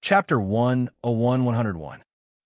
Chapter 101-101.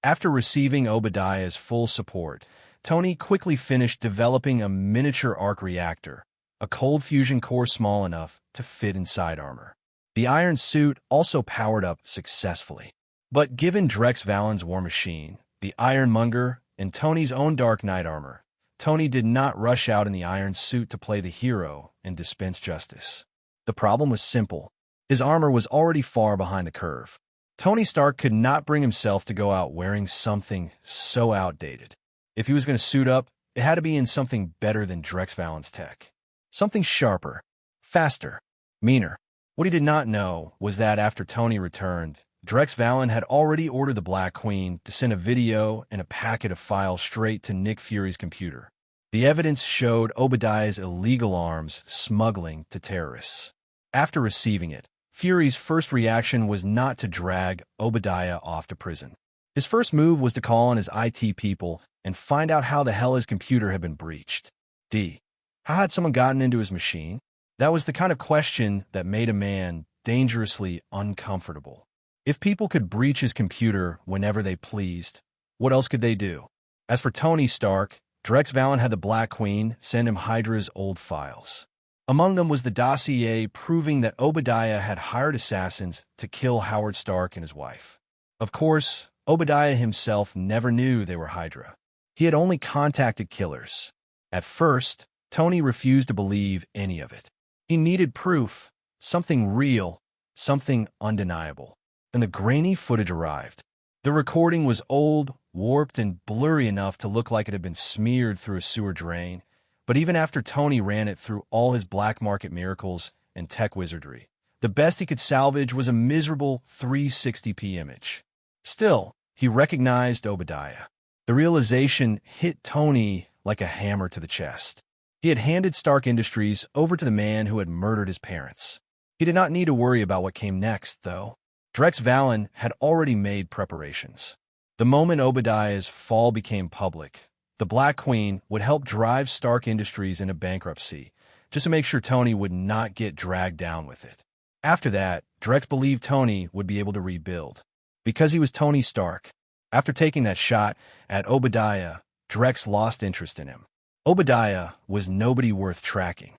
After receiving Obadiah's full support, Tony quickly finished developing a miniature arc reactor, a cold fusion core small enough to fit inside armor. The iron suit also powered up successfully. But given Drex Valen's war machine, the Ironmonger, and Tony's own Dark Knight armor, Tony did not rush out in the iron suit to play the hero and dispense justice. The problem was simple. His armor was already far behind the curve. Tony Stark could not bring himself to go out wearing something so outdated. If he was going to suit up, it had to be in something better than Drex Valen's tech. Something sharper, faster, meaner. What he did not know was that after Tony returned, Drex Valen had already ordered the Black Queen to send a video and a packet of files straight to Nick Fury's computer. The evidence showed Obadiah's illegal arms smuggling to terrorists. After receiving it, Fury's first reaction was not to drag Obadiah off to prison. His first move was to call on his IT people and find out how the hell his computer had been breached. How had someone gotten into his machine? That was the kind of question that made a man dangerously uncomfortable. If people could breach his computer whenever they pleased, what else could they do? As for Tony Stark, Drex Valen had the Black Queen send him Hydra's old files. Among them was the dossier proving that Obadiah had hired assassins to kill Howard Stark and his wife. Of course, Obadiah himself never knew they were Hydra. He had only contacted killers. At first, Tony refused to believe any of it. He needed proof, something real, something undeniable. And the grainy footage arrived. The recording was old, warped, and blurry enough to look like it had been smeared through a sewer drain. But even after Tony ran it through all his black market miracles and tech wizardry, the best he could salvage was a miserable 360p image. Still, he recognized Obadiah. The realization hit Tony like a hammer to the chest. He had handed Stark Industries over to the man who had murdered his parents. He did not need to worry about what came next, though. Drex Valen had already made preparations. The moment Obadiah's fall became public, the Black Queen would help drive Stark Industries into bankruptcy, just to make sure Tony would not get dragged down with it. After that, Drex believed Tony would be able to rebuild. Because he was Tony Stark. After taking that shot at Obadiah, Drex lost interest in him. Obadiah was nobody worth tracking.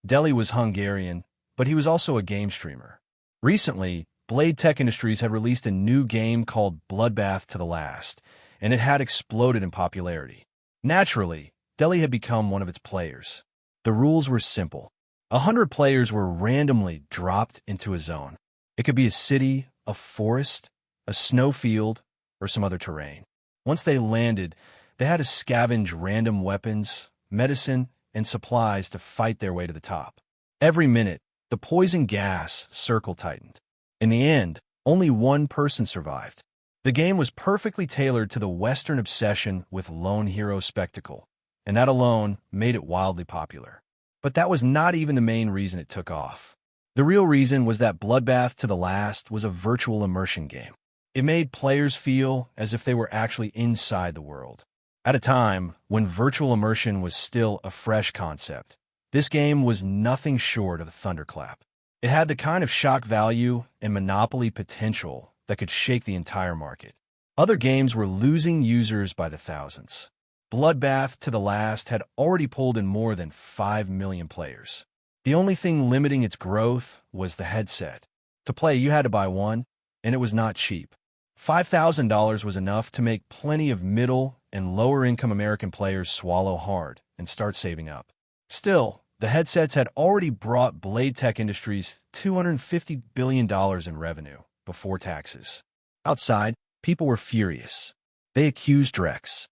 Deli was Hungarian, but he was also a game streamer. Recently, Blade Tech Industries had released a new game called Bloodbath to the Last, and it had exploded in popularity. Naturally, Deli had become one of its players. The rules were simple. 100 players were randomly dropped into a zone. It could be a city, a forest, a snowfield, or some other terrain. Once they landed, they had to scavenge random weapons, medicine, and supplies to fight their way to the top. Every minute, the poison gas circle tightened. In the end, only one person survived. The game was perfectly tailored to the Western obsession with lone hero spectacle, and that alone made it wildly popular. But that was not even the main reason it took off. The real reason was that Bloodbath to the Last was a virtual immersion game. It made players feel as if they were actually inside the world. At a time when virtual immersion was still a fresh concept, this game was nothing short of a thunderclap. It had the kind of shock value and monopoly potential that could shake the entire market. Other games were losing users by the thousands. Bloodbath to the Last had already pulled in more than 5 million players. The only thing limiting its growth was the headset. To play, you had to buy one, and it was not cheap. $5,000 was enough to make plenty of middle and lower-income American players swallow hard and start saving up. Still, the headsets had already brought Blade Tech Industries $250 billion in revenue before taxes. Outside, people were furious. They accused Drex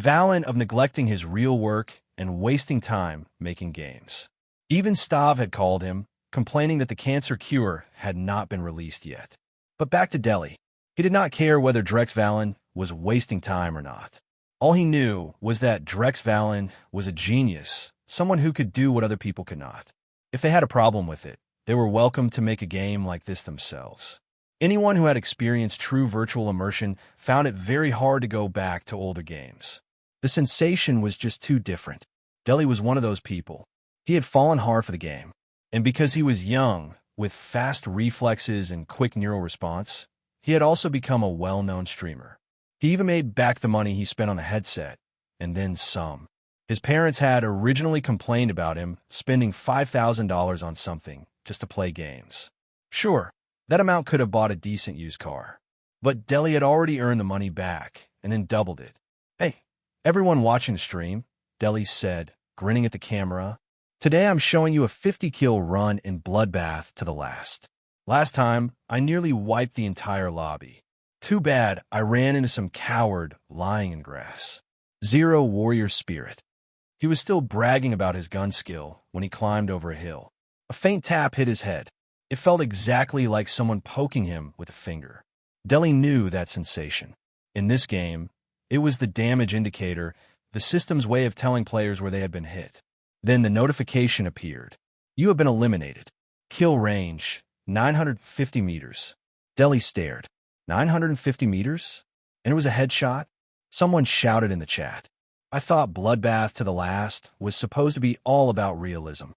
Valen of neglecting his real work and wasting time making games. Even Stav had called him, complaining that the cancer cure had not been released yet. But back to Deli. He did not care whether Drex Valen was wasting time or not. All he knew was that Drex Valen was a genius, someone who could do what other people could not. If they had a problem with it, they were welcome to make a game like this themselves. Anyone who had experienced true virtual immersion found it very hard to go back to older games. The sensation was just too different. Deli was one of those people. He had fallen hard for the game. And because he was young, with fast reflexes and quick neural response, he had also become a well-known streamer. He even made back the money he spent on the headset, and then some. His parents had originally complained about him spending $5,000 on something just to play games. Sure, that amount could have bought a decent used car. But Deli had already earned the money back, and then doubled it. "Hey, everyone watching the stream," Deli said, grinning at the camera. "Today I'm showing you a 50-kill run in Bloodbath to the last. Last time, I nearly wiped the entire lobby. Too bad I ran into some coward lying in grass. Zero warrior spirit." He was still bragging about his gun skill when he climbed over a hill. A faint tap hit his head. It felt exactly like someone poking him with a finger. Deli knew that sensation. In this game, it was the damage indicator, the system's way of telling players where they had been hit. Then the notification appeared. "You have been eliminated. Kill range, 950 meters. Deli stared. 950 meters? And it was a headshot? Someone shouted in the chat. "I thought Bloodbath to the last was supposed to be all about realism.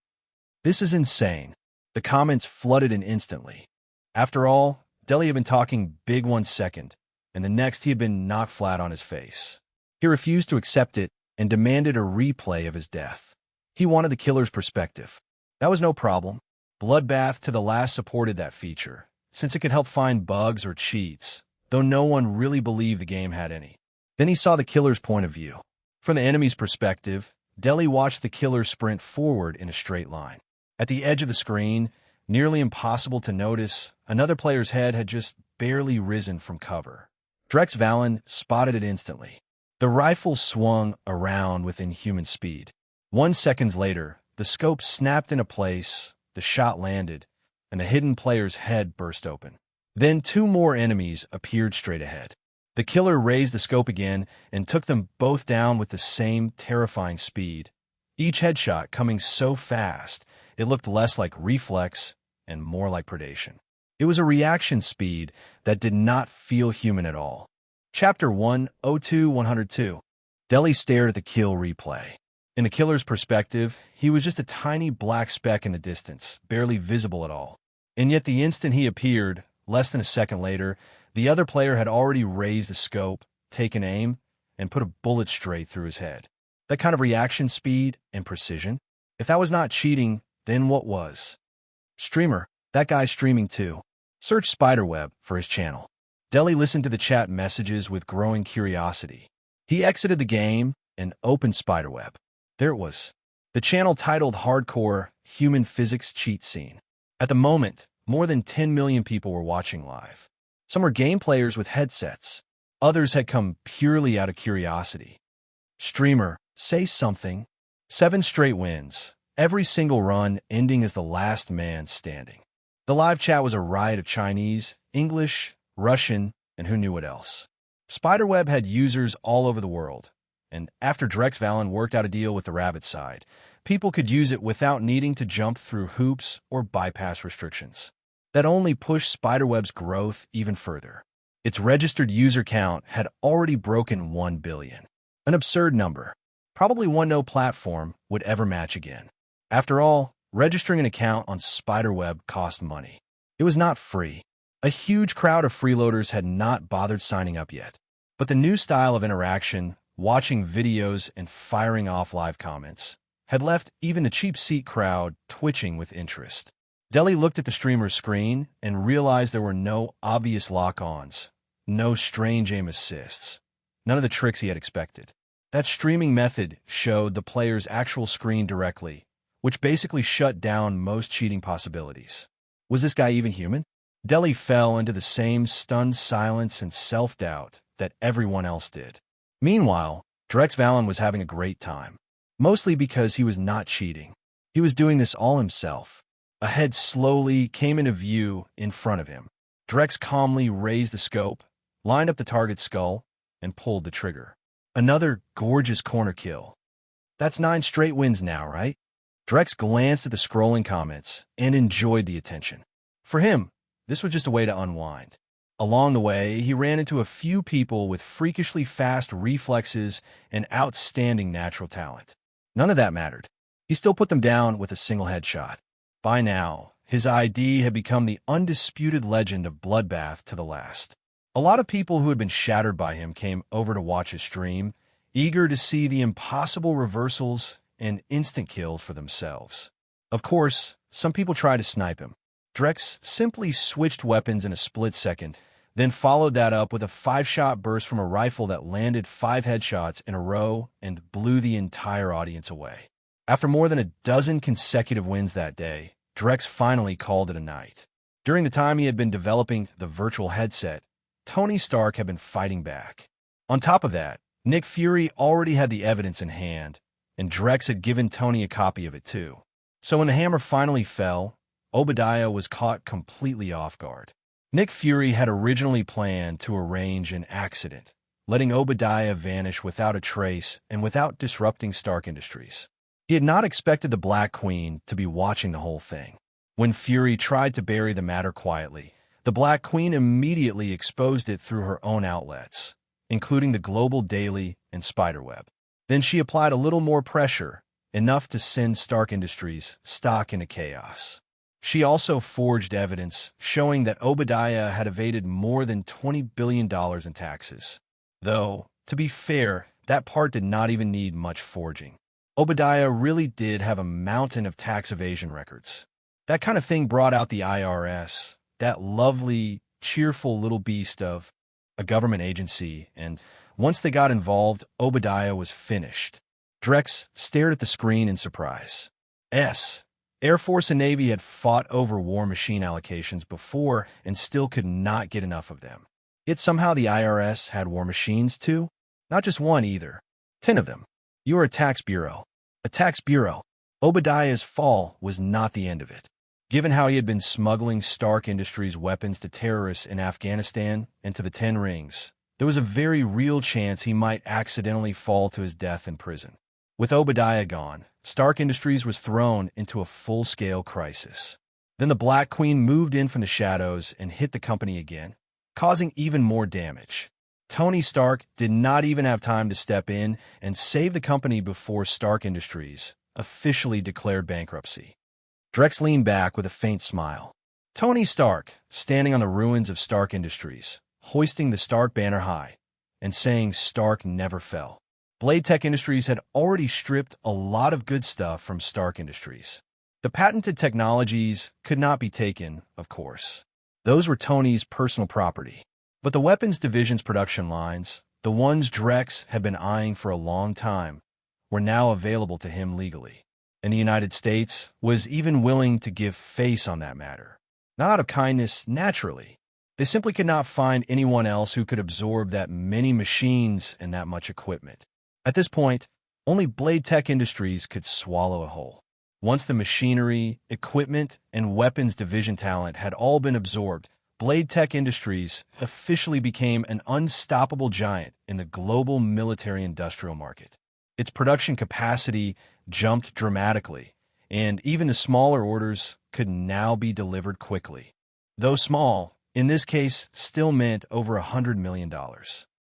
This is insane." The comments flooded in instantly. After all, Deli had been talking big 1 second, and the next he had been knocked flat on his face. He refused to accept it and demanded a replay of his death. He wanted the killer's perspective. That was no problem. Bloodbath to the last supported that feature, since it could help find bugs or cheats, though no one really believed the game had any. Then he saw the killer's point of view. From the enemy's perspective, Deli watched the killer sprint forward in a straight line. At the edge of the screen, nearly impossible to notice, another player's head had just barely risen from cover. Drex Valen spotted it instantly. The rifle swung around within human speed. 1 second later, the scope snapped into place, the shot landed, and the hidden player's head burst open. Then 2 more enemies appeared straight ahead. The killer raised the scope again and took them both down with the same terrifying speed. Each headshot coming so fast, it looked less like reflex and more like predation. It was a reaction speed that did not feel human at all. Chapter 102-102. Deli stared at the kill replay. In the killer's perspective, he was just a tiny black speck in the distance, barely visible at all. And yet the instant he appeared, less than a second later, the other player had already raised the scope, taken aim, and put a bullet straight through his head. That kind of reaction speed and precision? If that was not cheating, then what was? Streamer, that guy's streaming too. Search Spiderweb for his channel. Deli listened to the chat messages with growing curiosity. He exited the game and opened Spiderweb. There it was. The channel titled Hardcore Human Physics Cheat Scene. At the moment, more than 10 million people were watching live. Some were game players with headsets. Others had come purely out of curiosity. Streamer, say something. 7 straight wins. Every single run ending as the last man standing. The live chat was a riot of Chinese, English, Russian, and who knew what else. Spiderweb had users all over the world, and after Drex Valen worked out a deal with the rabbit side, people could use it without needing to jump through hoops or bypass restrictions. That only pushed Spiderweb's growth even further. Its registered user count had already broken 1 billion. An absurd number. Probably one no platform would ever match again. After all, registering an account on Spiderweb cost money. It was not free. A huge crowd of freeloaders had not bothered signing up yet. But the new style of interaction, watching videos and firing off live comments, had left even the cheap seat crowd twitching with interest. Deli looked at the streamer's screen and realized there were no obvious lock-ons, no strange aim assists, none of the tricks he had expected. That streaming method showed the player's actual screen directly, which basically shut down most cheating possibilities. Was this guy even human? Deli fell into the same stunned silence and self-doubt that everyone else did. Meanwhile, Drex Valen was having a great time, mostly because he was not cheating. He was doing this all himself. A head slowly came into view in front of him. Drex calmly raised the scope, lined up the target's skull, and pulled the trigger. Another gorgeous corner kill. That's 9 straight wins now, right? Drex glanced at the scrolling comments and enjoyed the attention. For him, this was just a way to unwind. Along the way, he ran into a few people with freakishly fast reflexes and outstanding natural talent. None of that mattered. He still put them down with a single headshot. By now, His ID had become the undisputed legend of bloodbath to the last. A lot of people who had been shattered by him came over to watch his stream, eager to see the impossible reversals and instant kills for themselves. Of course, some people tried to snipe him. Drex simply switched weapons in a split second, then followed that up with a 5-shot burst from a rifle that landed 5 headshots in a row and blew the entire audience away. After more than a dozen consecutive wins that day, Drex finally called it a night. During the time he had been developing the virtual headset, Tony Stark had been fighting back. On top of that, Nick Fury already had the evidence in hand, and Drex had given Tony a copy of it too. So when the hammer finally fell, Obadiah was caught completely off guard. Nick Fury had originally planned to arrange an accident, letting Obadiah vanish without a trace and without disrupting Stark Industries. He had not expected the Black Queen to be watching the whole thing. When Fury tried to bury the matter quietly, the Black Queen immediately exposed it through her own outlets, including the Global Daily and Spiderweb. Then she applied a little more pressure, enough to send Stark Industries stock into chaos. She also forged evidence showing that Obadiah had evaded more than $20 billion in taxes. Though, to be fair, that part did not even need much forging. Obadiah really did have a mountain of tax evasion records. That kind of thing brought out the IRS, that lovely, cheerful little beast of a government agency, and once they got involved, Obadiah was finished. Drex stared at the screen in surprise. Air Force and Navy had fought over war machine allocations before and still could not get enough of them. Yet somehow the IRS had war machines too? Not just one either. 10 of them. You are a tax bureau. A tax bureau. Obadiah's fall was not the end of it. Given how he had been smuggling Stark Industries weapons to terrorists in Afghanistan and to the 10 Rings, there was a very real chance he might accidentally fall to his death in prison. With Obadiah gone, Stark Industries was thrown into a full-scale crisis. Then the Black Queen moved in from the shadows and hit the company again, causing even more damage. Tony Stark did not even have time to step in and save the company before Stark Industries officially declared bankruptcy. Drex leaned back with a faint smile. Tony Stark, standing on the ruins of Stark Industries, hoisting the Stark banner high, and saying Stark never fell. Blade Tech Industries had already stripped a lot of good stuff from Stark Industries. The patented technologies could not be taken, of course. Those were Tony's personal property. But the weapons division's production lines, the ones Drex had been eyeing for a long time, were now available to him legally. And the United States was even willing to give face on that matter. Not out of kindness, naturally. They simply could not find anyone else who could absorb that many machines and that much equipment. At this point, only Blade Tech Industries could swallow a whole. Once the machinery, equipment, and weapons division talent had all been absorbed, Blade Tech Industries officially became an unstoppable giant in the global military-industrial market. Its production capacity jumped dramatically, and even the smaller orders could now be delivered quickly. Though small, in this case, still meant over $100 million.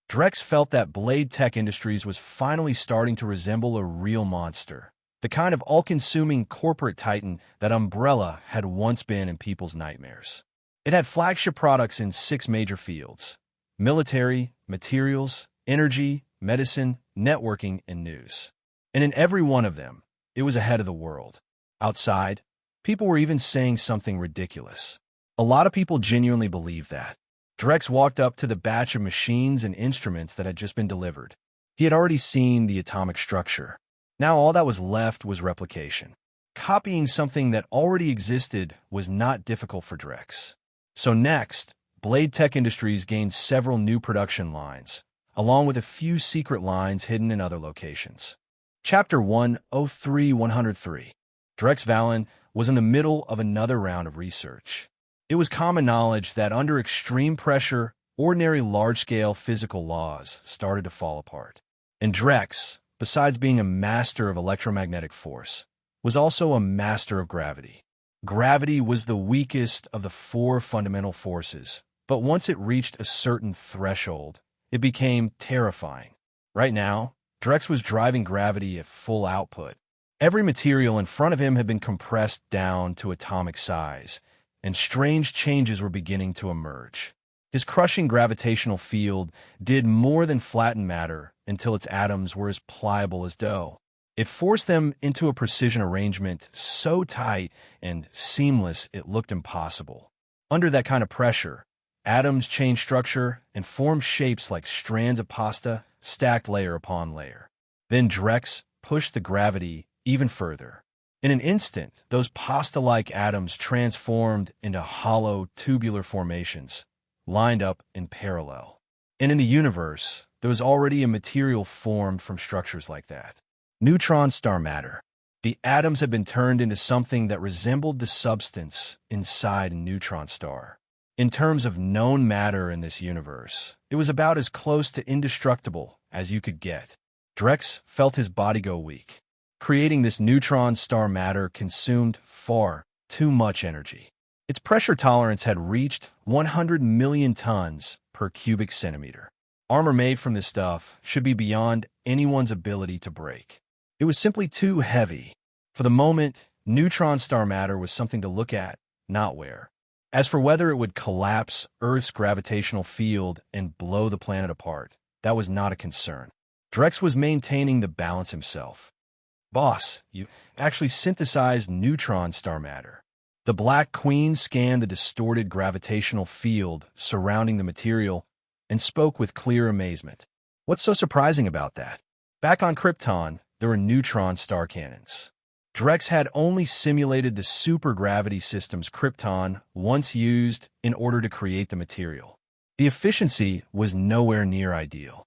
Drex felt that Blade Tech Industries was finally starting to resemble a real monster, the kind of all-consuming corporate titan that Umbrella had once been in people's nightmares. It had flagship products in 6 major fields: military, materials, energy, medicine, networking, and news. And in every one of them, it was ahead of the world. Outside, people were even saying something ridiculous. A lot of people genuinely believed that. Drex walked up to the batch of machines and instruments that had just been delivered. He had already seen the atomic structure. Now all that was left was replication. Copying something that already existed was not difficult for Drex. So next, Blade Tech Industries gained several new production lines, along with a few secret lines hidden in other locations. Chapter 103-103. Drex Valen was in the middle of another round of research. It was common knowledge that under extreme pressure, ordinary large-scale physical laws started to fall apart. And Drex, besides being a master of electromagnetic force, was also a master of gravity. Gravity was the weakest of the 4 fundamental forces, but once it reached a certain threshold, it became terrifying. Right now, Drex was driving gravity at full output. Every material in front of him had been compressed down to atomic size, and strange changes were beginning to emerge. His crushing gravitational field did more than flatten matter until its atoms were as pliable as dough. It forced them into a precision arrangement so tight and seamless it looked impossible. Under that kind of pressure, atoms changed structure and formed shapes like strands of pasta stacked layer upon layer. Then Drex pushed the gravity even further. In an instant, those pasta-like atoms transformed into hollow, tubular formations, lined up in parallel. And in the universe, there was already a material formed from structures like that. Neutron star matter. The atoms had been turned into something that resembled the substance inside a neutron star. In terms of known matter in this universe, it was about as close to indestructible as you could get. Drex felt his body go weak. Creating this neutron star matter consumed far too much energy. Its pressure tolerance had reached 100 million tons per cubic centimeter. Armor made from this stuff should be beyond anyone's ability to break. It was simply too heavy. For the moment, neutron star matter was something to look at, not wear. As for whether it would collapse Earth's gravitational field and blow the planet apart, that was not a concern. Drex was maintaining the balance himself. Boss, you actually synthesized neutron star matter. The Black Queen scanned the distorted gravitational field surrounding the material and spoke with clear amazement. What's so surprising about that? Back on Krypton, there were neutron star cannons. Drex had only simulated the supergravity systems Krypton once used in order to create the material. The efficiency was nowhere near ideal.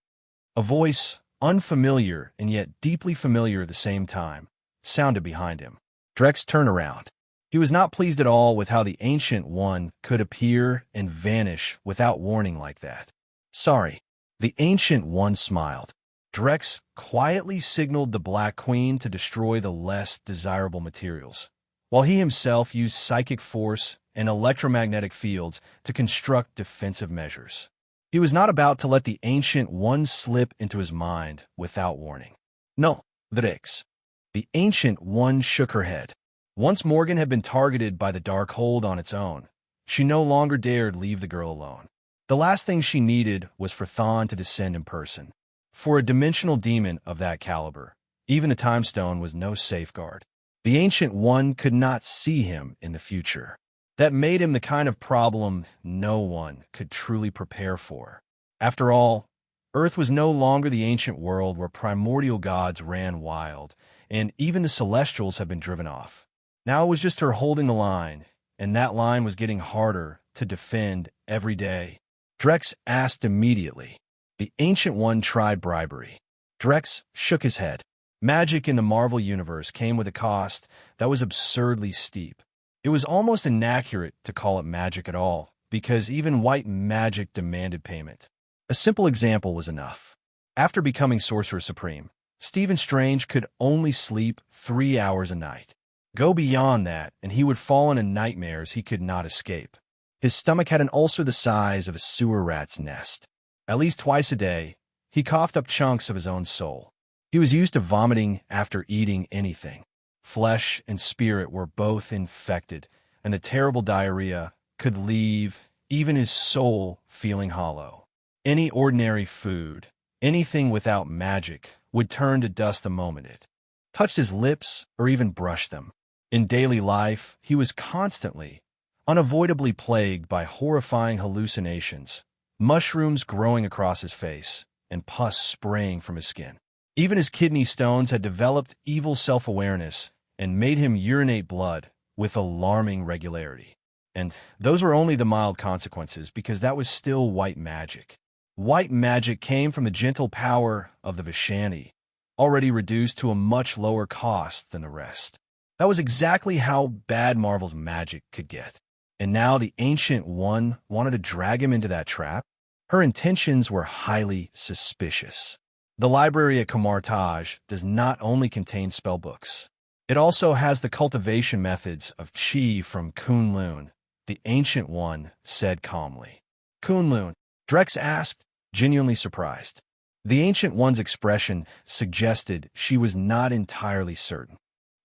A voice, unfamiliar and yet deeply familiar at the same time, sounded behind him. Drex turned around. He was not pleased at all with how the Ancient One could appear and vanish without warning like that. Sorry. The Ancient One smiled. Drex quietly signaled the Black Queen to destroy the less desirable materials, while he himself used psychic force and electromagnetic fields to construct defensive measures. He was not about to let the Ancient One slip into his mind without warning. No, Drex. The Ancient One shook her head. Once Morgan had been targeted by the Dark Hold on its own, she no longer dared leave the girl alone. The last thing she needed was for Thawne to descend in person. For a dimensional demon of that caliber, even the Time Stone was no safeguard. The Ancient One could not see him in the future. That made him the kind of problem no one could truly prepare for. After all, Earth was no longer the ancient world where primordial gods ran wild, and even the Celestials had been driven off. Now it was just her holding the line, and that line was getting harder to defend every day. Drex asked immediately. The Ancient One tried bribery. Drex shook his head. Magic in the Marvel Universe came with a cost that was absurdly steep. It was almost inaccurate to call it magic at all, because even white magic demanded payment. A simple example was enough. After becoming Sorcerer Supreme, Stephen Strange could only sleep 3 hours a night. Go beyond that, and he would fall into nightmares he could not escape. His stomach had an ulcer the size of a sewer rat's nest. At least twice a day, he coughed up chunks of his own soul. He was used to vomiting after eating anything. Flesh and spirit were both infected, and the terrible diarrhea could leave even his soul feeling hollow. Any ordinary food, anything without magic, would turn to dust the moment it touched his lips or even brushed them. In daily life, he was constantly, unavoidably plagued by horrifying hallucinations, mushrooms growing across his face, and pus spraying from his skin. Even his kidney stones had developed evil self-awareness and made him urinate blood with alarming regularity. And those were only the mild consequences, because that was still white magic. White magic came from the gentle power of the Vishani, already reduced to a much lower cost than the rest. That was exactly how bad Marvel's magic could get. And now the Ancient One wanted to drag him into that trap? Her intentions were highly suspicious. The library at Kamartaj does not only contain spellbooks. It also has the cultivation methods of Qi from Kunlun, the Ancient One said calmly. Kunlun, Drex asked, genuinely surprised. The Ancient One's expression suggested she was not entirely certain.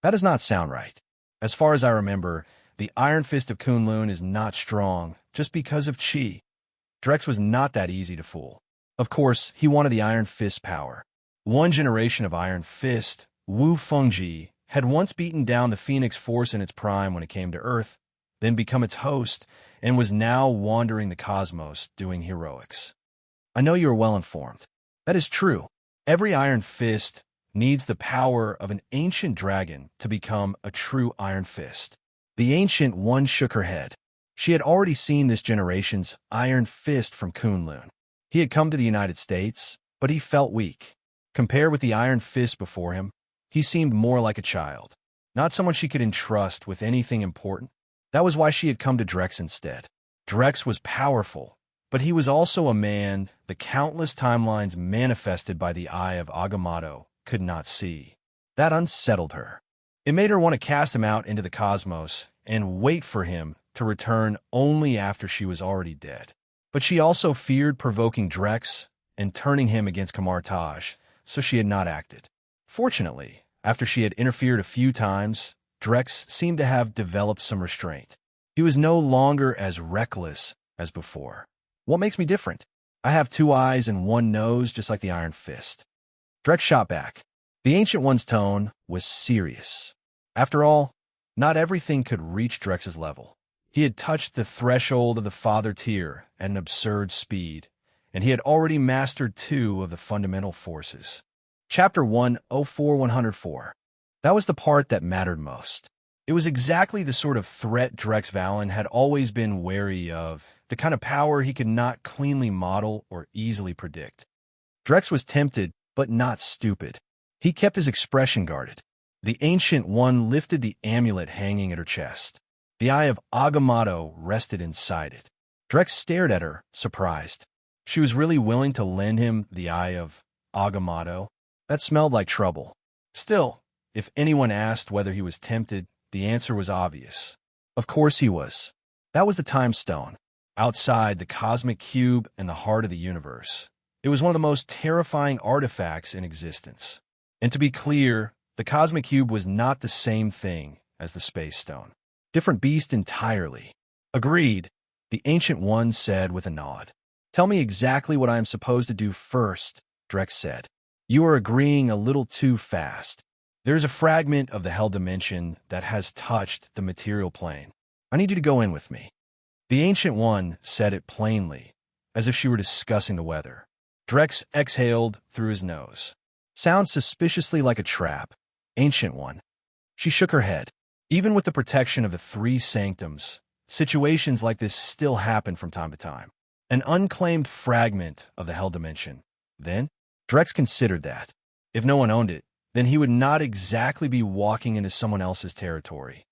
That does not sound right. As far as I remember, the Iron Fist of Kunlun is not strong just because of Qi. Drex was not that easy to fool. Of course, he wanted the Iron Fist power. One generation of Iron Fist, Wu Fengji, had once beaten down the Phoenix Force in its prime when it came to Earth, then become its host, and was now wandering the cosmos doing heroics. I know you are well informed. That is true. Every Iron Fist needs the power of an ancient dragon to become a true Iron Fist. The Ancient One shook her head. She had already seen this generation's Iron Fist from Kunlun. He had come to the United States, but he felt weak. Compared with the Iron Fist before him, he seemed more like a child, not someone she could entrust with anything important. That was why she had come to Drex instead. Drex was powerful, but he was also a man the countless timelines manifested by the eye of Agamotto could not see. That unsettled her. It made her want to cast him out into the cosmos and wait for him to return only after she was already dead. But she also feared provoking Drex and turning him against Kamartaj, so she had not acted. Fortunately, after she had interfered a few times, Drex seemed to have developed some restraint. He was no longer as reckless as before. What makes me different? I have 2 eyes and 1 nose, just like the Iron Fist. Drex shot back. The Ancient One's tone was serious. After all, not everything could reach Drex's level. He had touched the threshold of the Father tier at an absurd speed, and he had already mastered 2 of the fundamental forces. Chapter 104-104. That was the part that mattered most. It was exactly the sort of threat Drex Valen had always been wary of, the kind of power he could not cleanly model or easily predict. Drex was tempted, but not stupid. He kept his expression guarded. The Ancient One lifted the amulet hanging at her chest. The eye of Agamotto rested inside it. Drex stared at her, surprised. She was really willing to lend him the eye of Agamotto. That smelled like trouble. Still, if anyone asked whether he was tempted, the answer was obvious. Of course he was. That was the Time Stone, outside the cosmic cube and the heart of the universe. It was one of the most terrifying artifacts in existence. And to be clear, the cosmic cube was not the same thing as the Space Stone. Different beast entirely. Agreed, the Ancient One said with a nod. Tell me exactly what I am supposed to do first, Drex said. You are agreeing a little too fast. There's a fragment of the Hell Dimension that has touched the material plane. I need you to go in with me. The Ancient One said it plainly, as if she were discussing the weather. Drex exhaled through his nose. Sounds suspiciously like a trap. Ancient One. She shook her head. Even with the protection of the 3 sanctums, situations like this still happen from time to time. An unclaimed fragment of the Hell Dimension. Then, Drex considered that. If no one owned it, then he would not exactly be walking into someone else's territory.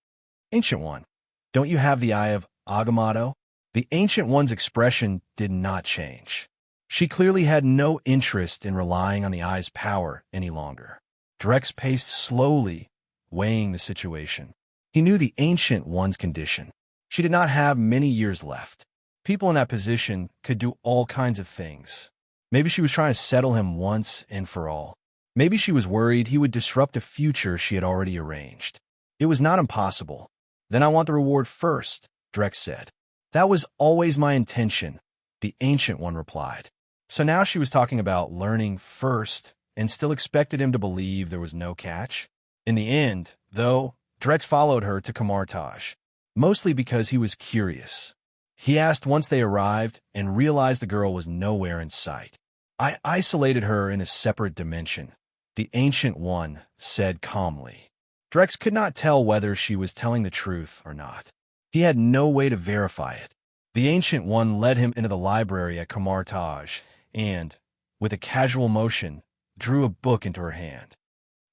Ancient One, don't you have the eye of Agamotto? The Ancient One's expression did not change. She clearly had no interest in relying on the eye's power any longer. Drex paced slowly, weighing the situation. He knew the Ancient One's condition. She did not have many years left. People in that position could do all kinds of things. Maybe she was trying to settle him once and for all. Maybe she was worried he would disrupt a future she had already arranged. It was not impossible. Then I want the reward first, Drex said. That was always my intention, the Ancient One replied. So now she was talking about learning first and still expected him to believe there was no catch. In the end, though, Drex followed her to Kamartaj, mostly because he was curious. He asked once they arrived and realized the girl was nowhere in sight. I isolated her in a separate dimension, the Ancient One said calmly. Drex could not tell whether she was telling the truth or not. He had no way to verify it. The Ancient One led him into the library at Kamartaj and, with a casual motion, drew a book into her hand.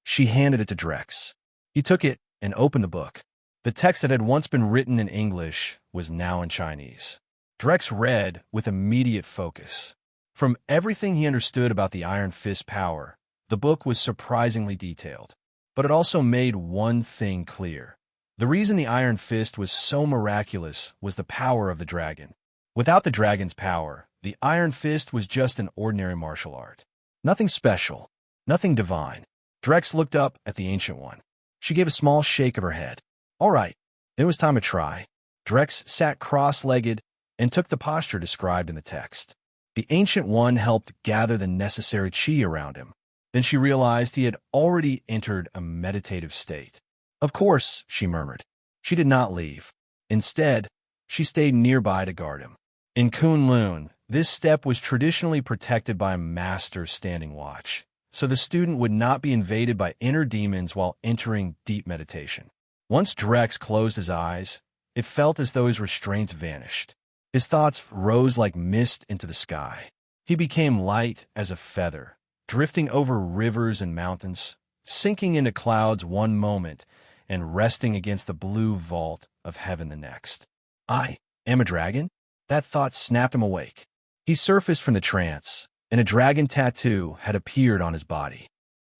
She handed it to Drex. He took it and opened the book. The text that had once been written in English was now in Chinese. Drex read with immediate focus. From everything he understood about the Iron Fist power, the book was surprisingly detailed. But it also made one thing clear. The reason the Iron Fist was so miraculous was the power of the dragon. Without the dragon's power, the Iron Fist was just an ordinary martial art. Nothing special, nothing divine. Drex looked up at the Ancient One. She gave a small shake of her head. All right, it was time to try. Drex sat cross-legged and took the posture described in the text. The Ancient One helped gather the necessary chi around him. Then she realized he had already entered a meditative state. Of course, she murmured. She did not leave. Instead, she stayed nearby to guard him. In Kunlun, this step was traditionally protected by a master standing watch, so the student would not be invaded by inner demons while entering deep meditation. Once Drex closed his eyes, it felt as though his restraints vanished. His thoughts rose like mist into the sky. He became light as a feather, drifting over rivers and mountains, sinking into clouds one moment and resting against the blue vault of heaven the next. I am a dragon? That thought snapped him awake. He surfaced from the trance, and a dragon tattoo had appeared on his body.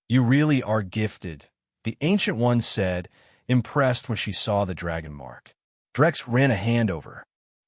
You really are gifted, the Ancient One said, impressed when she saw the dragon mark. Drex ran a hand over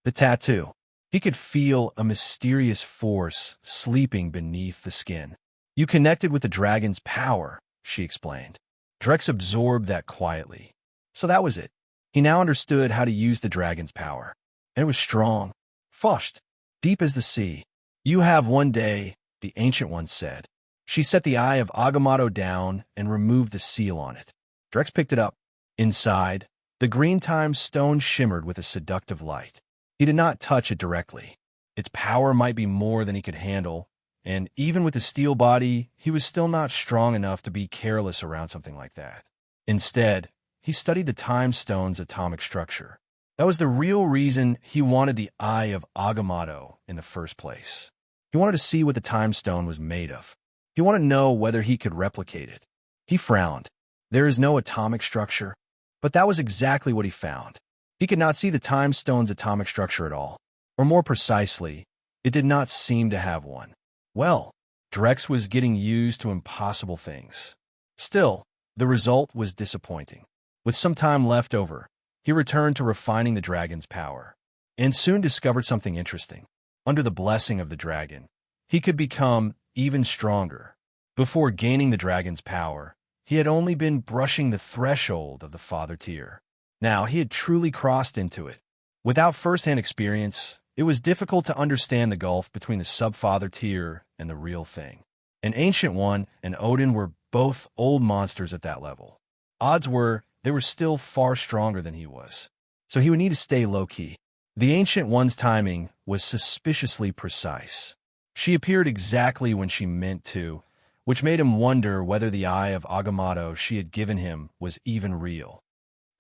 the tattoo. He could feel a mysterious force sleeping beneath the skin. You connected with the dragon's power, she explained. Drex absorbed that quietly. So that was it. He now understood how to use the dragon's power. And it was strong, foshed, deep as the sea. You have one day, the Ancient One said. She set the eye of Agamotto down and removed the seal on it. Drex picked it up. Inside, the green time stone shimmered with a seductive light. He did not touch it directly. Its power might be more than he could handle, and even with his steel body, he was still not strong enough to be careless around something like that. Instead, he studied the time stone's atomic structure. That was the real reason he wanted the eye of Agamotto in the first place. He wanted to see what the time stone was made of. He wanted to know whether he could replicate it. He frowned. There is no atomic structure. But that was exactly what he found. He could not see the time stone's atomic structure at all. Or more precisely, it did not seem to have one. Well, Drex was getting used to impossible things. Still, the result was disappointing. With some time left over, he returned to refining the dragon's power, and soon discovered something interesting. Under the blessing of the dragon, he could become even stronger. Before gaining the dragon's power, he had only been brushing the threshold of the father tier. Now he had truly crossed into it. Without first-hand experience, it was difficult to understand the gulf between the sub-father tier and the real thing. An Ancient One and Odin were both old monsters at that level. Odds were they were still far stronger than he was, so he would need to stay low-key. The Ancient One's timing was suspiciously precise. She appeared exactly when she meant to, which made him wonder whether the eye of Agamotto she had given him was even real.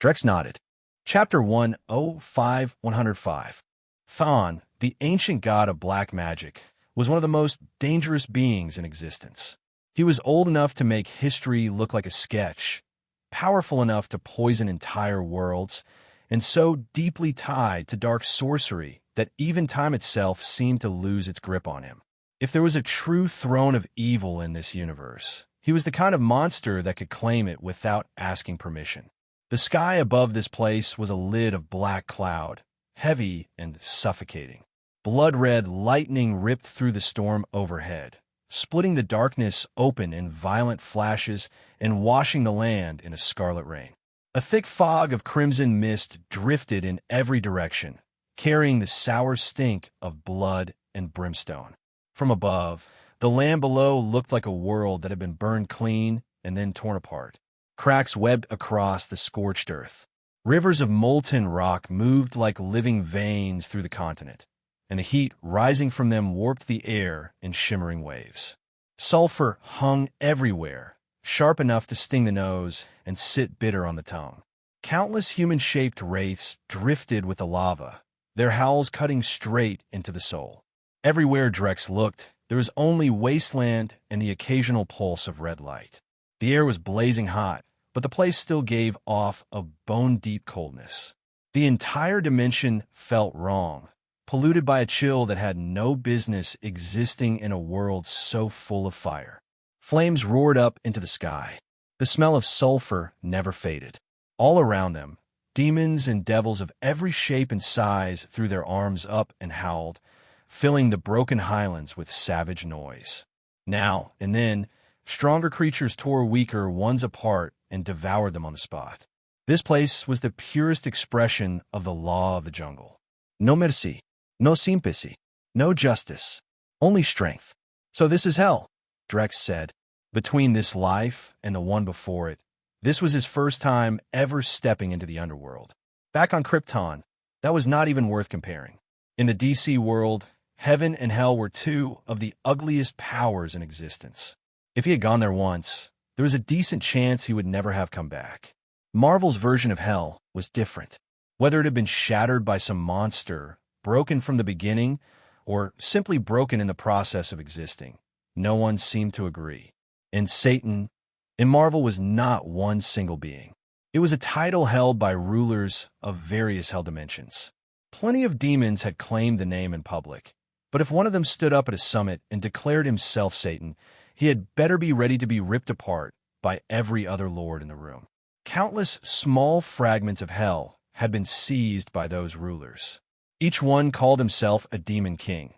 Drex nodded. Chapter 105-105. Thon, the ancient god of black magic, was one of the most dangerous beings in existence. He was old enough to make history look like a sketch, powerful enough to poison entire worlds, and so deeply tied to dark sorcery that even time itself seemed to lose its grip on him. If there was a true throne of evil in this universe, he was the kind of monster that could claim it without asking permission. The sky above this place was a lid of black cloud, heavy and suffocating. Blood-red lightning ripped through the storm overhead, splitting the darkness open in violent flashes and washing the land in a scarlet rain. A thick fog of crimson mist drifted in every direction, carrying the sour stink of blood and brimstone. From above, the land below looked like a world that had been burned clean and then torn apart. Cracks webbed across the scorched earth. Rivers of molten rock moved like living veins through the continent, and the heat rising from them warped the air in shimmering waves. Sulfur hung everywhere, sharp enough to sting the nose and sit bitter on the tongue. Countless human-shaped wraiths drifted with the lava, their howls cutting straight into the soul. Everywhere Drex looked, there was only wasteland and the occasional pulse of red light. The air was blazing hot, but the place still gave off a bone-deep coldness. The entire dimension felt wrong, polluted by a chill that had no business existing in a world so full of fire. Flames roared up into the sky. The smell of sulfur never faded. All around them, demons and devils of every shape and size threw their arms up and howled, filling the broken highlands with savage noise. Now and then, stronger creatures tore weaker ones apart and devoured them on the spot. This place was the purest expression of the law of the jungle. No mercy, no sympathy, no justice, only strength. So this is hell, Drex said. Between this life and the one before it, this was his first time ever stepping into the underworld. Back on Krypton, that was not even worth comparing. In the DC world, heaven and hell were two of the ugliest powers in existence. If he had gone there once, there was a decent chance he would never have come back. Marvel's version of hell was different. Whether it had been shattered by some monster, broken from the beginning, or simply broken in the process of existing, no one seemed to agree. And Satan, in Marvel, was not one single being. It was a title held by rulers of various hell dimensions. Plenty of demons had claimed the name in public, but if one of them stood up at a summit and declared himself Satan, he had better be ready to be ripped apart by every other lord in the room. Countless small fragments of hell had been seized by those rulers. Each one called himself a demon king.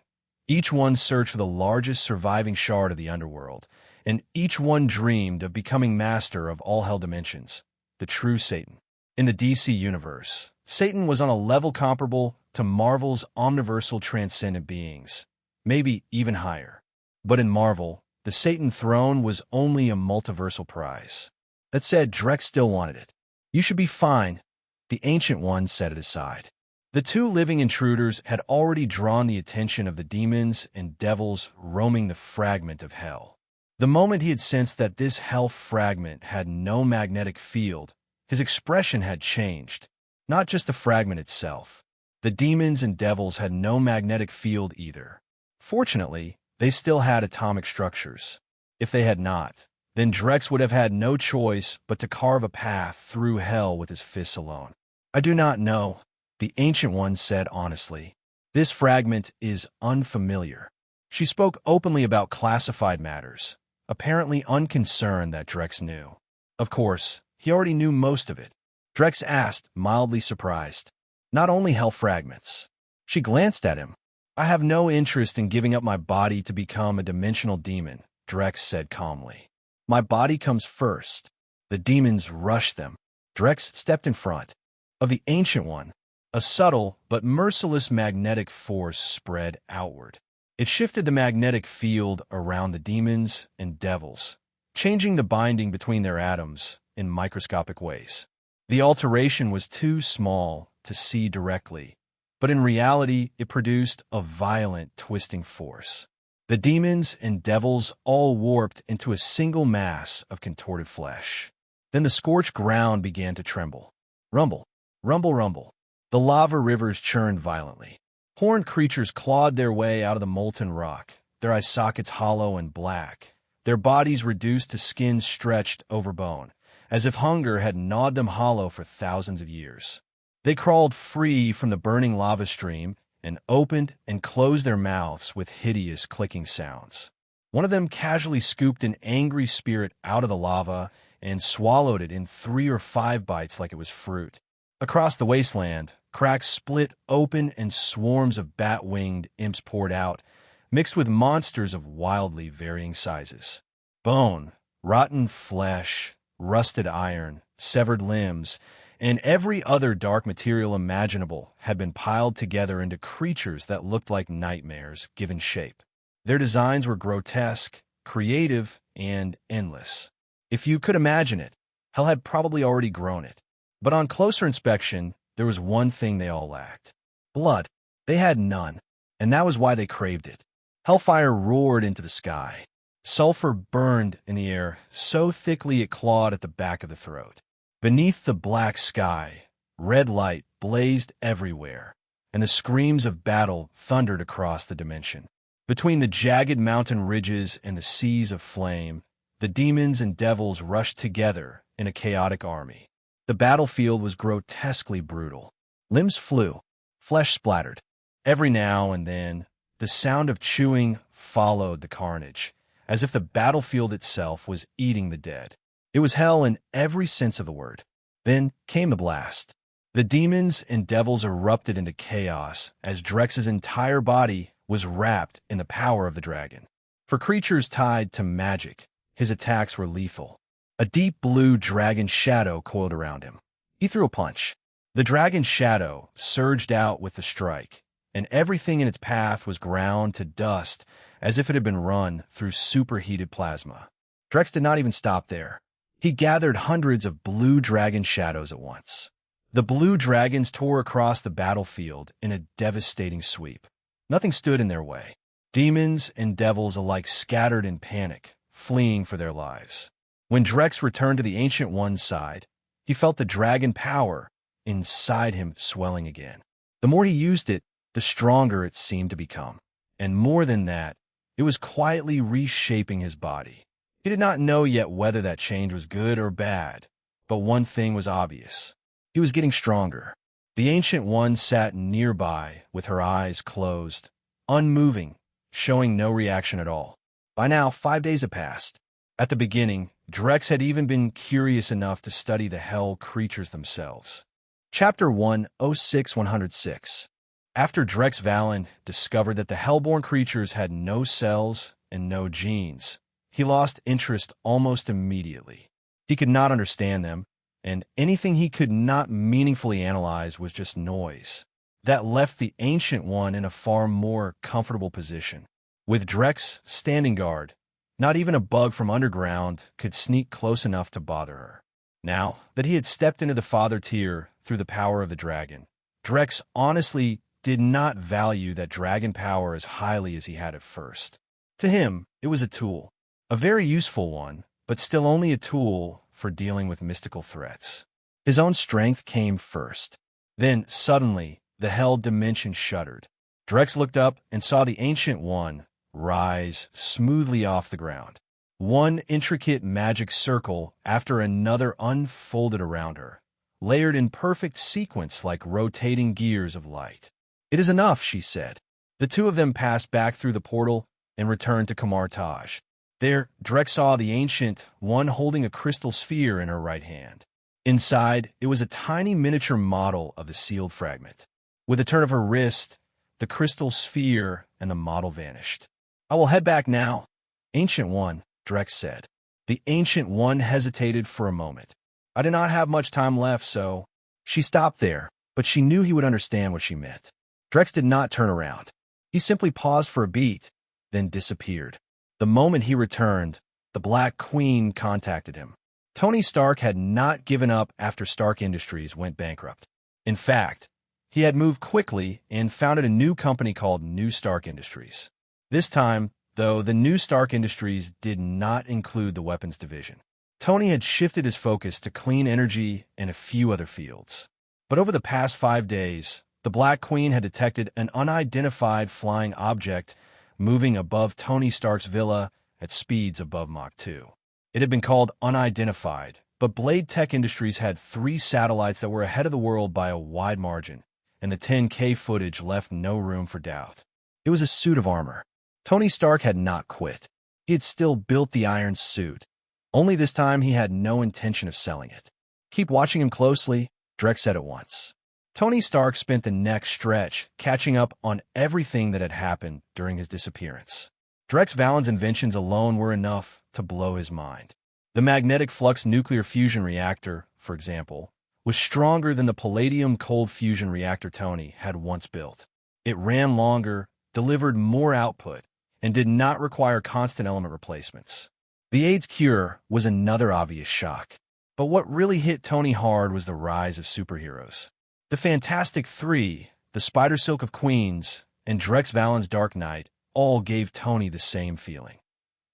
Each one searched for the largest surviving shard of the underworld, and each one dreamed of becoming master of all hell dimensions, the true Satan. In the DC universe, Satan was on a level comparable to Marvel's omniversal transcendent beings, maybe even higher. But in Marvel, the Satan throne was only a multiversal prize. That said, Drex still wanted it. You should be fine, the Ancient One set it aside. The two living intruders had already drawn the attention of the demons and devils roaming the fragment of hell. The moment he had sensed that this hell fragment had no magnetic field, his expression had changed. Not just the fragment itself. The demons and devils had no magnetic field either. Fortunately, they still had atomic structures. If they had not, then Drex would have had no choice but to carve a path through hell with his fists alone. I do not know, the Ancient One said honestly. This fragment is unfamiliar. She spoke openly about classified matters, apparently unconcerned that Drex knew. Of course, he already knew most of it. Drex asked, mildly surprised. Not only hell fragments. She glanced at him. I have no interest in giving up my body to become a dimensional demon, Drex said calmly. My body comes first. The demons rushed them. Drex stepped in front of the Ancient One. A subtle but merciless magnetic force spread outward. It shifted the magnetic field around the demons and devils, changing the binding between their atoms in microscopic ways. The alteration was too small to see directly, but in reality it produced a violent twisting force. The demons and devils all warped into a single mass of contorted flesh. Then the scorched ground began to tremble. Rumble, rumble, rumble. The lava rivers churned violently. Horned creatures clawed their way out of the molten rock, their eye sockets hollow and black, their bodies reduced to skin stretched over bone, as if hunger had gnawed them hollow for thousands of years. They crawled free from the burning lava stream and opened and closed their mouths with hideous clicking sounds. One of them casually scooped an angry spirit out of the lava and swallowed it in 3 or 5 bites like it was fruit. Across the wasteland, cracks split open and swarms of bat-winged imps poured out, mixed with monsters of wildly varying sizes. Bone, rotten flesh, rusted iron, severed limbs, and every other dark material imaginable had been piled together into creatures that looked like nightmares given shape. Their designs were grotesque, creative, and endless. If you could imagine it, hell had probably already grown it. But on closer inspection, there was one thing they all lacked. Blood. They had none, and that was why they craved it. Hellfire roared into the sky. Sulfur burned in the air so thickly it clawed at the back of the throat. Beneath the black sky, red light blazed everywhere, and the screams of battle thundered across the dimension. Between the jagged mountain ridges and the seas of flame, the demons and devils rushed together in a chaotic army. The battlefield was grotesquely brutal. Limbs flew, flesh splattered. Every now and then, the sound of chewing followed the carnage, as if the battlefield itself was eating the dead. It was hell in every sense of the word. Then came the blast. The demons and devils erupted into chaos as Drex's entire body was wrapped in the power of the dragon. For creatures tied to magic, his attacks were lethal. A deep blue dragon shadow coiled around him. He threw a punch. The dragon shadow surged out with the strike, and everything in its path was ground to dust as if it had been run through superheated plasma. Drex did not even stop there. He gathered hundreds of blue dragon shadows at once. The blue dragons tore across the battlefield in a devastating sweep. Nothing stood in their way. Demons and devils alike scattered in panic, fleeing for their lives. When Drex returned to the Ancient One's side, he felt the dragon power inside him swelling again. The more he used it, the stronger it seemed to become. And more than that, it was quietly reshaping his body. He did not know yet whether that change was good or bad, but one thing was obvious. He was getting stronger. The Ancient One sat nearby with her eyes closed, unmoving, showing no reaction at all. By now, 5 days had passed. At the beginning, Drex had even been curious enough to study the hell creatures themselves. Chapter 106-106. After Drex Valen discovered that the hellborn creatures had no cells and no genes, he lost interest almost immediately. He could not understand them, and anything he could not meaningfully analyze was just noise. That left the Ancient One in a far more comfortable position. With Drex standing guard, not even a bug from underground could sneak close enough to bother her. Now that he had stepped into the Father tier through the power of the dragon, Drex honestly did not value that dragon power as highly as he had at first. To him, it was a tool, a very useful one, but still only a tool for dealing with mystical threats. His own strength came first. Then, suddenly, the hell dimension shuddered. Drex looked up and saw the Ancient One rise smoothly off the ground. One intricate magic circle after another unfolded around her, layered in perfect sequence like rotating gears of light. "It is enough," she said. The two of them passed back through the portal and returned to Kamartaj. There, Drex saw the Ancient One holding a crystal sphere in her right hand. Inside, it was a tiny miniature model of the sealed fragment. With a turn of her wrist, the crystal sphere and the model vanished. "I will head back now." "Ancient One," Drex said. The Ancient One hesitated for a moment. "I did not have much time left, so—" She stopped there, but she knew he would understand what she meant. Drex did not turn around. He simply paused for a beat, then disappeared. The moment he returned, the Black Queen contacted him. Tony Stark had not given up after Stark Industries went bankrupt. In fact, he had moved quickly and founded a new company called New Stark Industries. This time, though, the New Stark Industries did not include the weapons division. Tony had shifted his focus to clean energy and a few other fields. But over the past 5 days, the Black Queen had detected an unidentified flying object moving above Tony Stark's villa at speeds above Mach 2. It had been called unidentified, but Blade Tech Industries had 3 satellites that were ahead of the world by a wide margin, and the 10K footage left no room for doubt. It was a suit of armor. Tony Stark had not quit. He had still built the iron suit. Only this time he had no intention of selling it. "Keep watching him closely," Drex said at once. Tony Stark spent the next stretch catching up on everything that had happened during his disappearance. Drex Valen's inventions alone were enough to blow his mind. The magnetic flux nuclear fusion reactor, for example, was stronger than the palladium cold fusion reactor Tony had once built. It ran longer, delivered more output, and did not require constant element replacements. The AIDS cure was another obvious shock. But what really hit Tony hard was the rise of superheroes. The Fantastic Three, the Spider Silk of Queens, and Drex Valen's Dark Knight all gave Tony the same feeling.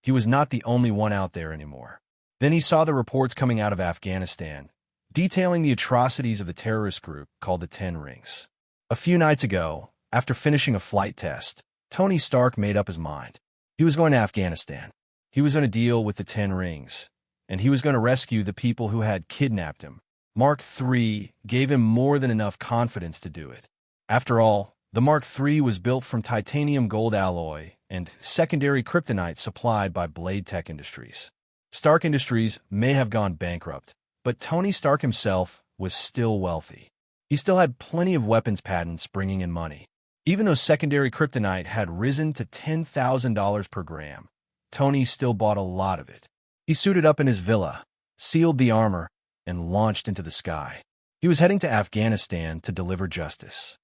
He was not the only one out there anymore. Then he saw the reports coming out of Afghanistan, detailing the atrocities of the terrorist group called the 10 Rings. A few nights ago, after finishing a flight test, Tony Stark made up his mind. He was going to Afghanistan. He was going to deal with the 10 Rings, and he was going to rescue the people who had kidnapped him. Mark III gave him more than enough confidence to do it. After all, the Mark III was built from titanium gold alloy and secondary kryptonite supplied by Blade Tech Industries. Stark Industries may have gone bankrupt, but Tony Stark himself was still wealthy. He still had plenty of weapons patents bringing in money. Even though secondary kryptonite had risen to $10,000 per gram, Tony still bought a lot of it. He suited up in his villa, sealed the armor, and launched into the sky. He was heading to Afghanistan to deliver justice.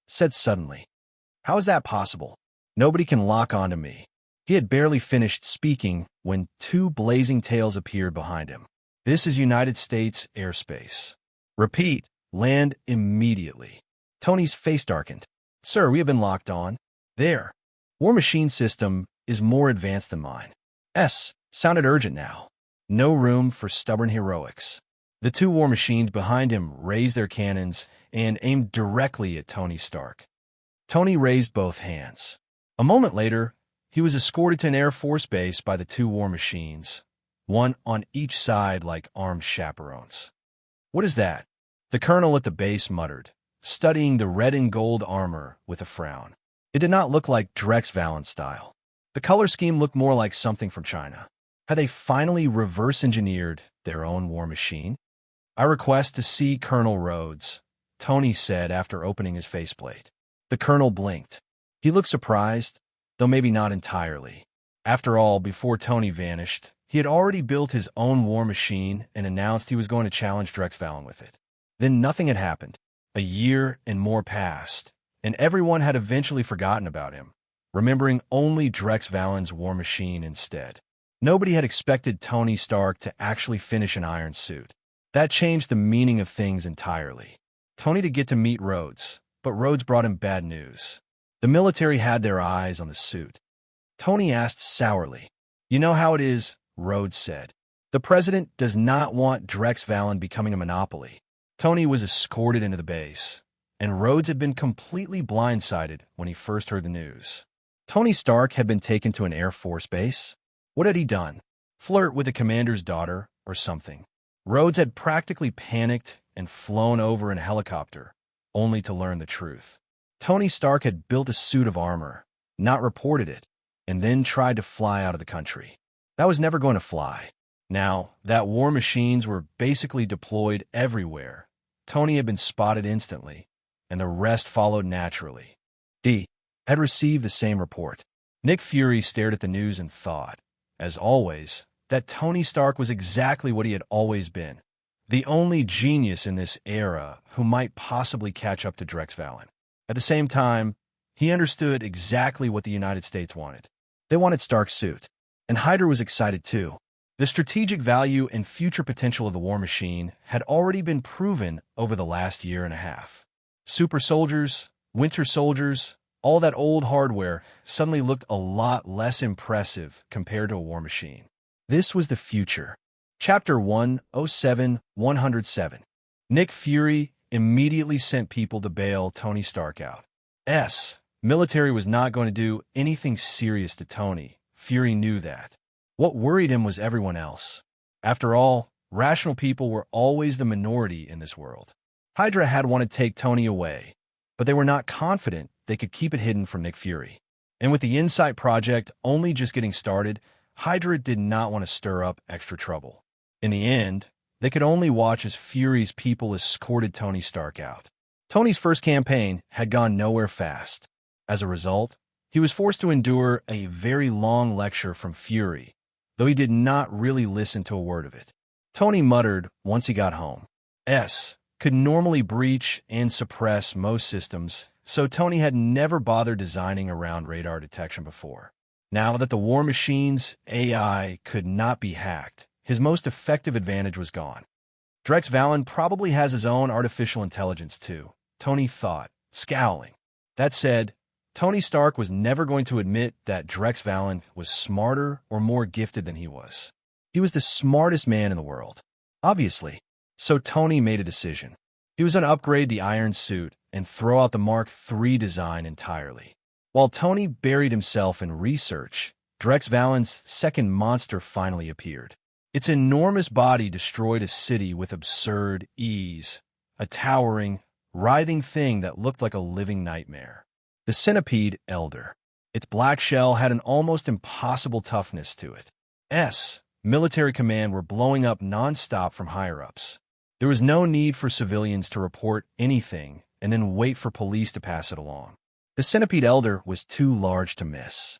Said suddenly. How is that possible? Nobody can lock onto me. He had barely finished speaking when two blazing tails appeared behind him. This is United States airspace. Repeat, land immediately. Tony's face darkened. Sir, we have been locked on. There. War Machine system is more advanced than mine. Sounded urgent now. No room for stubborn heroics. The two war machines behind him raised their cannons and aimed directly at Tony Stark. Tony raised both hands. A moment later, he was escorted to an Air Force base by the two war machines, one on each side like armed chaperones. What is that? The colonel at the base muttered, studying the red and gold armor with a frown. It did not look like Drex Valen style. The color scheme looked more like something from China. Had they finally reverse-engineered their own war machine? I request to see Colonel Rhodes, Tony said after opening his faceplate. The colonel blinked. He looked surprised, though maybe not entirely. After all, before Tony vanished, he had already built his own war machine and announced he was going to challenge Drex Valen with it. Then nothing had happened. A year and more passed, and everyone had eventually forgotten about him, remembering only Drex Valen's war machine instead. Nobody had expected Tony Stark to actually finish an iron suit. That changed the meaning of things entirely. Tony to get to meet Rhodes, but Rhodes brought him bad news. The military had their eyes on the suit. Tony asked sourly. You know how it is, Rhodes said. The president does not want Drex Valen becoming a monopoly. Tony was escorted into the base, and Rhodes had been completely blindsided when he first heard the news. Tony Stark had been taken to an Air Force base? What had he done? Flirt with the commander's daughter or something? Rhodes had practically panicked and flown over in a helicopter, only to learn the truth. Tony Stark had built a suit of armor, not reported it, and then tried to fly out of the country. That was never going to fly. Now that war machines were basically deployed everywhere, Tony had been spotted instantly, and the rest followed naturally. D had received the same report. Nick Fury stared at the news and thought, as always, that Tony Stark was exactly what he had always been, the only genius in this era who might possibly catch up to Drex Valen. At the same time, he understood exactly what the United States wanted. They wanted Stark's suit, and Hydra was excited too. The strategic value and future potential of the war machine had already been proven over the last year and a half. Super soldiers, winter soldiers, all that old hardware suddenly looked a lot less impressive compared to a war machine. This was the future. Chapter 107-107. Nick Fury immediately sent people to bail Tony Stark out. Military was not going to do anything serious to Tony. Fury knew that. What worried him was everyone else. After all, rational people were always the minority in this world. Hydra had wanted to take Tony away, but they were not confident they could keep it hidden from Nick Fury. And with the Insight project only just getting started, Hydra did not want to stir up extra trouble. In the end, they could only watch as Fury's people escorted Tony Stark out. Tony's first campaign had gone nowhere fast. As a result, he was forced to endure a very long lecture from Fury, though he did not really listen to a word of it. Tony muttered once he got home. Could normally breach and suppress most systems, so Tony had never bothered designing around radar detection before. Now that the war machine's AI could not be hacked, his most effective advantage was gone. Drex Valen probably has his own artificial intelligence too, Tony thought, scowling. That said, Tony Stark was never going to admit that Drex Valen was smarter or more gifted than he was. He was the smartest man in the world, obviously. So Tony made a decision. He was going to upgrade the iron suit and throw out the Mark III design entirely. While Tony buried himself in research, Drex Valen's second monster finally appeared. Its enormous body destroyed a city with absurd ease, a towering, writhing thing that looked like a living nightmare. The Centipede Elder. Its black shell had an almost impossible toughness to it. Military command were blowing up non-stop from higher-ups. There was no need for civilians to report anything and then wait for police to pass it along. The Centipede Elder was too large to miss.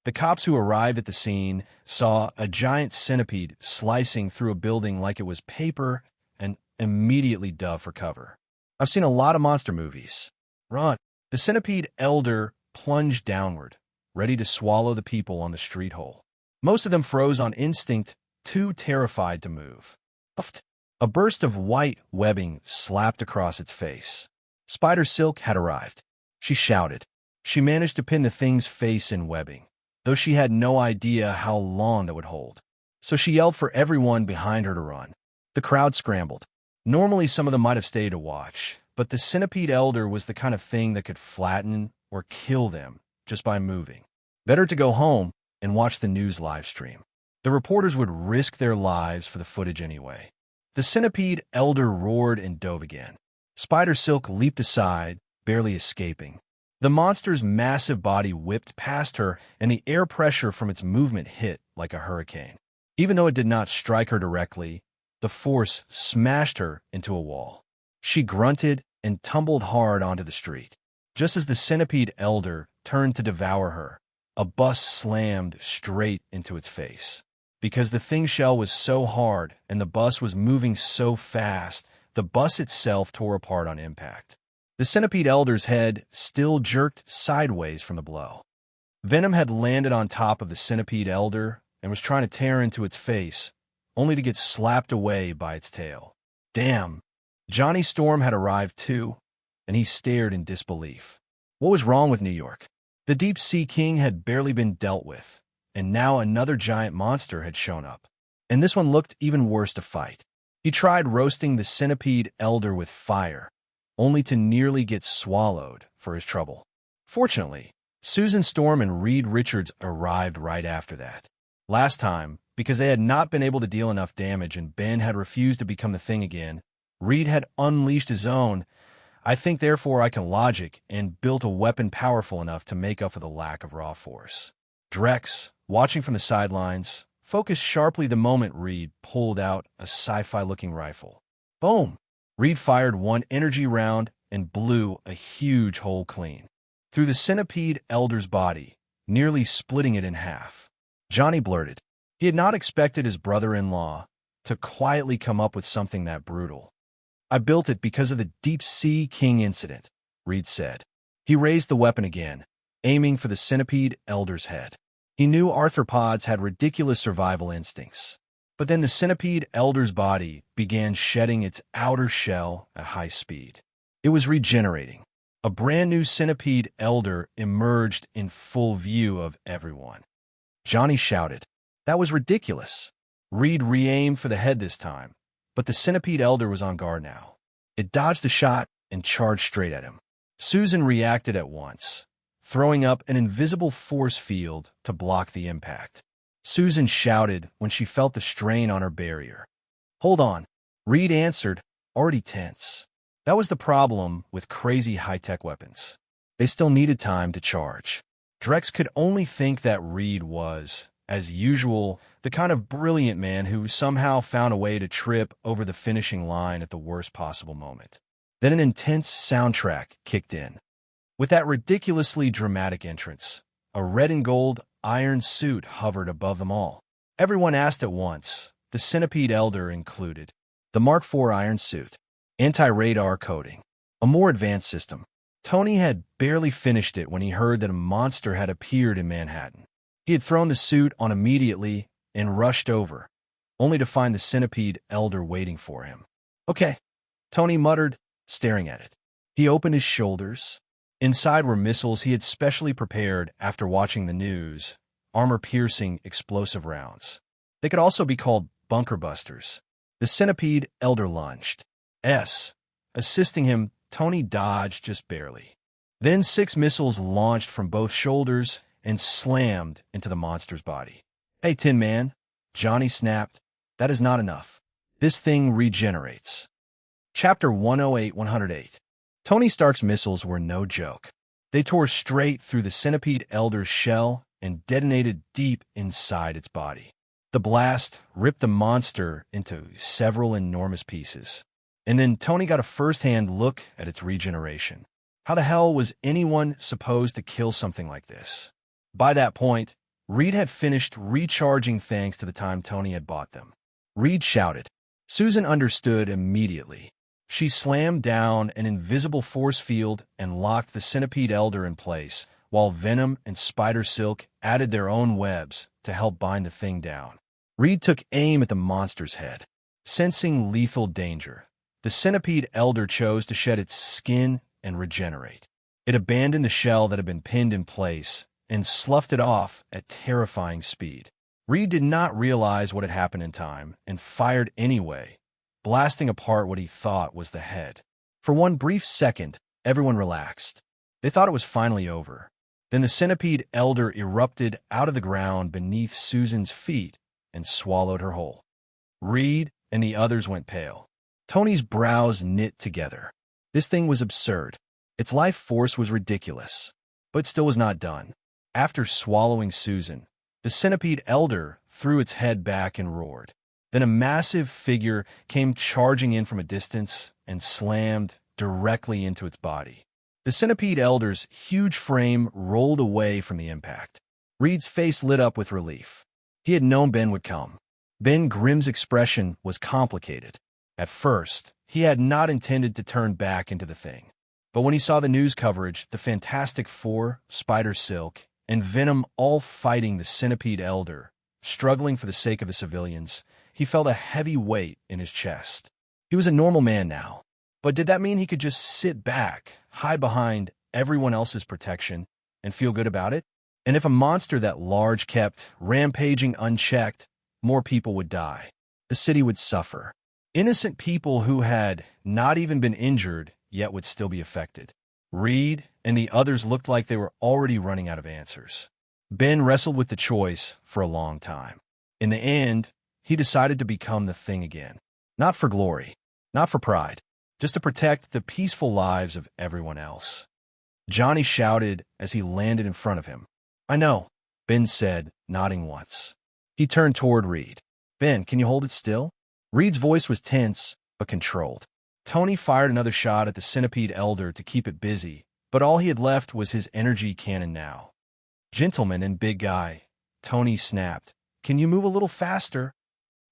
The cops who arrived at the scene saw a giant centipede slicing through a building like it was paper and immediately dove for cover. I've seen a lot of monster movies. Run. The centipede elder plunged downward, ready to swallow the people on the street hole. Most of them froze on instinct, too terrified to move. A burst of white webbing slapped across its face. Spider Silk had arrived. She shouted. She managed to pin the thing's face in webbing, though she had no idea how long that would hold. So she yelled for everyone behind her to run. The crowd scrambled. Normally some of them might have stayed to watch, but the centipede elder was the kind of thing that could flatten or kill them just by moving. Better to go home and watch the news live stream. The reporters would risk their lives for the footage anyway. The centipede elder roared and dove again. Spider Silk leaped aside, barely escaping. The monster's massive body whipped past her, and the air pressure from its movement hit like a hurricane. Even though it did not strike her directly, the force smashed her into a wall. She grunted and tumbled hard onto the street. Just as the centipede elder turned to devour her, a bus slammed straight into its face. Because the thing shell was so hard and the bus was moving so fast, the bus itself tore apart on impact. The centipede elder's head still jerked sideways from the blow. Venom had landed on top of the centipede elder and was trying to tear into its face, only to get slapped away by its tail. Damn! Johnny Storm had arrived too, and he stared in disbelief. What was wrong with New York? The Deep Sea King had barely been dealt with, and now another giant monster had shown up. And this one looked even worse to fight. He tried roasting the centipede elder with fire, only to nearly get swallowed for his trouble. Fortunately, Susan Storm and Reed Richards arrived right after that. Last time, because they had not been able to deal enough damage and Ben had refused to become the Thing again, Reed had unleashed his own. I think therefore I can logic and built a weapon powerful enough to make up for the lack of raw force. Drex, watching from the sidelines, focused sharply the moment Reed pulled out a sci-fi-looking rifle. Boom! Reed fired one energy round and blew a huge hole clean through the centipede elder's body, nearly splitting it in half. Johnny blurted. He had not expected his brother-in-law to quietly come up with something that brutal. I built it because of the Deep Sea King incident, Reed said. He raised the weapon again, aiming for the centipede elder's head. He knew arthropods had ridiculous survival instincts. But then the centipede elder's body began shedding its outer shell at high speed. It was regenerating. A brand new centipede elder emerged in full view of everyone. Johnny shouted. That was ridiculous. Reed re-aimed for the head this time, but the centipede elder was on guard now. It dodged the shot and charged straight at him. Susan reacted at once, throwing up an invisible force field to block the impact. Susan shouted when she felt the strain on her barrier. Hold on, Reed answered, already tense. That was the problem with crazy high-tech weapons. They still needed time to charge. Drex could only think that Reed was, as usual, the kind of brilliant man who somehow found a way to trip over the finishing line at the worst possible moment. Then an intense soundtrack kicked in. With that ridiculously dramatic entrance, a red and gold iron suit hovered above them all. Everyone asked at once, the centipede elder included. The Mark IV iron suit. Anti-radar coating. A more advanced system. Tony had barely finished it when he heard that a monster had appeared in Manhattan. He had thrown the suit on immediately and rushed over, only to find the centipede elder waiting for him. Okay, Tony muttered, staring at it. He opened his shoulders. Inside were missiles he had specially prepared after watching the news, armor-piercing explosive rounds. They could also be called bunker busters. The centipede elder lunged. Assisting him, Tony dodged just barely. Then 6 missiles launched from both shoulders and slammed into the monster's body. Hey, Tin Man, Johnny snapped. That is not enough. This thing regenerates. Chapter 108-108. Tony Stark's missiles were no joke. They tore straight through the centipede elder's shell and detonated deep inside its body. The blast ripped the monster into several enormous pieces. And then Tony got a first-hand look at its regeneration. How the hell was anyone supposed to kill something like this? By that point, Reed had finished recharging thanks to the time Tony had bought them. Reed shouted. Susan understood immediately. She slammed down an invisible force field and locked the Centipede Elder in place, while Venom and Spider Silk added their own webs to help bind the thing down. Reed took aim at the monster's head. Sensing lethal danger, the Centipede Elder chose to shed its skin and regenerate. It abandoned the shell that had been pinned in place and sloughed it off at terrifying speed. Reed did not realize what had happened in time and fired anyway, blasting apart what he thought was the head. For one brief second, everyone relaxed. They thought it was finally over. Then the Centipede Elder erupted out of the ground beneath Susan's feet and swallowed her whole. Reed and the others went pale. Tony's brows knit together. This thing was absurd. Its life force was ridiculous, but still was not done. After swallowing Susan, the Centipede Elder threw its head back and roared. Then a massive figure came charging in from a distance and slammed directly into its body. The Centipede Elder's huge frame rolled away from the impact. Reed's face lit up with relief. He had known Ben would come. Ben Grimm's expression was complicated. At first, he had not intended to turn back into the thing. But when he saw the news coverage, the Fantastic Four, Spider Silk, and Venom all fighting the Centipede Elder, struggling for the sake of the civilians, he felt a heavy weight in his chest. He was a normal man now. But did that mean he could just sit back, hide behind everyone else's protection, and feel good about it? And if a monster that large kept rampaging unchecked, more people would die. The city would suffer. Innocent people who had not even been injured yet would still be affected. Reed and the others looked like they were already running out of answers. Ben wrestled with the choice for a long time. In the end, he decided to become the thing again. Not for glory, not for pride, just to protect the peaceful lives of everyone else. Johnny shouted as he landed in front of him. I know, Ben said, nodding once. He turned toward Reed. Ben, can you hold it still? Reed's voice was tense, but controlled. Tony fired another shot at the Centipede Elder to keep it busy, but all he had left was his energy cannon now. Gentleman and big guy, Tony snapped. Can you move a little faster?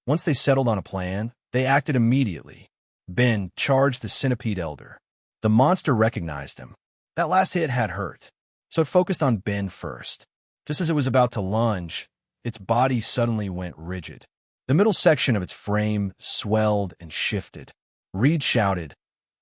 Once they settled on a plan, they acted immediately. Ben charged the Centipede Elder. The monster recognized him. That last hit had hurt, so it focused on Ben first. Just as it was about to lunge, its body suddenly went rigid. The middle section of its frame swelled and shifted. Reed shouted,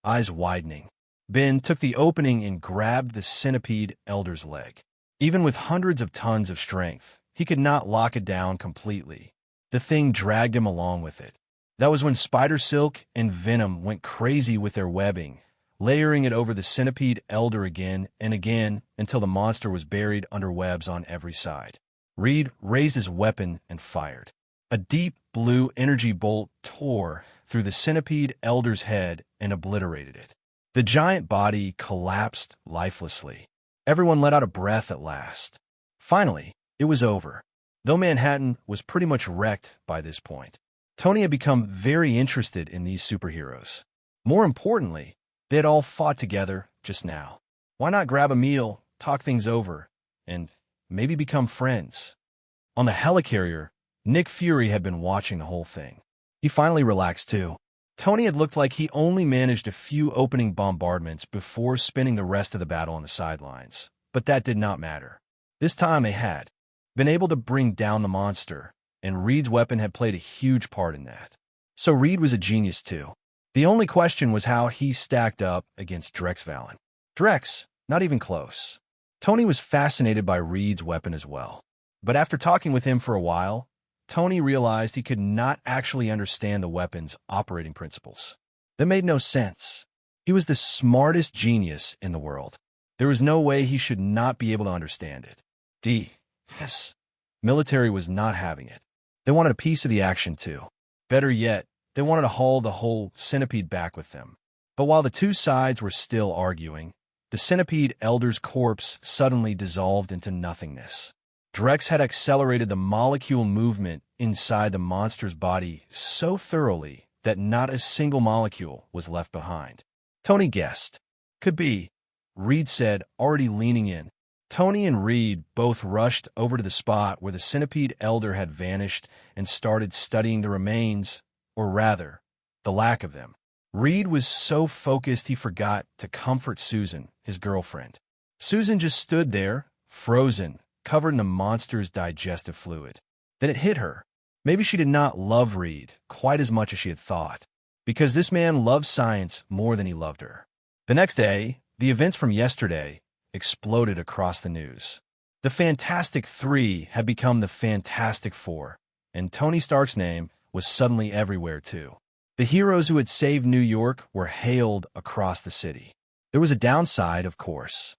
eyes widening. Ben took the opening and grabbed the Centipede Elder's leg. Even with hundreds of tons of strength, he could not lock it down completely. The thing dragged him along with it. That was when Spider Silk and Venom went crazy with their webbing, layering it over the Centipede Elder again and again until the monster was buried under webs on every side. Reed raised his weapon and fired. A deep blue energy bolt tore through the Centipede Elder's head and obliterated it. The giant body collapsed lifelessly. Everyone let out a breath at last. Finally, it was over. Though Manhattan was pretty much wrecked by this point, Tony had become very interested in these superheroes. More importantly, they had all fought together just now. Why not grab a meal, talk things over, and maybe become friends? On the helicarrier, Nick Fury had been watching the whole thing. He finally relaxed too. Tony had looked like he only managed a few opening bombardments before spending the rest of the battle on the sidelines. But that did not matter. This time they had been able to bring down the monster, and Reed's weapon had played a huge part in that. So Reed was a genius too. The only question was how he stacked up against Drex Valen. Drex, not even close. Tony was fascinated by Reed's weapon as well. But after talking with him for a while, Tony realized he could not actually understand the weapon's operating principles. That made no sense. He was the smartest genius in the world. There was no way he should not be able to understand it. Yes. Military was not having it. They wanted a piece of the action too. Better yet, they wanted to haul the whole Centipede back with them. But while the two sides were still arguing, the Centipede Elder's corpse suddenly dissolved into nothingness. Drex had accelerated the molecule movement inside the monster's body so thoroughly that not a single molecule was left behind. Tony guessed. Could be, Reed said, already leaning in. Tony and Reed both rushed over to the spot where the centipede elder had vanished and started studying the remains, or rather, the lack of them. Reed was so focused he forgot to comfort Susan, his girlfriend. Susan just stood there, frozen, covered in the monster's digestive fluid. Then it hit her. Maybe she did not love Reed quite as much as she had thought, because this man loved science more than he loved her. The next day, the events from yesterday exploded across the news. The Fantastic Three had become the Fantastic Four, and Tony Stark's name was suddenly everywhere too. The heroes who had saved New York were hailed across the city. There was a downside, of course.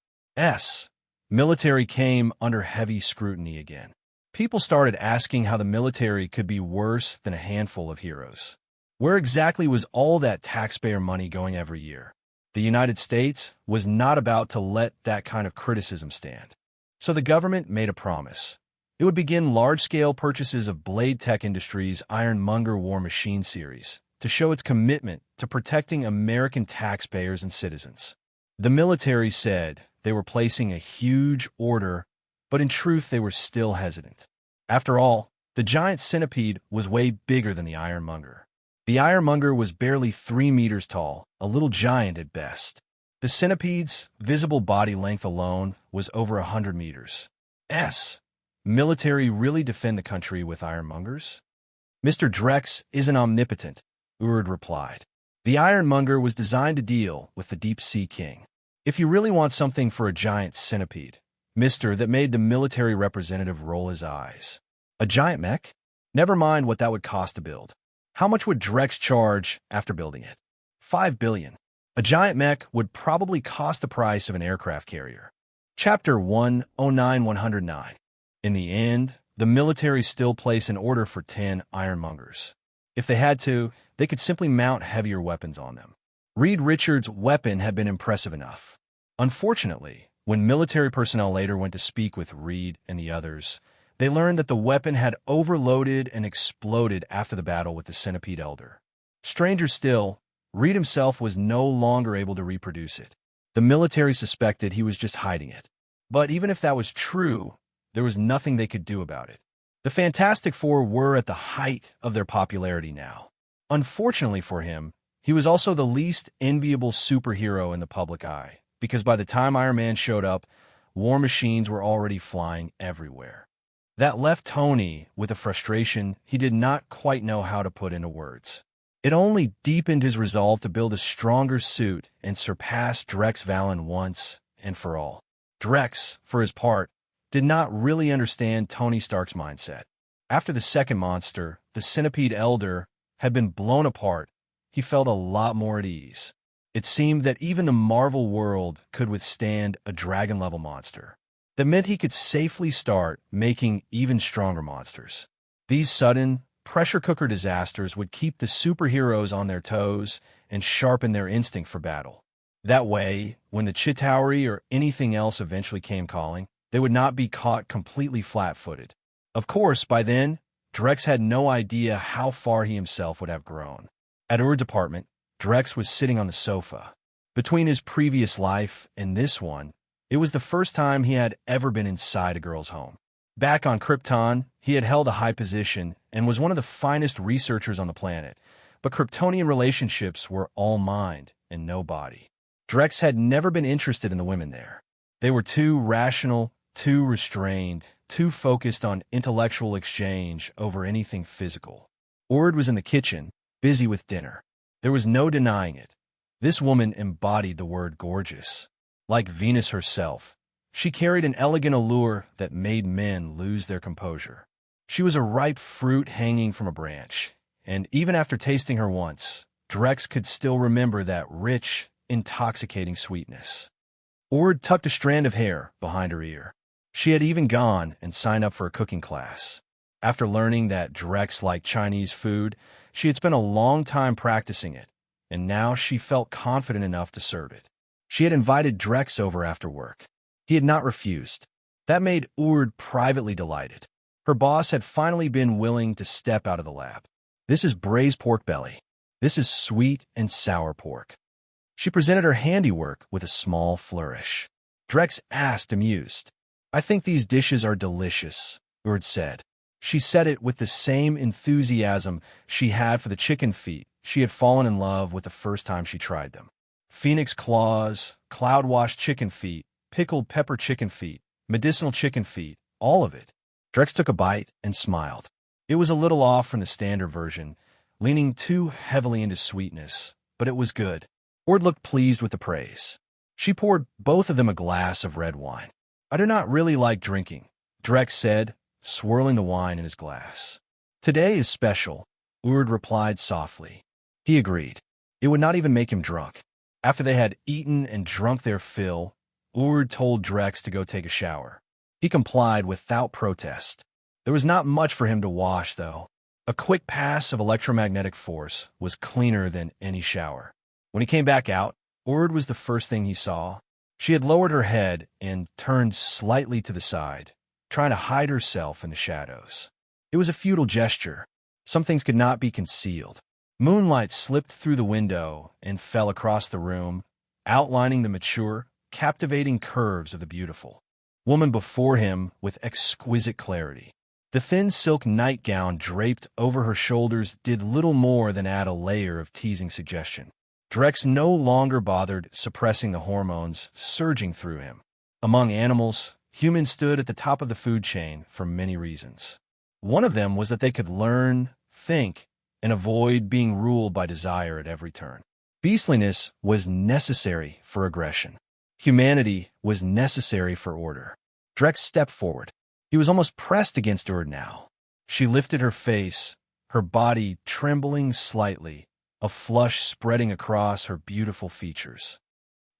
Military came under heavy scrutiny again. People started asking how the military could be worse than a handful of heroes. Where exactly was all that taxpayer money going every year? The United States was not about to let that kind of criticism stand. So the government made a promise. It would begin large-scale purchases of Blade Tech Industries' Ironmonger War Machine series to show its commitment to protecting American taxpayers and citizens. The military said they were placing a huge order, but in truth they were still hesitant. After all, the giant centipede was way bigger than the Ironmonger. The Ironmonger was barely 3 meters tall, a little giant at best. The centipede's visible body length alone was over 100 meters. Military really defend the country with Ironmongers? Mr. Drex isn't omnipotent, Urd replied. The Ironmonger was designed to deal with the Deep-Sea King. If you really want something for a giant centipede, Mr. that made the military representative roll his eyes. A giant mech? Never mind what that would cost to build. How much would Drex charge after building it? $5 billion. A giant mech would probably cost the price of an aircraft carrier. Chapter 109-109. In the end, the military still placed an order for 10 Ironmongers. If they had to, they could simply mount heavier weapons on them. Reed Richards' weapon had been impressive enough. Unfortunately, when military personnel later went to speak with Reed and the others, they learned that the weapon had overloaded and exploded after the battle with the Centipede Elder. Stranger still, Reed himself was no longer able to reproduce it. The military suspected he was just hiding it. But even if that was true, there was nothing they could do about it. The Fantastic Four were at the height of their popularity now. Unfortunately for him, he was also the least enviable superhero in the public eye, because by the time Iron Man showed up, war machines were already flying everywhere. That left Tony with a frustration he did not quite know how to put into words. It only deepened his resolve to build a stronger suit and surpass Drex Valen once and for all. Drex, for his part, did not really understand Tony Stark's mindset. After the second monster, the Centipede Elder, had been blown apart, he felt a lot more at ease. It seemed that even the Marvel world could withstand a dragon-level monster. That meant he could safely start making even stronger monsters. These sudden, pressure cooker disasters would keep the superheroes on their toes and sharpen their instinct for battle. That way, when the Chitauri or anything else eventually came calling, they would not be caught completely flat-footed. Of course, by then, Drex had no idea how far he himself would have grown. At Urd's apartment, Drex was sitting on the sofa. Between his previous life and this one, it was the first time he had ever been inside a girl's home. Back on Krypton, he had held a high position and was one of the finest researchers on the planet, but Kryptonian relationships were all mind and no body. Drex had never been interested in the women there. They were too rational, too restrained, too focused on intellectual exchange over anything physical. Ord was in the kitchen, busy with dinner. There was no denying it. This woman embodied the word gorgeous. Like Venus herself, she carried an elegant allure that made men lose their composure. She was a ripe fruit hanging from a branch, and even after tasting her once, Drex could still remember that rich, intoxicating sweetness. Ord tucked a strand of hair behind her ear. She had even gone and signed up for a cooking class. After learning that Drex liked Chinese food, she had spent a long time practicing it, and now she felt confident enough to serve it. She had invited Drex over after work. He had not refused. That made Ord privately delighted. Her boss had finally been willing to step out of the lab. This is braised pork belly. This is sweet and sour pork. She presented her handiwork with a small flourish. Drex asked, amused, I think these dishes are delicious, Ord said. She said it with the same enthusiasm she had for the chicken feet she had fallen in love with the first time she tried them. Phoenix claws, cloud-washed chicken feet, pickled pepper chicken feet, medicinal chicken feet, all of it. Drex took a bite and smiled. It was a little off from the standard version, leaning too heavily into sweetness, but it was good. Ord looked pleased with the praise. She poured both of them a glass of red wine. I do not really like drinking, Drex said, swirling the wine in his glass. Today is special, Ord replied softly. He agreed. It would not even make him drunk. After they had eaten and drunk their fill, Ord told Drex to go take a shower. He complied without protest. There was not much for him to wash, though. A quick pass of electromagnetic force was cleaner than any shower. When he came back out, Ord was the first thing he saw. She had lowered her head and turned slightly to the side, trying to hide herself in the shadows. It was a futile gesture. Some things could not be concealed. Moonlight slipped through the window and fell across the room, outlining the mature, captivating curves of the beautiful woman before him with exquisite clarity. The thin silk nightgown draped over her shoulders did little more than add a layer of teasing suggestion. Drex no longer bothered suppressing the hormones surging through him. Among animals, humans stood at the top of the food chain for many reasons. One of them was that they could learn, think, and avoid being ruled by desire at every turn. Beastliness was necessary for aggression. Humanity was necessary for order. Drex stepped forward. He was almost pressed against her now. She lifted her face, her body trembling slightly, a flush spreading across her beautiful features.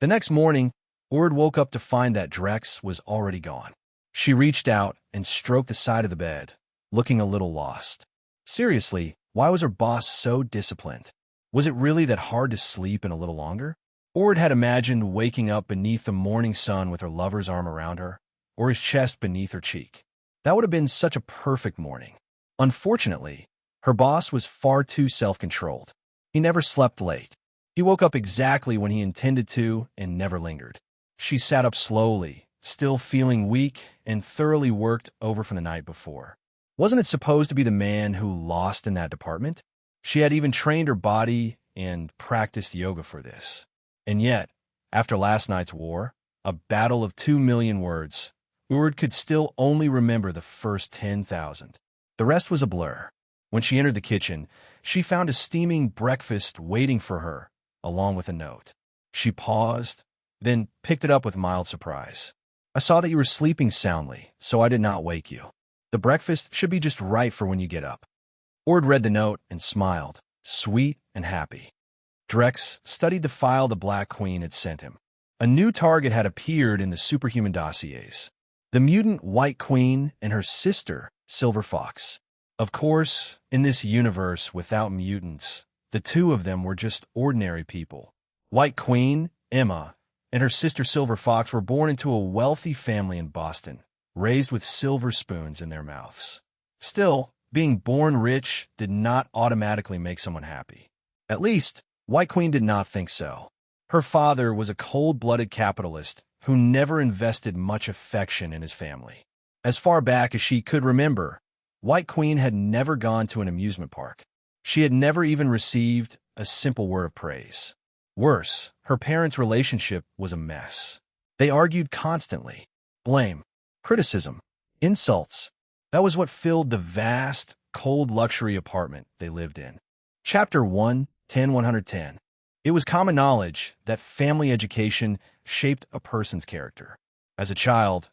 The next morning, Ord woke up to find that Drex was already gone. She reached out and stroked the side of the bed, looking a little lost. Seriously, why was her boss so disciplined? Was it really that hard to sleep in a little longer? Ord had imagined waking up beneath the morning sun with her lover's arm around her, or his chest beneath her cheek. That would have been such a perfect morning. Unfortunately, her boss was far too self-controlled. He never slept late. He woke up exactly when he intended to and never lingered. She sat up slowly, still feeling weak and thoroughly worked over from the night before. Wasn't it supposed to be the man who lost in that department? She had even trained her body and practiced yoga for this. And yet, after last night's war, a battle of 2 million words, Ord could still only remember the first 10,000. The rest was a blur. When she entered the kitchen, she found a steaming breakfast waiting for her, along with a note. She paused, then picked it up with mild surprise. I saw that you were sleeping soundly, so I did not wake you. The breakfast should be just right for when you get up. Ord read the note and smiled, sweet and happy. Drex studied the file the Black Queen had sent him. A new target had appeared in the superhuman dossiers. The mutant White Queen and her sister, Silver Fox. Of course, in this universe without mutants, the two of them were just ordinary people. White Queen, Emma, and her sister Silver Fox were born into a wealthy family in Boston, raised with silver spoons in their mouths. Still, being born rich did not automatically make someone happy. At least, White Queen did not think so. Her father was a cold-blooded capitalist who never invested much affection in his family. As far back as she could remember, White Queen had never gone to an amusement park. She had never even received a simple word of praise. Worse, her parents' relationship was a mess. They argued constantly. Blame, criticism, insults. That was what filled the vast, cold luxury apartment they lived in. Chapter 1, 10110. It was common knowledge that family education shaped a person's character. As a child,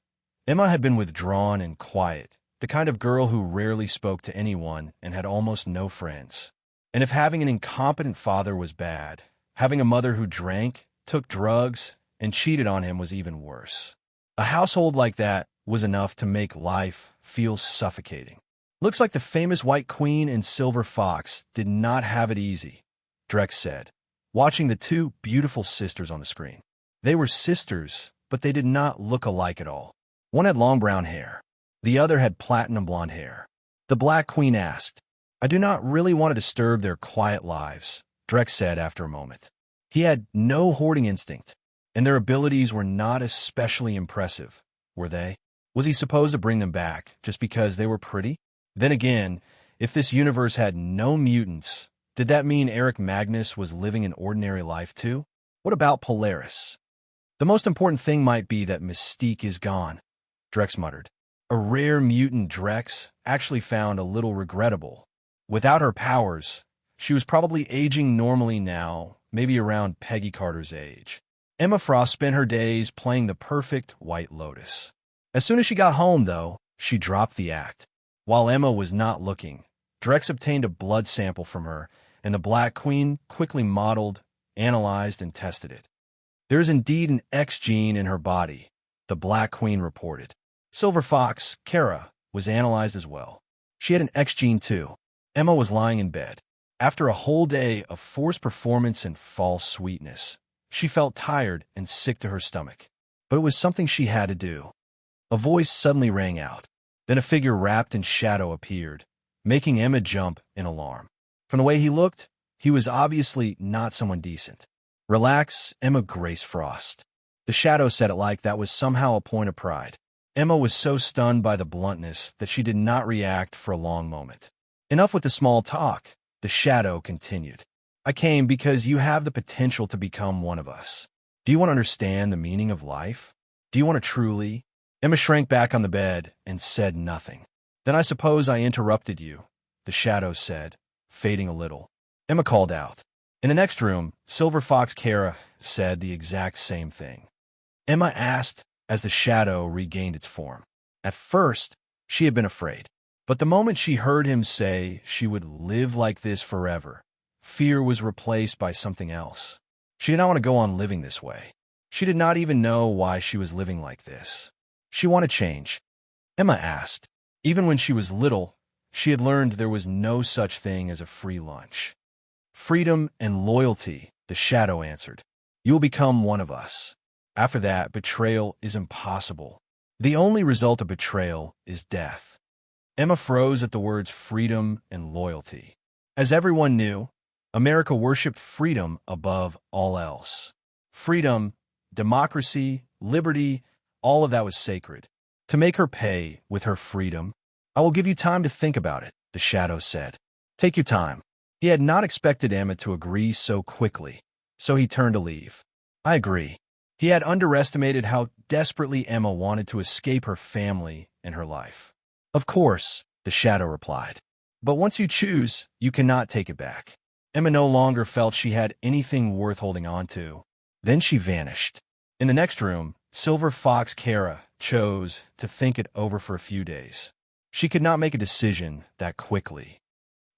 Emma had been withdrawn and quiet, the kind of girl who rarely spoke to anyone and had almost no friends. And if having an incompetent father was bad, having a mother who drank, took drugs, and cheated on him was even worse. A household like that was enough to make life feel suffocating. Looks like the famous White Queen and Silver Fox did not have it easy, Drex said, watching the two beautiful sisters on the screen. They were sisters, but they did not look alike at all. One had long brown hair. The other had platinum blonde hair. The Black Queen asked, I do not really want to disturb their quiet lives, Drex said after a moment. He had no hoarding instinct, and their abilities were not especially impressive, were they? Was he supposed to bring them back just because they were pretty? Then again, if this universe had no mutants, did that mean Eric Magnus was living an ordinary life too? What about Polaris? The most important thing might be that Mystique is gone, Drex muttered. A rare mutant Drex actually found a little regrettable. Without her powers, she was probably aging normally now, maybe around Peggy Carter's age. Emma Frost spent her days playing the perfect White Lotus. As soon as she got home, though, she dropped the act. While Emma was not looking, Drex obtained a blood sample from her, and the Black Queen quickly modeled, analyzed, and tested it. There is indeed an X gene in her body, the Black Queen reported. Silver Fox, Kara, was analyzed as well. She had an X gene too. Emma was lying in bed. After a whole day of forced performance and false sweetness, she felt tired and sick to her stomach. But it was something she had to do. A voice suddenly rang out. Then a figure wrapped in shadow appeared, making Emma jump in alarm. From the way he looked, he was obviously not someone decent. Relax, Emma Grace Frost. The shadow said it like that was somehow a point of pride. Emma was so stunned by the bluntness that she did not react for a long moment. Enough with the small talk, the shadow continued. I came because you have the potential to become one of us. Do you want to understand the meaning of life? Do you want to truly? Emma shrank back on the bed and said nothing. Then I suppose I interrupted you, the shadow said, fading a little. Emma called out. In the next room, Silver Fox Kara said the exact same thing. Emma asked as the shadow regained its form. At first, she had been afraid. But the moment she heard him say she would live like this forever, fear was replaced by something else. She did not want to go on living this way. She did not even know why she was living like this. She wanted change. Emma asked. Even when she was little, she had learned there was no such thing as a free lunch. Freedom and loyalty, the shadow answered. You will become one of us. After that, betrayal is impossible. The only result of betrayal is death. Emma froze at the words freedom and loyalty. As everyone knew, America worshipped freedom above all else. Freedom, democracy, liberty, all of that was sacred. To make her pay with her freedom, I will give you time to think about it, the shadow said. Take your time. He had not expected Emma to agree so quickly, so he turned to leave. I agree. He had underestimated how desperately Emma wanted to escape her family and her life. Of course, the shadow replied. But once you choose, you cannot take it back. Emma no longer felt she had anything worth holding on to. Then she vanished. In the next room, Silver Fox Kara chose to think it over for a few days. She could not make a decision that quickly.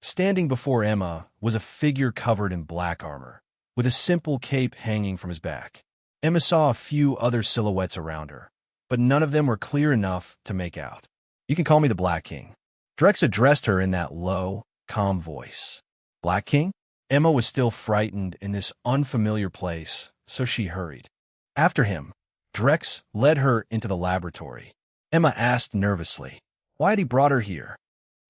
Standing before Emma was a figure covered in black armor, with a simple cape hanging from his back. Emma saw a few other silhouettes around her, but none of them were clear enough to make out. You can call me the Black King. Drex addressed her in that low, calm voice. Black King? Emma was still frightened in this unfamiliar place, so she hurried. After him, Drex led her into the laboratory. Emma asked nervously, why had he brought her here?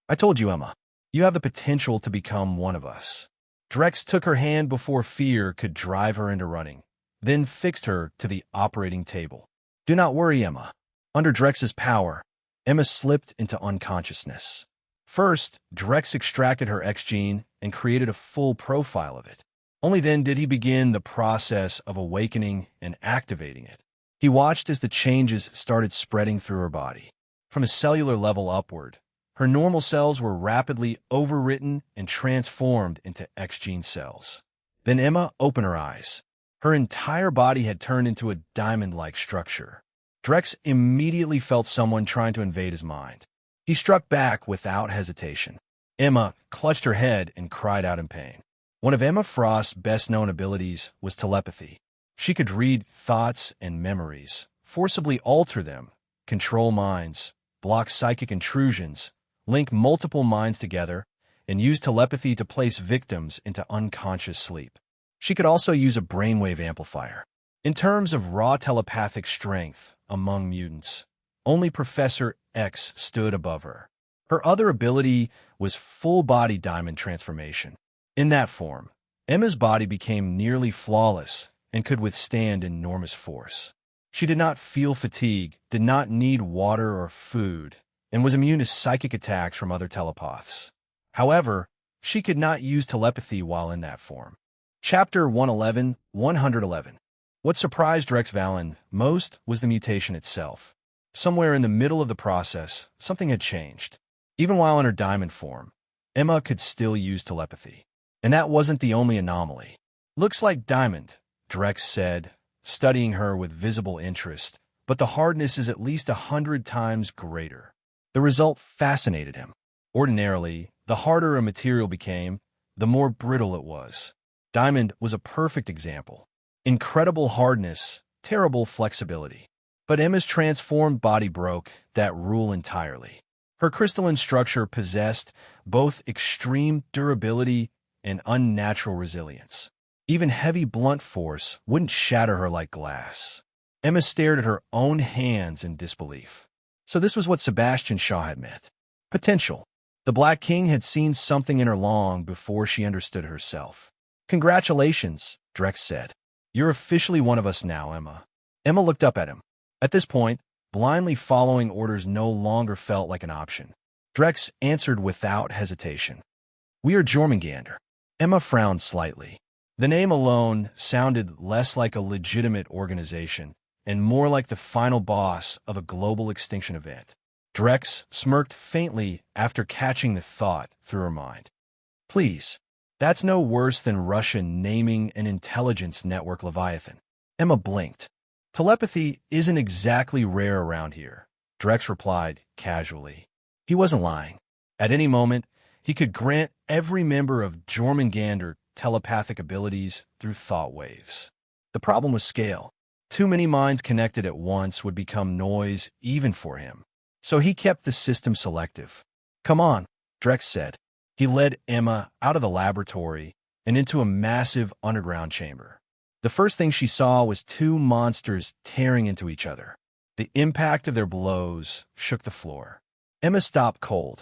I told you, Emma. You have the potential to become one of us. Drex took her hand before fear could drive her into running, then fixed her to the operating table. Do not worry, Emma. Under Drex's power, Emma slipped into unconsciousness. First, Drex extracted her X gene and created a full profile of it. Only then did he begin the process of awakening and activating it. He watched as the changes started spreading through her body. From a cellular level upward, her normal cells were rapidly overwritten and transformed into X-gene cells. Then Emma opened her eyes. Her entire body had turned into a diamond-like structure. Drex immediately felt someone trying to invade his mind. He struck back without hesitation. Emma clutched her head and cried out in pain. One of Emma Frost's best-known abilities was telepathy. She could read thoughts and memories, forcibly alter them, control minds, block psychic intrusions, link multiple minds together, and use telepathy to place victims into unconscious sleep. She could also use a brainwave amplifier. In terms of raw telepathic strength among mutants, only Professor X stood above her. Her other ability was full-body diamond transformation. In that form, Emma's body became nearly flawless and could withstand enormous force. She did not feel fatigue, did not need water or food, and was immune to psychic attacks from other telepaths. However, she could not use telepathy while in that form. Chapter 111. What surprised Drex Valen most was the mutation itself. Somewhere in the middle of the process, something had changed. Even while in her diamond form, Emma could still use telepathy. And that wasn't the only anomaly. "Looks like diamond," Drex said, studying her with visible interest, "but the hardness is at least 100 times greater." The result fascinated him. Ordinarily, the harder a material became, the more brittle it was. Diamond was a perfect example. Incredible hardness, terrible flexibility. But Emma's transformed body broke that rule entirely. Her crystalline structure possessed both extreme durability and unnatural resilience. Even heavy blunt force wouldn't shatter her like glass. Emma stared at her own hands in disbelief. So this was what Sebastian Shaw had meant. Potential. The Black King had seen something in her long before she understood herself. "Congratulations," Drex said. "You're officially one of us now, Emma." Emma looked up at him. At this point, blindly following orders no longer felt like an option. Drex answered without hesitation. "We are Jormungandr." Emma frowned slightly. The name alone sounded less like a legitimate organization and more like the final boss of a global extinction event. Drex smirked faintly after catching the thought through her mind. "Please, that's no worse than Russia naming an intelligence network Leviathan." Emma blinked. "Telepathy isn't exactly rare around here," Drex replied casually. He wasn't lying. At any moment, he could grant every member of Jormungandr telepathic abilities through thought waves. The problem was scale. Too many minds connected at once would become noise even for him. So he kept the system selective. "Come on," Drex said. He led Emma out of the laboratory and into a massive underground chamber. The first thing she saw was two monsters tearing into each other. The impact of their blows shook the floor. Emma stopped cold.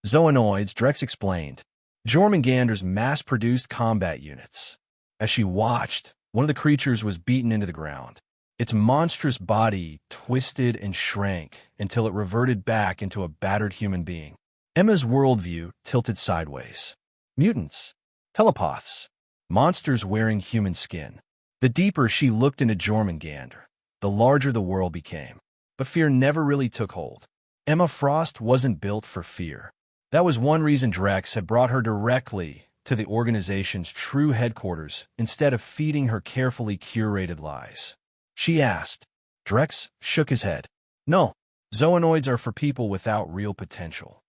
"Zoonoids," Drex explained. "Jormungandr's mass-produced combat units." As she watched, one of the creatures was beaten into the ground. Its monstrous body twisted and shrank until it reverted back into a battered human being. Emma's worldview tilted sideways. Mutants. Telepaths. Monsters wearing human skin. The deeper she looked into Jormungandr, the larger the world became. But fear never really took hold. Emma Frost wasn't built for fear. That was one reason Drex had brought her directly to the organization's true headquarters instead of feeding her carefully curated lies. She asked. Drex shook his head. "No, zoonoids are for people without real potential."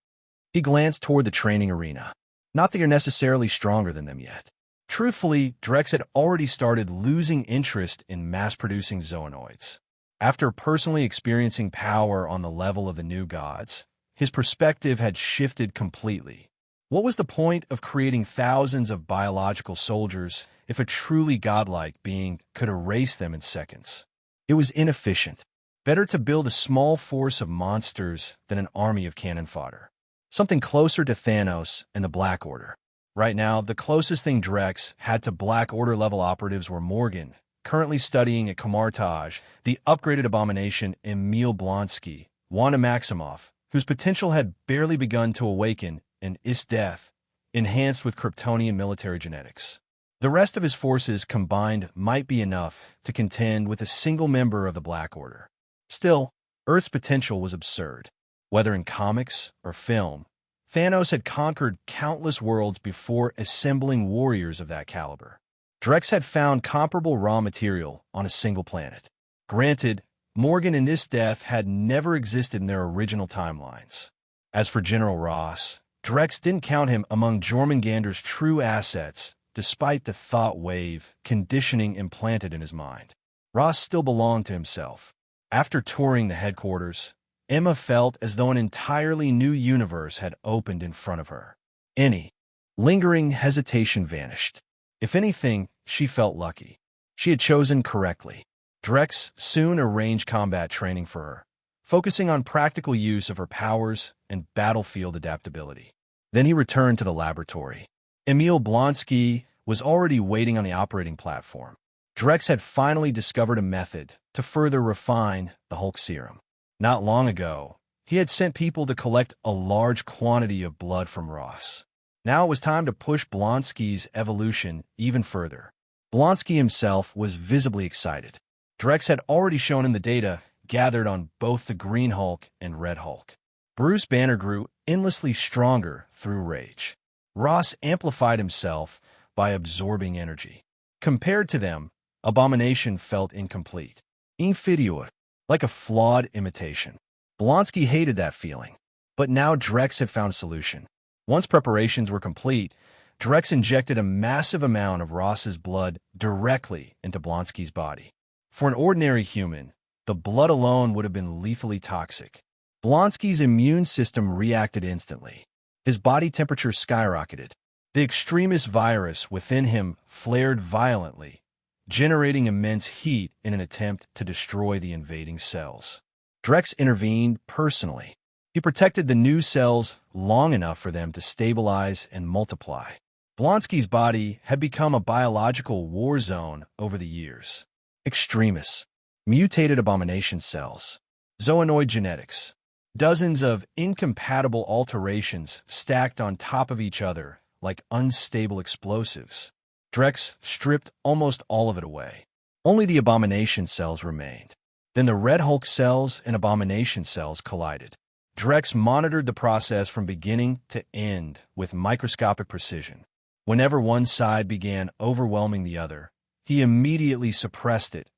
He glanced toward the training arena. "Not that you're necessarily stronger than them yet." Truthfully, Drex had already started losing interest in mass-producing zoonoids. After personally experiencing power on the level of the new gods, his perspective had shifted completely. What was the point of creating thousands of biological soldiers if a truly godlike being could erase them in seconds? It was inefficient. Better to build a small force of monsters than an army of cannon fodder. Something closer to Thanos and the Black Order. Right now, the closest thing Drex had to Black Order-level operatives were Morgan, currently studying at Komartaj, the upgraded abomination Emil Blonsky, Wanda Maximoff, whose potential had barely begun to awaken, and Death, enhanced with Kryptonian military genetics. The rest of his forces combined might be enough to contend with a single member of the Black Order. Still, Earth's potential was absurd. Whether in comics or film, Thanos had conquered countless worlds before assembling warriors of that caliber. Drex had found comparable raw material on a single planet. Granted, Morgan and Death had never existed in their original timelines. As for General Ross, Drex didn't count him among Jormungandr's true assets, despite the thought wave conditioning implanted in his mind. Ross still belonged to himself. After touring the headquarters, Emma felt as though an entirely new universe had opened in front of her. Any lingering hesitation vanished. If anything, she felt lucky. She had chosen correctly. Drex soon arranged combat training for her, focusing on practical use of her powers and battlefield adaptability. Then he returned to the laboratory. Emil Blonsky was already waiting on the operating platform. Drex had finally discovered a method to further refine the Hulk serum. Not long ago, he had sent people to collect a large quantity of blood from Ross. Now it was time to push Blonsky's evolution even further. Blonsky himself was visibly excited. Drex had already shown him the data gathered on both the Green Hulk and Red Hulk. Bruce Banner grew endlessly stronger through rage. Ross amplified himself by absorbing energy. Compared to them, Abomination felt incomplete, inferior, like a flawed imitation. Blonsky hated that feeling, but now Drex had found a solution. Once preparations were complete, Drex injected a massive amount of Ross's blood directly into Blonsky's body. For an ordinary human, the blood alone would have been lethally toxic. Blonsky's immune system reacted instantly. His body temperature skyrocketed. The extremist virus within him flared violently, generating immense heat in an attempt to destroy the invading cells. Drex intervened personally. He protected the new cells long enough for them to stabilize and multiply. Blonsky's body had become a biological war zone over the years. Extremists, mutated abomination cells, zoonoid genetics, dozens of incompatible alterations stacked on top of each other like unstable explosives. Drex stripped almost all of it away. Only the abomination cells remained. Then the Red Hulk cells and abomination cells collided. Drex monitored the process from beginning to end with microscopic precision. Whenever one side began overwhelming the other, he immediately suppressed it,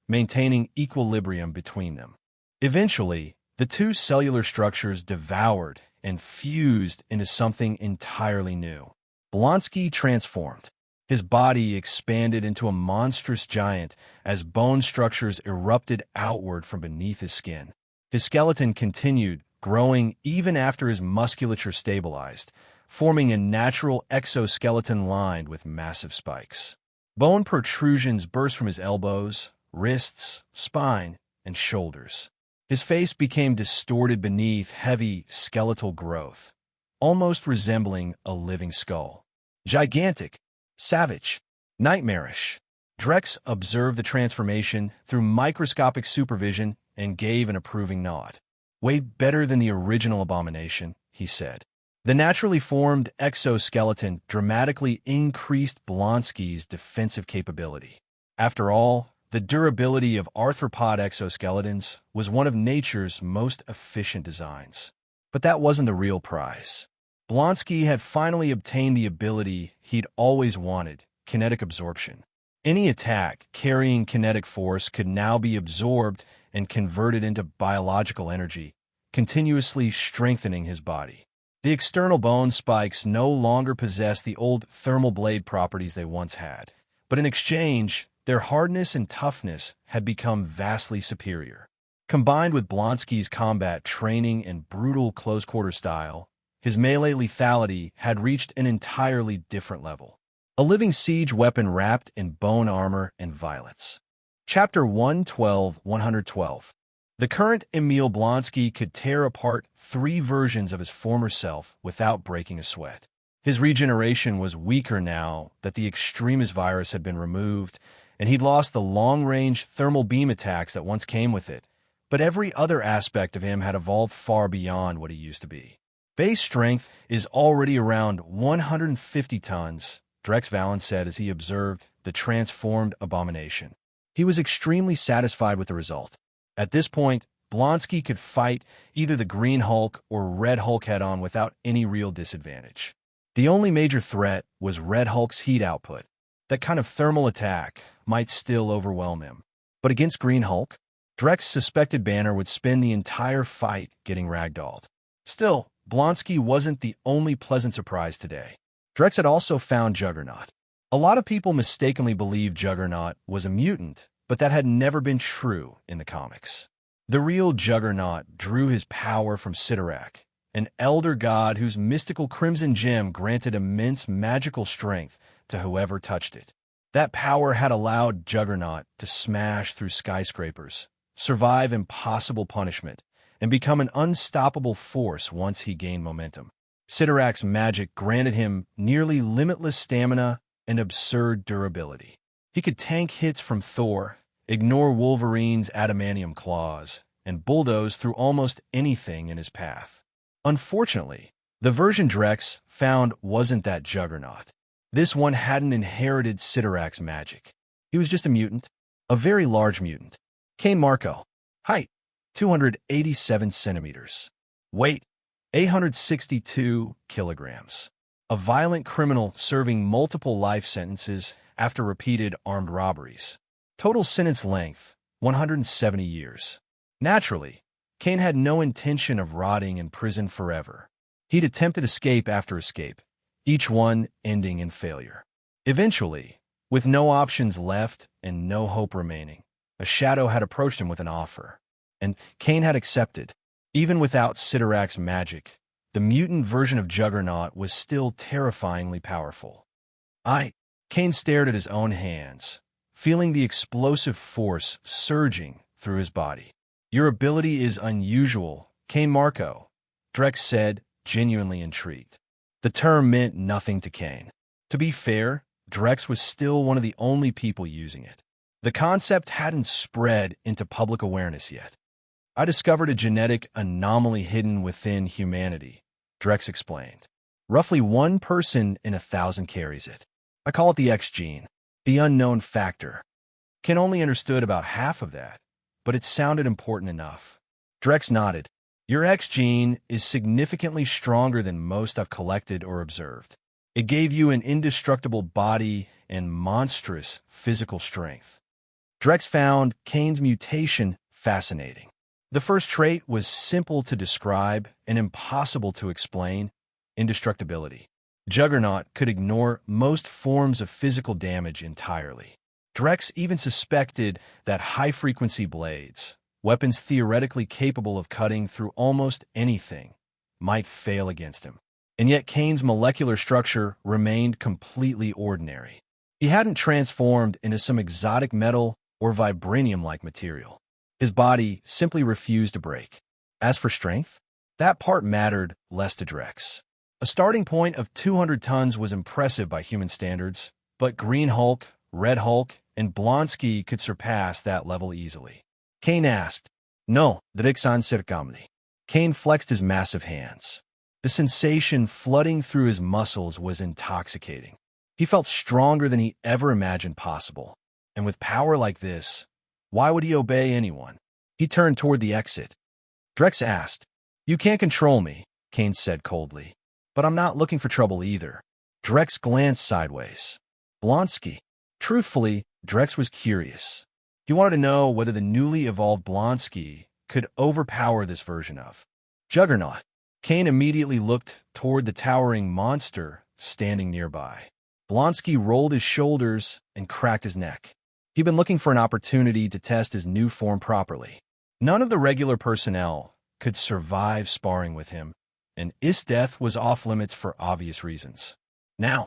maintaining equilibrium between them. Eventually, the two cellular structures devoured and fused into something entirely new. Blonsky transformed. His body expanded into a monstrous giant as bone structures erupted outward from beneath his skin. His skeleton continued growing even after his musculature stabilized, forming a natural exoskeleton lined with massive spikes. Bone protrusions burst from his elbows, wrists, spine, and shoulders. His face became distorted beneath heavy skeletal growth, almost resembling a living skull. Gigantic, savage, nightmarish. Drex observed the transformation through microscopic supervision and gave an approving nod. "Way better than the original abomination," he said. The naturally formed exoskeleton dramatically increased Blonsky's defensive capability. After all, the durability of arthropod exoskeletons was one of nature's most efficient designs. But that wasn't the real prize. Blonsky had finally obtained the ability he'd always wanted, kinetic absorption. Any attack carrying kinetic force could now be absorbed and converted into biological energy, continuously strengthening his body. The external bone spikes no longer possessed the old thermal blade properties they once had, but in exchange, their hardness and toughness had become vastly superior. Combined with Blonsky's combat training and brutal close-quarter style, his melee lethality had reached an entirely different level. A living siege weapon wrapped in bone armor and violence. Chapter 112. The current Emil Blonsky could tear apart 3 versions of his former self without breaking a sweat. His regeneration was weaker now that the extremist virus had been removed, and he'd lost the long-range thermal beam attacks that once came with it, but every other aspect of him had evolved far beyond what he used to be. Base strength is already around 150 tons, Drex Valen said as he observed the transformed abomination. He was extremely satisfied with the result. At this point, Blonsky could fight either the Green Hulk or Red Hulk head-on without any real disadvantage. The only major threat was Red Hulk's heat output. That kind of thermal attack might still overwhelm him. But against Green Hulk, Drex suspected Banner would spend the entire fight getting ragdolled. Still, Blonsky wasn't the only pleasant surprise today. Drex had also found Juggernaut. A lot of people mistakenly believed Juggernaut was a mutant, but that had never been true in the comics. The real Juggernaut drew his power from Sidorak, an elder god whose mystical crimson gem granted immense magical strength to whoever touched it. That power had allowed Juggernaut to smash through skyscrapers, survive impossible punishment, and become an unstoppable force once he gained momentum. Sidorak's magic granted him nearly limitless stamina and absurd durability. He could tank hits from Thor, ignore Wolverine's adamantium claws, and bulldoze through almost anything in his path. Unfortunately, the version Drex found wasn't that juggernaut. This one hadn't inherited Cyttorak's magic. He was just a mutant, a very large mutant. Cain Marko. Height, 287 centimeters. Weight, 862 kilograms. A violent criminal serving multiple life sentences after repeated armed robberies. Total sentence length, 170 years. Naturally, Cain had no intention of rotting in prison forever. He'd attempted escape after escape, each one ending in failure. Eventually, with no options left and no hope remaining, a shadow had approached him with an offer. And Cain had accepted. Even without Cyttorak's magic, the mutant version of Juggernaut was still terrifyingly powerful. Cain stared at his own hands, feeling the explosive force surging through his body. Your ability is unusual, Cain Marko, Drex said, genuinely intrigued. The term meant nothing to Cain. To be fair, Drex was still one of the only people using it. The concept hadn't spread into public awareness yet. I discovered a genetic anomaly hidden within humanity, Drex explained. Roughly 1 person in 1,000 carries it. I call it the X gene, the unknown factor. Cain only understood about half of that, but it sounded important enough. Drex nodded. Your X gene is significantly stronger than most I've collected or observed. It gave you an indestructible body and monstrous physical strength. Drex found Cain's mutation fascinating. The first trait was simple to describe and impossible to explain: indestructibility. Juggernaut could ignore most forms of physical damage entirely. Drex even suspected that high-frequency blades, weapons theoretically capable of cutting through almost anything, might fail against him. And yet Cain's molecular structure remained completely ordinary. He hadn't transformed into some exotic metal or vibranium-like material. His body simply refused to break. As for strength, that part mattered less to Drex. A starting point of 200 tons was impressive by human standards, but Green Hulk, Red Hulk, and Blonsky could surpass that level easily. Cain asked, No, Drex acercamle. Cain flexed his massive hands. The sensation flooding through his muscles was intoxicating. He felt stronger than he ever imagined possible. And with power like this, why would he obey anyone? He turned toward the exit. Drex asked, You can't control me, Cain said coldly. But I'm not looking for trouble either. Drex glanced sideways. Blonsky. Truthfully, Drex was curious. He wanted to know whether the newly evolved Blonsky could overpower this version of Juggernaut. Cain immediately looked toward the towering monster standing nearby. Blonsky rolled his shoulders and cracked his neck. He'd been looking for an opportunity to test his new form properly. None of the regular personnel could survive sparring with him, and his death was off-limits for obvious reasons. Now,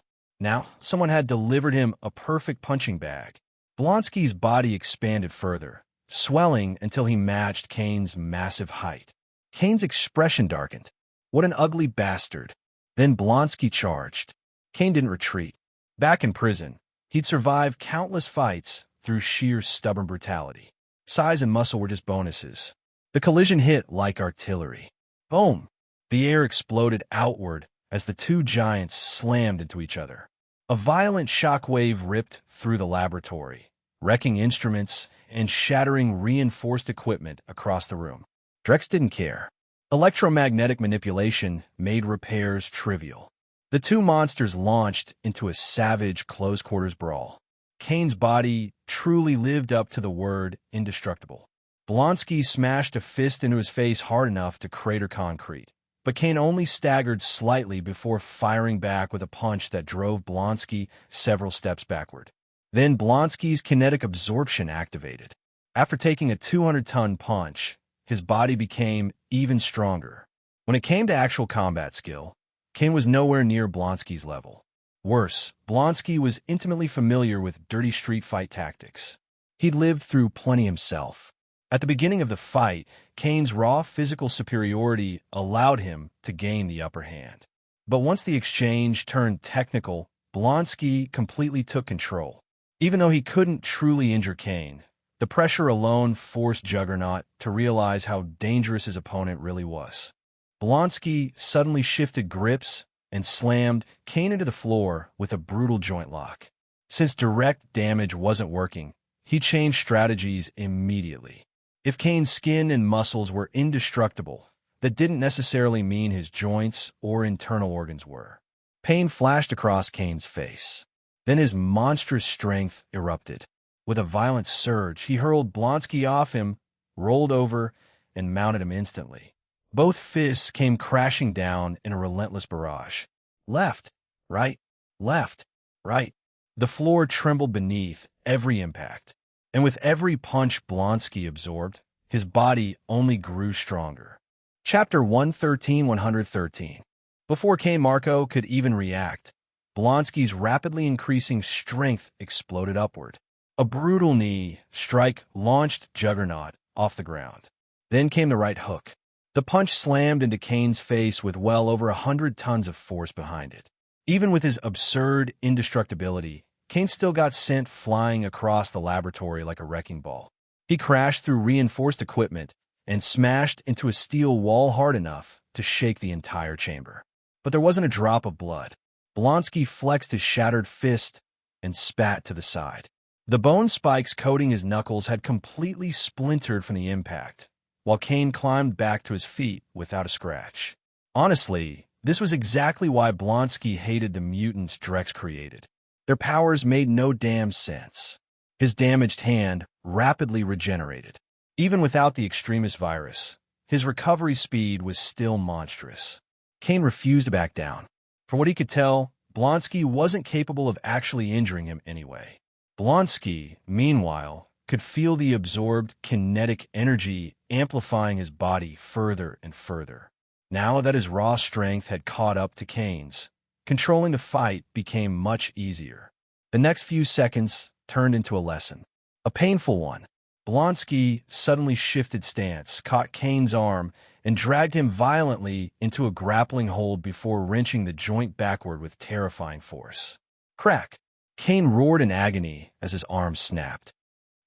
someone had delivered him a perfect punching bag. Blonsky's body expanded further, swelling until he matched Cain's massive height. Cain's expression darkened. What an ugly bastard. Then Blonsky charged. Cain didn't retreat. Back in prison, he'd survived countless fights through sheer stubborn brutality. Size and muscle were just bonuses. The collision hit like artillery. Boom! The air exploded outward as the two giants slammed into each other. A violent shockwave ripped through the laboratory, wrecking instruments and shattering reinforced equipment across the room. Drex didn't care. Electromagnetic manipulation made repairs trivial. The two monsters launched into a savage close-quarters brawl. Cain's body truly lived up to the word indestructible. Blonsky smashed a fist into his face hard enough to crater concrete, but Cain only staggered slightly before firing back with a punch that drove Blonsky several steps backward. Then Blonsky's kinetic absorption activated. After taking a 200-ton punch, his body became even stronger. When it came to actual combat skill, Cain was nowhere near Blonsky's level. Worse, Blonsky was intimately familiar with dirty street fight tactics. He'd lived through plenty himself. At the beginning of the fight, Cain's raw physical superiority allowed him to gain the upper hand. But once the exchange turned technical, Blonsky completely took control. Even though he couldn't truly injure Kane, the pressure alone forced Juggernaut to realize how dangerous his opponent really was. Blonsky suddenly shifted grips and slammed Kane into the floor with a brutal joint lock. Since direct damage wasn't working, he changed strategies immediately. If Kane's skin and muscles were indestructible, that didn't necessarily mean his joints or internal organs were. Pain flashed across Kane's face. Then his monstrous strength erupted. With a violent surge, he hurled Blonsky off him, rolled over, and mounted him instantly. Both fists came crashing down in a relentless barrage. Left, right, left, right. The floor trembled beneath every impact. And with every punch Blonsky absorbed, his body only grew stronger. Chapter 113. Before Kane Marco could even react, Blonsky's rapidly increasing strength exploded upward. A brutal knee strike launched Juggernaut off the ground. Then came the right hook. The punch slammed into Kane's face with well over 100 tons of force behind it. Even with his absurd indestructibility, Kane still got sent flying across the laboratory like a wrecking ball. He crashed through reinforced equipment and smashed into a steel wall hard enough to shake the entire chamber. But there wasn't a drop of blood. Blonsky flexed his shattered fist and spat to the side. The bone spikes coating his knuckles had completely splintered from the impact, while Kane climbed back to his feet without a scratch. Honestly, this was exactly why Blonsky hated the mutants Drex created. Their powers made no damn sense. His damaged hand rapidly regenerated. Even without the extremist virus, his recovery speed was still monstrous. Kane refused to back down. For what he could tell, Blonsky wasn't capable of actually injuring him anyway. Blonsky, meanwhile, could feel the absorbed kinetic energy amplifying his body further and further. Now that his raw strength had caught up to Kane's, controlling the fight became much easier. The next few seconds turned into a lesson. A painful one. Blonsky suddenly shifted stance, caught Kane's arm, and dragged him violently into a grappling hold before wrenching the joint backward with terrifying force. Crack! Kane roared in agony as his arm snapped.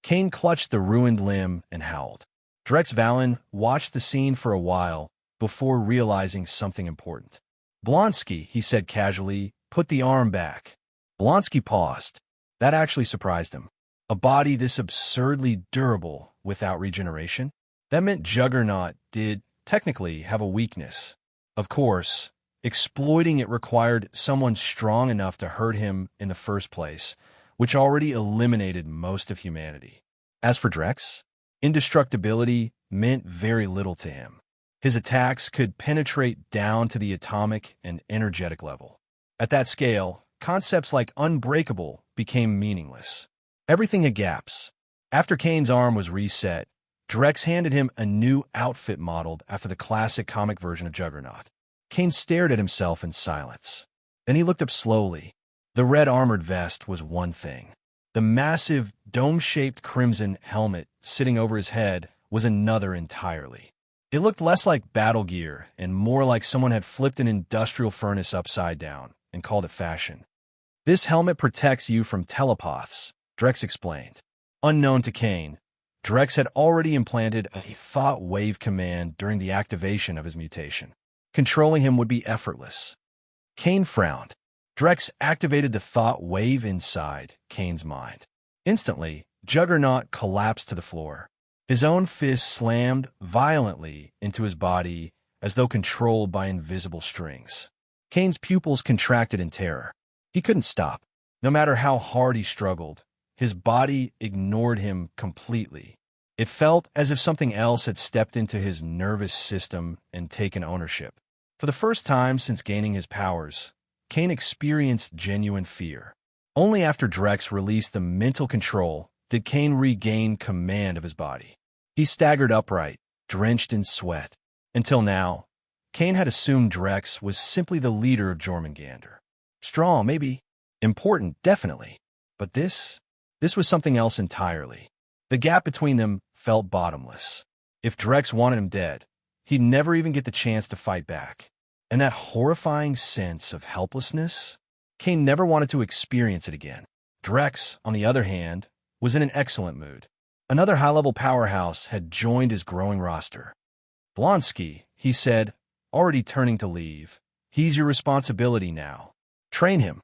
Kane clutched the ruined limb and howled. Drex Valen watched the scene for a while before realizing something important. Blonsky, he said casually, put the arm back. Blonsky paused. That actually surprised him. A body this absurdly durable without regeneration? That meant Juggernaut did, technically, have a weakness. Of course, exploiting it required someone strong enough to hurt him in the first place, which already eliminated most of humanity. As for Drex, indestructibility meant very little to him. His attacks could penetrate down to the atomic and energetic level. At that scale, concepts like unbreakable became meaningless. Everything had gaps. After Kane's arm was reset, Drex handed him a new outfit modeled after the classic comic version of Juggernaut. Kane stared at himself in silence. Then he looked up slowly. The red armored vest was one thing. The massive, dome-shaped crimson helmet sitting over his head was another entirely. It looked less like battle gear and more like someone had flipped an industrial furnace upside down and called it fashion. This helmet protects you from telepaths, Drex explained. Unknown to Kane, Drex had already implanted a thought wave command during the activation of his mutation. Controlling him would be effortless. Kane frowned. Drex activated the thought wave inside Kane's mind. Instantly, Juggernaut collapsed to the floor. His own fist slammed violently into his body as though controlled by invisible strings. Kane's pupils contracted in terror. He couldn't stop. No matter how hard he struggled, his body ignored him completely. It felt as if something else had stepped into his nervous system and taken ownership. For the first time since gaining his powers, Kane experienced genuine fear. Only after Drex released the mental control did Kane regain command of his body. He staggered upright, drenched in sweat. Until now, Kane had assumed Drex was simply the leader of Jormungandr. Strong, maybe. Important, definitely. But this was something else entirely. The gap between them felt bottomless. If Drex wanted him dead, he'd never even get the chance to fight back. And that horrifying sense of helplessness, Kane never wanted to experience it again. Drex, on the other hand, was in an excellent mood. Another high-level powerhouse had joined his growing roster. "Blonsky," he said, already turning to leave. "He's your responsibility now. Train him."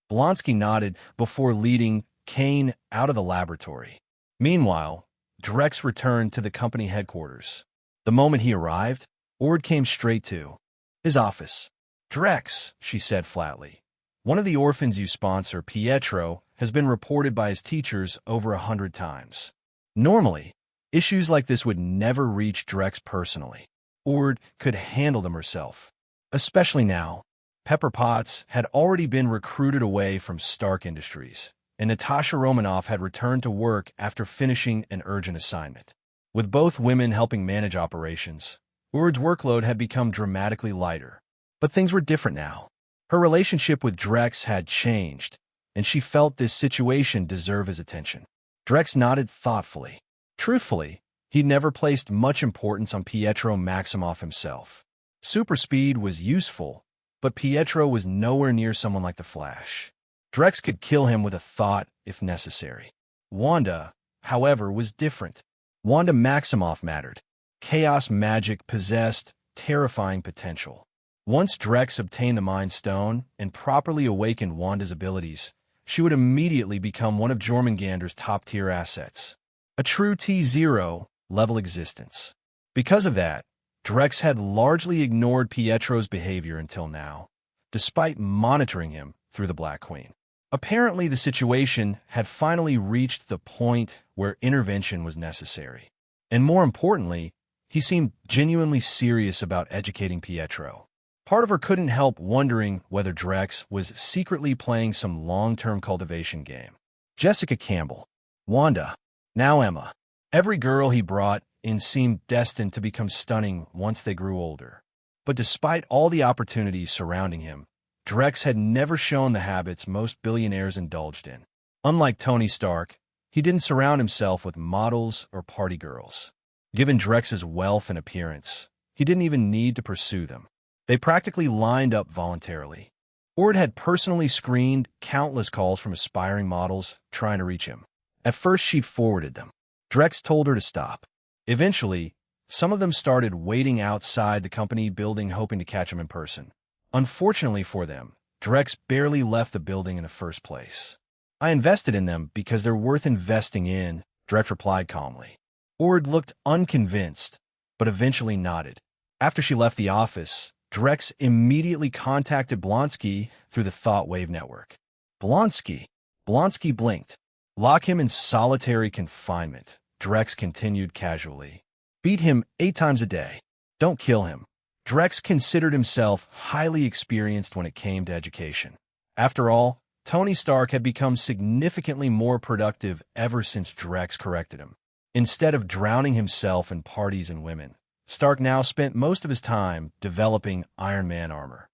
Blonsky nodded before leading Kane out of the laboratory. Meanwhile, Drex returned to the company headquarters. The moment he arrived, Ord came straight to his office. "Drex," she said flatly, "one of the orphans you sponsor, Pietro, has been reported by his teachers over 100 times. Normally, issues like this would never reach Drex personally. Ord could handle them herself. Especially now, Pepper Potts had already been recruited away from Stark Industries, and Natasha Romanoff had returned to work after finishing an urgent assignment. With both women helping manage operations, Urd's workload had become dramatically lighter. But things were different now. Her relationship with Drex had changed, and she felt this situation deserved his attention. Drex nodded thoughtfully. Truthfully, he'd never placed much importance on Pietro Maximoff himself. Super speed was useful, but Pietro was nowhere near someone like the Flash. Drex could kill him with a thought if necessary. Wanda, however, was different. Wanda Maximoff mattered. Chaos magic possessed terrifying potential. Once Drex obtained the Mind Stone and properly awakened Wanda's abilities, she would immediately become one of Jormungandr's top-tier assets. A true T0 level existence. Because of that, Drex had largely ignored Pietro's behavior until now, despite monitoring him through the Black Queen. Apparently, the situation had finally reached the point where intervention was necessary. And more importantly, he seemed genuinely serious about educating Pietro. Part of her couldn't help wondering whether Drex was secretly playing some long-term cultivation game. Jessica Campbell, Wanda, now Emma. Every girl he brought in seemed destined to become stunning once they grew older. But despite all the opportunities surrounding him, Drex had never shown the habits most billionaires indulged in. Unlike Tony Stark, he didn't surround himself with models or party girls. Given Drex's wealth and appearance, he didn't even need to pursue them. They practically lined up voluntarily. Ord had personally screened countless calls from aspiring models trying to reach him. At first, she forwarded them. Drex told her to stop. Eventually, some of them started waiting outside the company building hoping to catch him in person. Unfortunately for them, Drex barely left the building in the first place. "I invested in them because they're worth investing in," Drex replied calmly. Ord looked unconvinced, but eventually nodded. After she left the office, Drex immediately contacted Blonsky through the Thought Wave network. Blonsky blinked. "Lock him in solitary confinement," Drex continued casually. "Beat him 8 times a day. Don't kill him." Drex considered himself highly experienced when it came to education. After all, Tony Stark had become significantly more productive ever since Drex corrected him. Instead of drowning himself in parties and women, Stark now spent most of his time developing Iron Man armor.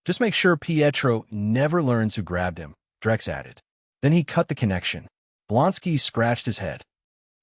"Just make sure Pietro never learns who grabbed him," Drex added. Then he cut the connection. Blonsky scratched his head.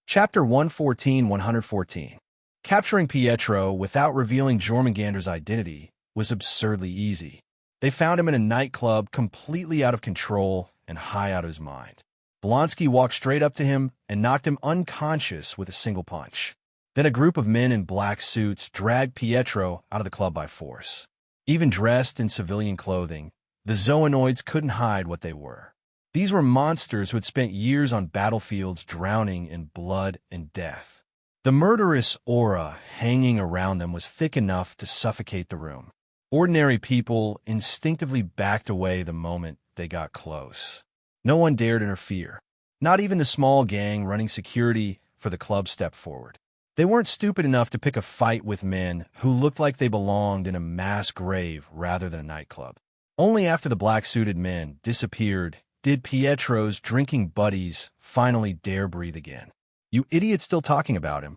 Chapter 114. Capturing Pietro without revealing Jormungandr's identity was absurdly easy. They found him in a nightclub completely out of control and high out of his mind. Blonsky walked straight up to him and knocked him unconscious with a single punch. Then a group of men in black suits dragged Pietro out of the club by force. Even dressed in civilian clothing, the Zoanoids couldn't hide what they were. These were monsters who had spent years on battlefields drowning in blood and death. The murderous aura hanging around them was thick enough to suffocate the room. Ordinary people instinctively backed away the moment they got close. No one dared interfere. Not even the small gang running security for the club stepped forward. They weren't stupid enough to pick a fight with men who looked like they belonged in a mass grave rather than a nightclub. Only after the black-suited men disappeared did Pietro's drinking buddies finally dare breathe again. "You idiots still talking about him."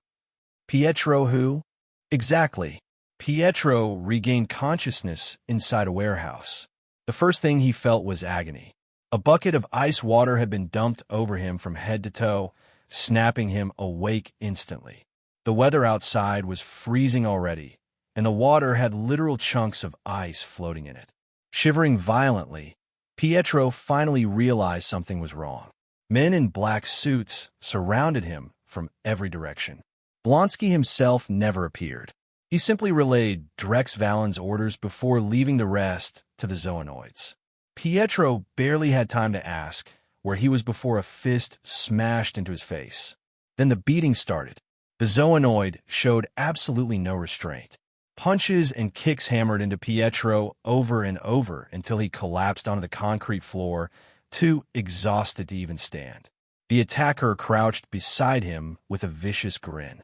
"Pietro who?" "Exactly." Pietro regained consciousness inside a warehouse. The first thing he felt was agony. A bucket of ice water had been dumped over him from head to toe, snapping him awake instantly. The weather outside was freezing already, and the water had literal chunks of ice floating in it. Shivering violently, Pietro finally realized something was wrong. Men in black suits surrounded him from every direction. Blonsky himself never appeared. He simply relayed Drex Valen's orders before leaving the rest to the Zoanoids. Pietro barely had time to ask where he was before a fist smashed into his face. Then the beating started. The Zoanoid showed absolutely no restraint. Punches and kicks hammered into Pietro over and over until he collapsed onto the concrete floor, too exhausted to even stand. The attacker crouched beside him with a vicious grin.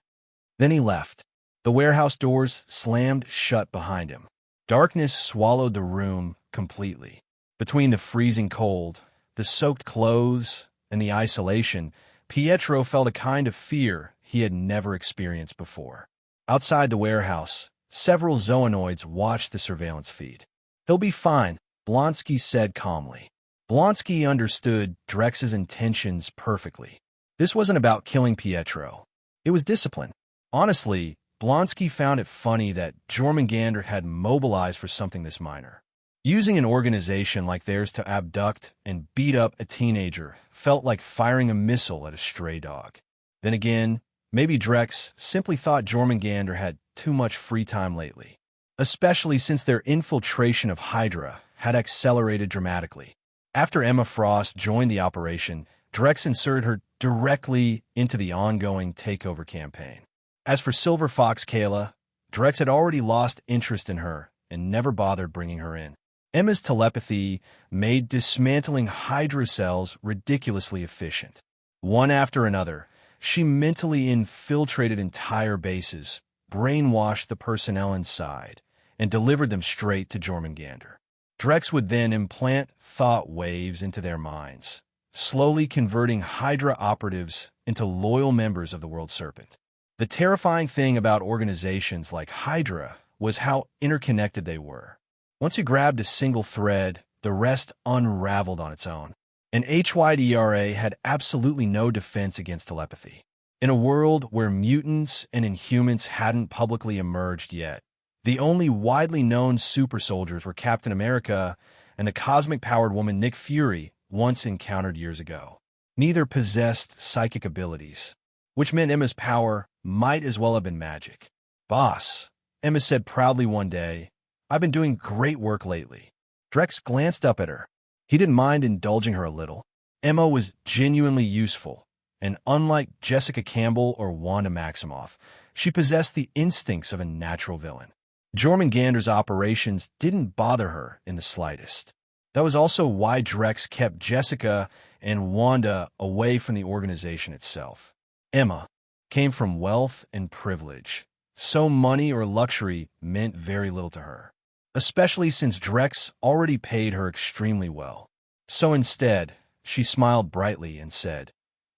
Then he left. The warehouse doors slammed shut behind him. Darkness swallowed the room completely. Between the freezing cold, the soaked clothes, and the isolation, Pietro felt a kind of fear he had never experienced before. Outside the warehouse, several Zoanoids watched the surveillance feed. "He'll be fine," Blonsky said calmly. Blonsky understood Drex's intentions perfectly. This wasn't about killing Pietro. It was discipline. Honestly, Blonsky found it funny that Jormungandr had mobilized for something this minor. Using an organization like theirs to abduct and beat up a teenager felt like firing a missile at a stray dog. Then again, maybe Drex simply thought Jormungandr had too much free time lately, especially since their infiltration of Hydra had accelerated dramatically. After Emma Frost joined the operation, Drex inserted her directly into the ongoing takeover campaign. As for Silver Fox Kayla, Drex had already lost interest in her and never bothered bringing her in. Emma's telepathy made dismantling Hydra cells ridiculously efficient. One after another, she mentally infiltrated entire bases, brainwashed the personnel inside, and delivered them straight to Jormungandr. Drex would then implant thought waves into their minds, slowly converting Hydra operatives into loyal members of the World Serpent. The terrifying thing about organizations like Hydra was how interconnected they were. Once you grabbed a single thread, the rest unraveled on its own. And HYDRA had absolutely no defense against telepathy. In a world where mutants and Inhumans hadn't publicly emerged yet, the only widely known super soldiers were Captain America and the cosmic-powered woman Nick Fury once encountered years ago. Neither possessed psychic abilities, which meant Emma's power might as well have been magic. "Boss," Emma said proudly one day, "I've been doing great work lately." Drex glanced up at her. He didn't mind indulging her a little. Emma was genuinely useful, and unlike Jessica Campbell or Wanda Maximoff, she possessed the instincts of a natural villain. Jormungandr's operations didn't bother her in the slightest. That was also why Drex kept Jessica and Wanda away from the organization itself. Emma came from wealth and privilege, so money or luxury meant very little to her, especially since Drex already paid her extremely well. So instead, she smiled brightly and said.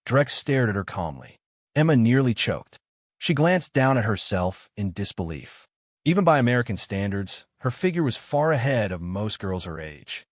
Drex stared at her calmly. Emma nearly choked. She glanced down at herself in disbelief. Even by American standards, her figure was far ahead of most girls her age.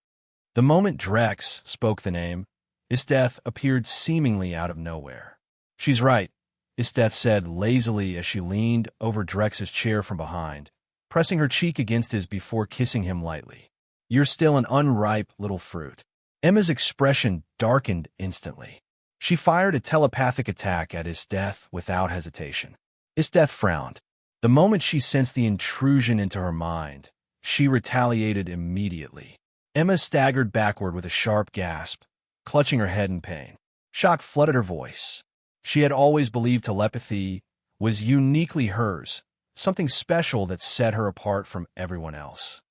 The moment Drex spoke the name, Isteth appeared seemingly out of nowhere. "She's right," Isteth said lazily as she leaned over Drex's chair from behind, pressing her cheek against his before kissing him lightly. "You're still an unripe little fruit." Emma's expression darkened instantly. She fired a telepathic attack at Isteth without hesitation. Isteth frowned. The moment she sensed the intrusion into her mind, she retaliated immediately. Emma staggered backward with a sharp gasp, clutching her head in pain. Shock flooded her voice. She had always believed telepathy was uniquely hers, something special that set her apart from everyone else.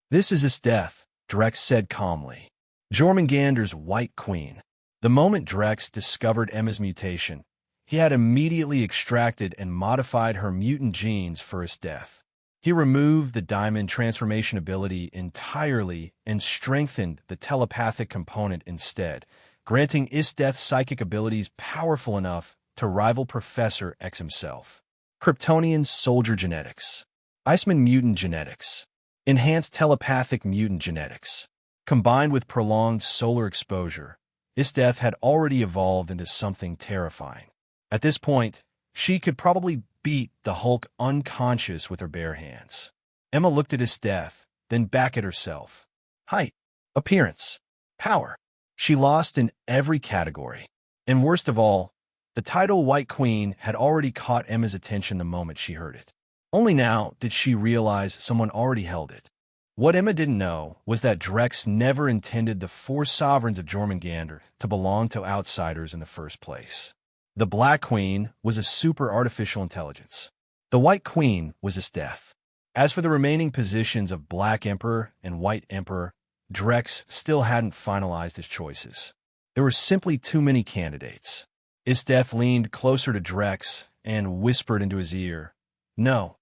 "This is Isteth," Drex said calmly. "Jormungandr's White Queen." The moment Drex discovered Emma's mutation, he had immediately extracted and modified her mutant genes for Isteth. He removed the diamond transformation ability entirely and strengthened the telepathic component instead, granting Isteth psychic abilities powerful enough to rival Professor X himself. Kryptonian soldier genetics. Iceman mutant genetics. Enhanced telepathic mutant genetics. Combined with prolonged solar exposure, Isteth had already evolved into something terrifying. At this point, she could probably beat the Hulk unconscious with her bare hands. Emma looked at Isteth, then back at herself. Height. Appearance. Power. She lost in every category. And worst of all, the title White Queen had already caught Emma's attention the moment she heard it. Only now did she realize someone already held it. What Emma didn't know was that Drex never intended the four sovereigns of Jormungandr to belong to outsiders in the first place. The Black Queen was a super artificial intelligence. The White Queen was his death. As for the remaining positions of Black Emperor and White Emperor, Drex still hadn't finalized his choices. There were simply too many candidates. Isdeth leaned closer to Drex and whispered into his ear, "No."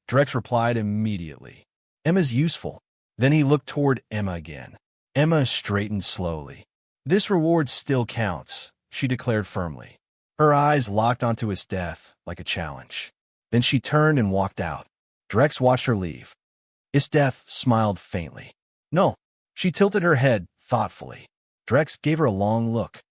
Drex replied immediately, "Emma's useful." Then he looked toward Emma again. Emma straightened slowly. "This reward still counts," she declared firmly. Her eyes locked onto Isdeth like a challenge. Then she turned and walked out. Drex watched her leave. Isdeth smiled faintly. "No." She tilted her head thoughtfully. Drex gave her a long look.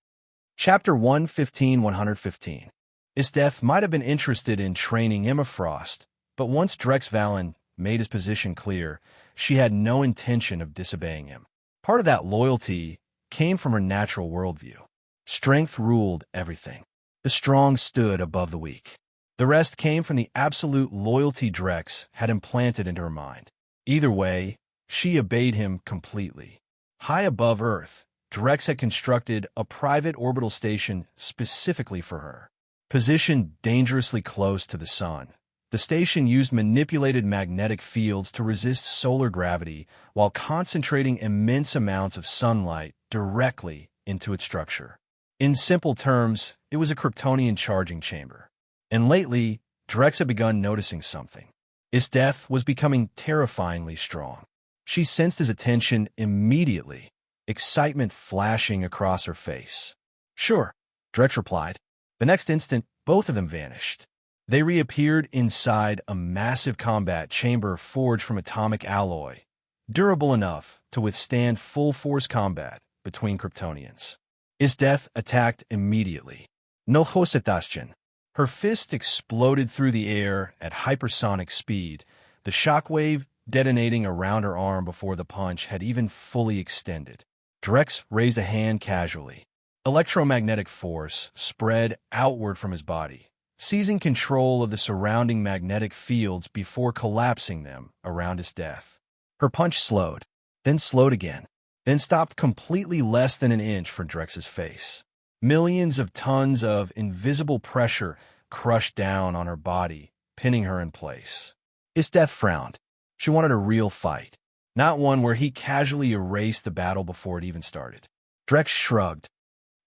Chapter 115-115. Isdeth might have been interested in training Emma Frost, but once Drex Valen made his position clear, she had no intention of disobeying him. Part of that loyalty came from her natural worldview. Strength ruled everything. The strong stood above the weak. The rest came from the absolute loyalty Drex had implanted into her mind. Either way, she obeyed him completely. High above Earth, Drex had constructed a private orbital station specifically for her. Positioned dangerously close to the sun, the station used manipulated magnetic fields to resist solar gravity while concentrating immense amounts of sunlight directly into its structure. In simple terms, it was a Kryptonian charging chamber. And lately, Drex had begun noticing something. Isdeth was becoming terrifyingly strong. She sensed his attention immediately, excitement flashing across her face. "Sure," Drex replied. The next instant, both of them vanished. They reappeared inside a massive combat chamber forged from atomic alloy, durable enough to withstand full-force combat between Kryptonians. Isdeth attacked immediately. No Hosetashchen. Her fist exploded through the air at hypersonic speed, the shockwave detonating around her arm before the punch had even fully extended. Drex raised a hand casually. Electromagnetic force spread outward from his body, seizing control of the surrounding magnetic fields before collapsing them around his death. Her punch slowed, then slowed again, then stopped completely less than an inch from Drex's face. Millions of tons of invisible pressure crushed down on her body, pinning her in place. Isdeth frowned. She wanted a real fight, not one where he casually erased the battle before it even started. Drex shrugged.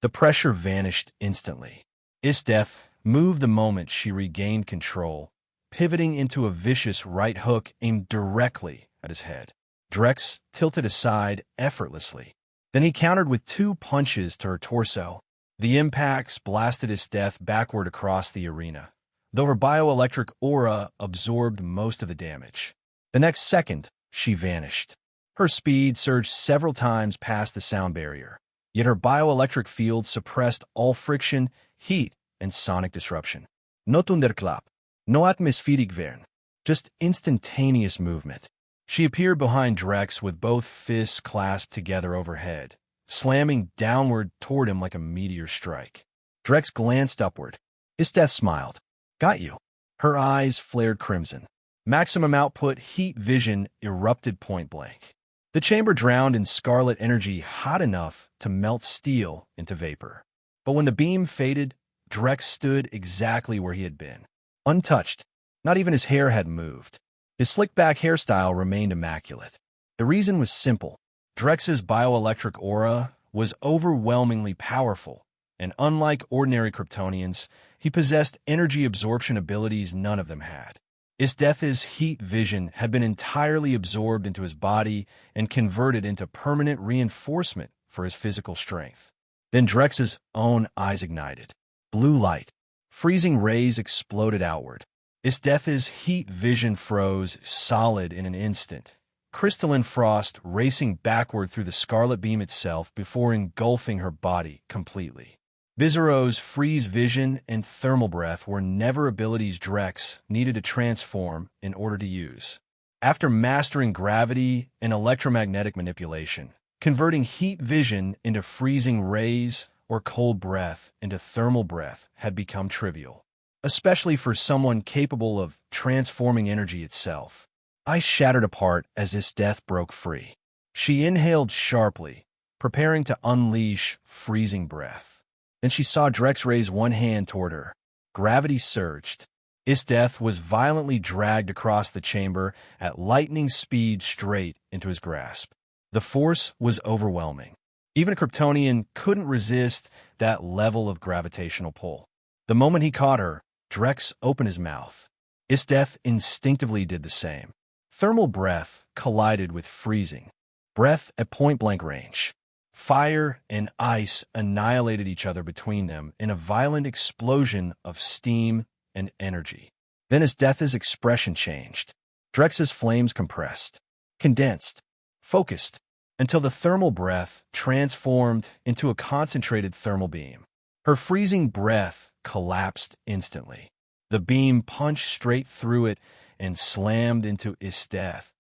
The pressure vanished instantly. Isdeth moved the moment she regained control, pivoting into a vicious right hook aimed directly at his head. Drex tilted aside effortlessly. Then he countered with two punches to her torso. The impacts blasted Isdeth backward across the arena, though her bioelectric aura absorbed most of the damage. The next second, she vanished. Her speed surged several times past the sound barrier, yet her bioelectric field suppressed all friction, heat, and sonic disruption. No Thunderklapp, no atmospheric Wärme, just instantaneous movement. She appeared behind Drex with both fists clasped together overhead, slamming downward toward him like a meteor strike. Drex glanced upward. Isdeth smiled. "Got you." Her eyes flared crimson. Maximum output heat vision erupted point blank. The chamber drowned in scarlet energy hot enough to melt steel into vapor. But when the beam faded, Drex stood exactly where he had been. Untouched. Not even his hair had moved. His slick-back hairstyle remained immaculate. The reason was simple. Drex's bioelectric aura was overwhelmingly powerful, and unlike ordinary Kryptonians, he possessed energy absorption abilities none of them had. Isdeth's heat vision had been entirely absorbed into his body and converted into permanent reinforcement for his physical strength. Then Drex's own eyes ignited. Blue light. Freezing rays exploded outward. Isdeth's heat vision froze solid in an instant, crystalline frost racing backward through the scarlet beam itself before engulfing her body completely. Bizarro's freeze vision and thermal breath were never abilities Drex needed to transform in order to use. After mastering gravity and electromagnetic manipulation, Converting heat vision into freezing rays or cold breath into thermal breath had become trivial, especially for someone capable of transforming energy itself. Ice shattered apart as Death broke free. She inhaled sharply, preparing to unleash freezing breath. Then she saw Drex raise one hand toward her. Gravity surged. Death was violently dragged across the chamber at lightning speed straight into his grasp. The force was overwhelming. Even a Kryptonian couldn't resist that level of gravitational pull. The moment he caught her, Drex opened his mouth. Death instinctively did the same. Thermal breath collided with freezing breath at point-blank range. Fire and ice annihilated each other between them in a violent explosion of steam and energy. Then as Death's expression changed, Drex's flames compressed, condensed, focused, until the thermal breath transformed into a concentrated thermal beam. Her freezing breath collapsed instantly. The beam punched straight through it and slammed into Death,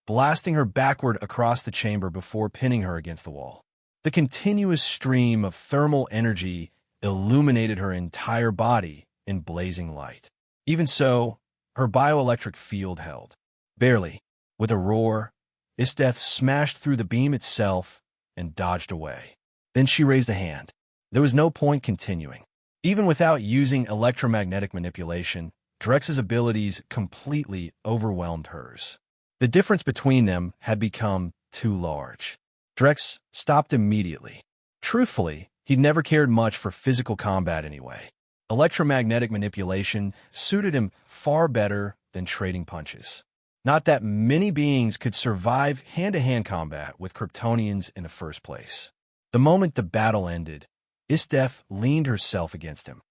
blasting her backward across the chamber before pinning her against the wall. The continuous stream of thermal energy illuminated her entire body in blazing light. Even so, her bioelectric field held. Barely. With a roar, Death smashed through the beam itself and dodged away. Then she raised a hand. There was no point continuing. Even without using electromagnetic manipulation, Drex's abilities completely overwhelmed hers. The difference between them had become too large. Drex stopped immediately. Truthfully, he'd never cared much for physical combat anyway. Electromagnetic manipulation suited him far better than trading punches. Not that many beings could survive hand-to-hand combat with Kryptonians in the first place. The moment the battle ended, Death leaned herself against him.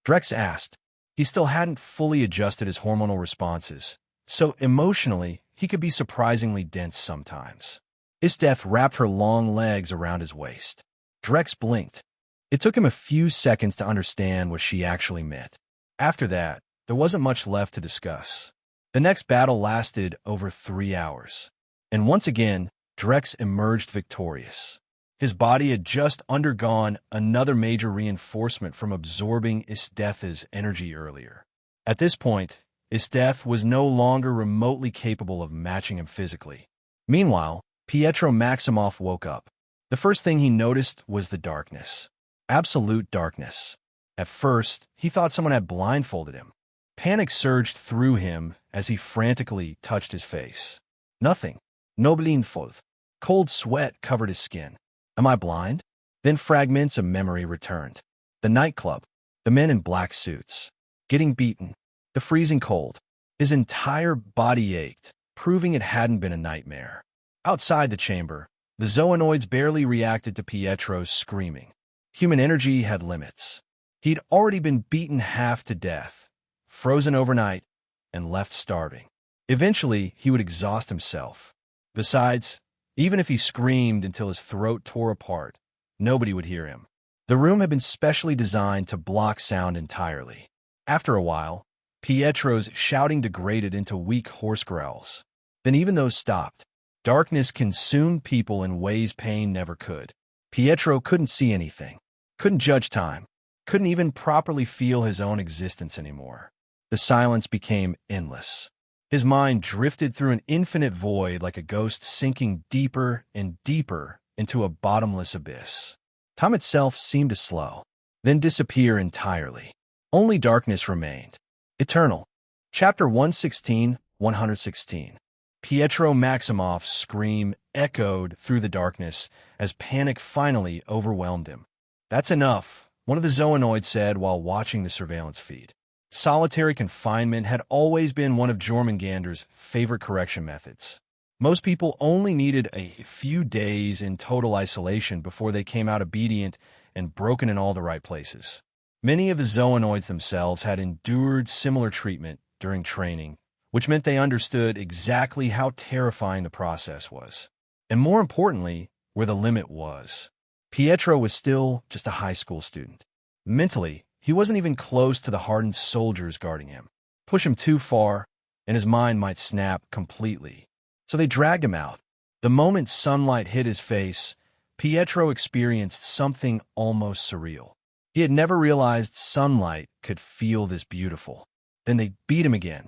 Drex asked. He still hadn't fully adjusted his hormonal responses, so emotionally, he could be surprisingly dense sometimes. Death wrapped her long legs around his waist. Drex blinked. It took him a few seconds to understand what she actually meant. After that, there wasn't much left to discuss. The next battle lasted over 3 hours. And once again, Drex emerged victorious. His body had just undergone another major reinforcement from absorbing Death's energy earlier. At this point, Death was no longer remotely capable of matching him physically. Meanwhile, Pietro Maximoff woke up. The first thing he noticed was the darkness. Absolute darkness. At first, he thought someone had blindfolded him. Panic surged through him as he frantically touched his face. Nothing. No blindfold. Cold sweat covered his skin. Am I blind? Then fragments of memory returned. The nightclub. The men in black suits. Getting beaten. The freezing cold. His entire body ached, proving it hadn't been a nightmare. Outside the chamber, the Zoanoids barely reacted to Pietro's screaming. Human energy had limits. He'd already been beaten half to death, frozen overnight, and left starving. Eventually, he would exhaust himself. Besides, even if he screamed until his throat tore apart, nobody would hear him. The room had been specially designed to block sound entirely. After a while, Pietro's shouting degraded into weak hoarse growls. Then even those stopped. Darkness consumed people in ways pain never could. Pietro couldn't see anything, couldn't judge time, couldn't even properly feel his own existence anymore. The silence became endless. His mind drifted through an infinite void like a ghost sinking deeper and deeper into a bottomless abyss. Time itself seemed to slow, then disappear entirely. Only darkness remained. Eternal. Chapter 116, 116. Pietro Maximoff's scream echoed through the darkness as panic finally overwhelmed him. That's enough, one of the Zoanoids said while watching the surveillance feed. Solitary confinement had always been one of Jormungandr's favorite correction methods. Most people only needed a few days in total isolation before they came out obedient and broken in all the right places. Many of the Zoanoids themselves had endured similar treatment during training, which meant they understood exactly how terrifying the process was. And more importantly, where the limit was. Pietro was still just a high school student. Mentally, he wasn't even close to the hardened soldiers guarding him. Push him too far, and his mind might snap completely. So they dragged him out. The moment sunlight hit his face, Pietro experienced something almost surreal. He had never realized sunlight could feel this beautiful. Then they beat him again.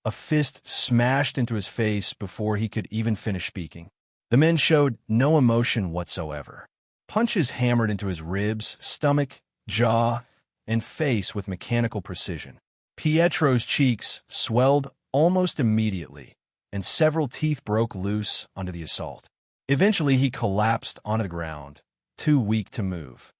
A fist smashed into his face before he could even finish speaking. The men showed no emotion whatsoever. Punches hammered into his ribs, stomach, jaw, and face with mechanical precision. Pietro's cheeks swelled almost immediately, and several teeth broke loose under the assault. Eventually, he collapsed onto the ground, too weak to move.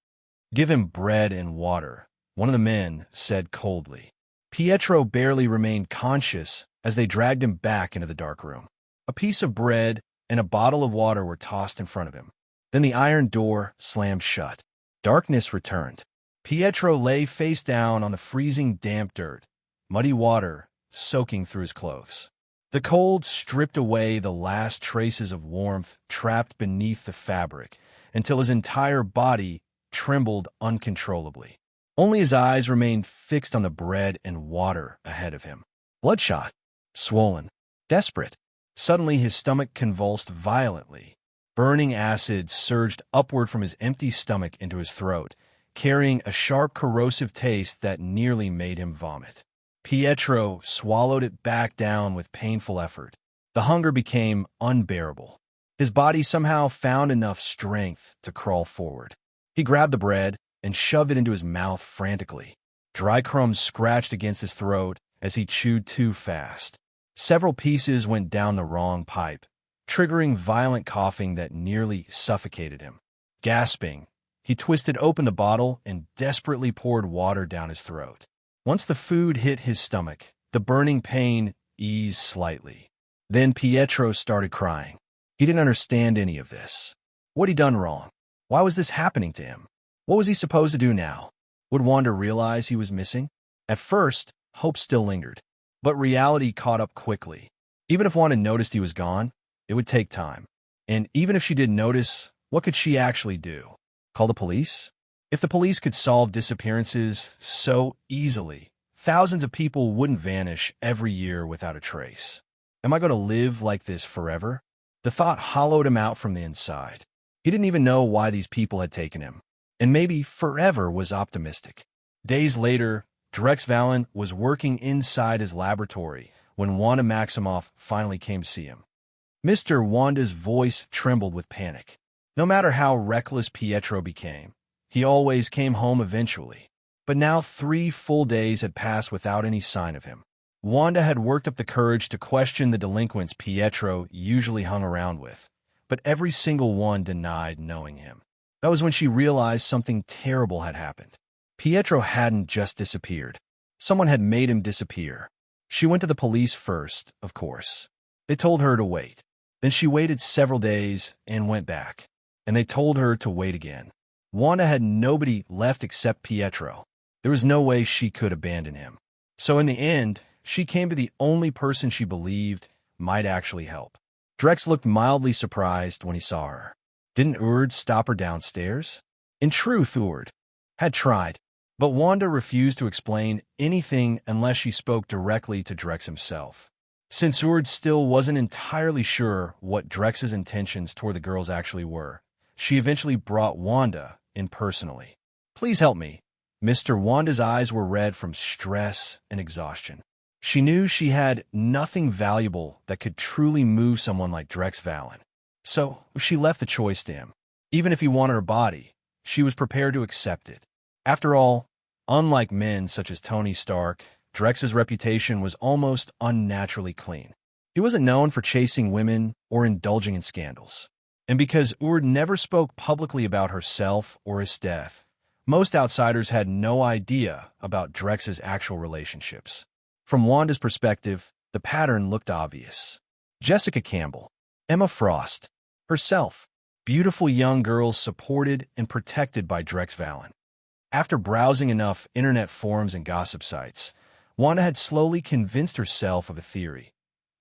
"Give him bread and water," one of the men said coldly. Pietro barely remained conscious as they dragged him back into the dark room. A piece of bread and a bottle of water were tossed in front of him. Then the iron door slammed shut. Darkness returned. Pietro lay face down on the freezing damp dirt, muddy water soaking through his clothes. The cold stripped away the last traces of warmth trapped beneath the fabric until his entire body trembled uncontrollably. Only his eyes remained fixed on the bread and water ahead of him. Bloodshot, swollen, desperate. Suddenly his stomach convulsed violently. Burning acid surged upward from his empty stomach into his throat, carrying a sharp, corrosive taste that nearly made him vomit. Pietro swallowed it back down with painful effort. The hunger became unbearable. His body somehow found enough strength to crawl forward. He grabbed the bread and shoved it into his mouth frantically. Dry crumbs scratched against his throat as he chewed too fast. Several pieces went down the wrong pipe, triggering violent coughing that nearly suffocated him. Gasping, he twisted open the bottle and desperately poured water down his throat. Once the food hit his stomach, the burning pain eased slightly. Then Pietro started crying. He didn't understand any of this. What had he done wrong? Why was this happening to him? What was he supposed to do now? Would Wanda realize he was missing? At first, hope still lingered. But reality caught up quickly. Even if Wanda noticed he was gone, it would take time. And even if she did notice, what could she actually do? Call the police? If the police could solve disappearances so easily, thousands of people wouldn't vanish every year without a trace. Am I going to live like this forever? The thought hollowed him out from the inside. He didn't even know why these people had taken him. And maybe forever was optimistic. Days later, Drex Valen was working inside his laboratory when Wanda Maximoff finally came to see him. Mr. Wanda's voice trembled with panic. No matter how reckless Pietro became, he always came home eventually. But now 3 full days had passed without any sign of him. Wanda had worked up the courage to question the delinquents Pietro usually hung around with, but every single one denied knowing him. That was when she realized something terrible had happened. Pietro hadn't just disappeared. Someone had made him disappear. She went to the police first, of course. They told her to wait. Then she waited several days and went back. And they told her to wait again. Wanda had nobody left except Pietro. There was no way she could abandon him. So in the end, she came to the only person she believed might actually help. Drex looked mildly surprised when he saw her. Didn't Urd stop her downstairs? In truth, Urd had tried, but Wanda refused to explain anything unless she spoke directly to Drex himself. Since Urd still wasn't entirely sure what Drex's intentions toward the girls actually were, she eventually brought Wanda in personally. "Please help me." Mr. Wanda's eyes were red from stress and exhaustion. She knew she had nothing valuable that could truly move someone like Drex Valen. So she left the choice to him. Even if he wanted her body, she was prepared to accept it. After all, unlike men such as Tony Stark, Drex's reputation was almost unnaturally clean. He wasn't known for chasing women or indulging in scandals. And because Urd never spoke publicly about herself or his death, most outsiders had no idea about Drex's actual relationships. From Wanda's perspective, the pattern looked obvious. Jessica Campbell, Emma Frost, herself, beautiful young girls supported and protected by Drex Valen. After browsing enough internet forums and gossip sites, Wanda had slowly convinced herself of a theory.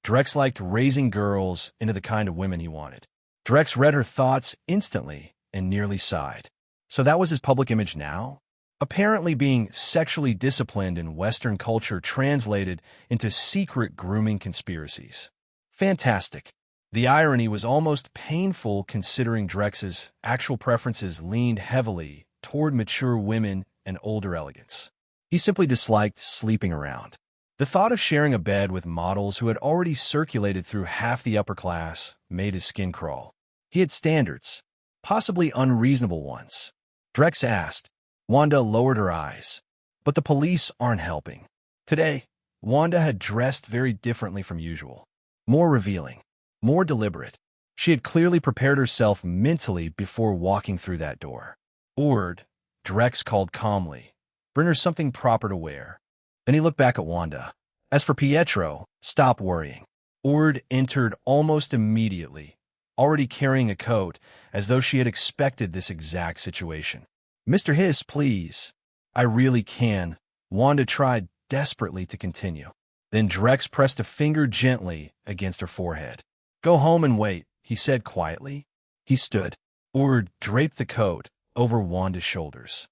Drex liked raising girls into the kind of women he wanted. Drex read her thoughts instantly and nearly sighed. So that was his public image now? Apparently being sexually disciplined in Western culture translated into secret grooming conspiracies. Fantastic. The irony was almost painful considering Drex's actual preferences leaned heavily toward mature women and older elegants. He simply disliked sleeping around. The thought of sharing a bed with models who had already circulated through half the upper class made his skin crawl. He had standards, possibly unreasonable ones. Drex asked. Wanda lowered her eyes. But the police aren't helping. Today, Wanda had dressed very differently from usual. More revealing. More deliberate. She had clearly prepared herself mentally before walking through that door. Ord, Drex called calmly. Bring her something proper to wear. Then he looked back at Wanda. As for Pietro, stop worrying. Ord entered almost immediately, already carrying a coat, as though she had expected this exact situation. Mr. Hiss, please. I really can. Wanda tried desperately to continue. Then Drex pressed a finger gently against her forehead. Go home and wait, he said quietly. He stood. Ord draped the coat over Wanda's shoulders.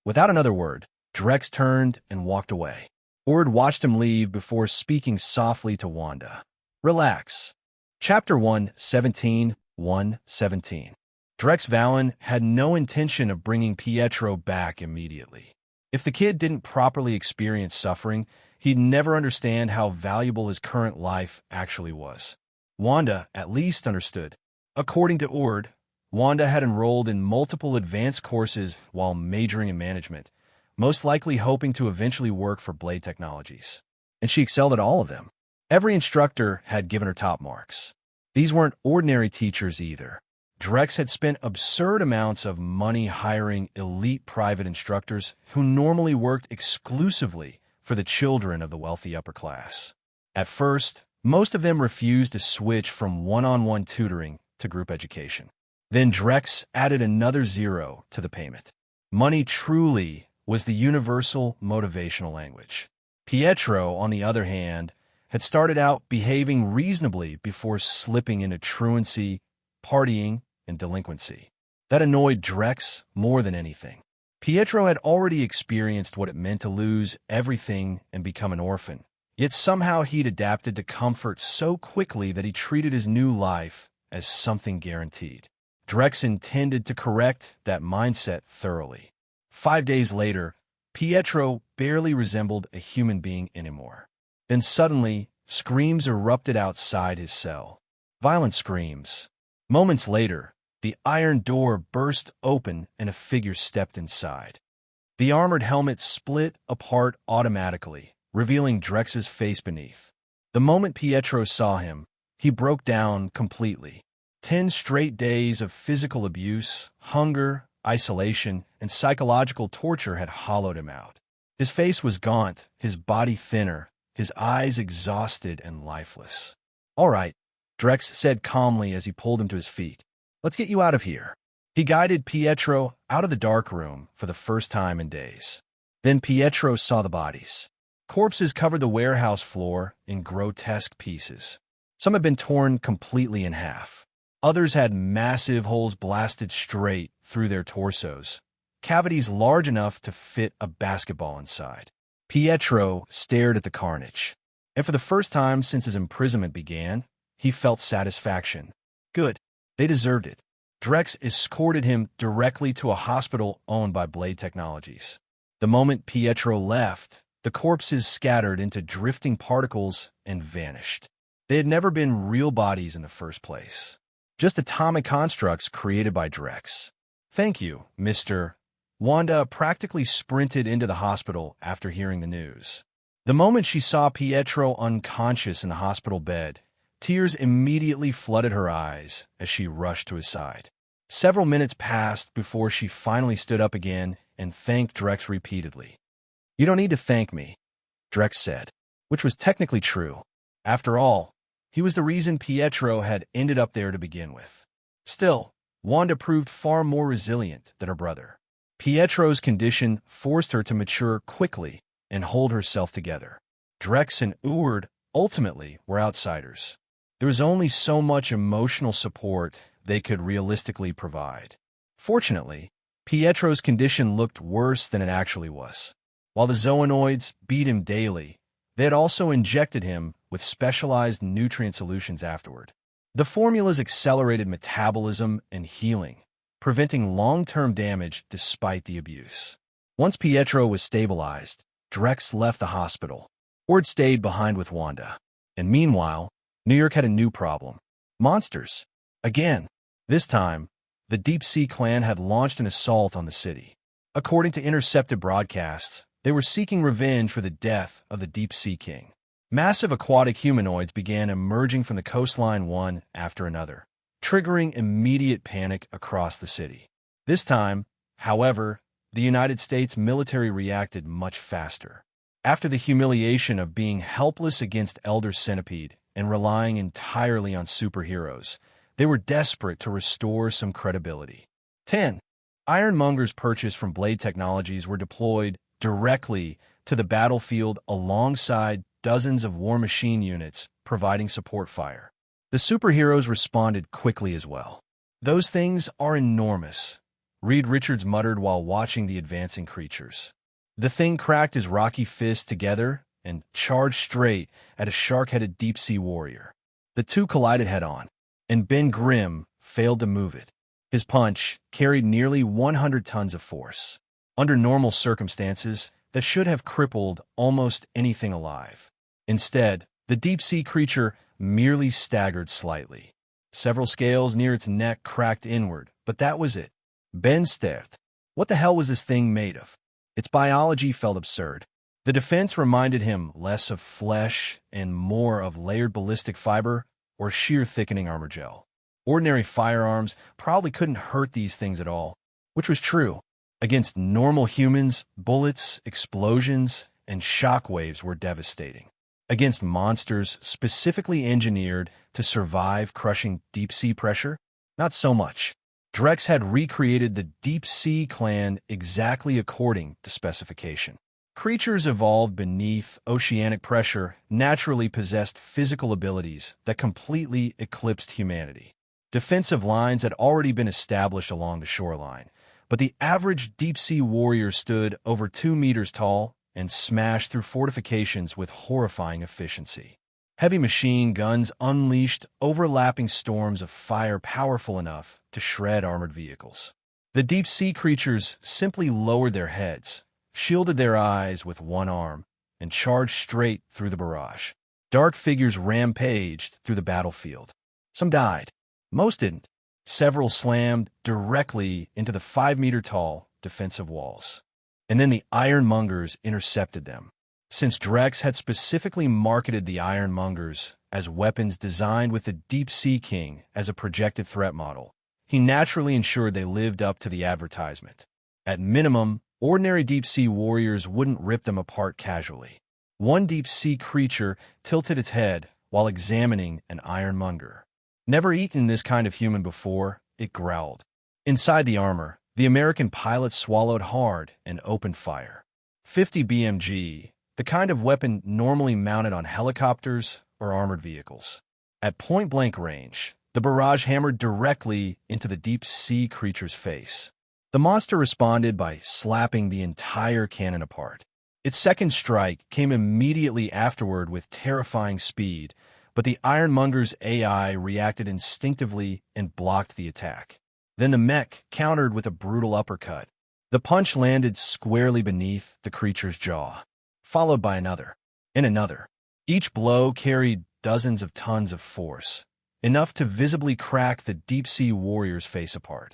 Without another word, Drex turned and walked away. Ord watched him leave before speaking softly to Wanda. Relax. Chapter 1:17, 1:17. Drex Valen had no intention of bringing Pietro back immediately. If the kid didn't properly experience suffering, he'd never understand how valuable his current life actually was. Wanda at least understood. According to Ord, Wanda had enrolled in multiple advanced courses while majoring in management, most likely hoping to eventually work for Blade Technologies. And she excelled at all of them. Every instructor had given her top marks. These weren't ordinary teachers either. Drex had spent absurd amounts of money hiring elite private instructors who normally worked exclusively for the children of the wealthy upper class. At first, most of them refused to switch from one-on-one tutoring to group education. Then Drex added another zero to the payment. Money truly was the universal motivational language. Pietro, on the other hand, had started out behaving reasonably before slipping into truancy, partying, and delinquency. That annoyed Drex more than anything. Pietro had already experienced what it meant to lose everything and become an orphan. Yet somehow he'd adapted to comfort so quickly that he treated his new life as something guaranteed. Drex intended to correct that mindset thoroughly. 5 days later, Pietro barely resembled a human being anymore. Then suddenly, screams erupted outside his cell. Violent screams. Moments later, the iron door burst open and a figure stepped inside. The armored helmet split apart automatically, revealing Drex's face beneath. The moment Pietro saw him, he broke down completely. 10 straight days of physical abuse, hunger, isolation, and psychological torture had hollowed him out. His face was gaunt, his body thinner, his eyes exhausted and lifeless. All right, Drex said calmly as he pulled him to his feet. Let's get you out of here. He guided Pietro out of the dark room for the first time in days. Then Pietro saw the bodies. Corpses covered the warehouse floor in grotesque pieces. Some had been torn completely in half. Others had massive holes blasted straight through their torsos, cavities large enough to fit a basketball inside. Pietro stared at the carnage, and for the first time since his imprisonment began, he felt satisfaction. Good. They deserved it. Drex escorted him directly to a hospital owned by Blade Technologies. The moment Pietro left, the corpses scattered into drifting particles and vanished. They had never been real bodies in the first place, just atomic constructs created by Drex. Thank you, Mr. Wanda practically sprinted into the hospital after hearing the news. The moment she saw Pietro unconscious in the hospital bed, tears immediately flooded her eyes as she rushed to his side. Several minutes passed before she finally stood up again and thanked Drex repeatedly. You don't need to thank me, Drex said, which was technically true. After all, he was the reason Pietro had ended up there to begin with. Still, Wanda proved far more resilient than her brother. Pietro's condition forced her to mature quickly and hold herself together. Drex and Ord ultimately were outsiders. There was only so much emotional support they could realistically provide. Fortunately, Pietro's condition looked worse than it actually was. While the Zoonoids beat him daily, they had also injected him with specialized nutrient solutions afterward. The formulas accelerated metabolism and healing, preventing long-term damage despite the abuse. Once Pietro was stabilized, Drex left the hospital. Ord stayed behind with Wanda. And meanwhile, New York had a new problem. Monsters. Again. This time, the Deep Sea Clan had launched an assault on the city. According to intercepted broadcasts, they were seeking revenge for the death of the Deep Sea King. Massive aquatic humanoids began emerging from the coastline one after another, triggering immediate panic across the city. This time, however, the United States military reacted much faster. After the humiliation of being helpless against Elder Centipede and relying entirely on superheroes, they were desperate to restore some credibility. 10. Ironmongers purchased from Blade Technologies were deployed directly to the battlefield alongside dozens of War Machine units providing support fire. The superheroes responded quickly as well. "Those things are enormous," Reed Richards muttered while watching the advancing creatures. The thing cracked his rocky fists together and charged straight at a shark-headed deep-sea warrior. The two collided head-on, and Ben Grimm failed to move it. His punch carried nearly 100 tons of force. Under normal circumstances, that should have crippled almost anything alive. Instead, the deep-sea creature merely staggered slightly. Several scales near its neck cracked inward, but that was it. Ben stared. What the hell was this thing made of? Its biology felt absurd. The defense reminded him less of flesh and more of layered ballistic fiber or sheer thickening armor gel. Ordinary firearms probably couldn't hurt these things at all, which was true. Against normal humans, bullets, explosions, and shockwaves were devastating. Against monsters specifically engineered to survive crushing deep-sea pressure, not so much. Drex had recreated the Deep Sea Clan exactly according to specification. Creatures evolved beneath oceanic pressure naturally possessed physical abilities that completely eclipsed humanity. Defensive lines had already been established along the shoreline, but the average deep-sea warrior stood over 2 meters tall and smashed through fortifications with horrifying efficiency. Heavy machine guns unleashed overlapping storms of fire powerful enough to shred armored vehicles. The deep-sea creatures simply lowered their heads, shielded their eyes with one arm, and charged straight through the barrage. Dark figures rampaged through the battlefield. Some died. Most didn't. Several slammed directly into the 5-meter-tall defensive walls. And then the Ironmongers intercepted them. Since Drex had specifically marketed the Ironmongers as weapons designed with the Deep Sea King as a projected threat model, he naturally ensured they lived up to the advertisement. At minimum, ordinary deep-sea warriors wouldn't rip them apart casually. One deep-sea creature tilted its head while examining an Ironmonger. Never eaten this kind of human before, it growled. Inside the armor, the American pilot swallowed hard and opened fire. 50 BMG, the kind of weapon normally mounted on helicopters or armored vehicles. At point-blank range, the barrage hammered directly into the deep-sea creature's face. The monster responded by slapping the entire cannon apart. Its second strike came immediately afterward with terrifying speed, but the Ironmonger's AI reacted instinctively and blocked the attack. Then the mech countered with a brutal uppercut. The punch landed squarely beneath the creature's jaw, followed by another, and another. Each blow carried dozens of tons of force, enough to visibly crack the deep-sea warrior's face apart.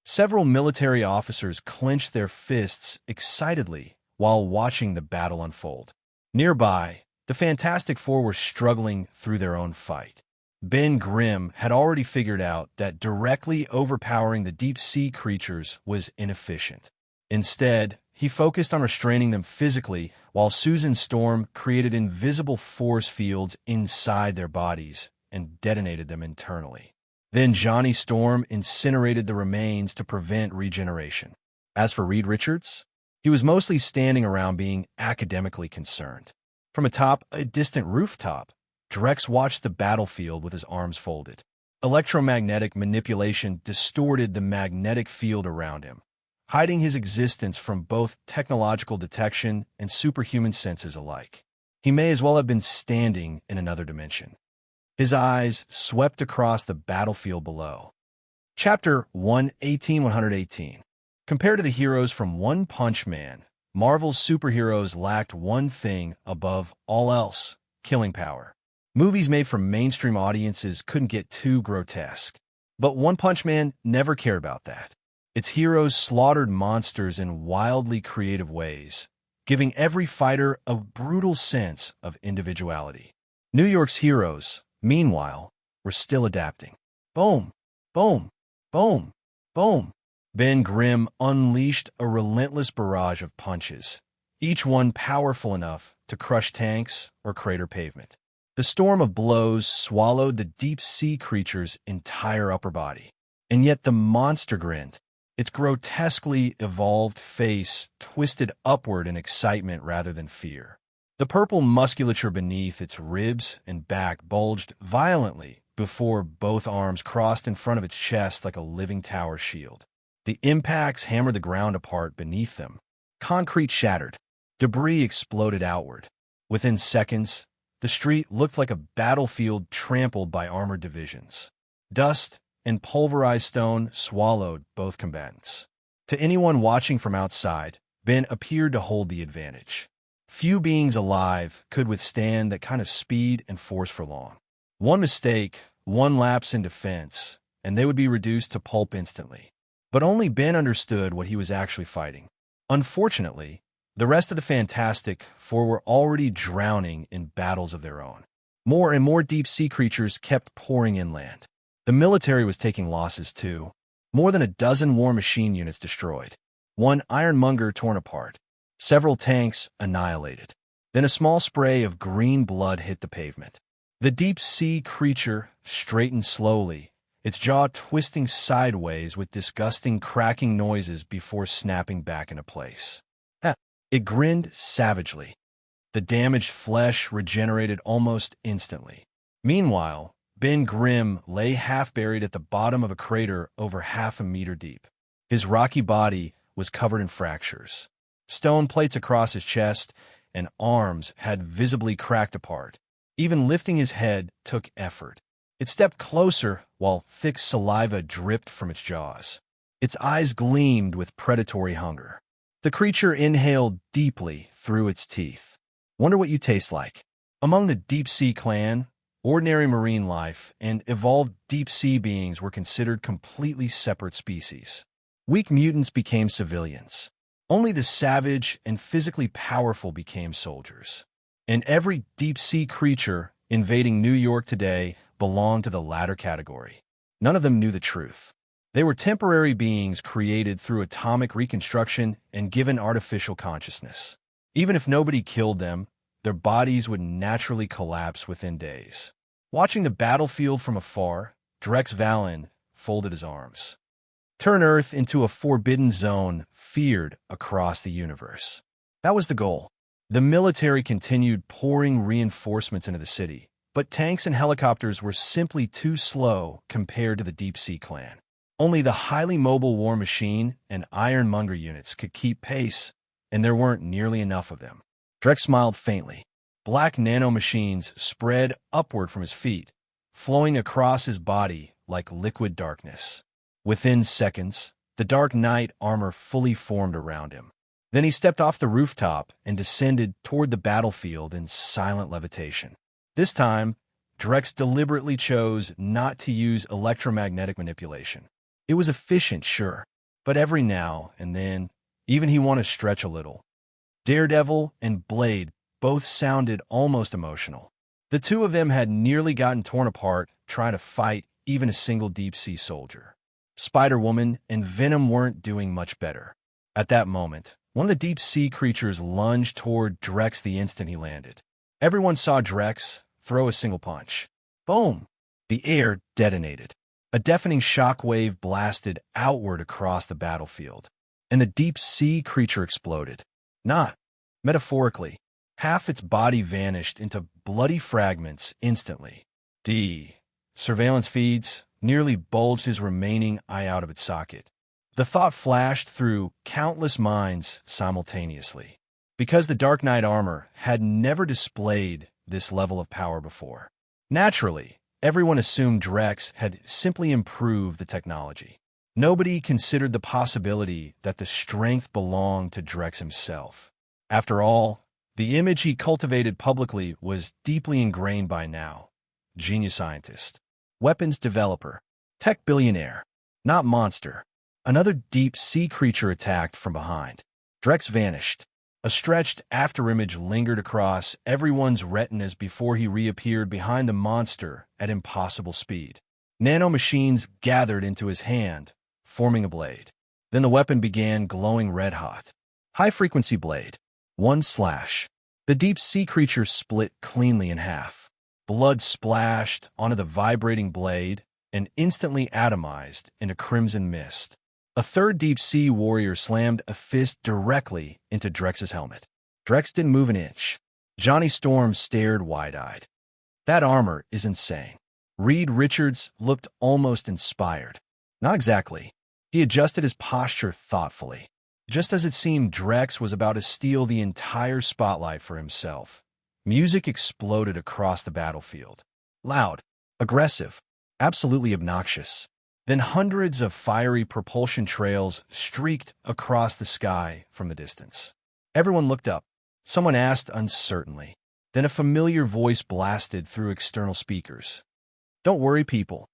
Several military officers clenched their fists excitedly while watching the battle unfold. Nearby, the Fantastic Four were struggling through their own fight. Ben Grimm had already figured out that directly overpowering the deep-sea creatures was inefficient. Instead, he focused on restraining them physically, while Susan Storm created invisible force fields inside their bodies and detonated them internally. Then Johnny Storm incinerated the remains to prevent regeneration. As for Reed Richards, he was mostly standing around being academically concerned. From atop a distant rooftop, Drex watched the battlefield with his arms folded. Electromagnetic manipulation distorted the magnetic field around him, hiding his existence from both technological detection and superhuman senses alike. He may as well have been standing in another dimension. His eyes swept across the battlefield below. Chapter 118. Compared to the heroes from One Punch Man, Marvel's superheroes lacked one thing above all else: killing power. Movies made for mainstream audiences couldn't get too grotesque. But One Punch Man never cared about that. Its heroes slaughtered monsters in wildly creative ways, giving every fighter a brutal sense of individuality. New York's heroes, meanwhile, were still adapting. Boom, boom, boom, boom. Ben Grimm unleashed a relentless barrage of punches, each one powerful enough to crush tanks or crater pavement. The storm of blows swallowed the deep-sea creature's entire upper body. And yet the monster grinned, its grotesquely evolved face twisted upward in excitement rather than fear. The purple musculature beneath its ribs and back bulged violently before both arms crossed in front of its chest like a living tower shield. The impacts hammered the ground apart beneath them. Concrete shattered. Debris exploded outward. Within seconds, the street looked like a battlefield trampled by armored divisions. Dust and pulverized stone swallowed both combatants. To anyone watching from outside, Ben appeared to hold the advantage. Few beings alive could withstand that kind of speed and force for long. One mistake, one lapse in defense, and they would be reduced to pulp instantly. But only Ben understood what he was actually fighting. Unfortunately, the rest of the Fantastic Four were already drowning in battles of their own. More and more deep-sea creatures kept pouring inland. The military was taking losses too. More than a dozen war machine units destroyed. One ironmonger torn apart. Several tanks annihilated. Then a small spray of green blood hit the pavement. The deep-sea creature straightened slowly, its jaw twisting sideways with disgusting cracking noises before snapping back into place. It grinned savagely. The damaged flesh regenerated almost instantly. Meanwhile, Ben Grimm lay half-buried at the bottom of a crater over half a meter deep. His rocky body was covered in fractures. Stone plates across his chest and arms had visibly cracked apart. Even lifting his head took effort. It stepped closer while thick saliva dripped from its jaws. Its eyes gleamed with predatory hunger. The creature inhaled deeply through its teeth. Wonder what you taste like. Among the deep-sea clan, ordinary marine life and evolved deep-sea beings were considered completely separate species. Weak mutants became civilians. Only the savage and physically powerful became soldiers. And every deep-sea creature invading New York today belonged to the latter category. None of them knew the truth. They were temporary beings created through atomic reconstruction and given artificial consciousness. Even if nobody killed them, their bodies would naturally collapse within days. Watching the battlefield from afar, Drex Valen folded his arms. Turn Earth into a forbidden zone feared across the universe. That was the goal. The military continued pouring reinforcements into the city, but tanks and helicopters were simply too slow compared to the deep-sea clan. Only the highly mobile war machine and ironmonger units could keep pace, and there weren't nearly enough of them. Drex smiled faintly. Black nanomachines spread upward from his feet, flowing across his body like liquid darkness. Within seconds, the Dark Knight armor fully formed around him. Then he stepped off the rooftop and descended toward the battlefield in silent levitation. This time, Drex deliberately chose not to use electromagnetic manipulation. It was efficient, sure, but every now and then, even he wanted to stretch a little. Daredevil and Blade both sounded almost emotional. The two of them had nearly gotten torn apart trying to fight even a single deep-sea soldier. Spider-Woman and Venom weren't doing much better. At that moment, one of the deep-sea creatures lunged toward Drex the instant he landed. Everyone saw Drex throw a single punch. Boom! The air detonated. A deafening shockwave blasted outward across the battlefield, and the deep-sea creature exploded. Not metaphorically. Half its body vanished into bloody fragments instantly. Surveillance feeds nearly bulged his remaining eye out of its socket. The thought flashed through countless minds simultaneously, because the Dark Knight armor had never displayed this level of power before. Naturally, Everyone assumed Drex had simply improved the technology. Nobody considered the possibility that the strength belonged to Drex himself. After all, the image he cultivated publicly was deeply ingrained by now. Genius scientist, weapons developer, tech billionaire, not monster. Another deep-sea creature attacked from behind. Drex vanished. A stretched afterimage lingered across everyone's retinas before he reappeared behind the monster at impossible speed. Nanomachines gathered into his hand, forming a blade. Then the weapon began glowing red-hot. High-frequency blade. One slash. The deep-sea creature split cleanly in half. Blood splashed onto the vibrating blade and instantly atomized into crimson mist. A third deep-sea warrior slammed a fist directly into Drex's helmet. Drex didn't move an inch. Johnny Storm stared wide-eyed. That armor is insane. Reed Richards looked almost inspired. Not exactly. He adjusted his posture thoughtfully. Just as it seemed Drex was about to steal the entire spotlight for himself, music exploded across the battlefield. Loud, aggressive, absolutely obnoxious. Then hundreds of fiery propulsion trails streaked across the sky from the distance. Everyone looked up. Someone asked uncertainly. Then a familiar voice blasted through external speakers. "Don't worry, people."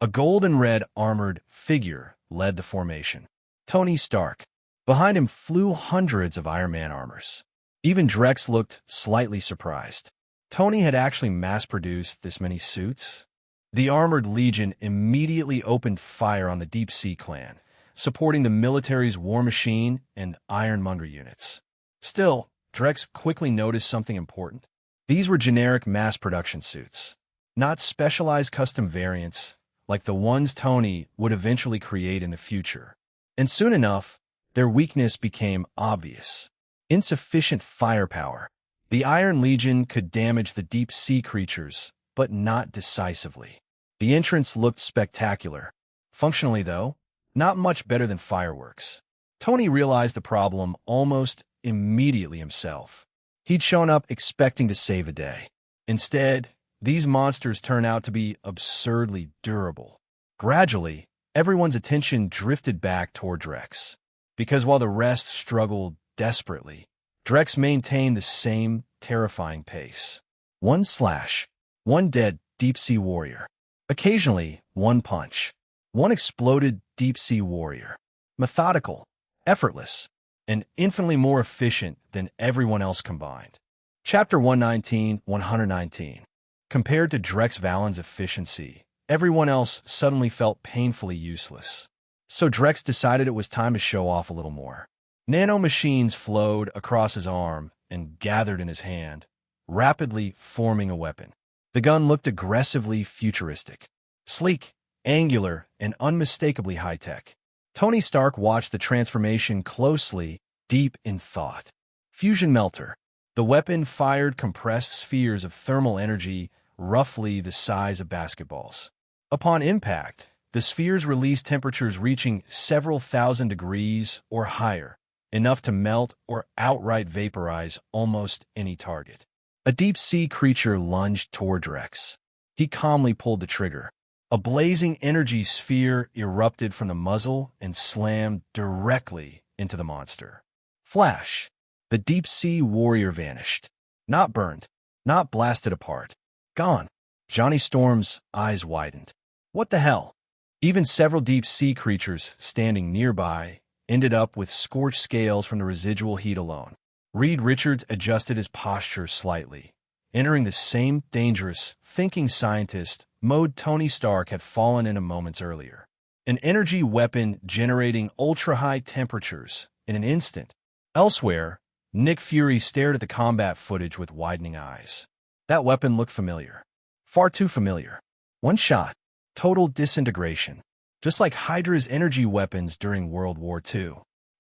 A gold and red armored figure led the formation. Tony Stark. Behind him flew hundreds of Iron Man armors. Even Drex looked slightly surprised. Tony had actually mass-produced this many suits? The Armored Legion immediately opened fire on the Deep Sea Clan, supporting the military's War Machine and Ironmonger units. Still, Drex quickly noticed something important. These were generic mass-production suits, not specialized custom variants like the ones Tony would eventually create in the future. And soon enough, their weakness became obvious. Insufficient firepower. The Iron Legion could damage the deep-sea creatures, but not decisively. The entrance looked spectacular. Functionally, though, not much better than fireworks. Tony realized the problem almost immediately himself. He'd shown up expecting to save a day. Instead, these monsters turned out to be absurdly durable. Gradually, everyone's attention drifted back toward Drex. Because while the rest struggled desperately, Drex maintained the same terrifying pace. One slash, one dead deep-sea warrior. Occasionally, one punch. One exploded deep-sea warrior. Methodical, effortless, and infinitely more efficient than everyone else combined. Chapter 119. Compared to Drex Valen's efficiency, everyone else suddenly felt painfully useless. So Drex decided it was time to show off a little more. Nanomachines flowed across his arm and gathered in his hand, rapidly forming a weapon. The gun looked aggressively futuristic, sleek, angular, and unmistakably high-tech. Tony Stark watched the transformation closely, deep in thought. Fusion melter. The weapon fired compressed spheres of thermal energy roughly the size of basketballs. Upon impact, the spheres released temperatures reaching several thousand degrees or higher, enough to melt or outright vaporize almost any target. A deep-sea creature lunged toward Drex. He calmly pulled the trigger. A blazing energy sphere erupted from the muzzle and slammed directly into the monster. Flash! The deep-sea warrior vanished. Not burned, not blasted apart. Gone. Johnny Storm's eyes widened. What the hell? Even several deep-sea creatures standing nearby ended up with scorched scales from the residual heat alone. Reed Richards adjusted his posture slightly, entering the same dangerous, thinking scientist mode Tony Stark had fallen into moments earlier. An energy weapon generating ultra-high temperatures in an instant. Elsewhere, Nick Fury stared at the combat footage with widening eyes. That weapon looked familiar. Far too familiar. One shot. Total disintegration. Just like Hydra's energy weapons during World War II.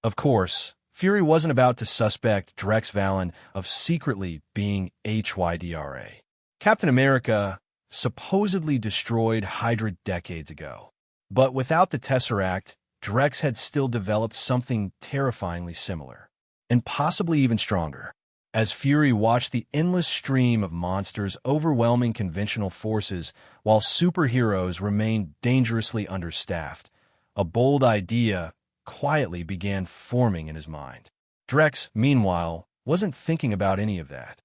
Of course, Fury wasn't about to suspect Drex Valen of secretly being Hydra. Captain America supposedly destroyed Hydra decades ago. But without the Tesseract, Drex had still developed something terrifyingly similar. And possibly even stronger. as Fury watched the endless stream of monsters overwhelming conventional forces while superheroes remained dangerously understaffed. A bold idea quietly began forming in his mind. Drex, meanwhile, wasn't thinking about any of that.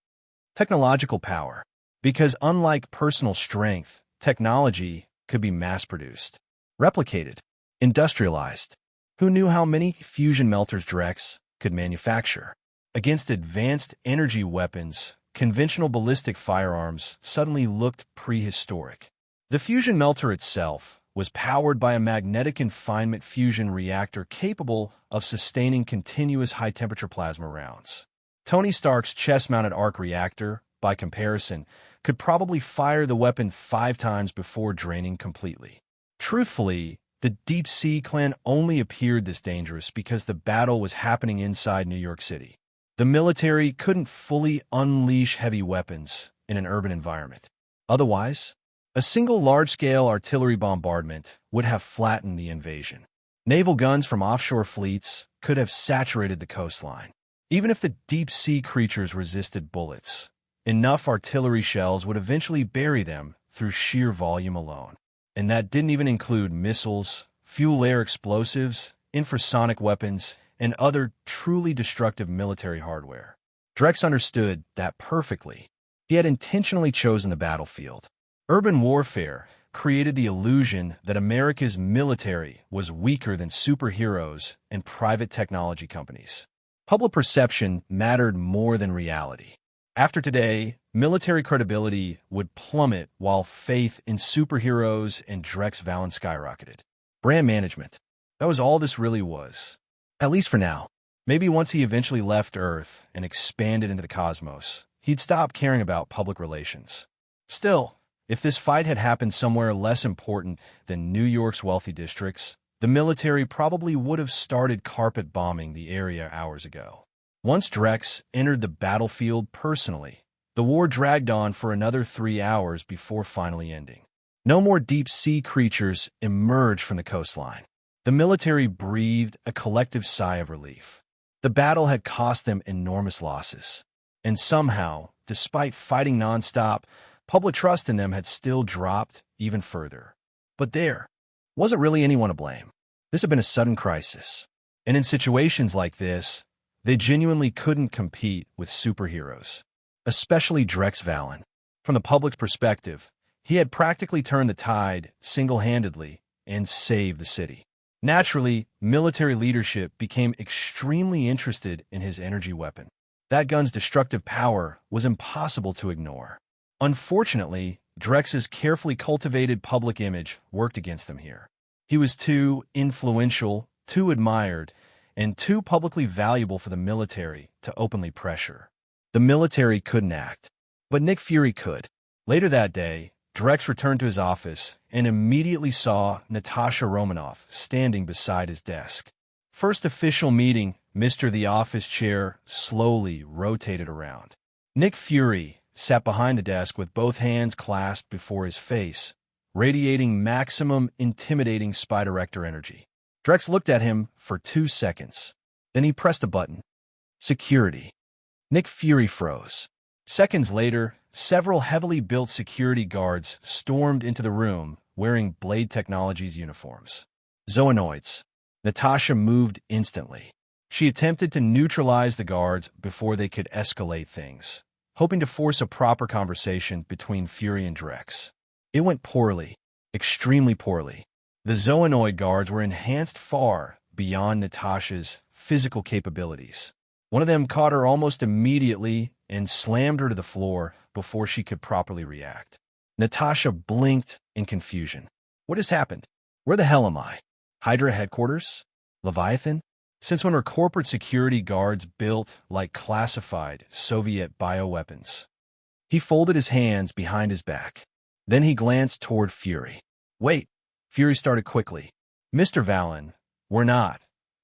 Technological power. Because unlike personal strength, technology could be mass-produced, replicated, industrialized. Who knew how many fusion melters Drex could manufacture? Against advanced energy weapons, conventional ballistic firearms suddenly looked prehistoric. The fusion melter itself was powered by a magnetic confinement fusion reactor capable of sustaining continuous high-temperature plasma rounds. Tony Stark's chest-mounted arc reactor, by comparison, could probably fire the weapon 5 times before draining completely. Truthfully, the Deep Sea Clan only appeared this dangerous because the battle was happening inside New York City. The military couldn't fully unleash heavy weapons in an urban environment. Otherwise, a single large-scale artillery bombardment would have flattened the invasion. Naval guns from offshore fleets could have saturated the coastline. Even if the deep-sea creatures resisted bullets, enough artillery shells would eventually bury them through sheer volume alone. And that didn't even include missiles, fuel-air explosives, infrasonic weapons, and other truly destructive military hardware. Drex understood that perfectly. He had intentionally chosen the battlefield. Urban warfare created the illusion that America's military was weaker than superheroes and private technology companies. Public perception mattered more than reality. After today, military credibility would plummet while faith in superheroes and Drex Valen skyrocketed. Brand management. That was all this really was. At least for now. Maybe once he eventually left Earth and expanded into the cosmos, he'd stop caring about public relations. Still, if this fight had happened somewhere less important than New York's wealthy districts, the military probably would have started carpet bombing the area hours ago. Once Drex entered the battlefield personally, the war dragged on for another 3 hours before finally ending. No more deep-sea creatures emerged from the coastline. The military breathed a collective sigh of relief. The battle had cost them enormous losses. And somehow, despite fighting nonstop, public trust in them had still dropped even further. But there wasn't really anyone to blame. This had been a sudden crisis. And in situations like this, they genuinely couldn't compete with superheroes, especially Drex Valen. From the public's perspective, he had practically turned the tide single-handedly and saved the city. Naturally, military leadership became extremely interested in his energy weapon. That gun's destructive power was impossible to ignore. Unfortunately, Drex's carefully cultivated public image worked against him here. He was too influential, too admired, and too publicly valuable for the military to openly pressure. The military couldn't act, but Nick Fury could. Later that day, Drex returned to his office and immediately saw Natasha Romanoff standing beside his desk. First official meeting, Mr. The Office chair slowly rotated around. Nick Fury sat behind the desk with both hands clasped before his face, radiating maximum intimidating spy director energy. Drex looked at him for 2 seconds. Then he pressed a button. Security. Nick Fury froze. Seconds later, several heavily built security guards stormed into the room wearing Blade Technologies uniforms. Zoanoids. Natasha moved instantly. She attempted to neutralize the guards before they could escalate things, hoping to force a proper conversation between Fury and Drex. It went poorly, extremely poorly. The Zoanoid guards were enhanced far beyond Natasha's physical capabilities. One of them caught her almost immediately and slammed her to the floor before she could properly react. Natasha blinked in confusion. What has happened? Where the hell am I? Hydra headquarters? Leviathan? Since when were corporate security guards built like classified Soviet bioweapons? He folded his hands behind his back. Then he glanced toward Fury. Wait. Fury started quickly. Mr. Valen, we're not.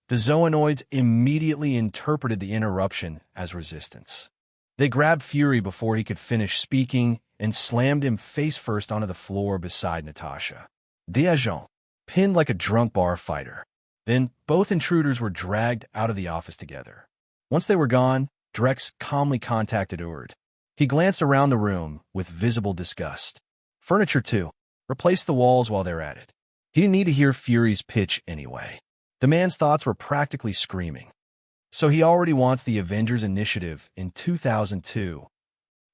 The Zoanoids immediately interpreted the interruption as resistance. They grabbed Fury before he could finish speaking and slammed him face-first onto the floor beside Natasha. D'Agent, pinned like a drunk bar fighter. Then both intruders were dragged out of the office together. Once they were gone, Drex calmly contacted Ord. He glanced around the room with visible disgust. Furniture, too. Replace the walls while they're at it. He didn't need to hear Fury's pitch anyway. The man's thoughts were practically screaming. So he already wants the Avengers initiative in 2002.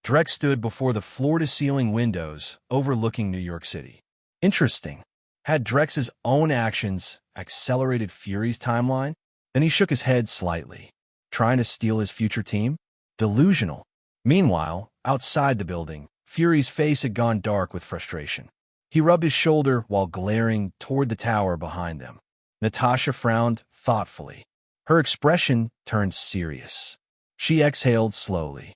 Drex stood before the floor-to-ceiling windows overlooking New York City. Interesting. Had Drex's own actions accelerated Fury's timeline? Then he shook his head slightly. Trying to steal his future team? Delusional. Meanwhile, outside the building, Fury's face had gone dark with frustration. He rubbed his shoulder while glaring toward the tower behind them. Natasha frowned thoughtfully. Her expression turned serious. She exhaled slowly.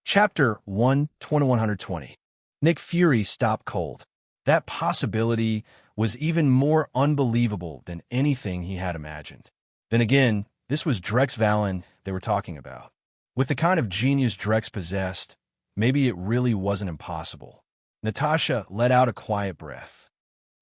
Chapter 1:2120. Nick Fury stopped cold. That possibility was even more unbelievable than anything he had imagined. Then again, this was Drex Valen they were talking about. With the kind of genius Drex possessed, maybe it really wasn't impossible. Natasha let out a quiet breath.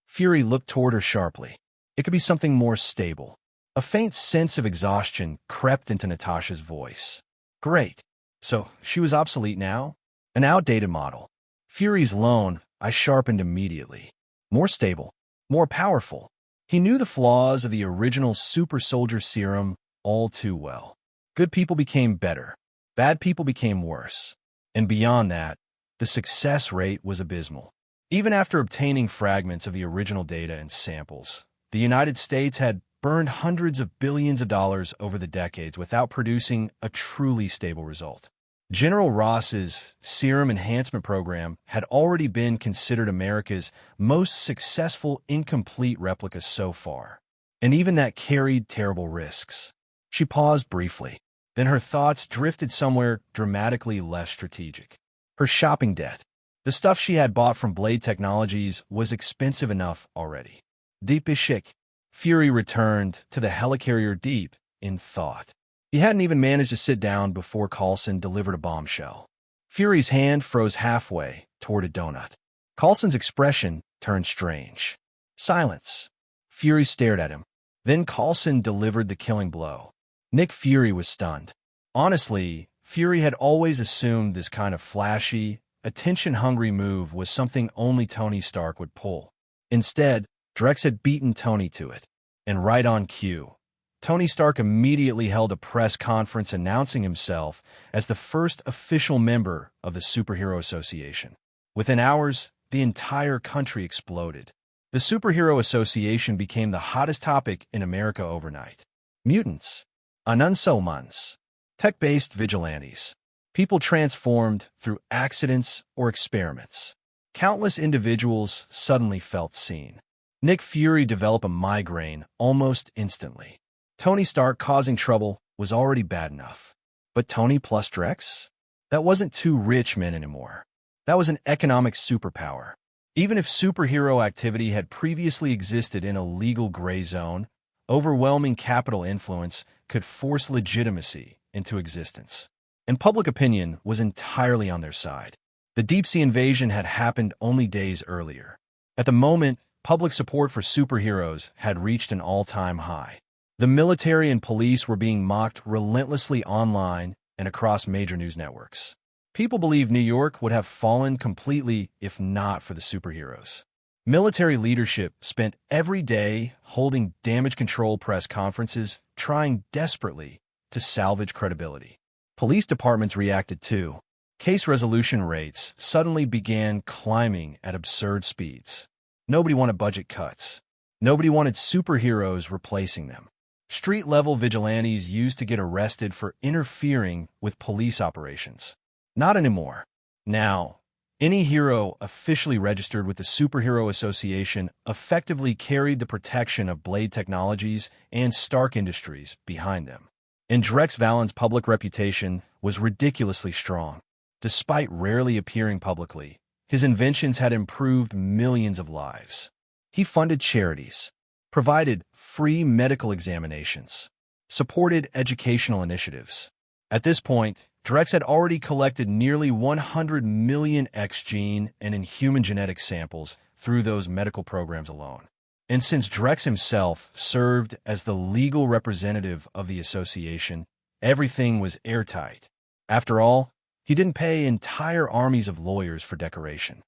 Fury looked toward her sharply. It could be something more stable. A faint sense of exhaustion crept into Natasha's voice. Great. So, she was obsolete now? An outdated model. Fury's loan, I sharpened immediately. More stable. More powerful. He knew the flaws of the original super soldier serum all too well. Good people became better. Bad people became worse. And beyond that, the success rate was abysmal. Even after obtaining fragments of the original data and samples, the United States had burned hundreds of billions of dollars over the decades without producing a truly stable result. General Ross's serum enhancement program had already been considered America's most successful incomplete replica so far, and even that carried terrible risks. She paused briefly. Then her thoughts drifted somewhere dramatically less strategic. Her shopping debt. The stuff she had bought from Blade Technologies was expensive enough already. Deep Ishik. Fury returned to the helicarrier deep in thought. He hadn't even managed to sit down before Coulson delivered a bombshell. Fury's hand froze halfway toward a donut. Coulson's expression turned strange. Silence. Fury stared at him. Then Coulson delivered the killing blow. Nick Fury was stunned. Honestly, Fury had always assumed this kind of flashy, attention-hungry move was something only Tony Stark would pull. Instead, Drex had beaten Tony to it. And right on cue, Tony Stark immediately held a press conference announcing himself as the first official member of the Superhero Association. Within hours, the entire country exploded. The Superhero Association became the hottest topic in America overnight. Mutants. Anunsomans. Tech-based vigilantes. People transformed through accidents or experiments. Countless individuals suddenly felt seen. Nick Fury developed a migraine almost instantly. Tony Stark causing trouble was already bad enough. But Tony plus Drex? That wasn't two rich men anymore. That was an economic superpower. Even if superhero activity had previously existed in a legal gray zone, overwhelming capital influence could force legitimacy into existence. And public opinion was entirely on their side. The deep-sea invasion had happened only days earlier. At the moment, public support for superheroes had reached an all-time high. The military and police were being mocked relentlessly online and across major news networks. People believed New York would have fallen completely if not for the superheroes. Military leadership spent every day holding damage control press conferences, trying desperately to salvage credibility. Police departments reacted too. Case resolution rates suddenly began climbing at absurd speeds. Nobody wanted budget cuts. Nobody wanted superheroes replacing them. Street-level vigilantes used to get arrested for interfering with police operations. Not anymore. Now, any hero officially registered with the Superhero Association effectively carried the protection of Blade Technologies and Stark Industries behind them. And Drex Valen's public reputation was ridiculously strong. Despite rarely appearing publicly, his inventions had improved millions of lives. He funded charities, provided free medical examinations, supported educational initiatives. At this point, Drex had already collected nearly 100 million X-gene and inhuman genetic samples through those medical programs alone. And since Drex himself served as the legal representative of the association, Everything was airtight. After all, he didn't pay entire armies of lawyers for decoration.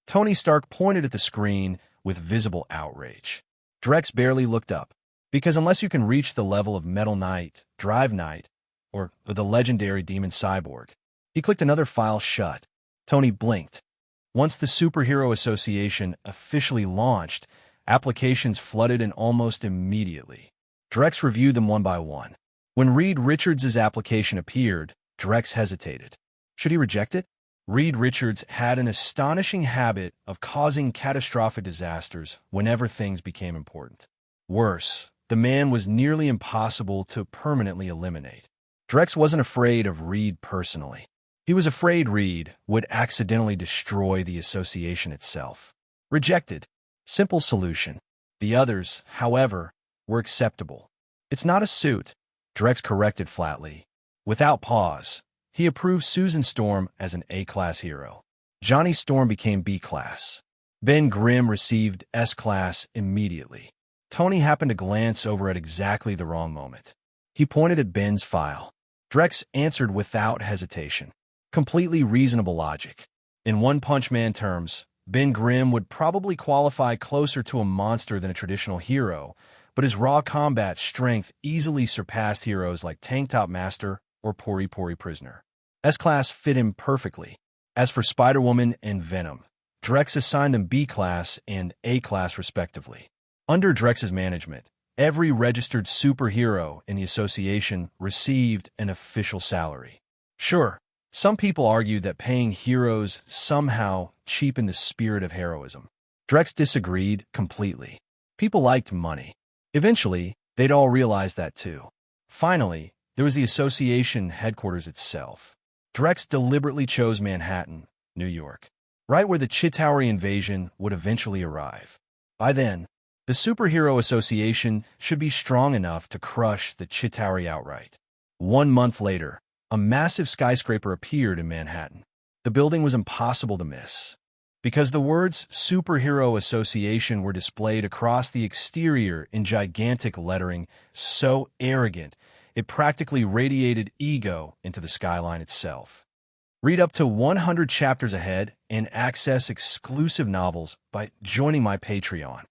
Tony Stark pointed at the screen with visible outrage. Drex barely looked up, because unless you can reach the level of Metal Knight, Drive Knight, or the legendary Demon Cyborg, he clicked another file shut. Tony blinked. Once the Superhero Association officially launched, applications flooded in almost immediately. Drex reviewed them one by one. When Reed Richards' application appeared, Drex hesitated. Should he reject it? Reed Richards had an astonishing habit of causing catastrophic disasters whenever things became important. Worse, the man was nearly impossible to permanently eliminate. Drex wasn't afraid of Reed personally. He was afraid Reed would accidentally destroy the association itself. Rejected. Simple solution. The others, however, were acceptable. It's not a suit, Drex corrected flatly. Without pause, he approved Susan Storm as an A-class hero. Johnny Storm became B-class. Ben Grimm received S-class immediately. Tony happened to glance over at exactly the wrong moment. He pointed at Ben's file. Drex answered without hesitation. Completely reasonable logic. In One Punch Man terms, Ben Grimm would probably qualify closer to a monster than a traditional hero, but his raw combat strength easily surpassed heroes like Tank Top Master or Pori Pori Prisoner. S-Class fit him perfectly. As for Spider-Woman and Venom, Drex assigned them B-Class and A-Class respectively. Under Drex's management, every registered superhero in the association received an official salary. Sure, some people argued that paying heroes somehow cheapened the spirit of heroism. Drex disagreed completely. People liked money. Eventually, they'd all realize that too. Finally, there was the association headquarters itself. Drex deliberately chose Manhattan, New York, right where the Chitauri invasion would eventually arrive. By then, the Superhero Association should be strong enough to crush the Chitauri outright. 1 month later, a massive skyscraper appeared in Manhattan. The building was impossible to miss. Because the words Superhero Association were displayed across the exterior in gigantic lettering so arrogant, it practically radiated ego into the skyline itself. Read up to 100 chapters ahead and access exclusive novels by joining my Patreon.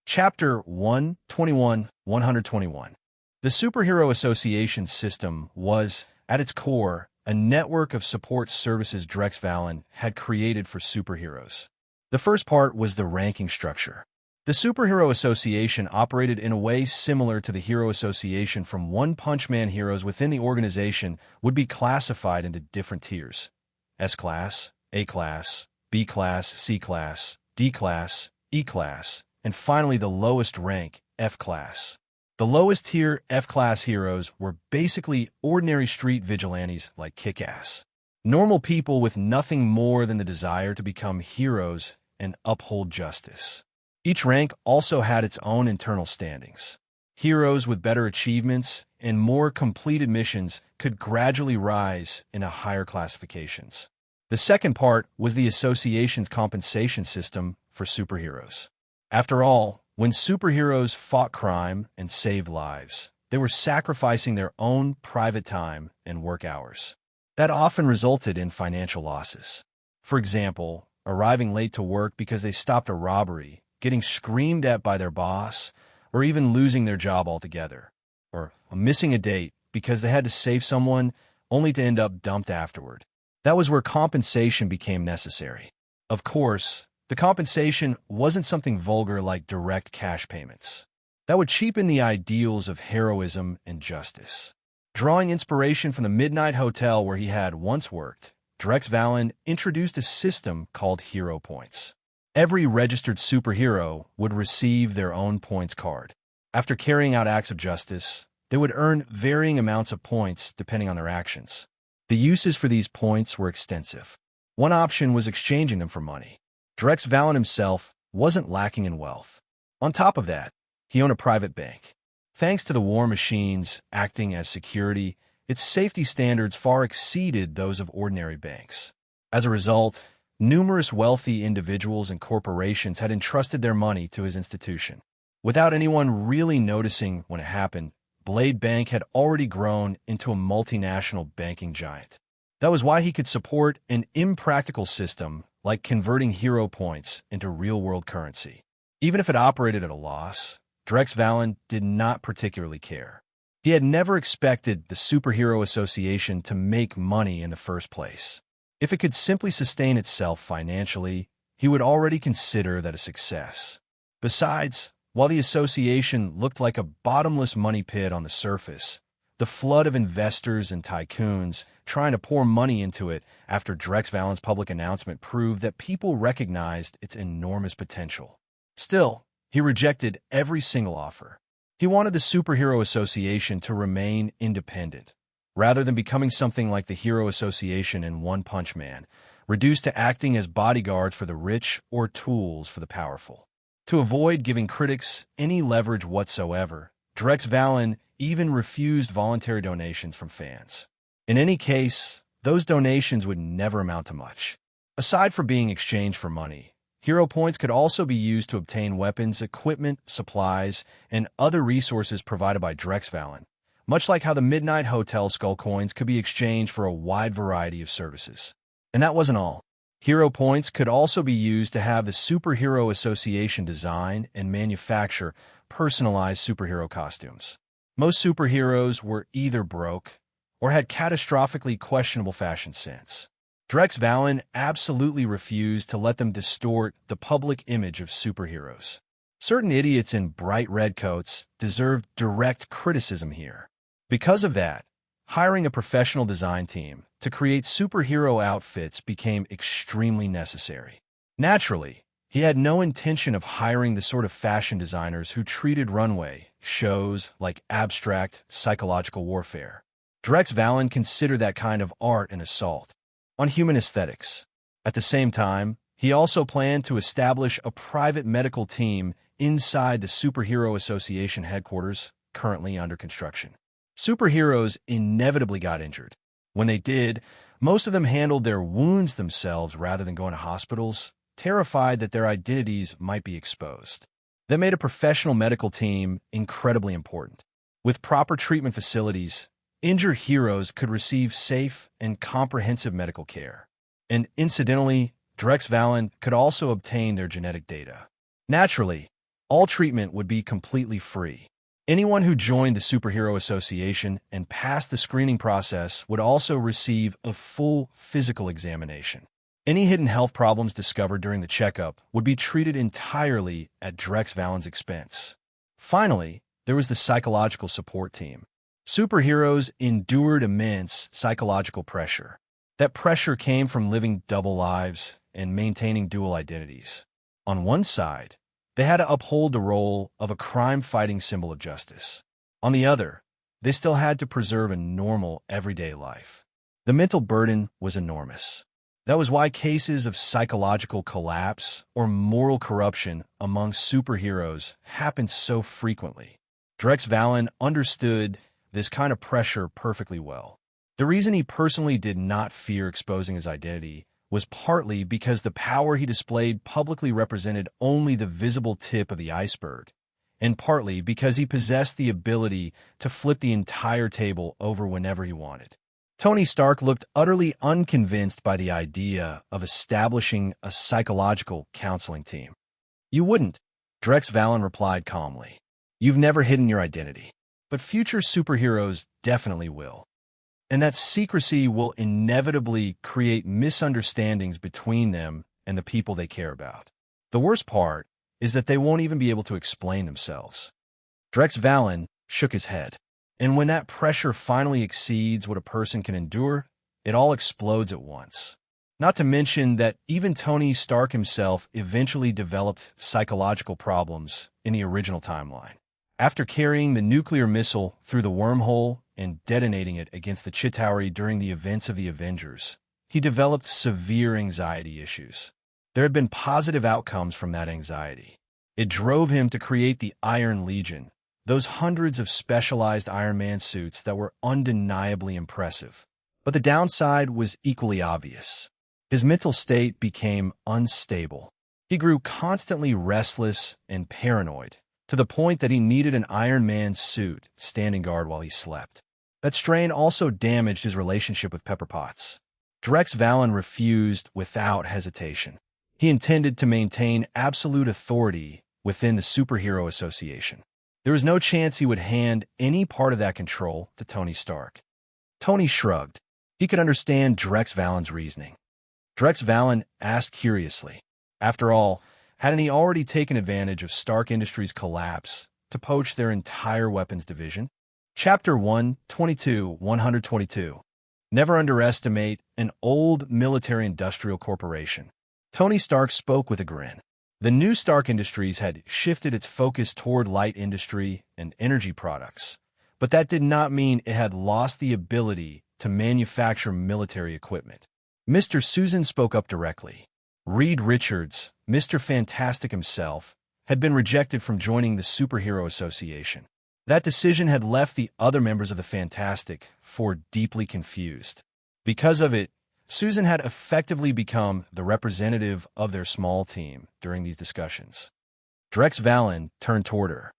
Chapter 121. The Superhero Association system was, at its core, a network of support services Drex Valen had created for superheroes. The first part was the ranking structure. The Superhero Association operated in a way similar to the Hero Association. From One Punch Man heroes within the organization would be classified into different tiers: S-Class, A-Class, B-Class, C-Class, D-Class, E-Class, and finally the lowest rank, F-Class. The lowest tier F-Class heroes were basically ordinary street vigilantes like Kick-Ass. Normal people with nothing more than the desire to become heroes and uphold justice. Each rank also had its own internal standings. Heroes with better achievements and more completed missions could gradually rise into higher classifications. The second part was the association's compensation system for superheroes. After all, when superheroes fought crime and saved lives, they were sacrificing their own private time and work hours. That often resulted in financial losses. For example, arriving late to work because they stopped a robbery, getting screamed at by their boss, or even losing their job altogether. Or missing a date because they had to save someone only to end up dumped afterward. That was where compensation became necessary. Of course, the compensation wasn't something vulgar like direct cash payments. That would cheapen the ideals of heroism and justice. Drawing inspiration from the Midnight Hotel where he had once worked, Drex Valen introduced a system called Hero Points. Every registered superhero would receive their own points card. After carrying out acts of justice, they would earn varying amounts of points depending on their actions. The uses for these points were extensive. One option was exchanging them for money. Drex Valen himself wasn't lacking in wealth. On top of that, he owned a private bank. Thanks to the war machines acting as security, its safety standards far exceeded those of ordinary banks. As a result, numerous wealthy individuals and corporations had entrusted their money to his institution. Without anyone really noticing when it happened, Blade Bank had already grown into a multinational banking giant. That was why he could support an impractical system like converting hero points into real-world currency. Even if it operated at a loss, Drex Valen did not particularly care. He had never expected the Superhero Association to make money in the first place. If it could simply sustain itself financially, he would already consider that a success. Besides, while the association looked like a bottomless money pit on the surface, the flood of investors and tycoons trying to pour money into it after Drex Valen's public announcement proved that people recognized its enormous potential. Still, he rejected every single offer. He wanted the Superhero Association to remain independent, rather than becoming something like the Hero Association in One Punch Man, reduced to acting as bodyguards for the rich or tools for the powerful. To avoid giving critics any leverage whatsoever, Drex Valen even refused voluntary donations from fans. In any case, those donations would never amount to much. Aside from being exchanged for money, hero points could also be used to obtain weapons, equipment, supplies, and other resources provided by Drex Valen, much like how the Midnight Hotel Skull coins could be exchanged for a wide variety of services. And that wasn't all. Hero points could also be used to have the Superhero Association design and manufacture personalized superhero costumes. Most superheroes were either broke or had catastrophically questionable fashion sense. Drex Valen absolutely refused to let them distort the public image of superheroes. Certain idiots in bright red coats deserved direct criticism here. Because of that, hiring a professional design team to create superhero outfits became extremely necessary. Naturally, he had no intention of hiring the sort of fashion designers who treated runway shows like abstract psychological warfare. Drex Valen considered that kind of art an assault on human aesthetics. At the same time, he also planned to establish a private medical team inside the Superhero Association headquarters, currently under construction. Superheroes inevitably got injured. When they did, most of them handled their wounds themselves rather than going to hospitals, terrified that their identities might be exposed. That made a professional medical team incredibly important. With proper treatment facilities, injured heroes could receive safe and comprehensive medical care. And incidentally, Drex Valen could also obtain their genetic data. Naturally, all treatment would be completely free. Anyone who joined the Superhero Association and passed the screening process would also receive a full physical examination. Any hidden health problems discovered during the checkup would be treated entirely at Drex Valen's expense. Finally, there was the psychological support team. Superheroes endured immense psychological pressure. That pressure came from living double lives and maintaining dual identities. On one side, they had to uphold the role of a crime-fighting symbol of justice. On the other, they still had to preserve a normal, everyday life. The mental burden was enormous. That was why cases of psychological collapse or moral corruption among superheroes happened so frequently. Drex Valen understood this kind of pressure perfectly well. The reason he personally did not fear exposing his identity was partly because the power he displayed publicly represented only the visible tip of the iceberg, and partly because he possessed the ability to flip the entire table over whenever he wanted. Tony Stark looked utterly unconvinced by the idea of establishing a psychological counseling team. "You wouldn't," Drex Valen replied calmly. "You've never hidden your identity. But future superheroes definitely will. And that secrecy will inevitably create misunderstandings between them and the people they care about. The worst part is that they won't even be able to explain themselves." Drex Valen shook his head. And when that pressure finally exceeds what a person can endure, it all explodes at once. Not to mention that even Tony Stark himself eventually developed psychological problems in the original timeline. After carrying the nuclear missile through the wormhole and detonating it against the Chitauri during the events of the Avengers, he developed severe anxiety issues. There had been positive outcomes from that anxiety. It drove him to create the Iron Legion, those hundreds of specialized Iron Man suits that were undeniably impressive. But the downside was equally obvious. His mental state became unstable. He grew constantly restless and paranoid, to the point that he needed an Iron Man suit standing guard while he slept. That strain also damaged his relationship with Pepper Potts. Drex Valen refused without hesitation. He intended to maintain absolute authority within the Superhero Association. There was no chance he would hand any part of that control to Tony Stark. Tony shrugged. He could understand Drex Valen's reasoning. Drex Valen asked curiously. After all, hadn't he already taken advantage of Stark Industries' collapse to poach their entire weapons division? Chapter 122. Never underestimate an old military-industrial corporation. Tony Stark spoke with a grin. The new Stark Industries had shifted its focus toward light industry and energy products, but that did not mean it had lost the ability to manufacture military equipment. Mr. Susan spoke up directly. Reed Richards, Mr. Fantastic himself, had been rejected from joining the Superhero Association. That decision had left the other members of the Fantastic Four deeply confused. Because of it, Susan had effectively become the representative of their small team during these discussions. Drex Valen turned toward her.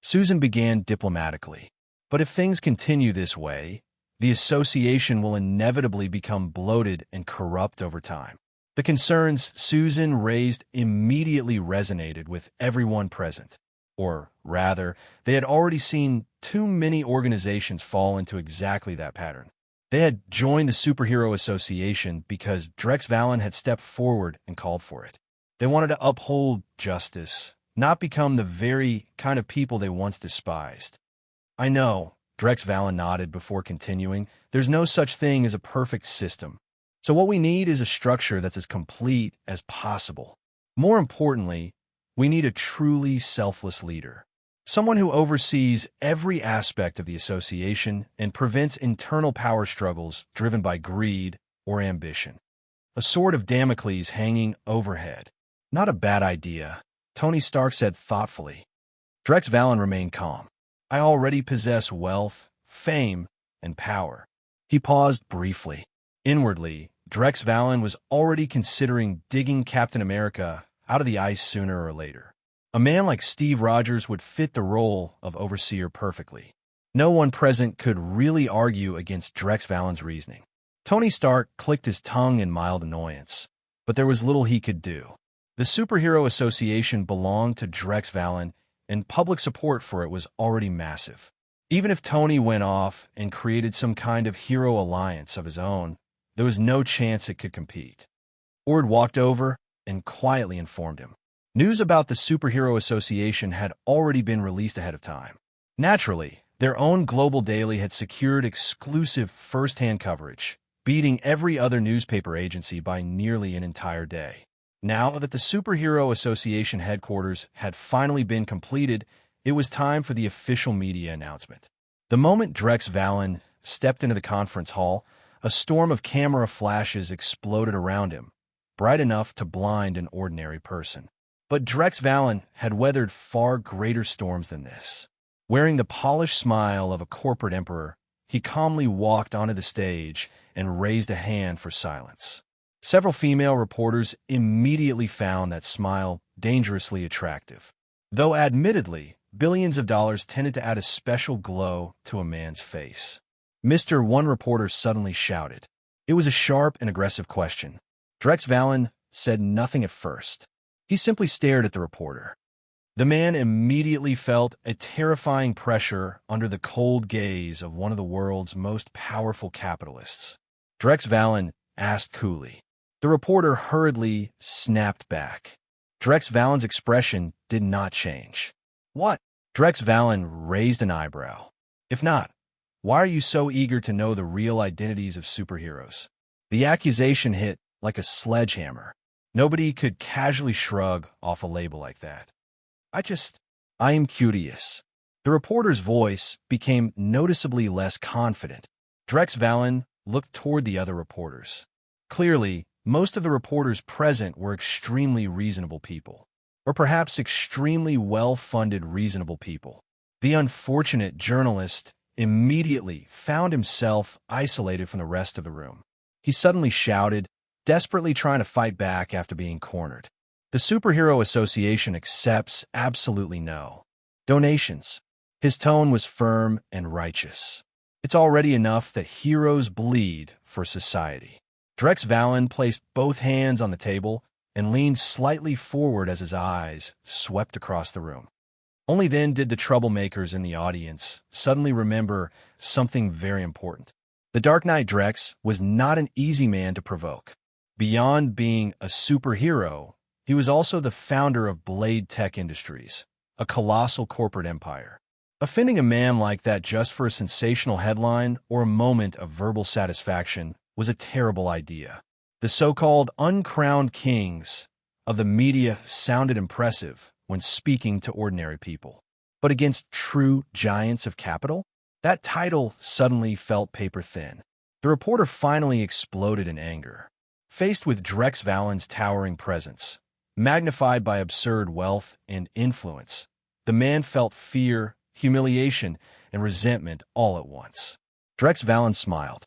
Susan began diplomatically. But if things continue this way, the association will inevitably become bloated and corrupt over time. The concerns Susan raised immediately resonated with everyone present. Or, rather, they had already seen too many organizations fall into exactly that pattern. They had joined the Superhero Association because Drex Valen had stepped forward and called for it. They wanted to uphold justice, not become the very kind of people they once despised. I know, Drex Valen nodded before continuing, there's no such thing as a perfect system. So what we need is a structure that's as complete as possible. More importantly, we need a truly selfless leader. Someone who oversees every aspect of the association and prevents internal power struggles driven by greed or ambition. A sword of Damocles hanging overhead. Not a bad idea, Tony Stark said thoughtfully. Drex Valen remained calm. I already possess wealth, fame, and power. He paused briefly. Inwardly, Drex Valen was already considering digging Captain America out of the ice sooner or later. A man like Steve Rogers would fit the role of overseer perfectly. No one present could really argue against Drex Valen's reasoning. Tony Stark clicked his tongue in mild annoyance, but there was little he could do. The Superhero Association belonged to Drex Valen, and public support for it was already massive. Even if Tony went off and created some kind of hero alliance of his own, there was no chance it could compete. Ord walked over and quietly informed him. News about the Superhero Association had already been released ahead of time. Naturally, their own global daily had secured exclusive first-hand coverage, beating every other newspaper agency by nearly an entire day. Now that the Superhero Association headquarters had finally been completed, it was time for the official media announcement. The moment Drex Valen stepped into the conference hall, a storm of camera flashes exploded around him, bright enough to blind an ordinary person. But Drex Valen had weathered far greater storms than this. Wearing the polished smile of a corporate emperor, he calmly walked onto the stage and raised a hand for silence. Several female reporters immediately found that smile dangerously attractive. Though admittedly, billions of dollars tended to add a special glow to a man's face. Mr. One reporter suddenly shouted. It was a sharp and aggressive question. Drex Valen said nothing at first. He simply stared at the reporter. The man immediately felt a terrifying pressure under the cold gaze of one of the world's most powerful capitalists. Drex Valen asked coolly. The reporter hurriedly snapped back. Drex Valen's expression did not change. What? Drex Valen raised an eyebrow. If not, why are you so eager to know the real identities of superheroes? The accusation hit like a sledgehammer. Nobody could casually shrug off a label like that. I am curious. The reporter's voice became noticeably less confident. Drex Valen looked toward the other reporters. Clearly, most of the reporters present were extremely reasonable people, or perhaps extremely well-funded reasonable people. The unfortunate journalist immediately found himself isolated from the rest of the room. He suddenly shouted, desperately trying to fight back after being cornered. The Superhero Association accepts absolutely no. Donations. His tone was firm and righteous. It's already enough that heroes bleed for society. Drex Valen placed both hands on the table and leaned slightly forward as his eyes swept across the room. Only then did the troublemakers in the audience suddenly remember something very important. The Dark Knight Drex was not an easy man to provoke. Beyond being a superhero, he was also the founder of Blade Tech Industries, a colossal corporate empire. Offending a man like that just for a sensational headline or a moment of verbal satisfaction was a terrible idea. The so-called uncrowned kings of the media sounded impressive when speaking to ordinary people. But against true giants of capital, that title suddenly felt paper-thin. The reporter finally exploded in anger. Faced with Drex Valen's towering presence, magnified by absurd wealth and influence, the man felt fear, humiliation, and resentment all at once. Drex Valen smiled.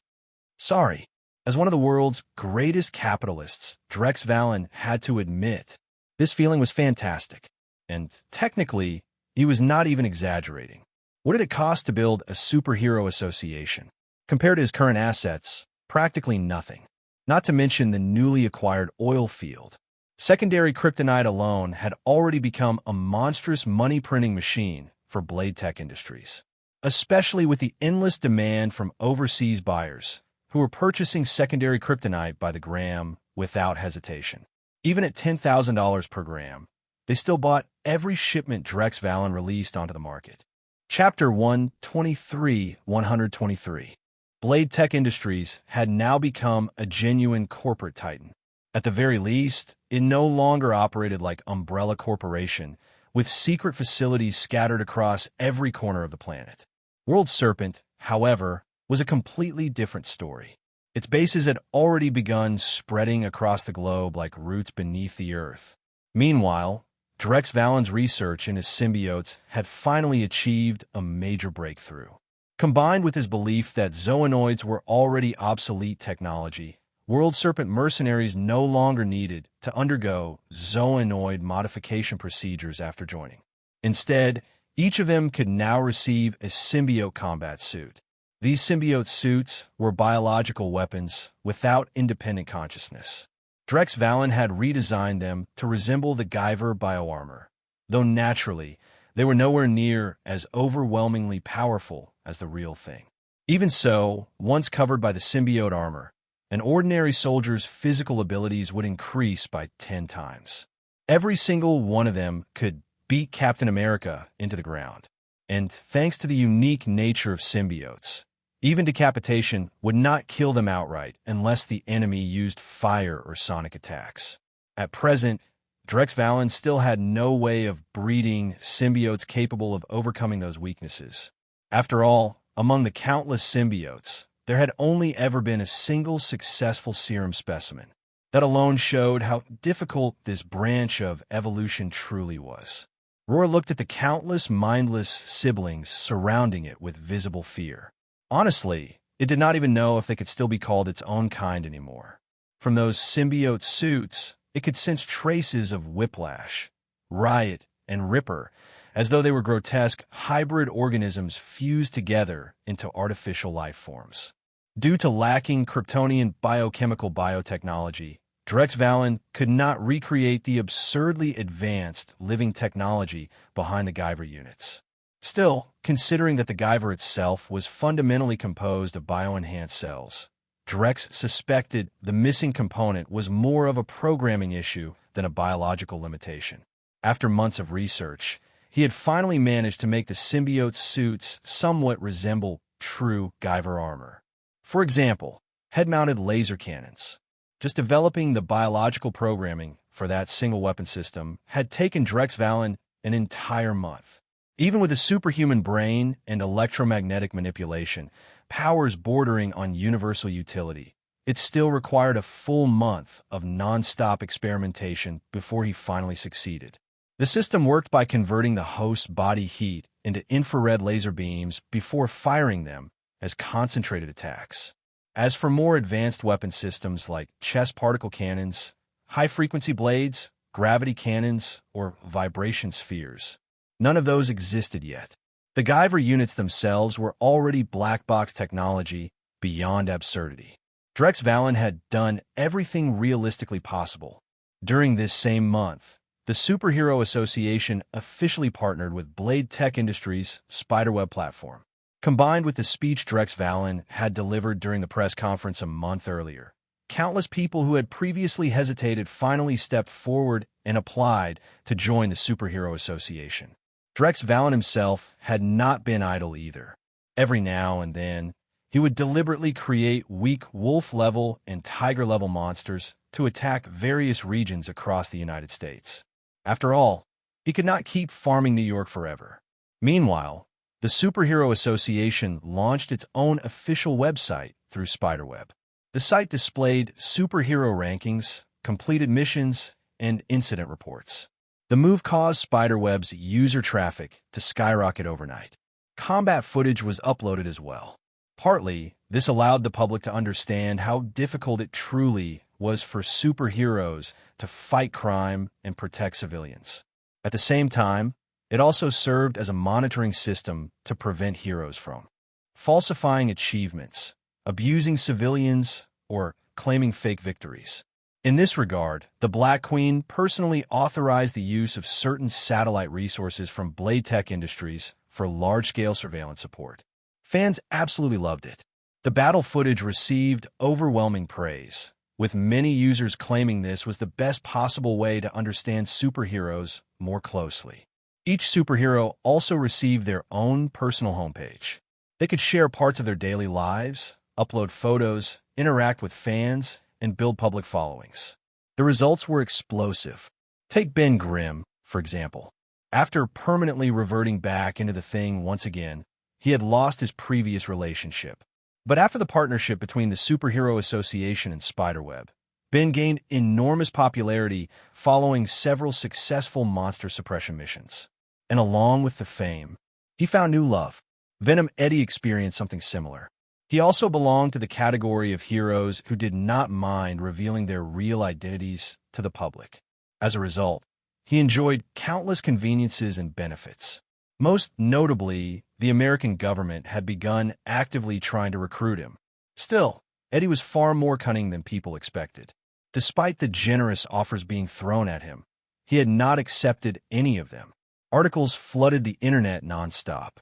Sorry. As one of the world's greatest capitalists, Drex Valen had to admit this feeling was fantastic. And technically, he was not even exaggerating. What did it cost to build a superhero association? Compared to his current assets, practically nothing. Not to mention the newly acquired oil field. Secondary kryptonite alone had already become a monstrous money-printing machine for Blade Tech Industries, especially with the endless demand from overseas buyers who were purchasing secondary kryptonite by the gram without hesitation. Even at $10,000 per gram, they still bought every shipment Drex Valen released onto the market. Chapter 123. Blade Tech Industries had now become a genuine corporate titan. At the very least, it no longer operated like Umbrella Corporation, with secret facilities scattered across every corner of the planet. World Serpent, however, was a completely different story. Its bases had already begun spreading across the globe like roots beneath the earth. Meanwhile, Drex Valen's research in his symbiotes had finally achieved a major breakthrough. Combined with his belief that zoonoids were already obsolete technology, World Serpent mercenaries no longer needed to undergo zoonoid modification procedures after joining. Instead, each of them could now receive a symbiote combat suit. These symbiote suits were biological weapons without independent consciousness. Drex Valen had redesigned them to resemble the Guyver bioarmor, though naturally, they were nowhere near as overwhelmingly powerful as the real thing. Even so, once covered by the symbiote armor, an ordinary soldier's physical abilities would increase by 10 times. Every single one of them could beat Captain America into the ground. And thanks to the unique nature of symbiotes, even decapitation would not kill them outright unless the enemy used fire or sonic attacks. At present, Drex Valen still had no way of breeding symbiotes capable of overcoming those weaknesses. After all, among the countless symbiotes, there had only ever been a single successful serum specimen. That alone showed how difficult this branch of evolution truly was. Roar looked at the countless mindless siblings surrounding it with visible fear. Honestly, it did not even know if they could still be called its own kind anymore. From those symbiote suits, it could sense traces of Whiplash, Riot, and Ripper, as though they were grotesque hybrid organisms fused together into artificial life forms. Due to lacking Kryptonian biochemical biotechnology, Drex Valen could not recreate the absurdly advanced living technology behind the Guyver units. Still, considering that the Guyver itself was fundamentally composed of bioenhanced cells, Drex suspected the missing component was more of a programming issue than a biological limitation. After months of research, he had finally managed to make the symbiote suits somewhat resemble true Guyver armor. For example, head-mounted laser cannons. Just developing the biological programming for that single weapon system had taken Drex Valen an entire month. Even with a superhuman brain and electromagnetic manipulation, powers bordering on universal utility, it still required a full month of non-stop experimentation before he finally succeeded. The system worked by converting the host's body heat into infrared laser beams before firing them as concentrated attacks. As for more advanced weapon systems like chest particle cannons, high-frequency blades, gravity cannons, or vibration spheres, None of those existed yet. The Guyver units themselves were already black box technology beyond absurdity. Drex Valen had done everything realistically possible. During this same month, the Superhero Association officially partnered with Blade Tech Industries' Spiderweb platform. Combined with the speech Drex Valen had delivered during the press conference a month earlier, countless people who had previously hesitated finally stepped forward and applied to join the Superhero Association. Drex Valen himself had not been idle either. Every now and then, he would deliberately create weak wolf-level and tiger-level monsters to attack various regions across the United States. After all, he could not keep farming New York forever. Meanwhile, the Superhero Association launched its own official website through Spiderweb. The site displayed superhero rankings, completed missions, and incident reports. The move caused Spiderweb's user traffic to skyrocket overnight. Combat footage was uploaded as well. Partly, this allowed the public to understand how difficult it truly was for superheroes to fight crime and protect civilians. At the same time, it also served as a monitoring system to prevent heroes from falsifying achievements, abusing civilians, or claiming fake victories. In this regard, the Black Queen personally authorized the use of certain satellite resources from Blade Tech Industries for large-scale surveillance support. Fans absolutely loved it. The battle footage received overwhelming praise, with many users claiming this was the best possible way to understand superheroes more closely. Each superhero also received their own personal homepage. They could share parts of their daily lives, upload photos, interact with fans, and build public followings. The results were explosive. Take Ben Grimm, for example. After permanently reverting back into the Thing once again, he had lost his previous relationship. But after the partnership between the Superhero Association and Spiderweb, Ben gained enormous popularity following several successful monster suppression missions. And along with the fame, he found new love. Venom Eddie experienced something similar. He also belonged to the category of heroes who did not mind revealing their real identities to the public. As a result, he enjoyed countless conveniences and benefits. Most notably, the American government had begun actively trying to recruit him. Still, Eddie was far more cunning than people expected. Despite the generous offers being thrown at him, he had not accepted any of them. Articles flooded the internet nonstop.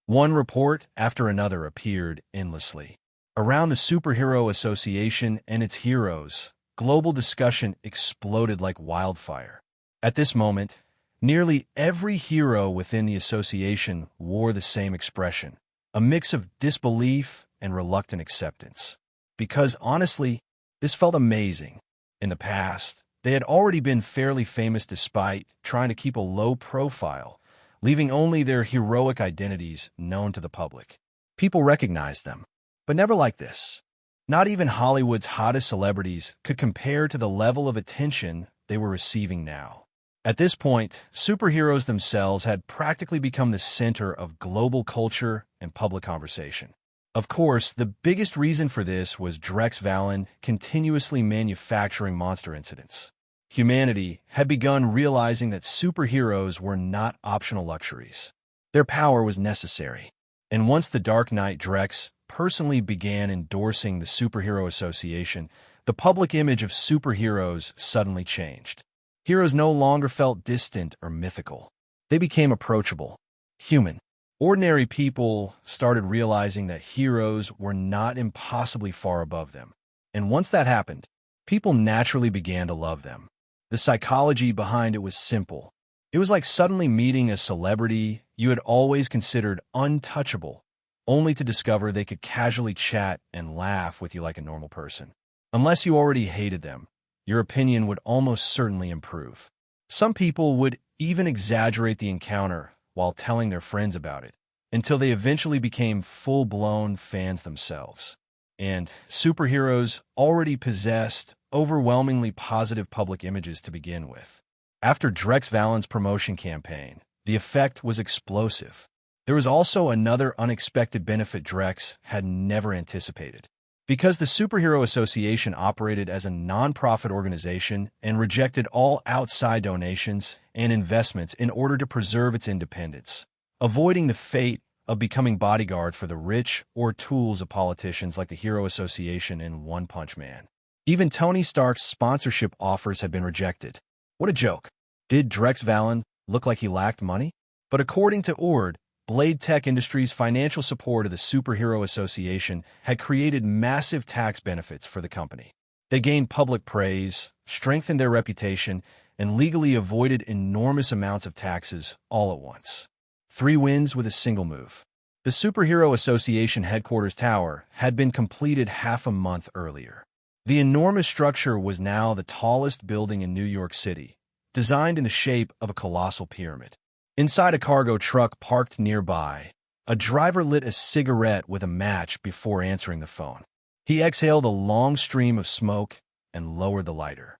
One report after another appeared endlessly. Around the Superhero Association and its heroes, global discussion exploded like wildfire. At this moment, nearly every hero within the association wore the same expression, a mix of disbelief and reluctant acceptance. Because honestly, this felt amazing. In the past, they had already been fairly famous despite trying to keep a low profile, leaving only their heroic identities known to the public. People recognized them, but never like this. Not even Hollywood's hottest celebrities could compare to the level of attention they were receiving now. At this point, superheroes themselves had practically become the center of global culture and public conversation. Of course, the biggest reason for this was Drex Valen continuously manufacturing monster incidents. Humanity had begun realizing that superheroes were not optional luxuries. Their power was necessary. And once the Dark Knight Drex personally began endorsing the Superhero Association, the public image of superheroes suddenly changed. Heroes no longer felt distant or mythical. They became approachable, human. Ordinary people started realizing that heroes were not impossibly far above them. And once that happened, people naturally began to love them. The psychology behind it was simple. It was like suddenly meeting a celebrity you had always considered untouchable, only to discover they could casually chat and laugh with you like a normal person. Unless you already hated them, your opinion would almost certainly improve. Some people would even exaggerate the encounter while telling their friends about it, until they eventually became full-blown fans themselves. And superheroes already possessed overwhelmingly positive public images to begin with. After Drex Valen's promotion campaign, the effect was explosive. There was also another unexpected benefit Drex had never anticipated. Because the Superhero Association operated as a non-profit organization and rejected all outside donations and investments in order to preserve its independence, avoiding the fate of becoming bodyguard for the rich or tools of politicians like the Hero Association and One Punch Man. Even Tony Stark's sponsorship offers had been rejected. What a joke. Did Drex Valen look like he lacked money? But according to Ord, Blade Tech Industries' financial support of the Superhero Association had created massive tax benefits for the company. They gained public praise, strengthened their reputation, and legally avoided enormous amounts of taxes all at once. 3 wins with a single move. The Superhero Association headquarters tower had been completed half a month earlier. The enormous structure was now the tallest building in New York City, designed in the shape of a colossal pyramid. Inside a cargo truck parked nearby, a driver lit a cigarette with a match before answering the phone. He exhaled a long stream of smoke and lowered the lighter.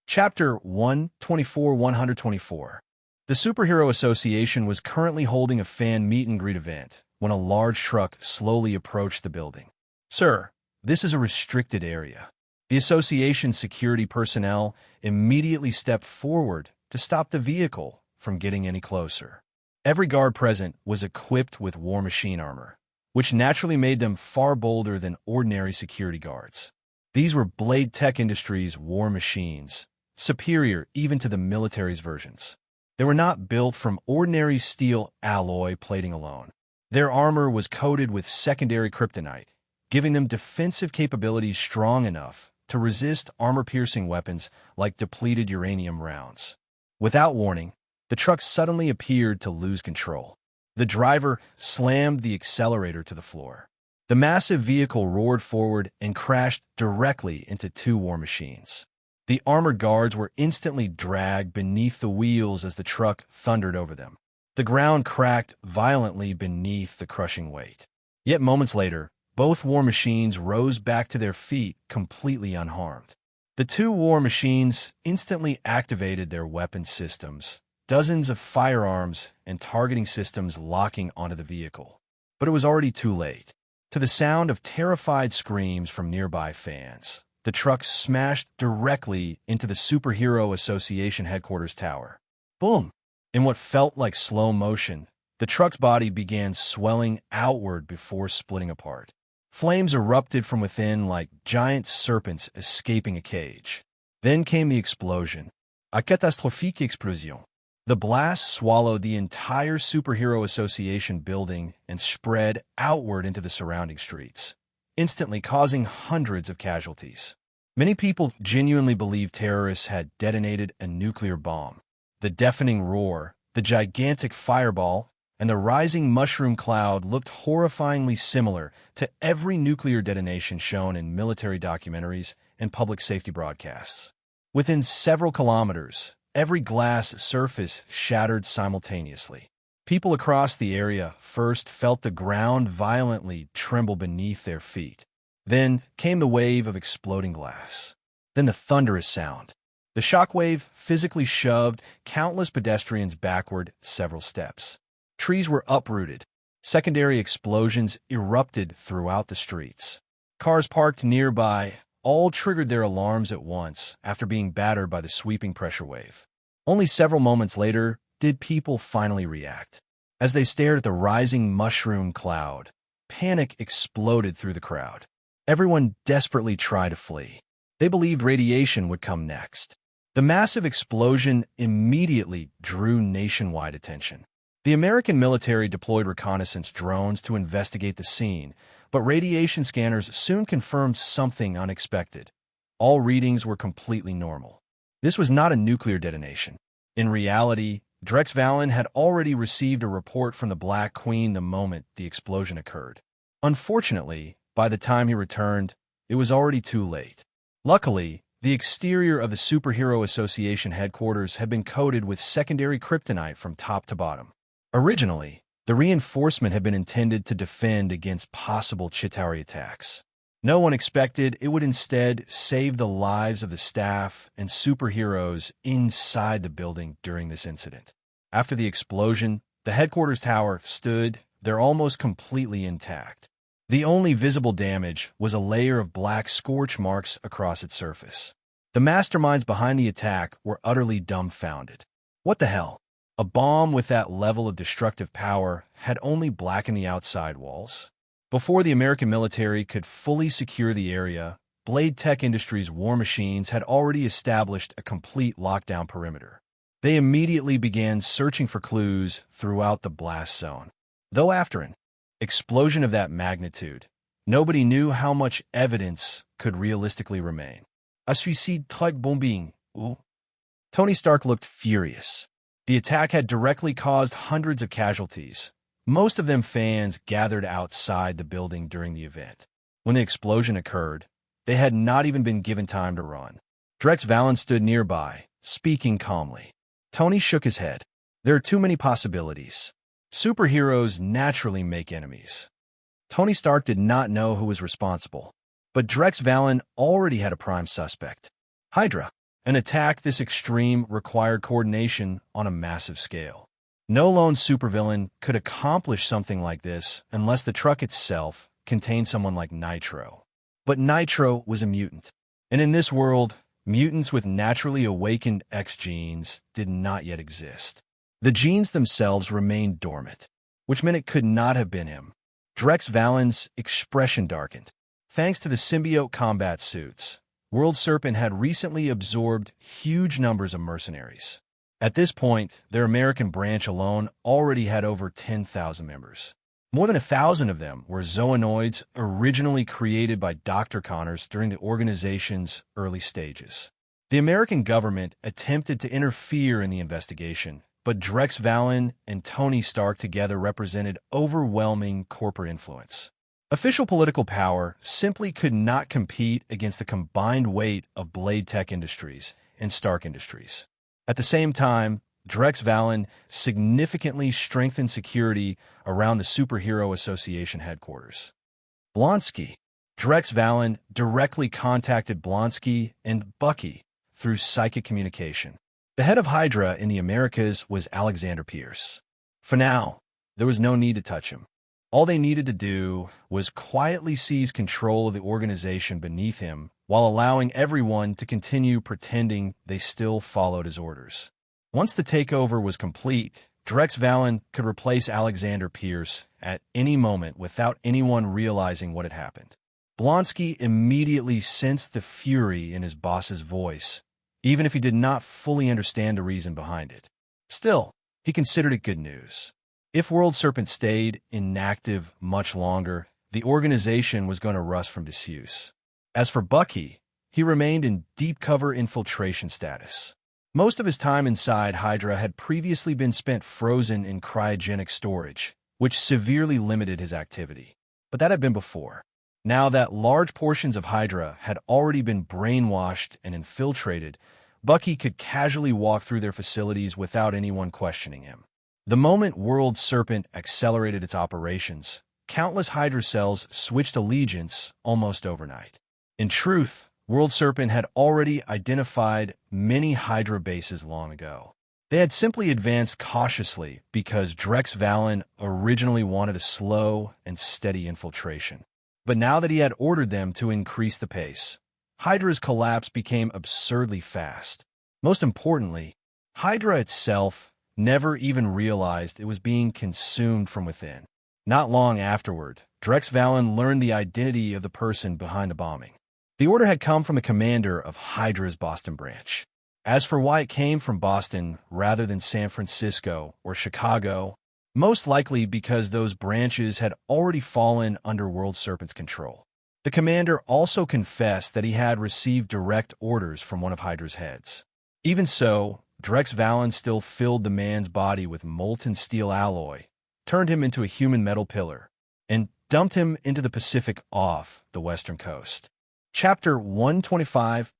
Chapter 124-124. The Superhero Association was currently holding a fan meet-and-greet event when a large truck slowly approached the building. "Sir, this is a restricted area." The association's security personnel immediately stepped forward to stop the vehicle from getting any closer. Every guard present was equipped with war machine armor, which naturally made them far bolder than ordinary security guards. These were Blade Tech Industries' war machines, superior even to the military's versions. They were not built from ordinary steel alloy plating alone. Their armor was coated with secondary kryptonite, giving them defensive capabilities strong enough to resist armor-piercing weapons like depleted uranium rounds. Without warning, the truck suddenly appeared to lose control. The driver slammed the accelerator to the floor. The massive vehicle roared forward and crashed directly into 2 war machines. The armored guards were instantly dragged beneath the wheels as the truck thundered over them. The ground cracked violently beneath the crushing weight. Yet moments later, both war machines rose back to their feet completely unharmed. The 2 war machines instantly activated their weapon systems, dozens of firearms and targeting systems locking onto the vehicle. But it was already too late. To the sound of terrified screams from nearby fans, the truck smashed directly into the Superhero Association headquarters tower. Boom! In what felt like slow motion, the truck's body began swelling outward before splitting apart. Flames erupted from within like giant serpents escaping a cage. Then came the explosion. A catastrophique explosion. The blast swallowed the entire Superhero Association building and spread outward into the surrounding streets, instantly causing hundreds of casualties. Many people genuinely believed terrorists had detonated a nuclear bomb. The deafening roar, the gigantic fireball, and the rising mushroom cloud looked horrifyingly similar to every nuclear detonation shown in military documentaries and public safety broadcasts. Within several kilometers, every glass surface shattered simultaneously. People across the area first felt the ground violently tremble beneath their feet. Then came the wave of exploding glass. Then the thunderous sound. The shockwave physically shoved countless pedestrians backward several steps. Trees were uprooted. Secondary explosions erupted throughout the streets. Cars parked nearby all triggered their alarms at once after being battered by the sweeping pressure wave. Only several moments later did people finally react. As they stared at the rising mushroom cloud, panic exploded through the crowd. Everyone desperately tried to flee. They believed radiation would come next. The massive explosion immediately drew nationwide attention. The American military deployed reconnaissance drones to investigate the scene, but radiation scanners soon confirmed something unexpected. All readings were completely normal. This was not a nuclear detonation. In reality, Drex Valen had already received a report from the Black Queen the moment the explosion occurred. Unfortunately, by the time he returned, it was already too late. Luckily, the exterior of the Superhero Association headquarters had been coated with secondary kryptonite from top to bottom. Originally, the reinforcement had been intended to defend against possible Chitauri attacks. No one expected it would instead save the lives of the staff and superheroes inside the building during this incident. After the explosion, the headquarters tower stood there almost completely intact. The only visible damage was a layer of black scorch marks across its surface. The masterminds behind the attack were utterly dumbfounded. What the hell? A bomb with that level of destructive power had only blackened the outside walls. Before the American military could fully secure the area, Blade Tech Industries' war machines had already established a complete lockdown perimeter. They immediately began searching for clues throughout the blast zone. Though after an explosion of that magnitude, nobody knew how much evidence could realistically remain. A suicide truck bombing. Ooh. Tony Stark looked furious. The attack had directly caused hundreds of casualties, most of them fans gathered outside the building during the event. When the explosion occurred, they had not even been given time to run. Drex Valen stood nearby, speaking calmly. Tony shook his head. There are too many possibilities. Superheroes naturally make enemies. Tony Stark did not know who was responsible, but Drex Valen already had a prime suspect. Hydra. An attack this extreme required coordination on a massive scale. No lone supervillain could accomplish something like this unless the truck itself contained someone like Nitro. But Nitro was a mutant, and in this world, mutants with naturally awakened X genes did not yet exist. The genes themselves remained dormant, which meant it could not have been him. Drex Valen's expression darkened. Thanks to the symbiote combat suits, World Serpent had recently absorbed huge numbers of mercenaries. At this point, their American branch alone already had over 10,000 members. More than 1,000 of them were zoonoids originally created by Dr. Connors during the organization's early stages. The American government attempted to interfere in the investigation, but Drex Valen and Tony Stark together represented overwhelming corporate influence. Official political power simply could not compete against the combined weight of Blade Tech Industries and Stark Industries. At the same time, Drex Valen significantly strengthened security around the Superhero Association headquarters. Blonsky. Drex Valen directly contacted Blonsky and Bucky through psychic communication. The head of Hydra in the Americas was Alexander Pierce. For now, there was no need to touch him. All they needed to do was quietly seize control of the organization beneath him while allowing everyone to continue pretending they still followed his orders. Once the takeover was complete, Drex Valen could replace Alexander Pierce at any moment without anyone realizing what had happened. Blonsky immediately sensed the fury in his boss's voice, even if he did not fully understand the reason behind it. Still, he considered it good news. If World Serpent stayed inactive much longer, the organization was going to rust from disuse. As for Bucky, he remained in deep cover infiltration status. Most of his time inside Hydra had previously been spent frozen in cryogenic storage, which severely limited his activity. But that had been before. Now that large portions of Hydra had already been brainwashed and infiltrated, Bucky could casually walk through their facilities without anyone questioning him. The moment World Serpent accelerated its operations, countless Hydra cells switched allegiance almost overnight. In truth, World Serpent had already identified many Hydra bases long ago. They had simply advanced cautiously because Drex Valen originally wanted a slow and steady infiltration. But now that he had ordered them to increase the pace, Hydra's collapse became absurdly fast. Most importantly, Hydra itself never even realized it was being consumed from within. Not long afterward, Drex Valen learned the identity of the person behind the bombing. The order had come from the commander of Hydra's Boston branch. As for why it came from Boston rather than San Francisco or Chicago, most likely because those branches had already fallen under World Serpent's control. The commander also confessed that he had received direct orders from one of Hydra's heads. Even so, Drex Valen still filled the man's body with molten steel alloy, turned him into a human metal pillar, and dumped him into the Pacific off the western coast. Chapter 125.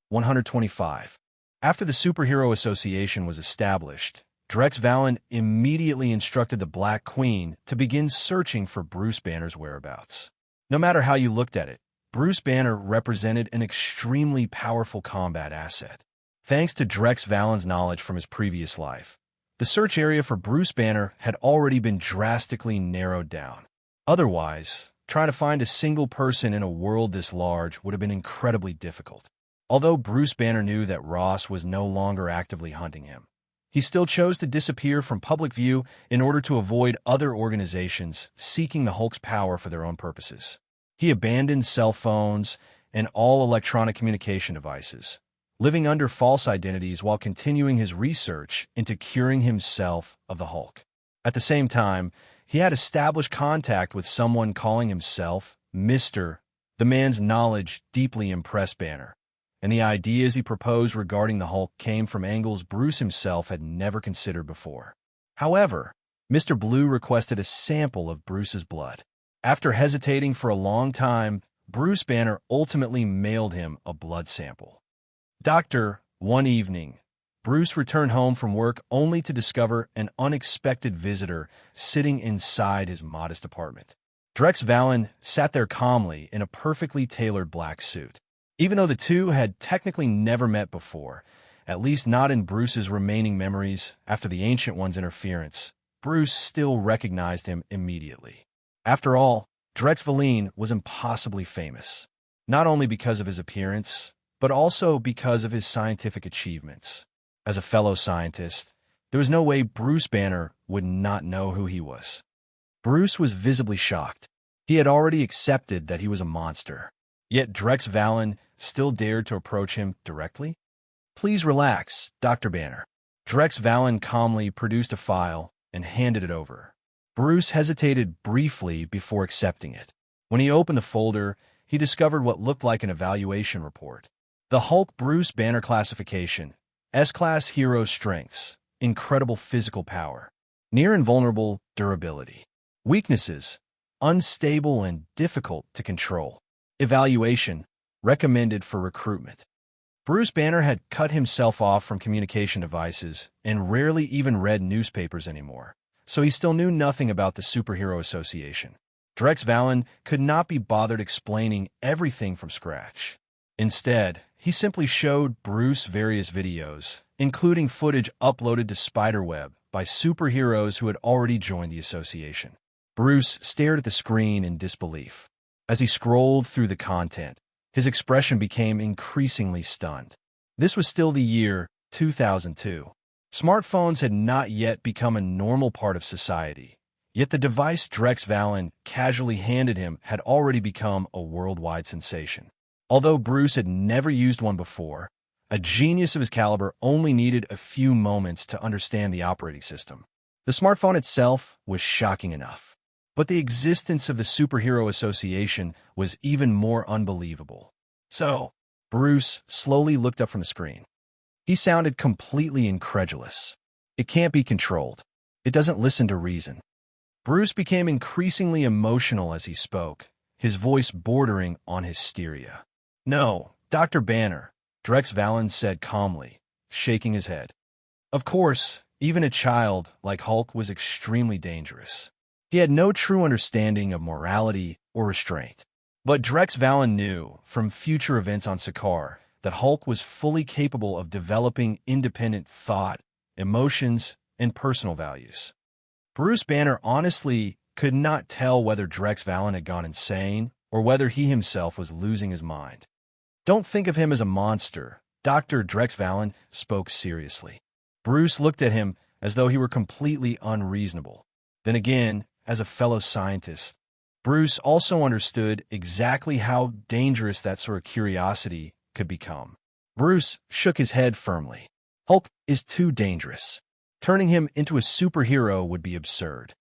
After the Superhero Association was established, Drex Valen immediately instructed the Black Queen to begin searching for Bruce Banner's whereabouts. No matter how you looked at it, Bruce Banner represented an extremely powerful combat asset. Thanks to Drex Valen's knowledge from his previous life, the search area for Bruce Banner had already been drastically narrowed down. Otherwise, trying to find a single person in a world this large would have been incredibly difficult. Although Bruce Banner knew that Ross was no longer actively hunting him, he still chose to disappear from public view in order to avoid other organizations seeking the Hulk's power for their own purposes. He abandoned cell phones and all electronic communication devices, living under false identities while continuing his research into curing himself of the Hulk. At the same time, he had established contact with someone calling himself Mr. The man's knowledge deeply impressed Banner, and the ideas he proposed regarding the Hulk came from angles Bruce himself had never considered before. However, Mr. Blue requested a sample of Bruce's blood. After hesitating for a long time, Bruce Banner ultimately mailed him a blood sample. One evening, Bruce returned home from work only to discover an unexpected visitor sitting inside his modest apartment. Drex Valen sat there calmly in a perfectly tailored black suit. Even though the two had technically never met before, at least not in Bruce's remaining memories after the Ancient One's interference, Bruce still recognized him immediately. After all, Drex Valen was impossibly famous, not only because of his appearance, but also because of his scientific achievements. As a fellow scientist, there was no way Bruce Banner would not know who he was. Bruce was visibly shocked. He had already accepted that he was a monster. Yet Drex Valen still dared to approach him directly? "Please relax, Dr. Banner." Drex Valen calmly produced a file and handed it over. Bruce hesitated briefly before accepting it. When he opened the folder, he discovered what looked like an evaluation report. The Hulk Bruce Banner classification: S-Class Hero Strengths, incredible physical power, near invulnerable durability. Weaknesses: unstable and difficult to control. Evaluation: recommended for recruitment. Bruce Banner had cut himself off from communication devices and rarely even read newspapers anymore, so he still knew nothing about the Superhero Association. Drex Valen could not be bothered explaining everything from scratch. Instead, he simply showed Bruce various videos, including footage uploaded to Spiderweb by superheroes who had already joined the association. Bruce stared at the screen in disbelief. As he scrolled through the content, his expression became increasingly stunned. This was still the year 2002. Smartphones had not yet become a normal part of society, yet the device Drex Valen casually handed him had already become a worldwide sensation. Although Bruce had never used one before, a genius of his caliber only needed a few moments to understand the operating system. The smartphone itself was shocking enough, but the existence of the Superhero Association was even more unbelievable. So, Bruce slowly looked up from the screen. He sounded completely incredulous. "It can't be controlled. It doesn't listen to reason." Bruce became increasingly emotional as he spoke, his voice bordering on hysteria. "No, Dr. Banner," Drex Valen said calmly, shaking his head. Of course, even a child like Hulk was extremely dangerous. He had no true understanding of morality or restraint. But Drex Valen knew, from future events on Sakaar, that Hulk was fully capable of developing independent thought, emotions, and personal values. Bruce Banner honestly could not tell whether Drex Valen had gone insane or whether he himself was losing his mind. "Don't think of him as a monster," Dr. Drex Valen spoke seriously. Bruce looked at him as though he were completely unreasonable. Then again, as a fellow scientist, Bruce also understood exactly how dangerous that sort of curiosity could become. Bruce shook his head firmly. "Hulk is too dangerous. Turning him into a superhero would be absurd.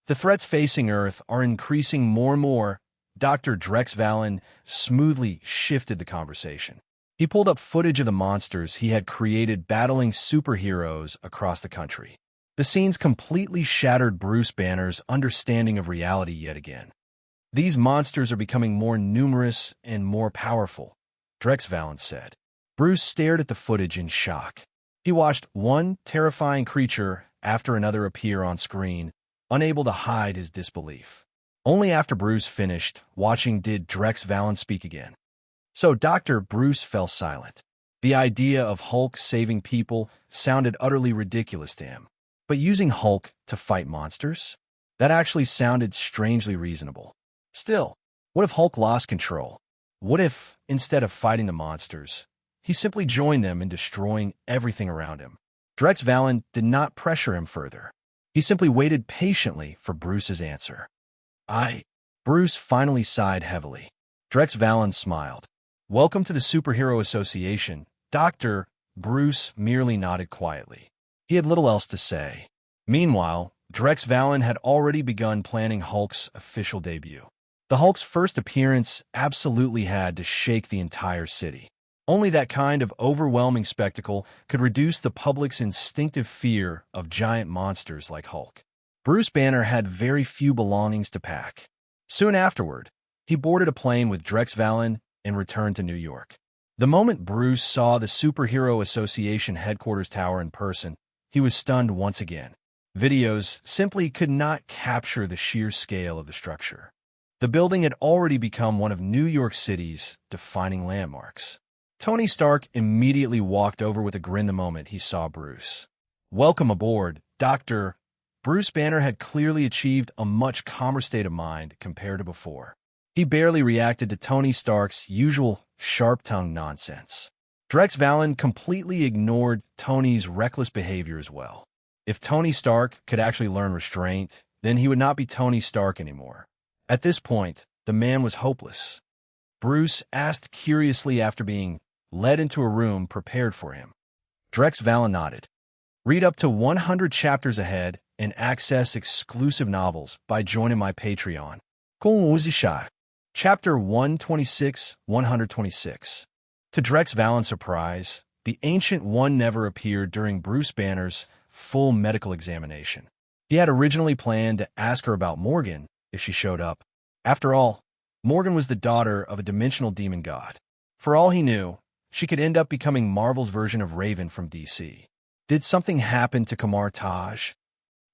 The threats facing Earth are increasing more and more." Dr. Drex Valen smoothly shifted the conversation. He pulled up footage of the monsters he had created battling superheroes across the country. The scenes completely shattered Bruce Banner's understanding of reality yet again. "These monsters are becoming more numerous and more powerful," Drex Valen said. Bruce stared at the footage in shock. He watched one terrifying creature after another appear on screen, unable to hide his disbelief. Only after Bruce finished watching did Drex Valen speak again. So Dr. Bruce fell silent. The idea of Hulk saving people sounded utterly ridiculous to him. But using Hulk to fight monsters? That actually sounded strangely reasonable. Still, what if Hulk lost control? What if, instead of fighting the monsters, he simply joined them in destroying everything around him? Drex Valen did not pressure him further. He simply waited patiently for Bruce's answer. Bruce finally sighed heavily. Drex Valen smiled. Welcome to the Superhero Association, Doctor. Bruce merely nodded quietly. He had little else to say. Meanwhile, Drex Valen had already begun planning Hulk's official debut. The Hulk's first appearance absolutely had to shake the entire city. Only that kind of overwhelming spectacle could reduce the public's instinctive fear of giant monsters like Hulk. Bruce Banner had very few belongings to pack. Soon afterward, he boarded a plane with Drex Valen and returned to New York. The moment Bruce saw the Superhero Association headquarters tower in person, he was stunned once again. Videos simply could not capture the sheer scale of the structure. The building had already become one of New York City's defining landmarks. Tony Stark immediately walked over with a grin the moment he saw Bruce. Welcome aboard, Doctor. Bruce Banner had clearly achieved a much calmer state of mind compared to before. He barely reacted to Tony Stark's usual sharp-tongued nonsense. Drex Valen completely ignored Tony's reckless behavior as well. If Tony Stark could actually learn restraint, then he would not be Tony Stark anymore. At this point, the man was hopeless. Bruce asked curiously after being led into a room prepared for him. Drex Valen nodded. Read up to 100 chapters ahead and access exclusive novels by joining my Patreon. Chapter 126. To Drex Valen's surprise, the Ancient One never appeared during Bruce Banner's full medical examination. He had originally planned to ask her about Morgan if she showed up. After all, Morgan was the daughter of a dimensional demon god. For all he knew, she could end up becoming Marvel's version of Raven from DC. Did something happen to Kamar Taj?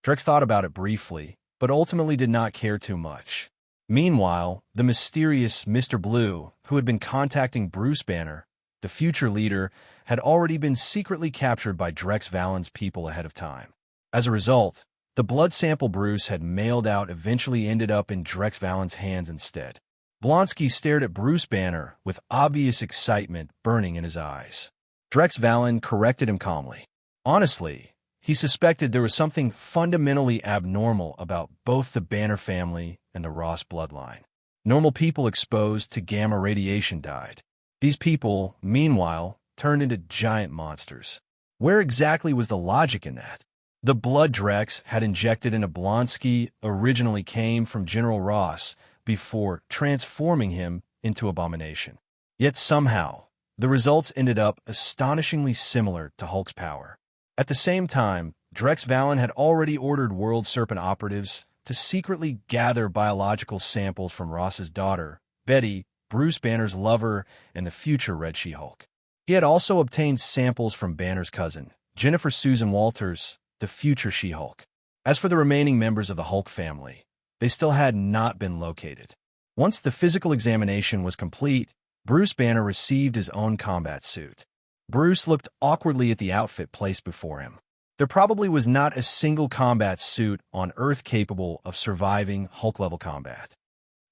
Drex thought about it briefly, but ultimately did not care too much. Meanwhile, the mysterious Mr. Blue, who had been contacting Bruce Banner, the future leader, had already been secretly captured by Drex Valen's people ahead of time. As a result, the blood sample Bruce had mailed out eventually ended up in Drex Valen's hands instead. Blonsky stared at Bruce Banner with obvious excitement burning in his eyes. Drex Valen corrected him calmly. Honestly, he suspected there was something fundamentally abnormal about both the Banner family and the Ross bloodline. Normal people exposed to gamma radiation died. These people, meanwhile, turned into giant monsters. Where exactly was the logic in that? The blood Drex had injected into Blonsky originally came from General Ross before transforming him into Abomination. Yet somehow, the results ended up astonishingly similar to Hulk's power. At the same time, Drex Valen had already ordered World Serpent operatives to secretly gather biological samples from Ross's daughter, Betty, Bruce Banner's lover, and the future Red She-Hulk. He had also obtained samples from Banner's cousin, Jennifer Susan Walters, the future She-Hulk. As for the remaining members of the Hulk family, they still had not been located. Once the physical examination was complete, Bruce Banner received his own combat suit. Bruce looked awkwardly at the outfit placed before him. There probably was not a single combat suit on Earth capable of surviving Hulk-level combat.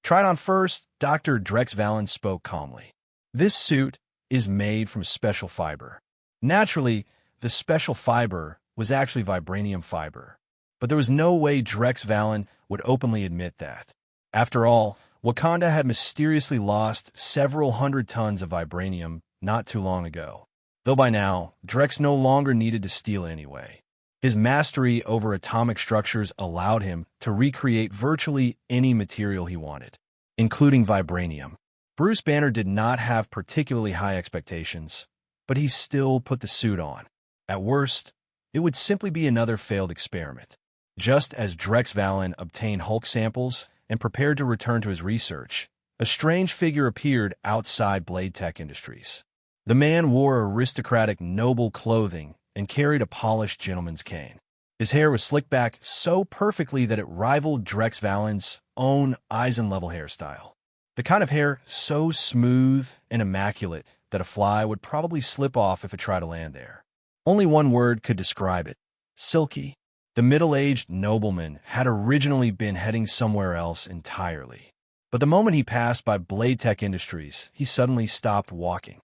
Tried on first, Dr. Drex Valen spoke calmly. This suit is made from special fiber. Naturally, the special fiber was actually vibranium fiber, but there was no way Drex Valen would openly admit that. After all, Wakanda had mysteriously lost several hundred tons of vibranium not too long ago. Though by now, Drex no longer needed to steal anyway. His mastery over atomic structures allowed him to recreate virtually any material he wanted, including vibranium. Bruce Banner did not have particularly high expectations, but he still put the suit on. At worst, it would simply be another failed experiment. Just as Drex Valen obtained Hulk samples and prepared to return to his research, a strange figure appeared outside Blade Tech Industries. The man wore aristocratic noble clothing and carried a polished gentleman's cane. His hair was slicked back so perfectly that it rivaled Drex Valen's own Eisen-level hairstyle. The kind of hair so smooth and immaculate that a fly would probably slip off if it tried to land there. Only one word could describe it: silky. The middle-aged nobleman had originally been heading somewhere else entirely. But the moment he passed by Blade Tech Industries, he suddenly stopped walking.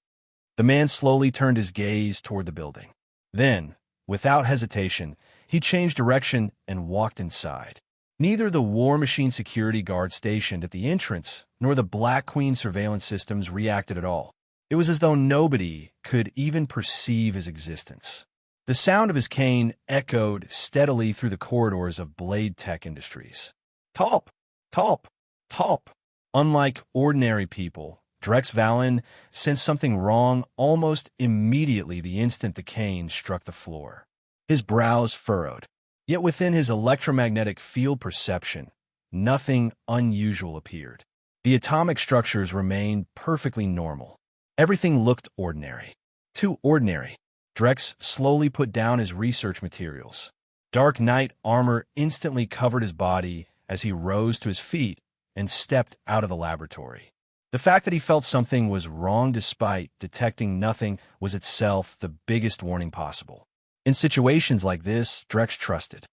The man slowly turned his gaze toward the building. Then, without hesitation, he changed direction and walked inside. Neither the War Machine security guard stationed at the entrance nor the Black Queen surveillance systems reacted at all. It was as though nobody could even perceive his existence. The sound of his cane echoed steadily through the corridors of Blade Tech Industries. Top! Top! Top! Unlike ordinary people, Drex Valen sensed something wrong almost immediately the instant the cane struck the floor. His brows furrowed. Yet within his electromagnetic field perception, nothing unusual appeared. The atomic structures remained perfectly normal. Everything looked ordinary. Too ordinary. Drex slowly put down his research materials. Dark Knight armor instantly covered his body as he rose to his feet and stepped out of the laboratory. The fact that he felt something was wrong despite detecting nothing was itself the biggest warning possible. In situations like this, Drex trusted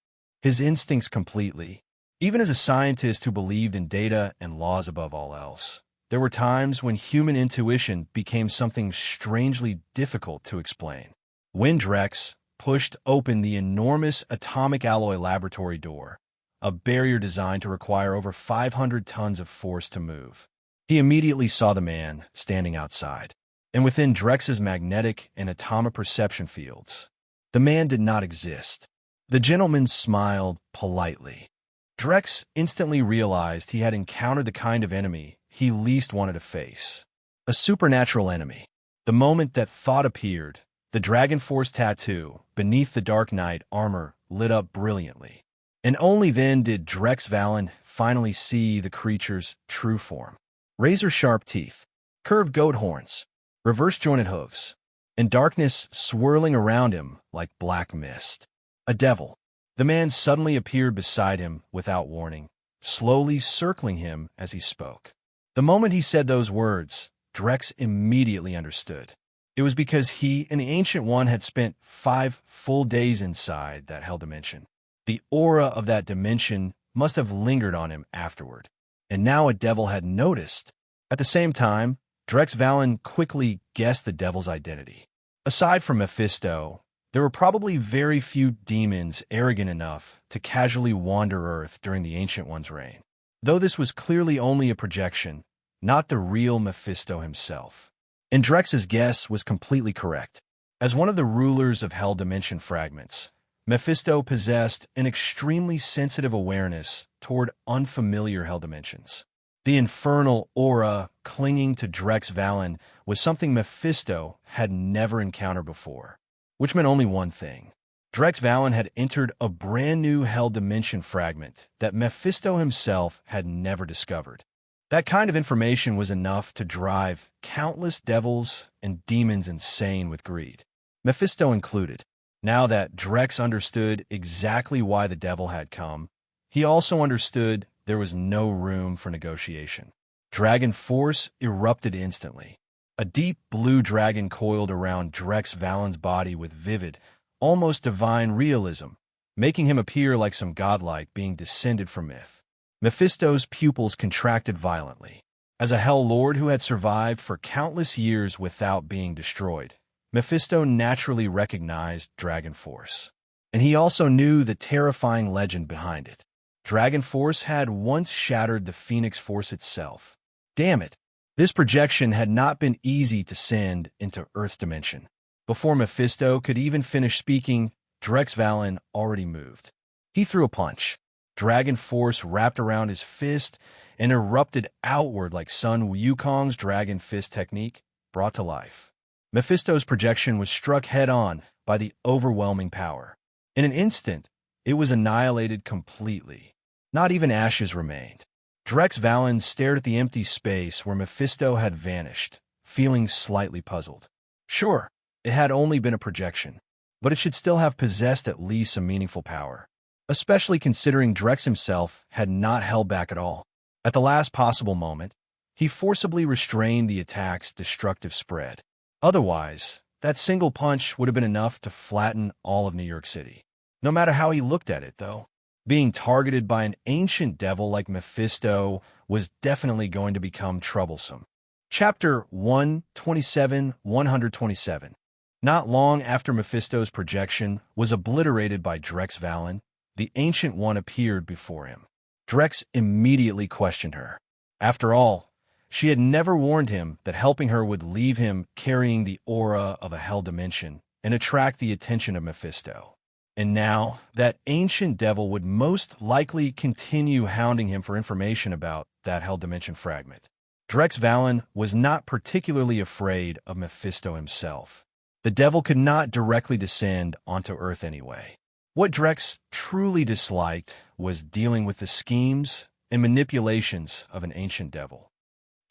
his instincts completely. Even as a scientist who believed in data and laws above all else, there were times when human intuition became something strangely difficult to explain. When Drex pushed open the enormous atomic alloy laboratory door, a barrier designed to require over 500 tons of force to move, he immediately saw the man standing outside. And within Drex's magnetic and atomic perception fields, the man did not exist. The gentleman smiled politely. Drex instantly realized he had encountered the kind of enemy he least wanted to face. A supernatural enemy. The moment that thought appeared, the Dragon Force tattoo beneath the Dark Knight armor lit up brilliantly. And only then did Drex Valen finally see the creature's true form. Razor-sharp teeth, curved goat horns, reverse-jointed hooves, and darkness swirling around him like black mist. A devil. The man suddenly appeared beside him without warning, slowly circling him as he spoke. The moment he said those words, Drex immediately understood. It was because he and the Ancient One had spent 5 full days inside that hell dimension. The aura of that dimension must have lingered on him afterward. And now a devil had noticed. At the same time, Drex Valen quickly guessed the devil's identity. Aside from Mephisto, there were probably very few demons arrogant enough to casually wander Earth during the Ancient One's reign. Though this was clearly only a projection, not the real Mephisto himself. And Drex's guess was completely correct. As one of the rulers of Hell Dimension fragments, Mephisto possessed an extremely sensitive awareness toward unfamiliar Hell Dimensions. The infernal aura clinging to Drex Valen was something Mephisto had never encountered before, which meant only one thing. Drex Valen had entered a brand new Hell Dimension fragment that Mephisto himself had never discovered. That kind of information was enough to drive countless devils and demons insane with greed, Mephisto included. Now that Drex understood exactly why the devil had come, he also understood there was no room for negotiation. Dragon force erupted instantly. A deep blue dragon coiled around Drex Valen's body with vivid, almost divine realism, making him appear like some godlike being descended from myth. Mephisto's pupils contracted violently. As a Hell Lord who had survived for countless years without being destroyed, Mephisto naturally recognized Dragon Force. And he also knew the terrifying legend behind it. Dragon Force had once shattered the Phoenix Force itself. Damn it! This projection had not been easy to send into Earth's dimension. Before Mephisto could even finish speaking, Drex Valen already moved. He threw a punch. Dragon Force wrapped around his fist and erupted outward like Sun Wukong's Dragon Fist technique brought to life. Mephisto's projection was struck head-on by the overwhelming power. In an instant, it was annihilated completely. Not even ashes remained. Drex Valen stared at the empty space where Mephisto had vanished, feeling slightly puzzled. Sure, it had only been a projection, but it should still have possessed at least some meaningful power, especially considering Drex himself had not held back at all. At the last possible moment, he forcibly restrained the attack's destructive spread. Otherwise, that single punch would have been enough to flatten all of New York City. No matter how he looked at it, though, Being targeted by an ancient devil like Mephisto was definitely going to become troublesome. Chapter 127. Not long after Mephisto's projection was obliterated by Drex Valen, the Ancient One appeared before him. Drex immediately questioned her. After all, she had never warned him that helping her would leave him carrying the aura of a hell dimension and attract the attention of Mephisto. And now, that ancient devil would most likely continue hounding him for information about that hell dimension fragment. Drex Valen was not particularly afraid of Mephisto himself. The devil could not directly descend onto Earth anyway. What Drex truly disliked was dealing with the schemes and manipulations of an ancient devil.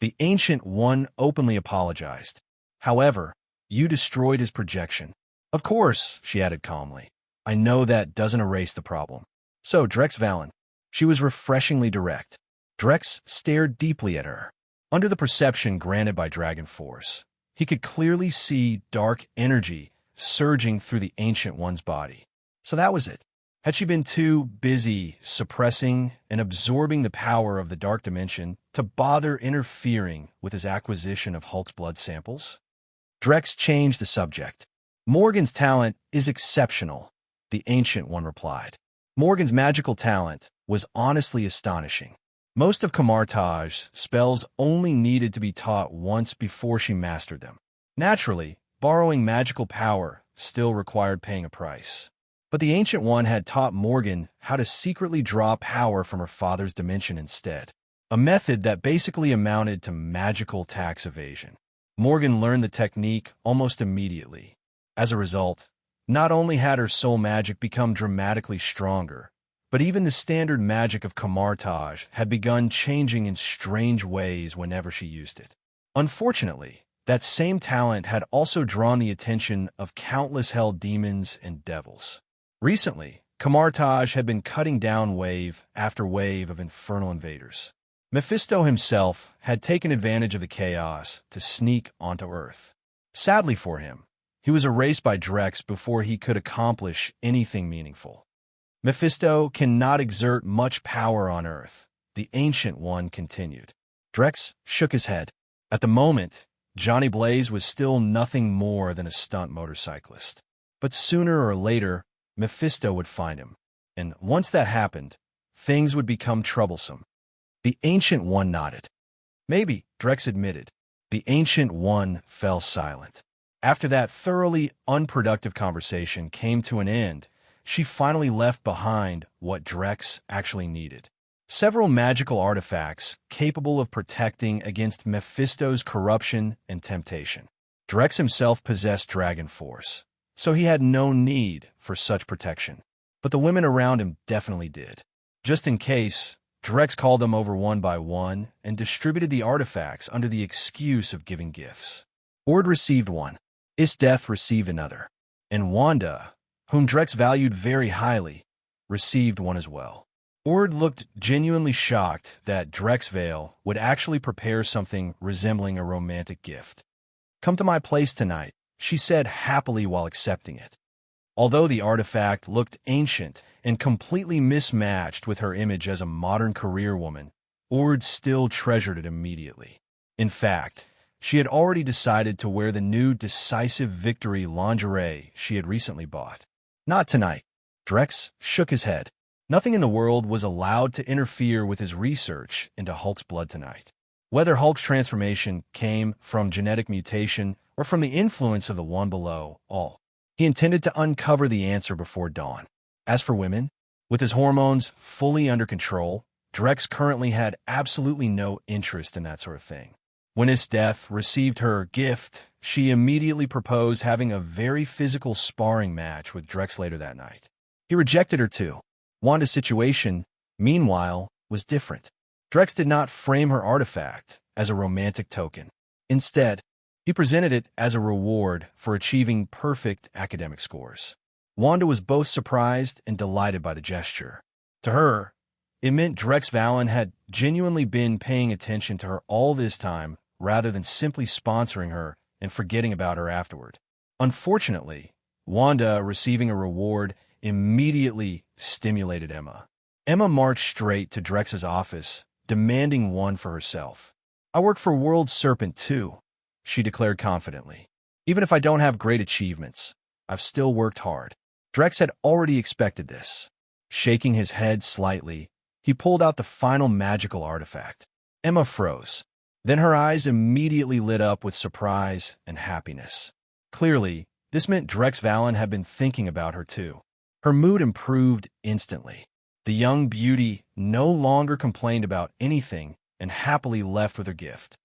The Ancient One openly apologized. However, you destroyed his projection. Of course, she added calmly. I know that doesn't erase the problem. So, Drex Valen. She was refreshingly direct. Drex stared deeply at her. Under the perception granted by Dragon Force, he could clearly see dark energy surging through the Ancient One's body. So that was it. Had she been too busy suppressing and absorbing the power of the dark dimension to bother interfering with his acquisition of Hulk's blood samples? Drex changed the subject. Morgan's talent is exceptional, the Ancient One replied. Morgan's magical talent was honestly astonishing. Most of Kamartaj's spells only needed to be taught once before she mastered them. Naturally, borrowing magical power still required paying a price. But the Ancient One had taught Morgan how to secretly draw power from her father's dimension instead, a method that basically amounted to magical tax evasion. Morgan learned the technique almost immediately. As a result, not only had her soul magic become dramatically stronger, but even the standard magic of Kamartaj had begun changing in strange ways whenever she used it. Unfortunately, that same talent had also drawn the attention of countless hell demons and devils. Recently, Kamartaj had been cutting down wave after wave of infernal invaders. Mephisto himself had taken advantage of the chaos to sneak onto Earth. Sadly for him, he was erased by Drex before he could accomplish anything meaningful. Mephisto cannot exert much power on Earth, the Ancient One continued. Drex shook his head. At the moment, Johnny Blaze was still nothing more than a stunt motorcyclist. But sooner or later, Mephisto would find him. And once that happened, things would become troublesome. The Ancient One nodded. Maybe, Drex admitted. The Ancient One fell silent. After that thoroughly unproductive conversation came to an end, she finally left behind what Drex actually needed. Several magical artifacts capable of protecting against Mephisto's corruption and temptation. Drex himself possessed Dragon Force, so he had no need for such protection. But the women around him definitely did. Just in case, Drex called them over one by one and distributed the artifacts under the excuse of giving gifts. Ord received one. Isdeath received another. And Wanda, whom Drex valued very highly, received one as well. Ord looked genuinely shocked that Drex Valen would actually prepare something resembling a romantic gift. Come to my place tonight, she said happily while accepting it. Although the artifact looked ancient and completely mismatched with her image as a modern career woman, Ord still treasured it immediately. In fact, she had already decided to wear the new Decisive Victory lingerie she had recently bought. Not tonight. Drex shook his head. Nothing in the world was allowed to interfere with his research into Hulk's blood tonight. Whether Hulk's transformation came from genetic mutation or from the influence of the one below all, he intended to uncover the answer before dawn. As for women, with his hormones fully under control, Drex currently had absolutely no interest in that sort of thing. When Isdeath received her gift, she immediately proposed having a very physical sparring match with Drex later that night. He rejected her too. Wanda's situation, meanwhile, was different. Drex did not frame her artifact as a romantic token. Instead, he presented it as a reward for achieving perfect academic scores. Wanda was both surprised and delighted by the gesture. To her, it meant Drex Valen had genuinely been paying attention to her all this time rather than simply sponsoring her and forgetting about her afterward. Unfortunately, Wanda receiving a reward immediately stimulated Emma. Emma marched straight to Drex's office, demanding one for herself. "I work for World Serpent too," she declared confidently. "Even if I don't have great achievements, I've still worked hard." Drex had already expected this. Shaking his head slightly, he pulled out the final magical artifact. Emma froze. Then her eyes immediately lit up with surprise and happiness. Clearly, this meant Drex Valen had been thinking about her too. Her mood improved instantly. The young beauty no longer complained about anything and happily left with her gift.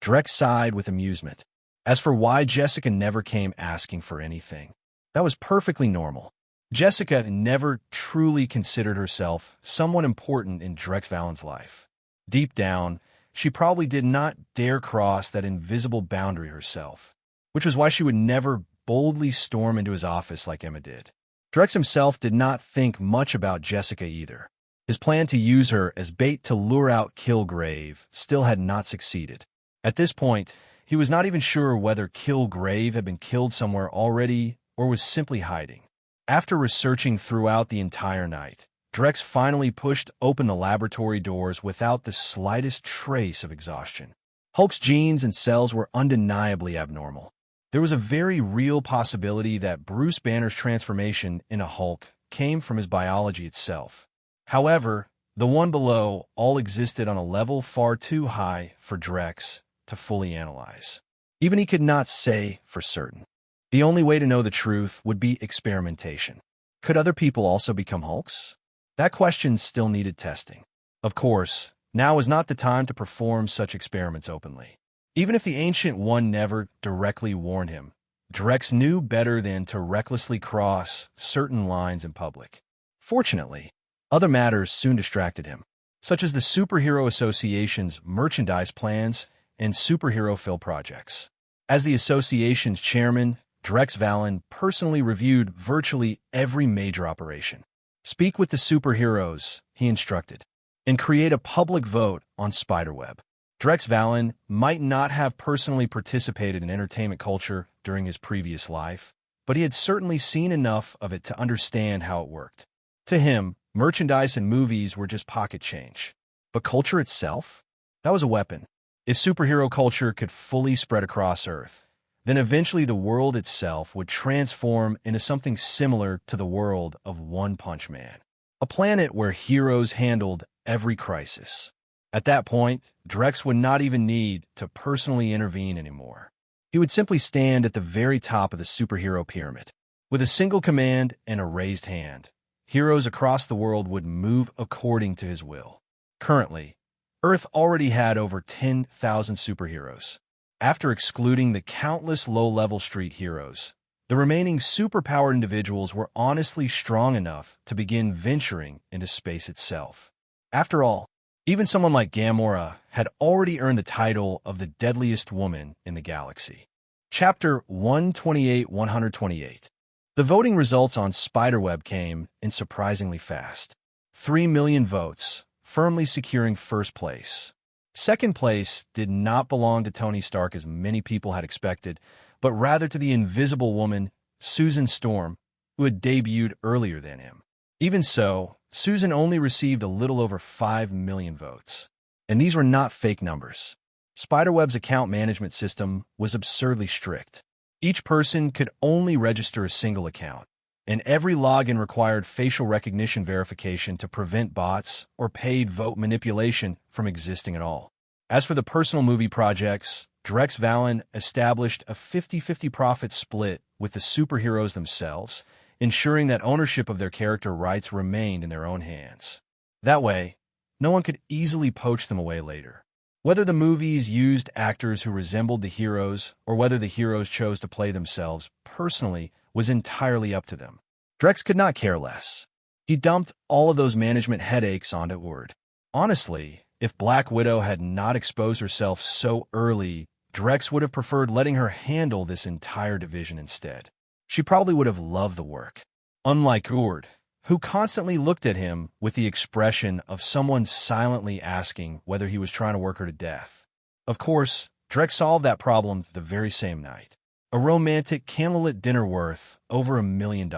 Drex sighed with amusement. As for why Jessica never came asking for anything, that was perfectly normal. Jessica never truly considered herself someone important in Drex Valen's life. Deep down, she probably did not dare cross that invisible boundary herself, which was why she would never boldly storm into his office like Emma did. Drex himself did not think much about Jessica either. His plan to use her as bait to lure out Kilgrave still had not succeeded. At this point, he was not even sure whether Kilgrave had been killed somewhere already or was simply hiding. After researching throughout the entire night, Drex finally pushed open the laboratory doors without the slightest trace of exhaustion. Hulk's genes and cells were undeniably abnormal. There was a very real possibility that Bruce Banner's transformation into Hulk came from his biology itself. However, the one below all existed on a level far too high for Drex to fully analyze. Even he could not say for certain. The only way to know the truth would be experimentation. Could other people also become Hulks? That question still needed testing. Of course, now was not the time to perform such experiments openly. Even if the Ancient One never directly warned him, Drex knew better than to recklessly cross certain lines in public. Fortunately, other matters soon distracted him, such as the Superhero Association's merchandise plans and superhero fill projects. As the association's chairman, Drex Valen personally reviewed virtually every major operation. "Speak with the superheroes," he instructed, "and create a public vote on Spiderweb." Drex Valen might not have personally participated in entertainment culture during his previous life, but he had certainly seen enough of it to understand how it worked. To him, merchandise and movies were just pocket change. But culture itself? That was a weapon. If superhero culture could fully spread across Earth, then eventually the world itself would transform into something similar to the world of One Punch Man, a planet where heroes handled every crisis. At that point, Drex would not even need to personally intervene anymore. He would simply stand at the very top of the superhero pyramid. With a single command and a raised hand, heroes across the world would move according to his will. Currently, Earth already had over 10,000 superheroes. After excluding the countless low-level street heroes, the remaining superpowered individuals were honestly strong enough to begin venturing into space itself. After all, even someone like Gamora had already earned the title of the deadliest woman in the galaxy. Chapter 128-128. The voting results on Spiderweb came in surprisingly fast. 3 million votes, firmly securing first place. Second place did not belong to Tony Stark as many people had expected, but rather to the Invisible Woman, Susan Storm, who had debuted earlier than him. Even so, Susan only received a little over 5 million votes. And these were not fake numbers. Spiderweb's account management system was absurdly strict. Each person could only register a single account, and every login required facial recognition verification to prevent bots or paid vote manipulation from existing at all. As for the personal movie projects, Drex Valen established a 50-50 profit split with the superheroes themselves, ensuring that ownership of their character rights remained in their own hands. That way, no one could easily poach them away later. Whether the movies used actors who resembled the heroes or whether the heroes chose to play themselves personally was entirely up to them. Drex could not care less. He dumped all of those management headaches onto Word. Honestly, if Black Widow had not exposed herself so early, Drex would have preferred letting her handle this entire division instead. She probably would have loved the work. Unlike Word, who constantly looked at him with the expression of someone silently asking whether he was trying to work her to death. Of course, Drex solved that problem the very same night. A romantic candlelit dinner worth over $1 million.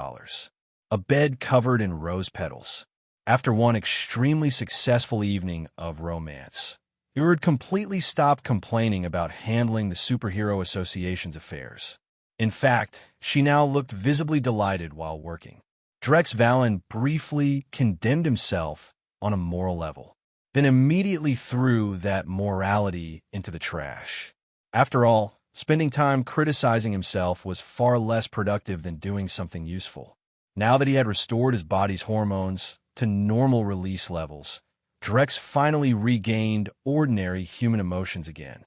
A bed covered in rose petals. After one extremely successful evening of romance, Erd completely stopped complaining about handling the Superhero Association's affairs. In fact, she now looked visibly delighted while working. Drex Valen briefly condemned himself on a moral level, then immediately threw that morality into the trash. After all, spending time criticizing himself was far less productive than doing something useful. Now that he had restored his body's hormones to normal release levels, Drex finally regained ordinary human emotions again.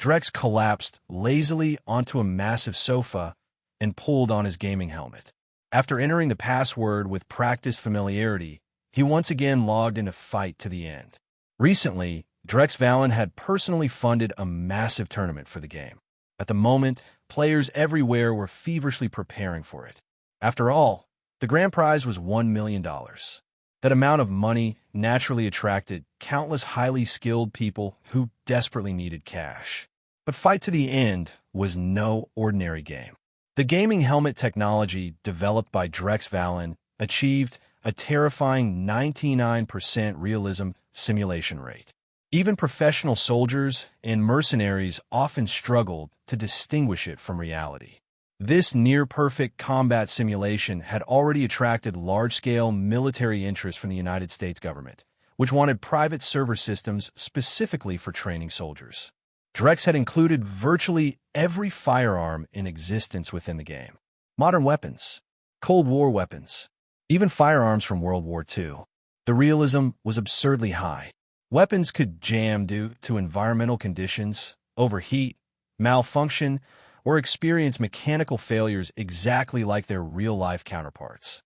Drex collapsed lazily onto a massive sofa and pulled on his gaming helmet. After entering the password with practiced familiarity, he once again logged in a fight to the end. Recently, Drex Valen had personally funded a massive tournament for the game. At the moment, players everywhere were feverishly preparing for it. After all, the grand prize was $1 million. That amount of money naturally attracted countless highly skilled people who desperately needed cash. But Fight to the End was no ordinary game. The gaming helmet technology developed by Drex Valen achieved a terrifying 99% realism simulation rate. Even professional soldiers and mercenaries often struggled to distinguish it from reality. This near-perfect combat simulation had already attracted large-scale military interest from the United States government, which wanted private server systems specifically for training soldiers. Drex had included virtually every firearm in existence within the game. Modern weapons, Cold War weapons, even firearms from World War II. The realism was absurdly high. Weapons could jam due to environmental conditions, overheat, malfunction, or experience mechanical failures exactly like their real-life counterparts.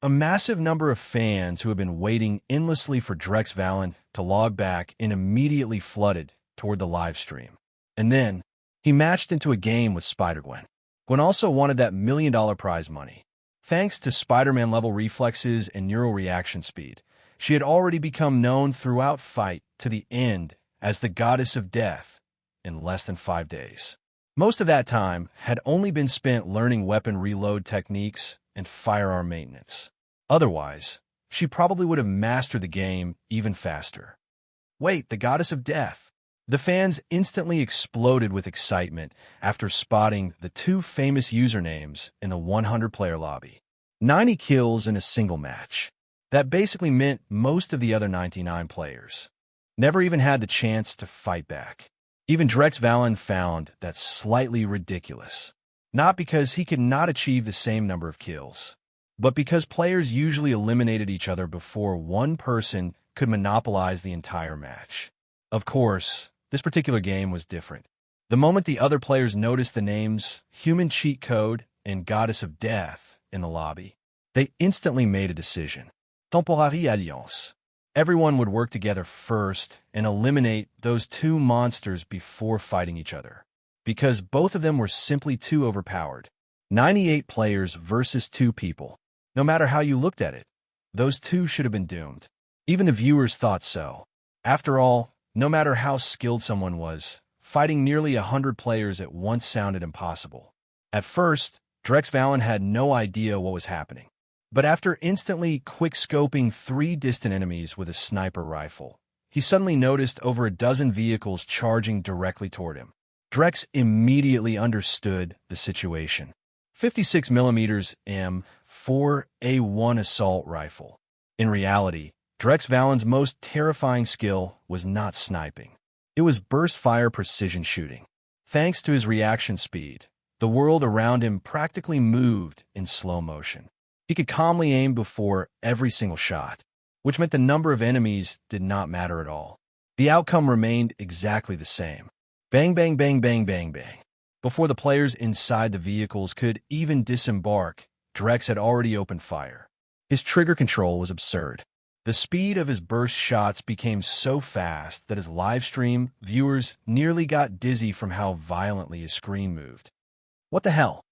A massive number of fans who had been waiting endlessly for Drex Valen to log back and immediately flooded toward the live stream. And then, he matched into a game with Spider-Gwen. Gwen also wanted that $1 million prize money. Thanks to Spider-Man-level reflexes and neural reaction speed, she had already become known throughout Fight to the End as the Goddess of Death in less than 5 days. Most of that time had only been spent learning weapon reload techniques and firearm maintenance. Otherwise, she probably would have mastered the game even faster. Wait, the Goddess of Death! The fans instantly exploded with excitement after spotting the two famous usernames in the 100-player lobby. 90 kills in a single match. That basically meant most of the other 99 players never even had the chance to fight back. Even Drex Valen found that slightly ridiculous. Not because he could not achieve the same number of kills, but because players usually eliminated each other before one person could monopolize the entire match. Of course, this particular game was different. The moment the other players noticed the names Human Cheat Code and Goddess of Death in the lobby, they instantly made a decision. Temporary Alliance. Everyone would work together first and eliminate those two monsters before fighting each other, because both of them were simply too overpowered. 98 players versus 2 people. No matter how you looked at it, those two should have been doomed. Even the viewers thought so. After all, no matter how skilled someone was, fighting nearly 100 players at once sounded impossible. At first, Drex Valen had no idea what was happening. But after instantly quick-scoping 3 distant enemies with a sniper rifle, he suddenly noticed over a dozen vehicles charging directly toward him. Drex immediately understood the situation. 56mm M4A1 assault rifle. In reality, Drex Valen's most terrifying skill was not sniping. It was burst-fire precision shooting. Thanks to his reaction speed, the world around him practically moved in slow motion. He could calmly aim before every single shot, which meant the number of enemies did not matter at all. The outcome remained exactly the same. Bang, bang, bang, bang, bang, bang. Before the players inside the vehicles could even disembark, Drex had already opened fire. His trigger control was absurd. The speed of his burst shots became so fast that his livestream viewers nearly got dizzy from how violently his screen moved. What the hell?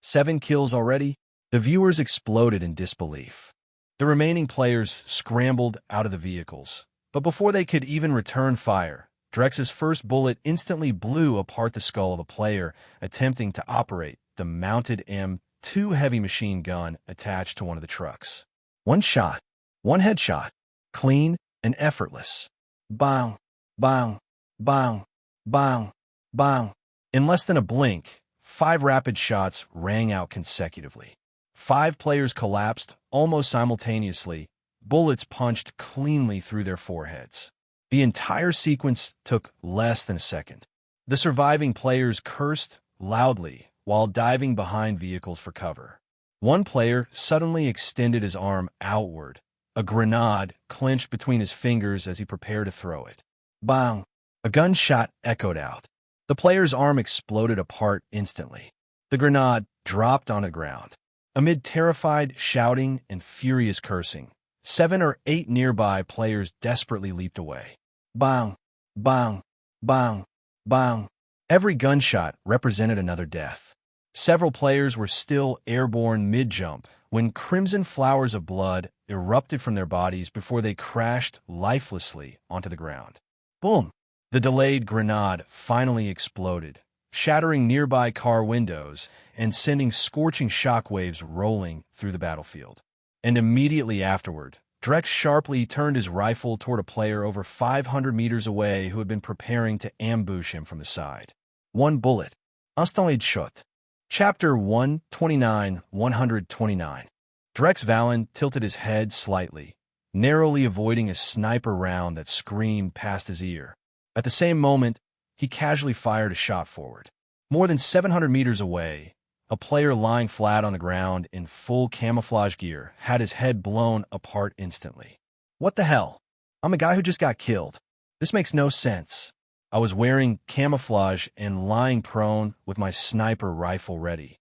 7 kills already? The viewers exploded in disbelief. The remaining players scrambled out of the vehicles, but before they could even return fire, Drex's first bullet instantly blew apart the skull of a player attempting to operate the mounted M2 heavy machine gun attached to one of the trucks. One shot. One headshot, clean and effortless. Bang, bang, bang, bang, bang. In less than a blink, 5 rapid shots rang out consecutively. 5 players collapsed almost simultaneously, bullets punched cleanly through their foreheads. The entire sequence took less than a second. The surviving players cursed loudly while diving behind vehicles for cover. One player suddenly extended his arm outward. A grenade clenched between his fingers as he prepared to throw it. Bang! A gunshot echoed out. The player's arm exploded apart instantly. The grenade dropped on the ground. Amid terrified shouting and furious cursing, 7 or 8 nearby players desperately leaped away. Bang! Bang! Bang! Bang! Every gunshot represented another death. Several players were still airborne mid-jump when crimson flowers of blood erupted from their bodies before they crashed lifelessly onto the ground. Boom! The delayed grenade finally exploded, shattering nearby car windows and sending scorching shockwaves rolling through the battlefield. And immediately afterward, Drex sharply turned his rifle toward a player over 500 meters away who had been preparing to ambush him from the side. One bullet. Instant shot. Chapter 129-129. Drex Valen tilted his head slightly, narrowly avoiding a sniper round that screamed past his ear. At the same moment, he casually fired a shot forward. More than 700 meters away, a player lying flat on the ground in full camouflage gear had his head blown apart instantly. What the hell? I'm a guy who just got killed. This makes no sense. I was wearing camouflage and lying prone with my sniper rifle ready.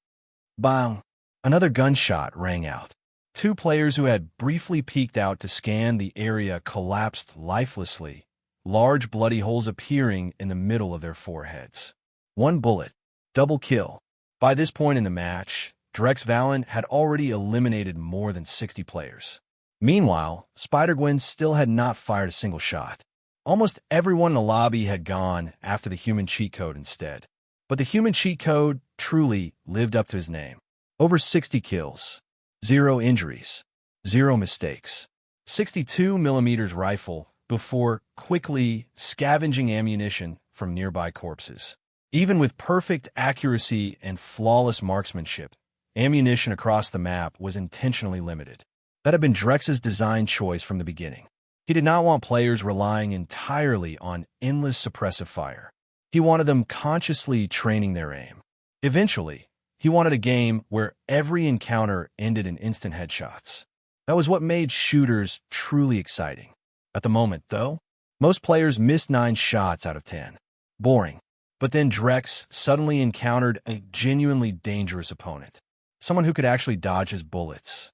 Bang! Another gunshot rang out. 2 players who had briefly peeked out to scan the area collapsed lifelessly, large bloody holes appearing in the middle of their foreheads. One bullet. Double kill. By this point in the match, Drex Valen had already eliminated more than 60 players. Meanwhile, Spider-Gwen still had not fired a single shot. Almost everyone in the lobby had gone after the human cheat code instead. But the human cheat code truly lived up to his name. Over 60 kills, 0 injuries, 0 mistakes. 62mm rifle before quickly scavenging ammunition from nearby corpses. Even with perfect accuracy and flawless marksmanship, ammunition across the map was intentionally limited. That had been Drex's design choice from the beginning. He did not want players relying entirely on endless suppressive fire. He wanted them consciously training their aim. Eventually, he wanted a game where every encounter ended in instant headshots. That was what made shooters truly exciting. At the moment, though, most players missed 9 shots out of 10. Boring. But then Drex suddenly encountered a genuinely dangerous opponent. Someone who could actually dodge his bullets.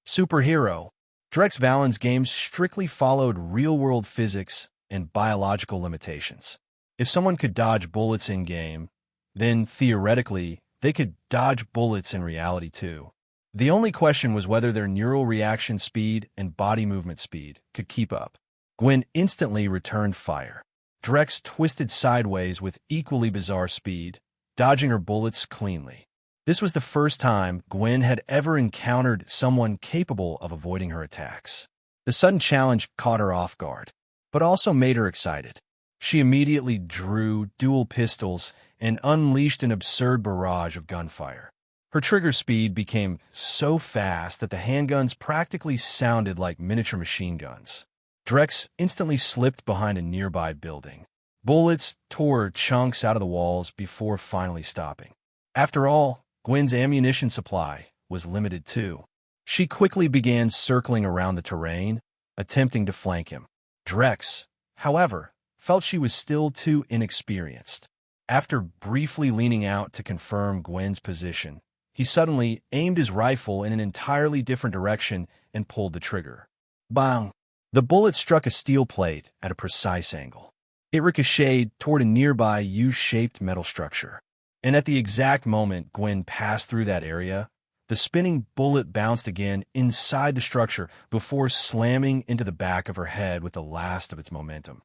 Superhero. Drex Valen's games strictly followed real-world physics and biological limitations. If someone could dodge bullets in-game, then theoretically, they could dodge bullets in reality too. The only question was whether their neural reaction speed and body movement speed could keep up. Gwen instantly returned fire. Drex twisted sideways with equally bizarre speed, dodging her bullets cleanly. This was the first time Gwen had ever encountered someone capable of avoiding her attacks. The sudden challenge caught her off guard, but also made her excited. She immediately drew dual pistols and unleashed an absurd barrage of gunfire. Her trigger speed became so fast that the handguns practically sounded like miniature machine guns. Drex instantly slipped behind a nearby building. Bullets tore chunks out of the walls before finally stopping. After all, Gwen's ammunition supply was limited too. She quickly began circling around the terrain, attempting to flank him. Drex, however, felt she was still too inexperienced. After briefly leaning out to confirm Gwen's position, he suddenly aimed his rifle in an entirely different direction and pulled the trigger. Bang! The bullet struck a steel plate at a precise angle. It ricocheted toward a nearby U-shaped metal structure. And at the exact moment Gwen passed through that area, the spinning bullet bounced again inside the structure before slamming into the back of her head with the last of its momentum.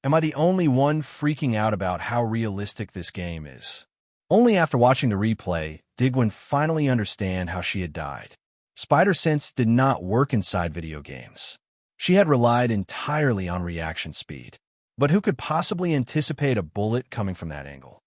Am I the only one freaking out about how realistic this game is? Only after watching the replay did Gwen finally understand how she had died. Spider-Sense did not work inside video games. She had relied entirely on reaction speed. But who could possibly anticipate a bullet coming from that angle?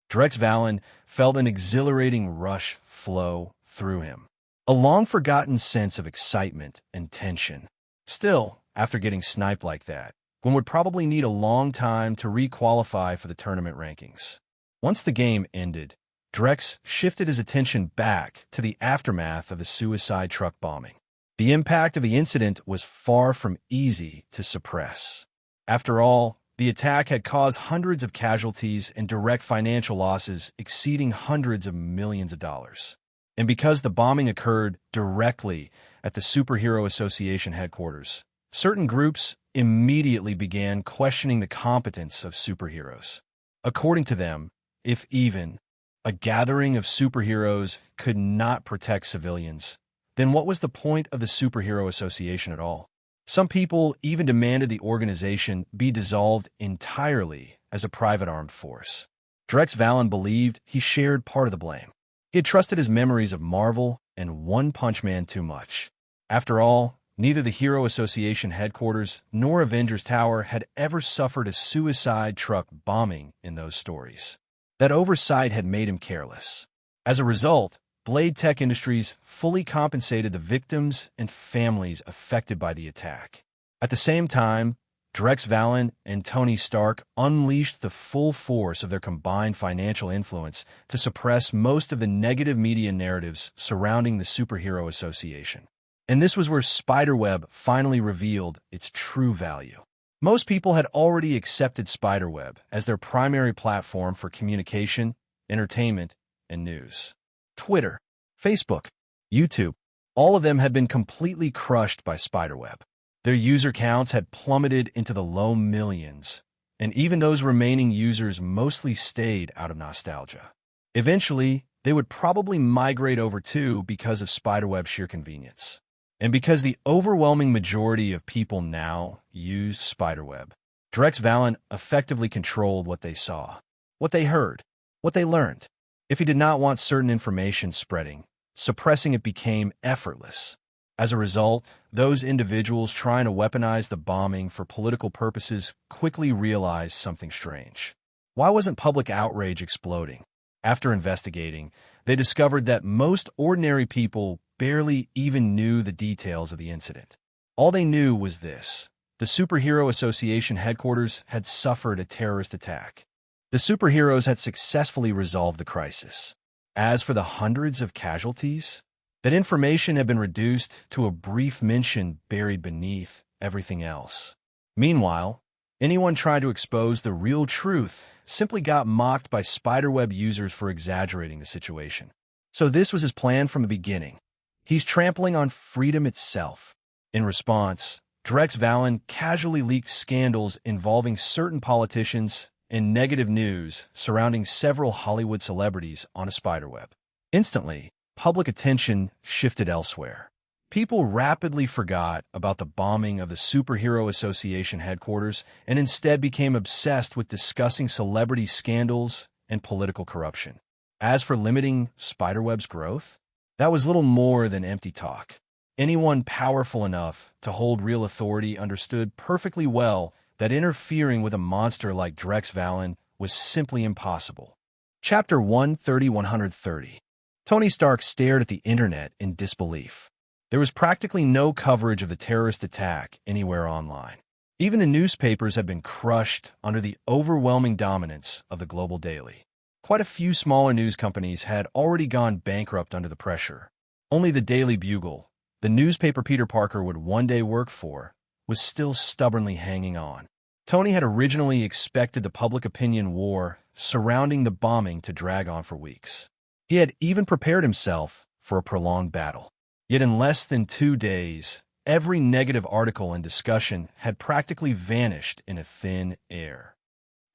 Drex Valen felt an exhilarating rush flow through him, a long-forgotten sense of excitement and tension. Still, after getting sniped like that, one would probably need a long time to re-qualify for the tournament rankings. Once the game ended, Drex shifted his attention back to the aftermath of the suicide truck bombing. The impact of the incident was far from easy to suppress. After all, the attack had caused hundreds of casualties and direct financial losses exceeding hundreds of millions of dollars. And because the bombing occurred directly at the Superhero Association headquarters, certain groups immediately began questioning the competence of superheroes. According to them, if even a gathering of superheroes could not protect civilians, then what was the point of the Superhero Association at all? Some people even demanded the organization be dissolved entirely as a private armed force. Drex Valen believed he shared part of the blame. He had trusted his memories of Marvel and One Punch Man too much. After all, neither the Hero Association headquarters nor Avengers Tower had ever suffered a suicide truck bombing in those stories. That oversight had made him careless. As a result, Blade Tech Industries fully compensated the victims and families affected by the attack. At the same time, Drex Valen and Tony Stark unleashed the full force of their combined financial influence to suppress most of the negative media narratives surrounding the Superhero Association. And this was where Spiderweb finally revealed its true value. Most people had already accepted Spiderweb as their primary platform for communication, entertainment, and news. Twitter, Facebook, YouTube, all of them had been completely crushed by Spiderweb. Their user counts had plummeted into the low millions, and even those remaining users mostly stayed out of nostalgia. Eventually, they would probably migrate over too because of Spiderweb's sheer convenience. And because the overwhelming majority of people now use Spiderweb, Drex Valen effectively controlled what they saw, what they heard, what they learned. If he did not want certain information spreading, suppressing it became effortless. As a result, those individuals trying to weaponize the bombing for political purposes quickly realized something strange. Why wasn't public outrage exploding? After investigating, they discovered that most ordinary people barely even knew the details of the incident. All they knew was this: the Superhero Association headquarters had suffered a terrorist attack. The superheroes had successfully resolved the crisis. As for the hundreds of casualties, that information had been reduced to a brief mention buried beneath everything else. Meanwhile, anyone trying to expose the real truth simply got mocked by Spiderweb users for exaggerating the situation. So this was his plan from the beginning. He's trampling on freedom itself. In response, Drex Valen casually leaked scandals involving certain politicians and negative news surrounding several Hollywood celebrities on a Spiderweb. Instantly, public attention shifted elsewhere. People rapidly forgot about the bombing of the Superhero Association headquarters and instead became obsessed with discussing celebrity scandals and political corruption. As for limiting Spiderweb's growth, that was little more than empty talk. Anyone powerful enough to hold real authority understood perfectly well that interfering with a monster like Drex Valen was simply impossible. Chapter 130-130. Tony Stark stared at the internet in disbelief. There was practically no coverage of the terrorist attack anywhere online. Even the newspapers had been crushed under the overwhelming dominance of the global daily. Quite a few smaller news companies had already gone bankrupt under the pressure. Only the Daily Bugle, the newspaper Peter Parker would one day work for, was still stubbornly hanging on. Tony had originally expected the public opinion war surrounding the bombing to drag on for weeks. He had even prepared himself for a prolonged battle. Yet in less than 2 days, every negative article and discussion had practically vanished in a thin air.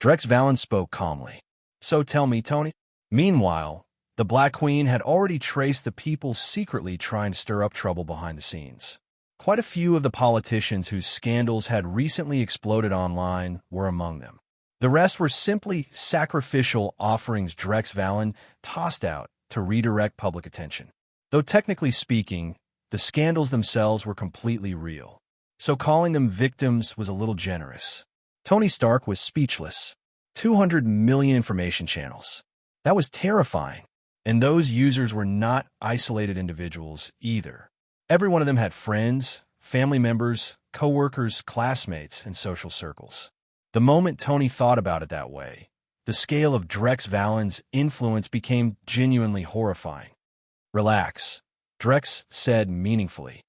Drex Valen spoke calmly. "So tell me, Tony." Meanwhile, the Black Queen had already traced the people secretly trying to stir up trouble behind the scenes. Quite a few of the politicians whose scandals had recently exploded online were among them. The rest were simply sacrificial offerings Drex Valen tossed out to redirect public attention. Though technically speaking, the The scandals themselves were completely real. So calling them victims was a little generous. Tony Stark was speechless. 200 million information channels. That was terrifying. And those users were not isolated individuals either. Every one of them had friends, family members, coworkers, classmates, and social circles. The moment Tony thought about it that way, the scale of Drex Valen's influence became genuinely horrifying. Relax, Drex said meaningfully.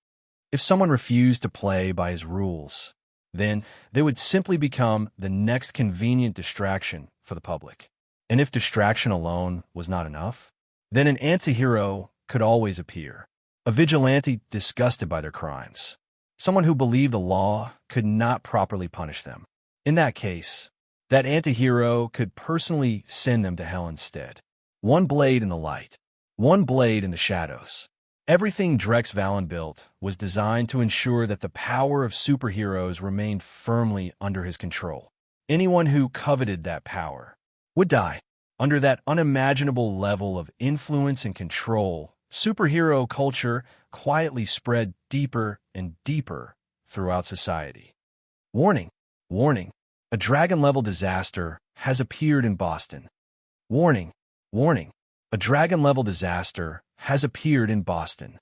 If someone refused to play by his rules, then they would simply become the next convenient distraction for the public. And if distraction alone was not enough, then an anti-hero could always appear. A vigilante disgusted by their crimes. Someone who believed the law could not properly punish them. In that case, that anti-hero could personally send them to hell instead. One blade in the light, one blade in the shadows. Everything Drex Valen built was designed to ensure that the power of superheroes remained firmly under his control. Anyone who coveted that power would die. Under that unimaginable level of influence and control, superhero culture quietly spread deeper and deeper throughout society. Warning, warning, a dragon-level disaster has appeared in Boston. Warning, warning, a dragon-level disaster has appeared in Boston.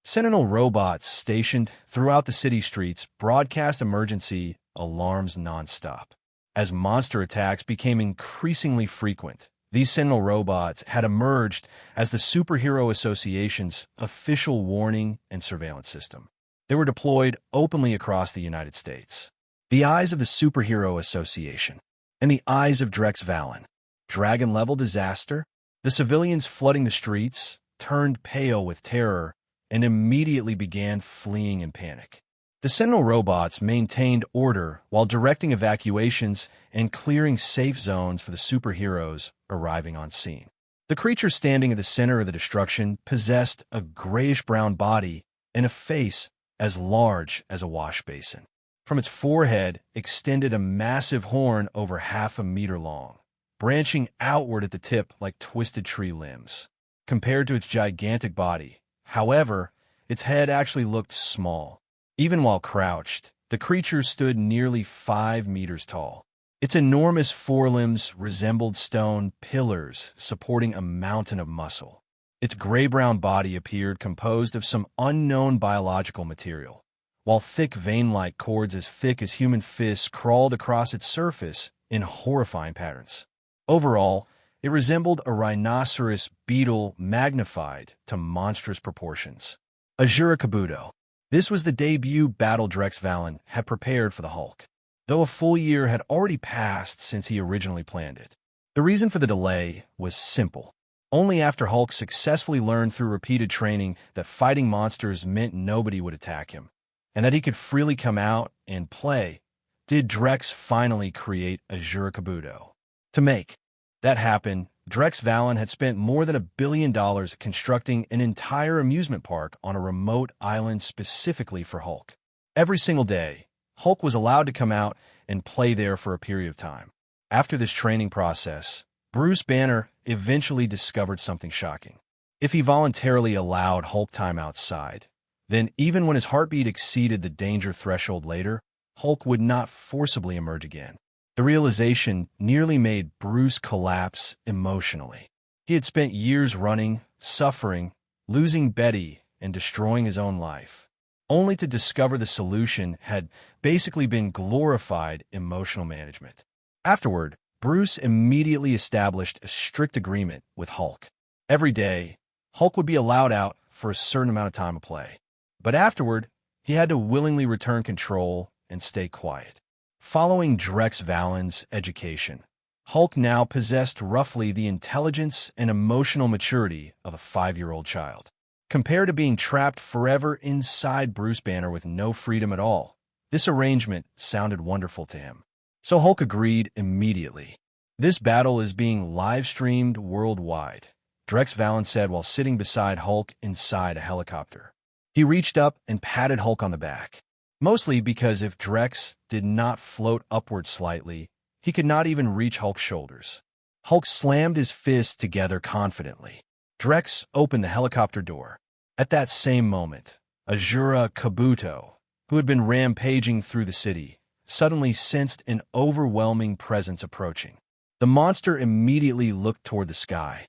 Sentinel robots stationed throughout the city streets broadcast emergency alarms nonstop. As monster attacks became increasingly frequent, these Sentinel robots had emerged as the Superhero Association's official warning and surveillance system. They were deployed openly across the United States. The eyes of the Superhero Association and the eyes of Drex Valen. Dragon-level disaster? The civilians flooding the streets turned pale with terror and immediately began fleeing in panic. The Sentinel robots maintained order while directing evacuations and clearing safe zones for the superheroes arriving on scene. The creature standing at the center of the destruction possessed a grayish-brown body and a face as large as a wash basin. From its forehead extended a massive horn over half a meter long, branching outward at the tip like twisted tree limbs. Compared to its gigantic body, however, its head actually looked small. Even while crouched, the creature stood nearly 5 meters tall. Its enormous forelimbs resembled stone pillars supporting a mountain of muscle. Its gray-brown body appeared composed of some unknown biological material, while thick vein-like cords as thick as human fists crawled across its surface in horrifying patterns. Overall, it resembled a rhinoceros beetle magnified to monstrous proportions. Azura Kabuto. This was the debut battle Drex Valen had prepared for the Hulk, though a full year had already passed since he originally planned it. The reason for the delay was simple. Only after Hulk successfully learned through repeated training that fighting monsters meant nobody would attack him, and that he could freely come out and play, did Drex finally create Azura Kabuto. To make that happen, Drex Valen had spent more than $1 billion constructing an entire amusement park on a remote island specifically for Hulk. Every single day, Hulk was allowed to come out and play there for a period of time. After this training process, Bruce Banner eventually discovered something shocking. If he voluntarily allowed Hulk time outside, then even when his heartbeat exceeded the danger threshold later, Hulk would not forcibly emerge again. The realization nearly made Bruce collapse emotionally. He had spent years running, suffering, losing Betty, and destroying his own life, only to discover the solution had basically been glorified emotional management. Afterward, Bruce immediately established a strict agreement with Hulk. Every day, Hulk would be allowed out for a certain amount of time of play. But afterward, he had to willingly return control and stay quiet. Following Drex Valen's education, Hulk now possessed roughly the intelligence and emotional maturity of a 5-year-old child. Compared to being trapped forever inside Bruce Banner with no freedom at all, this arrangement sounded wonderful to him. So Hulk agreed immediately. "This battle is being live-streamed worldwide," Drex Valen said while sitting beside Hulk inside a helicopter. He reached up and patted Hulk on the back. Mostly because if Drex did not float upward slightly, he could not even reach Hulk's shoulders. Hulk slammed his fists together confidently. Drex opened the helicopter door. At that same moment, Azura Kabuto, who had been rampaging through the city, suddenly sensed an overwhelming presence approaching. The monster immediately looked toward the sky.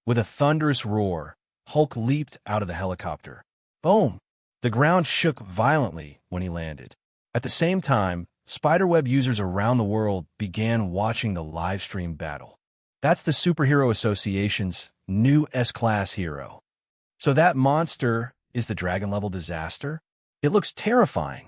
With a thunderous roar, Hulk leaped out of the helicopter. Boom! The ground shook violently when he landed. At the same time, Spiderweb users around the world began watching the live-stream battle. That's the Superhero Association's new S-Class hero. So that monster is the dragon-level disaster? It looks terrifying.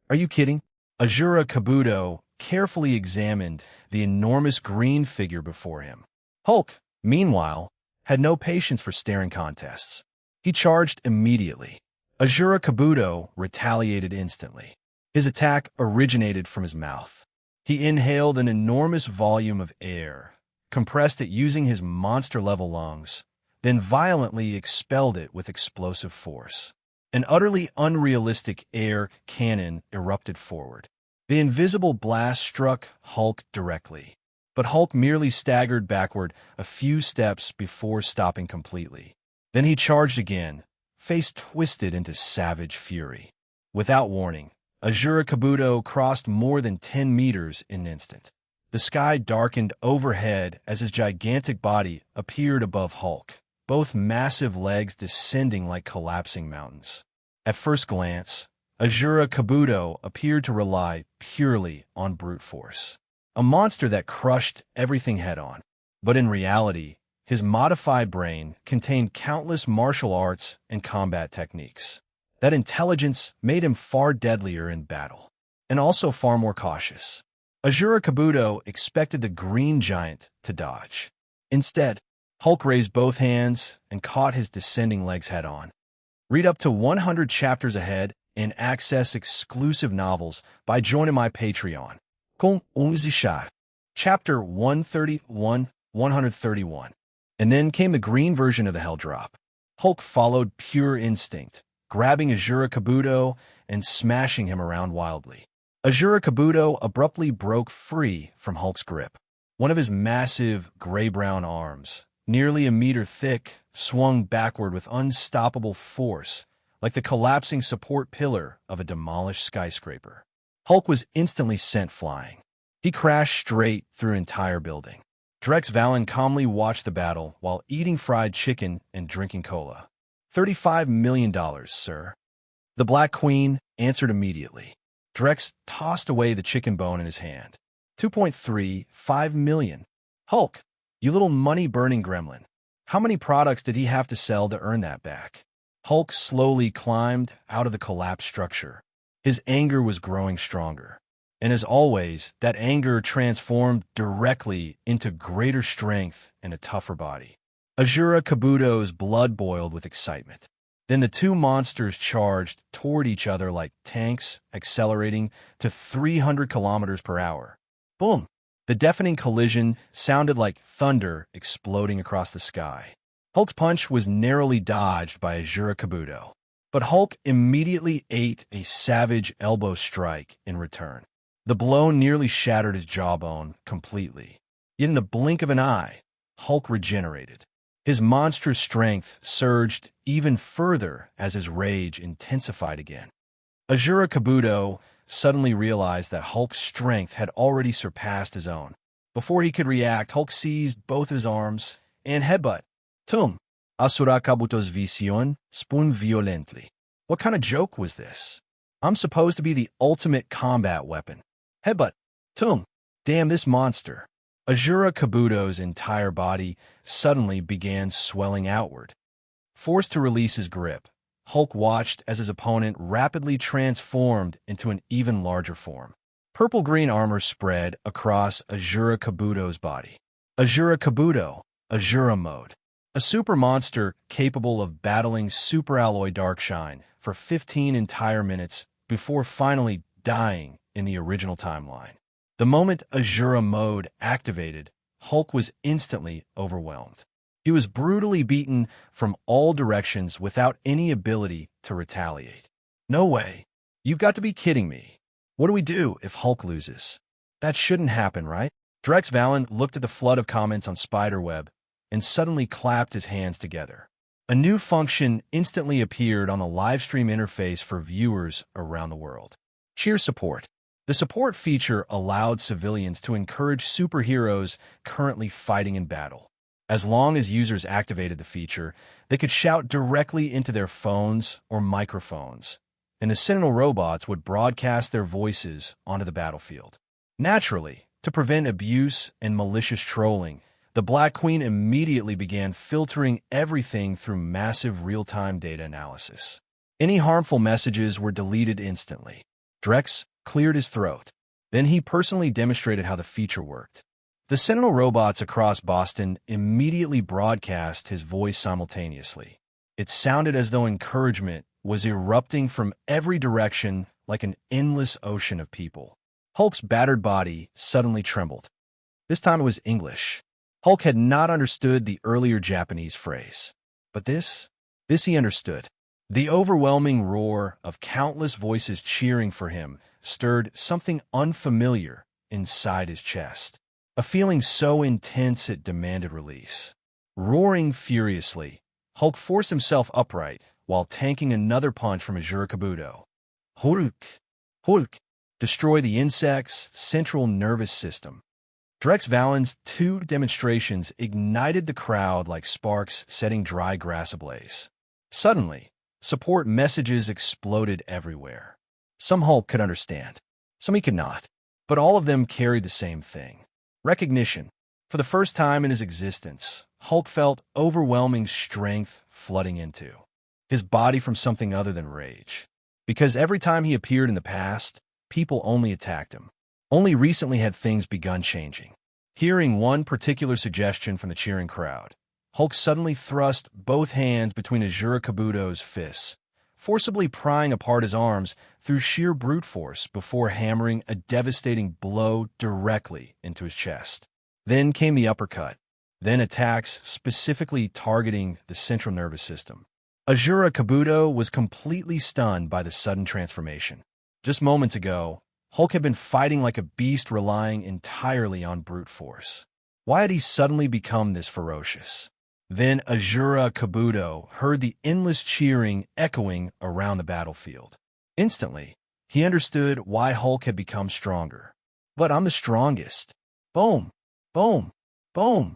Are you kidding? Azura Kabuto carefully examined the enormous green figure before him. Hulk, meanwhile, had no patience for staring contests. He charged immediately. Azura Kabuto retaliated instantly. His attack originated from his mouth. He inhaled an enormous volume of air, compressed it using his monster-level lungs, then violently expelled it with explosive force. An utterly unrealistic air cannon erupted forward. The invisible blast struck Hulk directly, but Hulk merely staggered backward a few steps before stopping completely. Then he charged again, face twisted into savage fury. Without warning, Azura Kabuto crossed more than 10 meters in an instant. The sky darkened overhead as his gigantic body appeared above Hulk, both massive legs descending like collapsing mountains. At first glance, Azura Kabuto appeared to rely purely on brute force, a monster that crushed everything head-on. But in reality, his modified brain contained countless martial arts and combat techniques. That intelligence made him far deadlier in battle, and also far more cautious. Azura Kabuto expected the green giant to dodge. Instead, Hulk raised both hands and caught his descending legs head-on. Read up to 100 chapters ahead and access exclusive novels by joining my Patreon. Com 11 Chapter 131. And then came the green version of the Hell Drop. Hulk followed pure instinct, grabbing Azura Kabuto and smashing him around wildly. Azura Kabuto abruptly broke free from Hulk's grip. One of his massive gray-brown arms, nearly a meter thick, swung backward with unstoppable force, like the collapsing support pillar of a demolished skyscraper. Hulk was instantly sent flying. He crashed straight through an entire building. Drex Valen calmly watched the battle while eating fried chicken and drinking cola. $35 million, sir. The Black Queen answered immediately. Drex tossed away the chicken bone in his hand. 2.35 million. Hulk, you little money-burning gremlin. How many products did he have to sell to earn that back? Hulk slowly climbed out of the collapsed structure. His anger was growing stronger. And as always, that anger transformed directly into greater strength and a tougher body. Azura Kabuto's blood boiled with excitement. Then the two monsters charged toward each other like tanks, accelerating to 300 kilometers per hour. Boom! The deafening collision sounded like thunder exploding across the sky. Hulk's punch was narrowly dodged by Azura Kabuto, but Hulk immediately ate a savage elbow strike in return. The blow nearly shattered his jawbone completely. Yet in the blink of an eye, Hulk regenerated. His monstrous strength surged even further as his rage intensified again. Azura Kabuto suddenly realized that Hulk's strength had already surpassed his own. Before he could react, Hulk seized both his arms and headbutt. Tum! Azura Kabuto's vision spun violently. What kind of joke was this? I'm supposed to be the ultimate combat weapon. Headbutt. Tum! Damn this monster. Azura Kabuto's entire body suddenly began swelling outward. Forced to release his grip, Hulk watched as his opponent rapidly transformed into an even larger form. Purple-green armor spread across Azura Kabuto's body. Azura Kabuto, Azura Mode. A super monster capable of battling super alloy Darkshine for 15 entire minutes before finally dying in the original timeline. The moment Azura Mode activated, Hulk was instantly overwhelmed. He was brutally beaten from all directions without any ability to retaliate. No way. You've got to be kidding me. What do we do if Hulk loses? That shouldn't happen, right? Drex Valen looked at the flood of comments on Spiderweb and suddenly clapped his hands together. A new function instantly appeared on the livestream interface for viewers around the world. Cheer support. The support feature allowed civilians to encourage superheroes currently fighting in battle. As long as users activated the feature, they could shout directly into their phones or microphones, and the Sentinel robots would broadcast their voices onto the battlefield. Naturally, to prevent abuse and malicious trolling, the Black Queen immediately began filtering everything through massive real-time data analysis. Any harmful messages were deleted instantly. Drex cleared his throat. Then he personally demonstrated how the feature worked. The Sentinel robots across Boston immediately broadcast his voice simultaneously. It sounded as though encouragement was erupting from every direction like an endless ocean of people. Hulk's battered body suddenly trembled. This time it was English. Hulk had not understood the earlier Japanese phrase. But this he understood. The overwhelming roar of countless voices cheering for him stirred something unfamiliar inside his chest. A feeling so intense it demanded release. Roaring furiously, Hulk forced himself upright while tanking another punch from Azura Kabuto. Hulk! Hulk! Destroy the insect's central nervous system. Drex Valen's two demonstrations ignited the crowd like sparks setting dry grass ablaze. Suddenly, support messages exploded everywhere. Some Hulk could understand, some he could not, but all of them carried the same thing. Recognition. For the first time in his existence, Hulk felt overwhelming strength flooding into his body from something other than rage. Because every time he appeared in the past, people only attacked him. Only recently had things begun changing. Hearing one particular suggestion from the cheering crowd, Hulk suddenly thrust both hands between Azura Kabuto's fists, forcibly prying apart his arms through sheer brute force before hammering a devastating blow directly into his chest. Then came the uppercut, then attacks specifically targeting the central nervous system. Azura Kabuto was completely stunned by the sudden transformation. Just moments ago, Hulk had been fighting like a beast relying entirely on brute force. Why had he suddenly become this ferocious? Then Azura Kabuto heard the endless cheering echoing around the battlefield. Instantly, he understood why Hulk had become stronger. But I'm the strongest. Boom! Boom! Boom!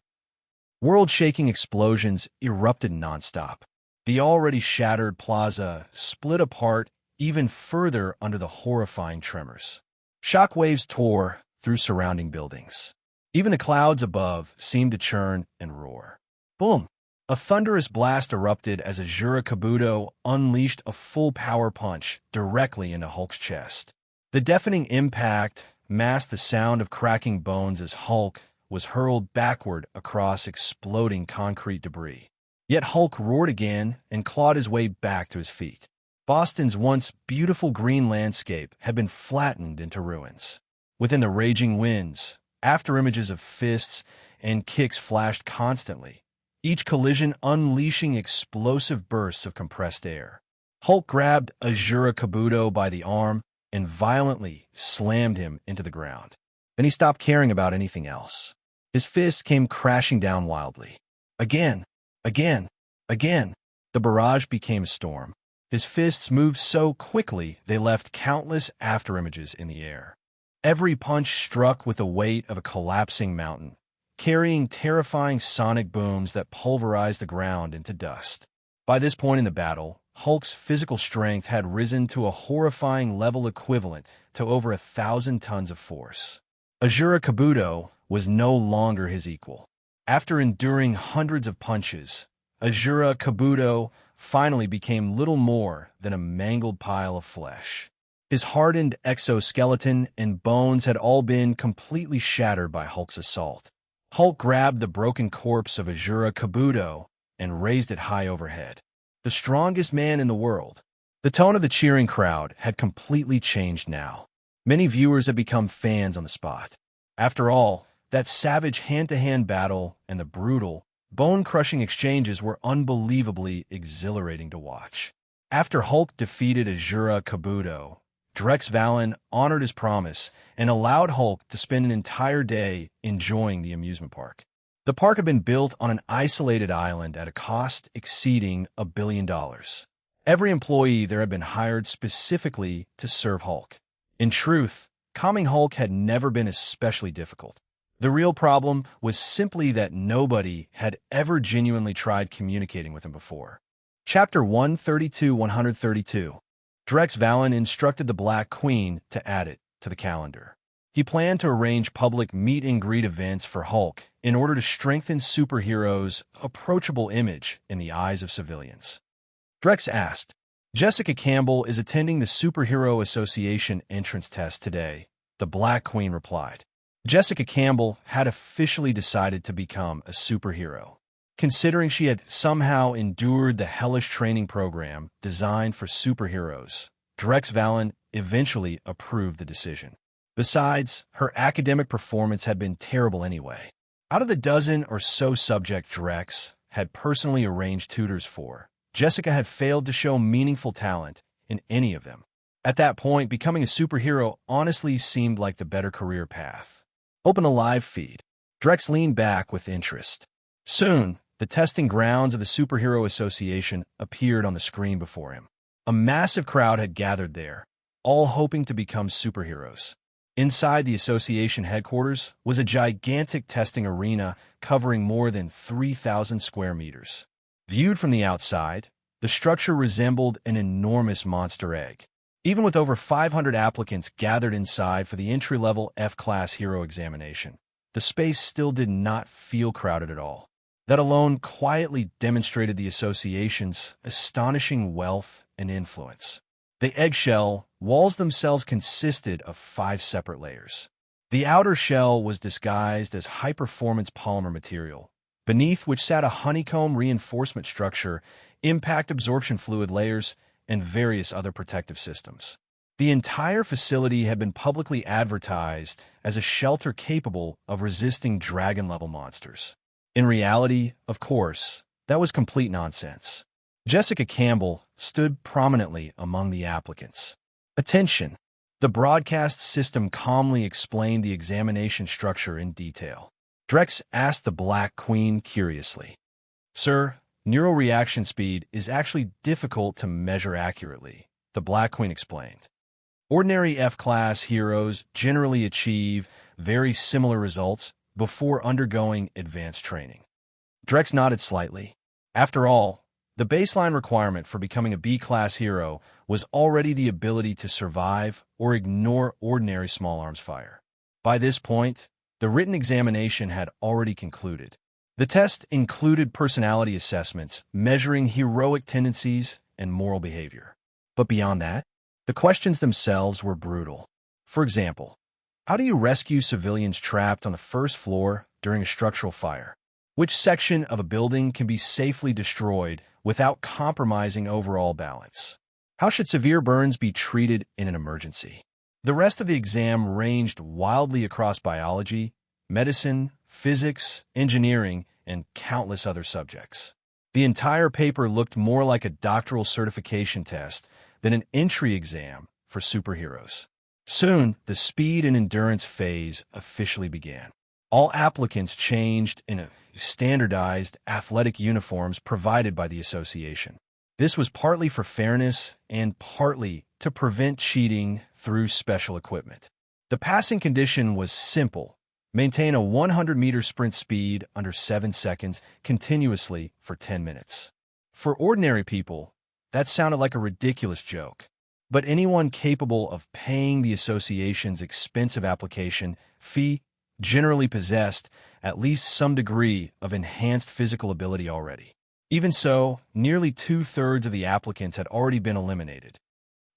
World-shaking explosions erupted nonstop. The already shattered plaza split apart even further under the horrifying tremors. Shockwaves tore through surrounding buildings. Even the clouds above seemed to churn and roar. Boom! A thunderous blast erupted as Azura Kabuto unleashed a full power punch directly into Hulk's chest. The deafening impact masked the sound of cracking bones as Hulk was hurled backward across exploding concrete debris. Yet Hulk roared again and clawed his way back to his feet. Boston's once beautiful green landscape had been flattened into ruins. Within the raging winds, afterimages of fists and kicks flashed constantly, each collision unleashing explosive bursts of compressed air. Hulk grabbed Azura Kabuto by the arm and violently slammed him into the ground. Then he stopped caring about anything else. His fists came crashing down wildly. Again, again, again. The barrage became a storm. His fists moved so quickly they left countless afterimages in the air. Every punch struck with the weight of a collapsing mountain, carrying terrifying sonic booms that pulverized the ground into dust. By this point in the battle, Hulk's physical strength had risen to a horrifying level equivalent to over 1,000 tons of force. Azura Kabuto was no longer his equal. After enduring hundreds of punches, Azura Kabuto finally became little more than a mangled pile of flesh. His hardened exoskeleton and bones had all been completely shattered by Hulk's assault. Hulk grabbed the broken corpse of Azura Kabuto and raised it high overhead. The strongest man in the world. The tone of the cheering crowd had completely changed now. Many viewers had become fans on the spot. After all, that savage hand-to-hand battle and the brutal, bone-crushing exchanges were unbelievably exhilarating to watch. After Hulk defeated Azura Kabuto, Drex Valen honored his promise and allowed Hulk to spend an entire day enjoying the amusement park. The park had been built on an isolated island at a cost exceeding $1 billion. Every employee there had been hired specifically to serve Hulk. In truth, calming Hulk had never been especially difficult. The real problem was simply that nobody had ever genuinely tried communicating with him before. Chapter 132. Drex Valen instructed the Black Queen to add it to the calendar. He planned to arrange public meet-and-greet events for Hulk in order to strengthen superheroes' approachable image in the eyes of civilians. Drex asked, "Jessica Campbell is attending the Superhero Association entrance test today," the Black Queen replied. Jessica Campbell had officially decided to become a superhero. Considering she had somehow endured the hellish training program designed for superheroes, Drex Valen eventually approved the decision. Besides, her academic performance had been terrible anyway. Out of the dozen or so subjects Drex had personally arranged tutors for, Jessica had failed to show meaningful talent in any of them. At that point, becoming a superhero honestly seemed like the better career path. Open the live feed. Drex leaned back with interest. Soon, the testing grounds of the Superhero Association appeared on the screen before him. A massive crowd had gathered there, all hoping to become superheroes. Inside the association headquarters was a gigantic testing arena covering more than 3,000 square meters. Viewed from the outside, the structure resembled an enormous monster egg. Even with over 500 applicants gathered inside for the entry-level F-class hero examination, the space still did not feel crowded at all. That alone quietly demonstrated the association's astonishing wealth and influence. The eggshell walls themselves consisted of 5 separate layers. The outer shell was disguised as high-performance polymer material, beneath which sat a honeycomb reinforcement structure, impact absorption fluid layers, and various other protective systems. The entire facility had been publicly advertised as a shelter capable of resisting dragon-level monsters. In reality, of course, that was complete nonsense. Jessica Campbell stood prominently among the applicants. Attention! The broadcast system calmly explained the examination structure in detail. Drex asked the Black Queen curiously, "Sir, neural reaction speed is actually difficult to measure accurately," the Black Queen explained. Ordinary F-class heroes generally achieve very similar results before undergoing advanced training. Drex nodded slightly. After all, the baseline requirement for becoming a B-class hero was already the ability to survive or ignore ordinary small arms fire. By this point, the written examination had already concluded. The test included personality assessments measuring heroic tendencies and moral behavior. But beyond that, the questions themselves were brutal. For example, how do you rescue civilians trapped on the first floor during a structural fire? Which section of a building can be safely destroyed without compromising overall balance? How should severe burns be treated in an emergency? The rest of the exam ranged wildly across biology, medicine, physics, engineering, and countless other subjects. The entire paper looked more like a doctoral certification test than an entry exam for superheroes. Soon, the speed and endurance phase officially began. All applicants changed in standardized athletic uniforms provided by the association. This was partly for fairness and partly to prevent cheating through special equipment. The passing condition was simple: maintain a 100-meter sprint speed under 7 seconds continuously for 10 minutes. For ordinary people, that sounded like a ridiculous joke. But anyone capable of paying the association's expensive application fee generally possessed at least some degree of enhanced physical ability already. Even so, nearly 2/3 of the applicants had already been eliminated.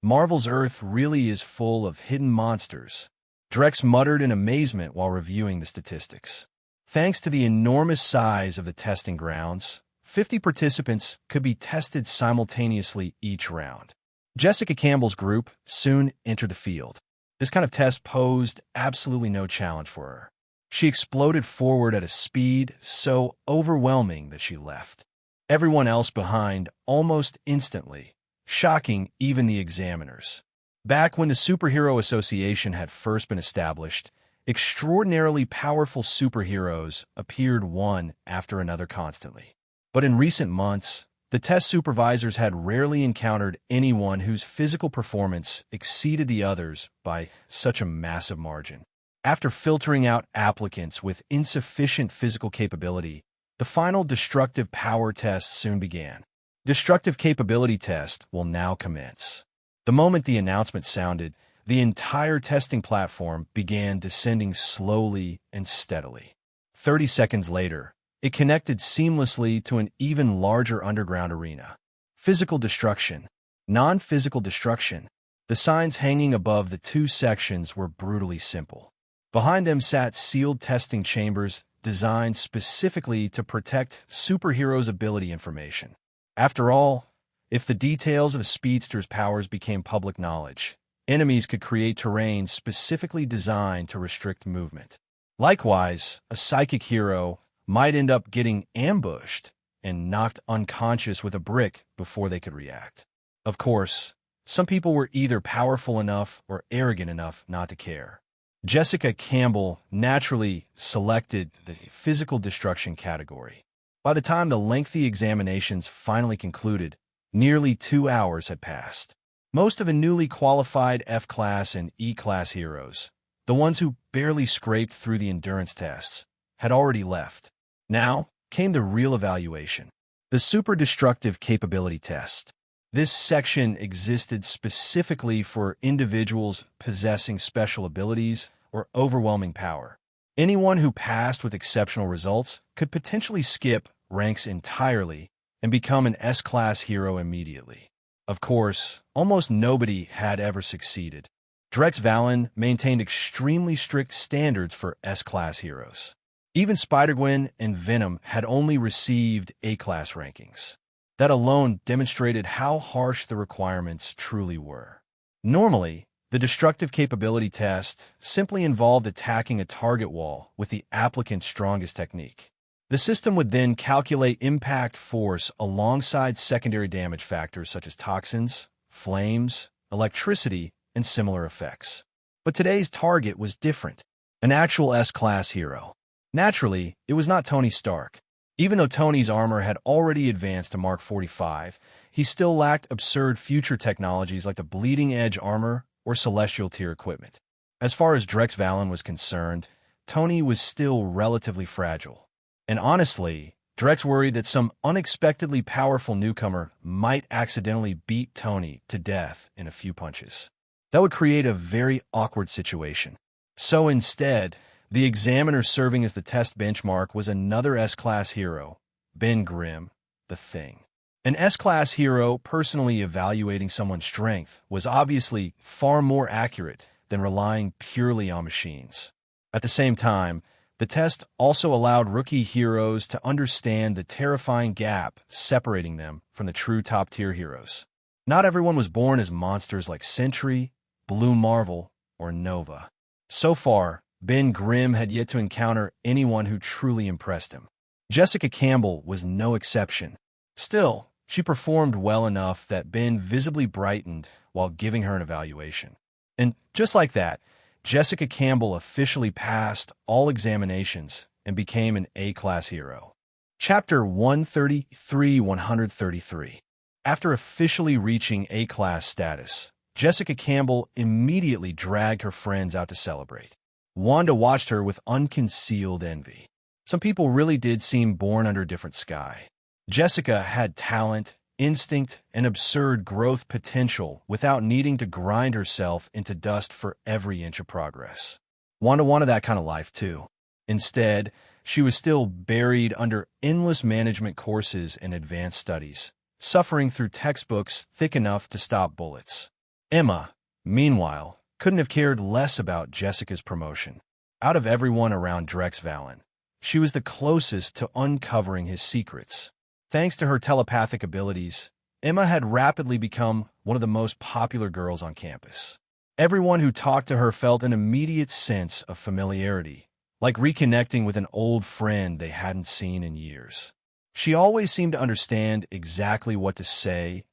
Marvel's Earth really is full of hidden monsters, Drex muttered in amazement while reviewing the statistics. Thanks to the enormous size of the testing grounds, 50 participants could be tested simultaneously each round. Jessica Campbell's group soon entered the field. This kind of test posed absolutely no challenge for her. She exploded forward at a speed so overwhelming that she left everyone else behind almost instantly, shocking even the examiners. Back when the Superhero Association had first been established, Extraordinarily powerful superheroes appeared one after another constantly. But in recent months, the test supervisors had rarely encountered anyone whose physical performance exceeded the others by such a massive margin. After filtering out applicants with insufficient physical capability, the final destructive power test soon began. Destructive capability test will now commence. The moment the announcement sounded, the entire testing platform began descending slowly and steadily. 30 seconds later, it connected seamlessly to an even larger underground arena. Physical destruction, non-physical destruction. The signs hanging above the two sections were brutally simple. Behind them sat sealed testing chambers designed specifically to protect superheroes' ability information. After all, if the details of a speedster's powers became public knowledge, enemies could create terrain specifically designed to restrict movement. Likewise, a psychic hero might end up getting ambushed and knocked unconscious with a brick before they could react. Of course, some people were either powerful enough or arrogant enough not to care. Jessica Campbell naturally selected the physical destruction category. By the time the lengthy examinations finally concluded, nearly 2 hours had passed. Most of the newly qualified F-class and E-class heroes, the ones who barely scraped through the endurance tests, had already left. Now came the real evaluation, the super destructive capability test. This section existed specifically for individuals possessing special abilities or overwhelming power. Anyone who passed with exceptional results could potentially skip ranks entirely and become an S-class hero immediately. Of course, almost nobody had ever succeeded. Drex Valen maintained extremely strict standards for S-class heroes. Even Spider-Gwen and Venom had only received A-class rankings. That alone demonstrated how harsh the requirements truly were. Normally, the destructive capability test simply involved attacking a target wall with the applicant's strongest technique. The system would then calculate impact force alongside secondary damage factors such as toxins, flames, electricity, and similar effects. But today's target was different, an actual S-class hero. Naturally, it was not Tony Stark. Even though Tony's armor had already advanced to Mark 45, he still lacked absurd future technologies like the bleeding-edge armor or celestial tier equipment. As far as Drex Valen was concerned, Tony was still relatively fragile. And honestly, Drex worried that some unexpectedly powerful newcomer might accidentally beat Tony to death in a few punches. That would create a very awkward situation. So instead, the examiner serving as the test benchmark was another S-class hero, Ben Grimm, the Thing. An S-class hero personally evaluating someone's strength was obviously far more accurate than relying purely on machines. At the same time, the test also allowed rookie heroes to understand the terrifying gap separating them from the true top-tier heroes. Not everyone was born as monsters like Sentry, Blue Marvel, or Nova. So far, Ben Grimm had yet to encounter anyone who truly impressed him. Jessica Campbell was no exception. Still, she performed well enough that Ben visibly brightened while giving her an evaluation. And just like that, Jessica Campbell officially passed all examinations and became an A-class hero. Chapter 133-133. After officially reaching A-class status, Jessica Campbell immediately dragged her friends out to celebrate. Wanda watched her with unconcealed envy. Some people really did seem born under a different sky. Jessica had talent, instinct, and absurd growth potential without needing to grind herself into dust for every inch of progress. Wanda wanted that kind of life too. Instead, she was still buried under endless management courses and advanced studies, suffering through textbooks thick enough to stop bullets. Emma, meanwhile, couldn't have cared less about Jessica's promotion. Out of everyone around Drex Valen, she was the closest to uncovering his secrets. Thanks to her telepathic abilities, Emma had rapidly become one of the most popular girls on campus. Everyone who talked to her felt an immediate sense of familiarity, like reconnecting with an old friend they hadn't seen in years. She always seemed to understand exactly what to say,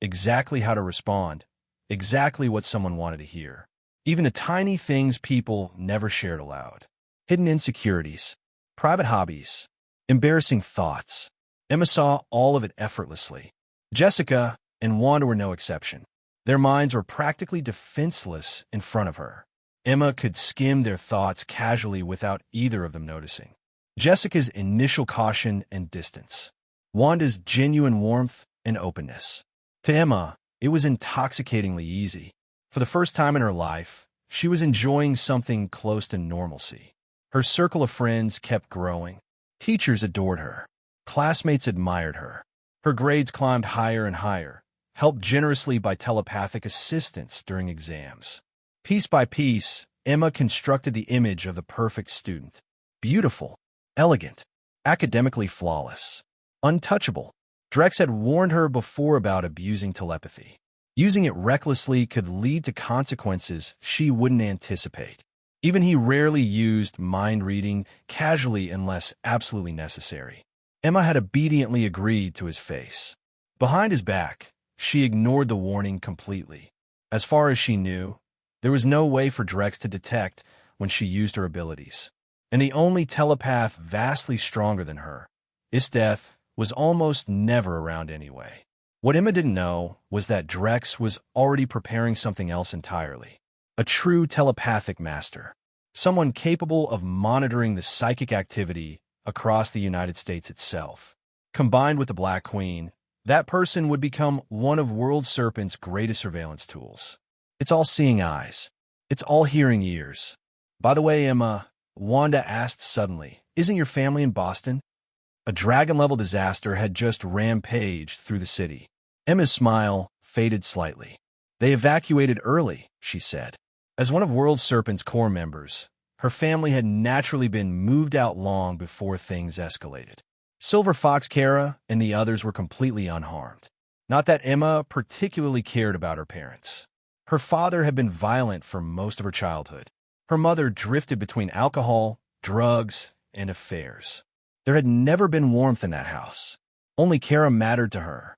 exactly how to respond, exactly what someone wanted to hear. even the tiny things people never shared aloud. Hidden insecurities, private hobbies, embarrassing thoughts. Emma saw all of it effortlessly. Jessica and Wanda were no exception. Their minds were practically defenseless in front of her. Emma could skim their thoughts casually without either of them noticing. Jessica's initial caution and distance. Wanda's genuine warmth and openness. To Emma, it was intoxicatingly easy. For the first time in her life, she was enjoying something close to normalcy. Her circle of friends kept growing. Teachers adored her. Classmates admired her. Her grades climbed higher and higher, helped generously by telepathic assistance during exams. Piece by piece, Emma constructed the image of the perfect student. Beautiful, elegant, academically flawless, untouchable. Drex had warned her before about abusing telepathy. Using it recklessly could lead to consequences she wouldn't anticipate. Even he rarely used mind reading casually unless absolutely necessary. Emma had obediently agreed to his face. Behind his back, she ignored the warning completely. As far as she knew, there was no way for Drex to detect when she used her abilities. And the only telepath vastly stronger than her, Isdeath, was almost never around anyway. What Emma didn't know was that Drex was already preparing something else entirely. A true telepathic master. Someone capable of monitoring the psychic activity across the United States itself. Combined with the Black Queen, that person would become one of World Serpent's greatest surveillance tools. It's all seeing eyes. It's all hearing ears. By the way, Emma, Wanda asked suddenly, isn't your family in Boston? A dragon-level disaster had just rampaged through the city. Emma's smile faded slightly. They evacuated early, she said. As one of World Serpent's core members, her family had naturally been moved out long before things escalated. Silver Fox Kara and the others were completely unharmed. Not that Emma particularly cared about her parents. Her father had been violent for most of her childhood. Her mother drifted between alcohol, drugs, and affairs. There had never been warmth in that house. Only Kara mattered to her.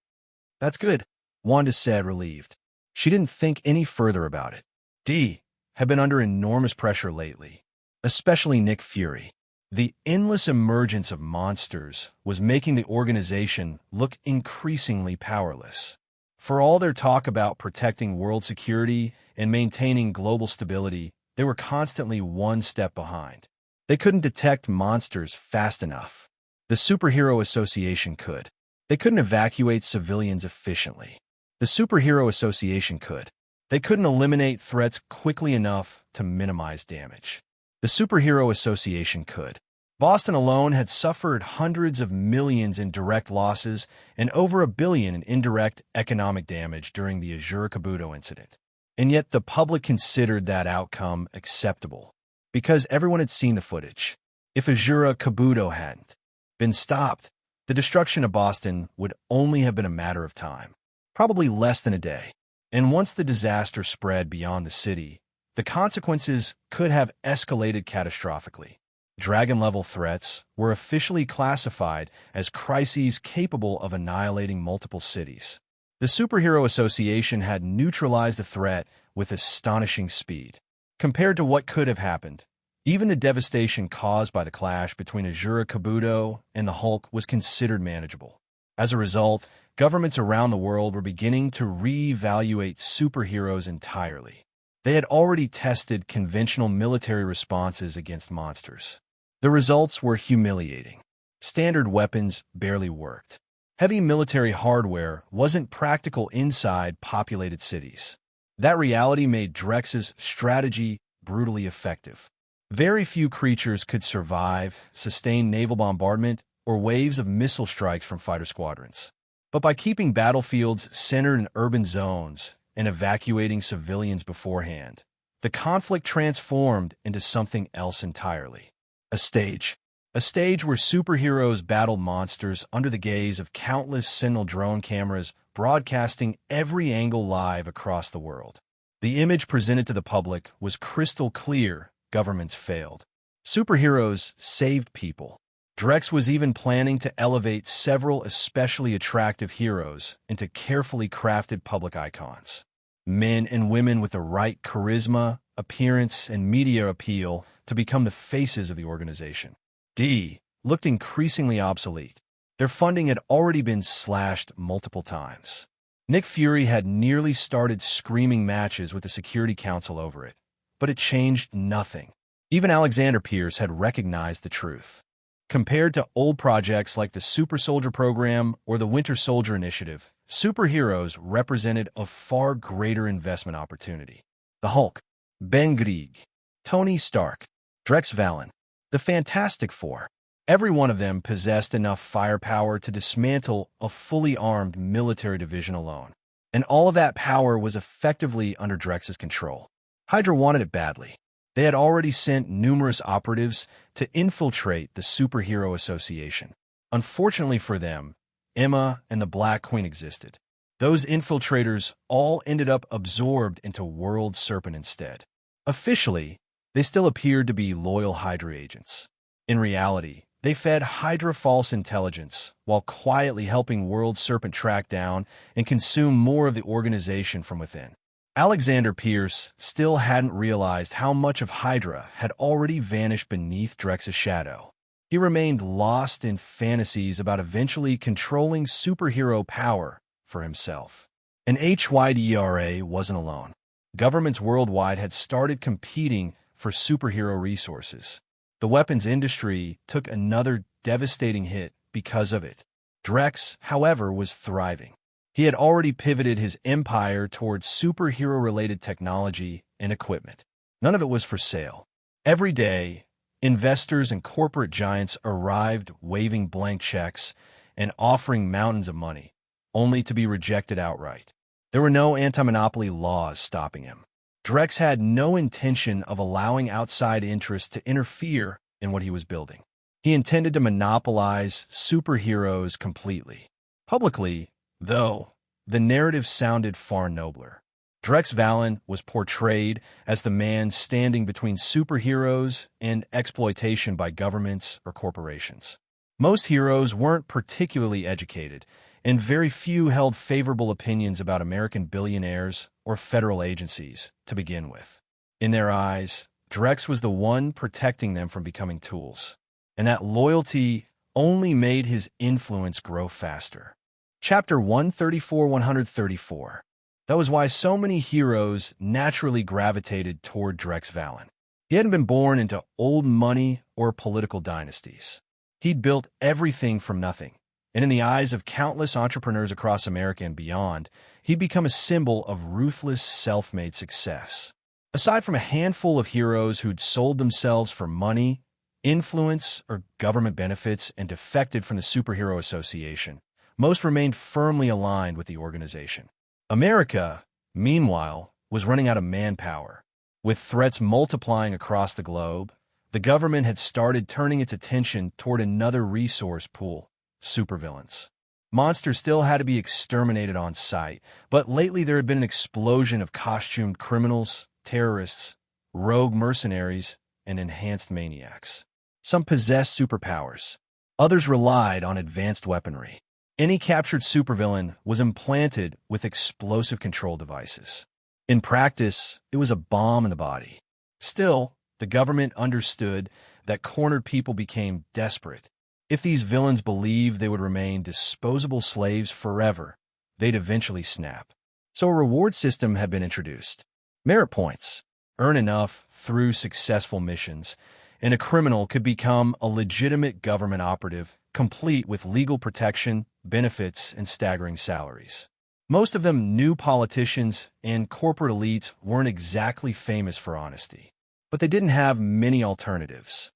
That's good, Wanda said, relieved. She didn't think any further about it. Dee had been under enormous pressure lately, especially Nick Fury. The endless emergence of monsters was making the organization look increasingly powerless. For all their talk about protecting world security and maintaining global stability, they were constantly one step behind. They couldn't detect monsters fast enough. The Superhero Association could. They couldn't evacuate civilians efficiently. The Superhero Association could. They couldn't eliminate threats quickly enough to minimize damage. The Superhero Association could. Boston alone had suffered hundreds of millions in direct losses and over $1 billion in indirect economic damage during the Azura Kabuto incident. And yet the public considered that outcome acceptable. Because everyone had seen the footage. If Azura Kabuto hadn't been stopped, the destruction of Boston would only have been a matter of time, probably less than a day. And once the disaster spread beyond the city, the consequences could have escalated catastrophically. Dragon-level threats were officially classified as crises capable of annihilating multiple cities. The Superhero Association had neutralized the threat with astonishing speed. Compared to what could have happened, even the devastation caused by the clash between Azura Kabuto and the Hulk was considered manageable. As a result, governments around the world were beginning to re-evaluate superheroes entirely. They had already tested conventional military responses against monsters. The results were humiliating. Standard weapons barely worked. Heavy military hardware wasn't practical inside populated cities. That reality made Drex's strategy brutally effective. Very few creatures could survive, sustain naval bombardment, or waves of missile strikes from fighter squadrons. But by keeping battlefields centered in urban zones and evacuating civilians beforehand, the conflict transformed into something else entirely. A stage. A stage where superheroes battled monsters under the gaze of countless Sentinel drone cameras broadcasting every angle live across the world. The image presented to the public was crystal clear. Governments failed. Superheroes saved people. Drex was even planning to elevate several especially attractive heroes into carefully crafted public icons. Men and women with the right charisma, appearance, and media appeal to become the faces of the organization. D looked increasingly obsolete. Their funding had already been slashed multiple times. Nick Fury had nearly started screaming matches with the Security Council over it, but it changed nothing. Even Alexander Pierce had recognized the truth. Compared to old projects like the Super Soldier Program or the Winter Soldier Initiative, superheroes represented a far greater investment opportunity. The Hulk, Ben Grieg, Tony Stark, Drex Valen, the Fantastic Four. Every one of them possessed enough firepower to dismantle a fully armed military division alone. And all of that power was effectively under Drex's control. Hydra wanted it badly. They had already sent numerous operatives to infiltrate the Superhero Association. Unfortunately for them, Emma and the Black Queen existed. Those infiltrators all ended up absorbed into World Serpent instead. Officially, they still appeared to be loyal Hydra agents. In reality, they fed Hydra false intelligence while quietly helping World Serpent track down and consume more of the organization from within. Alexander Pierce still hadn't realized how much of Hydra had already vanished beneath Drex's shadow. He remained lost in fantasies about eventually controlling superhero power for himself. And HYDRA wasn't alone. Governments worldwide had started competing for superhero resources. The weapons industry took another devastating hit because of it. Drex, however, was thriving. He had already pivoted his empire towards superhero-related technology and equipment. None of it was for sale. Every day, investors and corporate giants arrived waving blank checks and offering mountains of money, only to be rejected outright. There were no anti-monopoly laws stopping him. Drex had no intention of allowing outside interests to interfere in what he was building. He intended to monopolize superheroes completely. Publicly, though, the narrative sounded far nobler. Drex Valen was portrayed as the man standing between superheroes and exploitation by governments or corporations. Most heroes weren't particularly educated, and very few held favorable opinions about American billionaires or federal agencies to begin with. In their eyes, Drex was the one protecting them from becoming tools, and that loyalty only made his influence grow faster. Chapter 134-134. That was why so many heroes naturally gravitated toward Drex Valen. He hadn't been born into old money or political dynasties. He'd built everything from nothing, and in the eyes of countless entrepreneurs across America and beyond, he'd become a symbol of ruthless self-made success. Aside from a handful of heroes who'd sold themselves for money, influence, or government benefits and defected from the Superhero Association, most remained firmly aligned with the organization. America, meanwhile, was running out of manpower. With threats multiplying across the globe, the government had started turning its attention toward another resource pool: supervillains. Monsters still had to be exterminated on sight, but lately there had been an explosion of costumed criminals, terrorists, rogue mercenaries, and enhanced maniacs. Some possessed superpowers. Others relied on advanced weaponry. Any captured supervillain was implanted with explosive control devices. In practice, it was a bomb in the body. Still, the government understood that cornered people became desperate. If these villains believed they would remain disposable slaves forever, they'd eventually snap. So a reward system had been introduced. Merit points. Earn enough through successful missions, and a criminal could become a legitimate government operative, complete with legal protection, benefits, and staggering salaries. Most of them new politicians and corporate elites weren't exactly famous for honesty, but they didn't have many alternatives.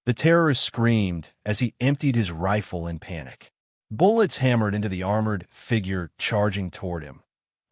The terrorist screamed as he emptied his rifle in panic. Bullets hammered into the armored figure charging toward him,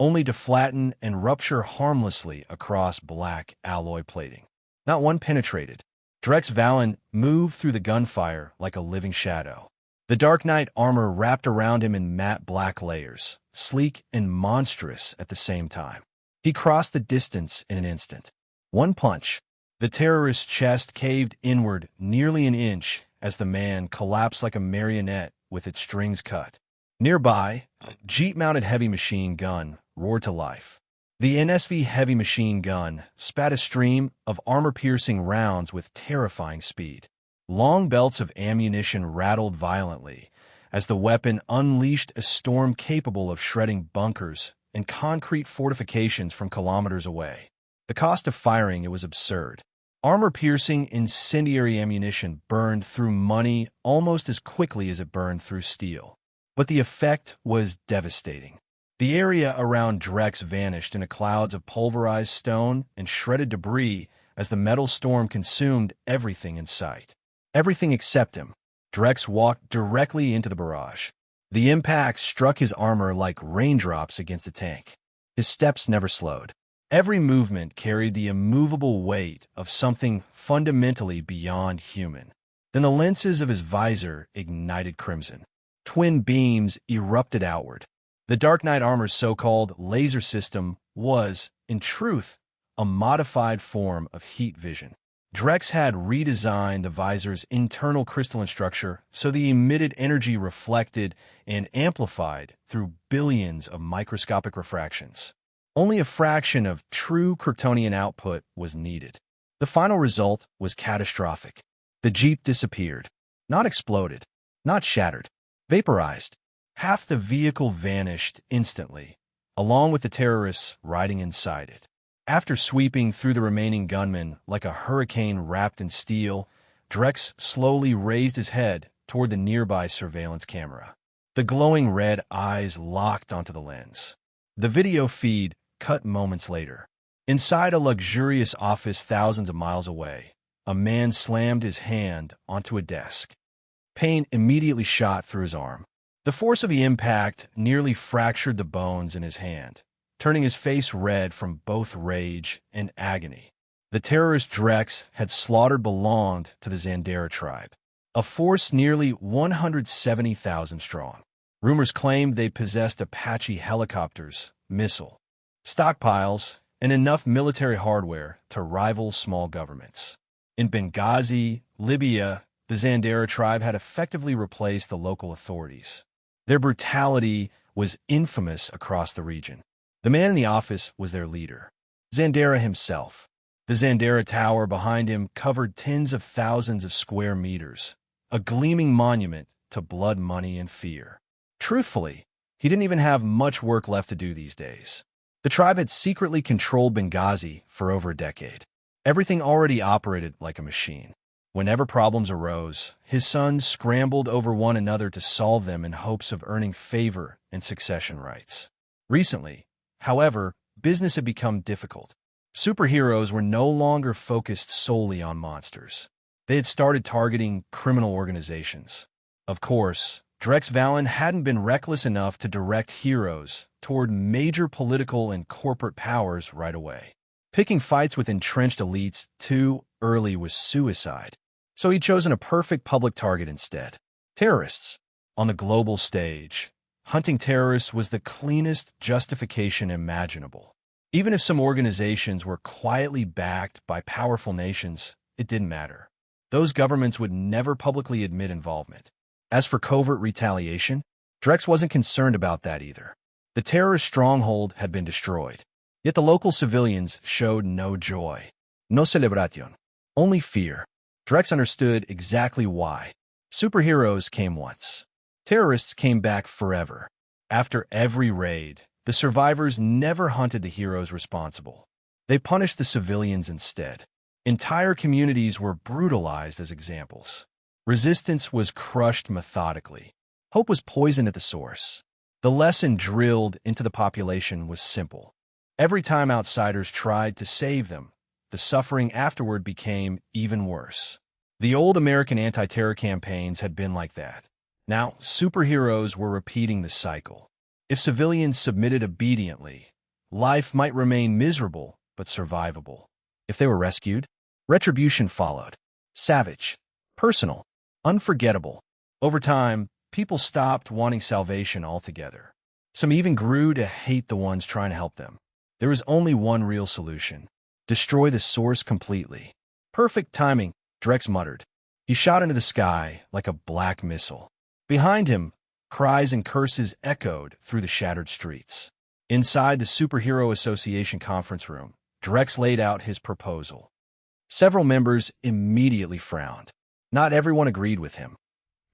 only to flatten and rupture harmlessly across black alloy plating. Not one penetrated. Drex Valen moved through the gunfire like a living shadow. The Dark Knight armor wrapped around him in matte black layers, sleek and monstrous at the same time. He crossed the distance in an instant. One punch. The terrorist's chest caved inward nearly an inch as the man collapsed like a marionette with its strings cut. Nearby, a Jeep-mounted heavy machine gun roared to life. The NSV heavy machine gun spat a stream of armor-piercing rounds with terrifying speed. Long belts of ammunition rattled violently as the weapon unleashed a storm capable of shredding bunkers and concrete fortifications from kilometers away. The cost of firing it was absurd. Armor-piercing incendiary ammunition burned through money almost as quickly as it burned through steel. But the effect was devastating. The area around Drex vanished in a cloud of pulverized stone and shredded debris as the metal storm consumed everything in sight. Everything except him. Drex walked directly into the barrage. The impact struck his armor like raindrops against a tank. His steps never slowed. Every movement carried the immovable weight of something fundamentally beyond human. Then the lenses of his visor ignited crimson. Twin beams erupted outward. The Dark Knight armor's so-called laser system was, in truth, a modified form of heat vision. Drex had redesigned the visor's internal crystalline structure so the emitted energy reflected and amplified through billions of microscopic refractions. Only a fraction of true Kryptonian output was needed. The final result was catastrophic. The Jeep disappeared. Not exploded. Not shattered. Vaporized. Half the vehicle vanished instantly, along with the terrorists riding inside it. After sweeping through the remaining gunmen like a hurricane wrapped in steel, Drex slowly raised his head toward the nearby surveillance camera. The glowing red eyes locked onto the lens. The video feed cut moments later. Inside a luxurious office thousands of miles away, a man slammed his hand onto a desk. Pain immediately shot through his arm. The force of the impact nearly fractured the bones in his hand, turning his face red from both rage and agony. The terrorist Drex had slaughtered belonged to the Zandera tribe, a force nearly 170,000 strong. Rumors claimed they possessed Apache helicopters, missile stockpiles, and enough military hardware to rival small governments. In Benghazi, Libya, the Zandera tribe had effectively replaced the local authorities. Their brutality was infamous across the region. The man in the office was their leader, Zandera himself. The Zandera Tower behind him covered tens of thousands of square meters, a gleaming monument to blood, money, and fear. Truthfully, he didn't even have much work left to do these days. The tribe had secretly controlled Benghazi for over a decade. Everything already operated like a machine. Whenever problems arose, his sons scrambled over one another to solve them in hopes of earning favor and succession rights. Recently, however, business had become difficult. Superheroes were no longer focused solely on monsters. They had started targeting criminal organizations. Of course, Drex Valen hadn't been reckless enough to direct heroes toward major political and corporate powers right away. Picking fights with entrenched elites too early was suicide, so he'd chosen a perfect public target instead. Terrorists. On the global stage, hunting terrorists was the cleanest justification imaginable. Even if some organizations were quietly backed by powerful nations, it didn't matter. Those governments would never publicly admit involvement. As for covert retaliation, Drex wasn't concerned about that either. The terrorist stronghold had been destroyed. Yet the local civilians showed no joy. No celebración. Only fear. Drex understood exactly why. Superheroes came once. Terrorists came back forever. After every raid, the survivors never hunted the heroes responsible. They punished the civilians instead. Entire communities were brutalized as examples. Resistance was crushed methodically. Hope was poisoned at the source. The lesson drilled into the population was simple. Every time outsiders tried to save them, the suffering afterward became even worse. The old American anti-terror campaigns had been like that. Now, superheroes were repeating the cycle. If civilians submitted obediently, life might remain miserable but survivable. If they were rescued, retribution followed. Savage, personal, unforgettable. Over time, people stopped wanting salvation altogether. Some even grew to hate the ones trying to help them. There was only one real solution: destroy the source completely. Perfect timing, Drex muttered. He shot into the sky like a black missile. Behind him, cries and curses echoed through the shattered streets. Inside the Superhero Association conference room, Drex laid out his proposal. Several members immediately frowned. Not everyone agreed with him.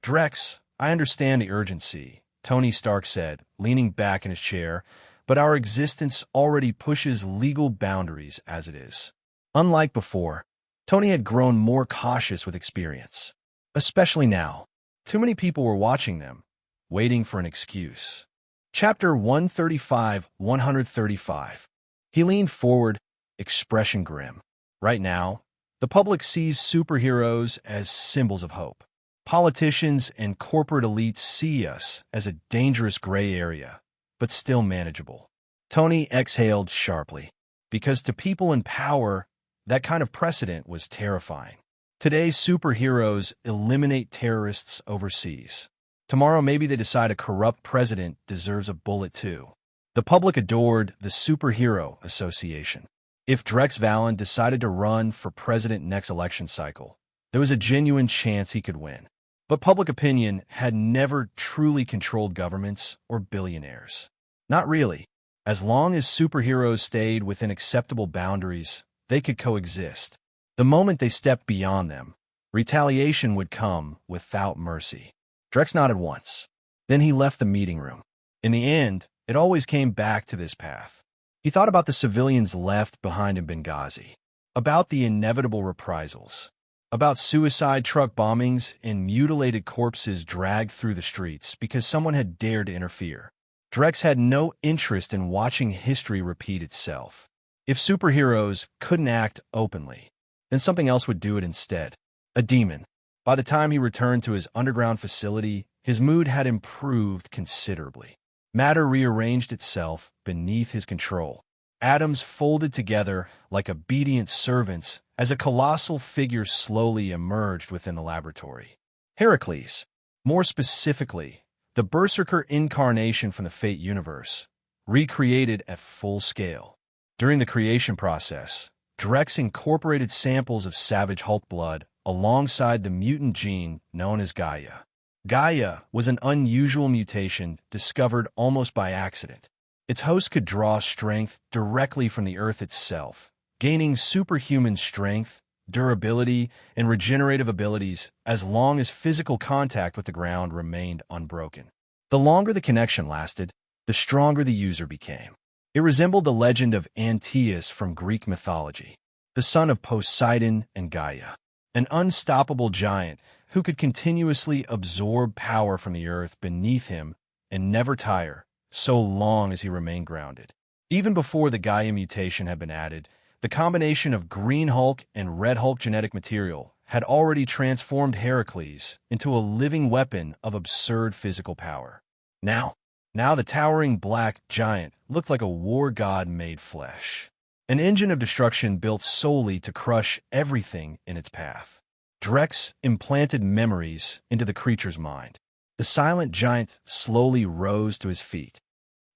"Drex, I understand the urgency," Tony Stark said, leaning back in his chair, "but our existence already pushes legal boundaries as it is." Unlike before, Tony had grown more cautious with experience. Especially now. Too many people were watching them, waiting for an excuse. Chapter 135. He leaned forward, expression grim. Right now, the public sees superheroes as symbols of hope. Politicians and corporate elites see us as a dangerous gray area, but still manageable. Tony exhaled sharply, because to people in power, that kind of precedent was terrifying. Today's superheroes eliminate terrorists overseas. Tomorrow maybe they decide a corrupt president deserves a bullet too. The public adored the Superhero Association. If Drex Valen decided to run for president next election cycle, there was a genuine chance he could win. But public opinion had never truly controlled governments or billionaires. Not really. As long as superheroes stayed within acceptable boundaries, they could coexist. The moment they stepped beyond them, retaliation would come without mercy. Drex nodded once. Then he left the meeting room. In the end, it always came back to this path. He thought about the civilians left behind in Benghazi, about the inevitable reprisals, about suicide truck bombings and mutilated corpses dragged through the streets because someone had dared to interfere. Drex had no interest in watching history repeat itself. If superheroes couldn't act openly, then something else would do it instead. A demon. By the time he returned to his underground facility, his mood had improved considerably. Matter rearranged itself beneath his control. Atoms folded together like obedient servants as a colossal figure slowly emerged within the laboratory. Heracles, more specifically, the Berserker incarnation from the Fate universe, recreated at full scale. During the creation process, Drex incorporated samples of Savage Hulk blood alongside the mutant gene known as Gaia. Gaia was an unusual mutation discovered almost by accident. Its host could draw strength directly from the Earth itself, gaining superhuman strength, durability, and regenerative abilities as long as physical contact with the ground remained unbroken. The longer the connection lasted, the stronger the user became. It resembled the legend of Antaeus from Greek mythology, the son of Poseidon and Gaia, an unstoppable giant who could continuously absorb power from the earth beneath him and never tire, so long as he remained grounded. Even before the Gaia mutation had been added, the combination of Green Hulk and Red Hulk genetic material had already transformed Heracles into a living weapon of absurd physical power. Now the towering black giant looked like a war god made flesh. An engine of destruction built solely to crush everything in its path. Drex implanted memories into the creature's mind. The silent giant slowly rose to his feet.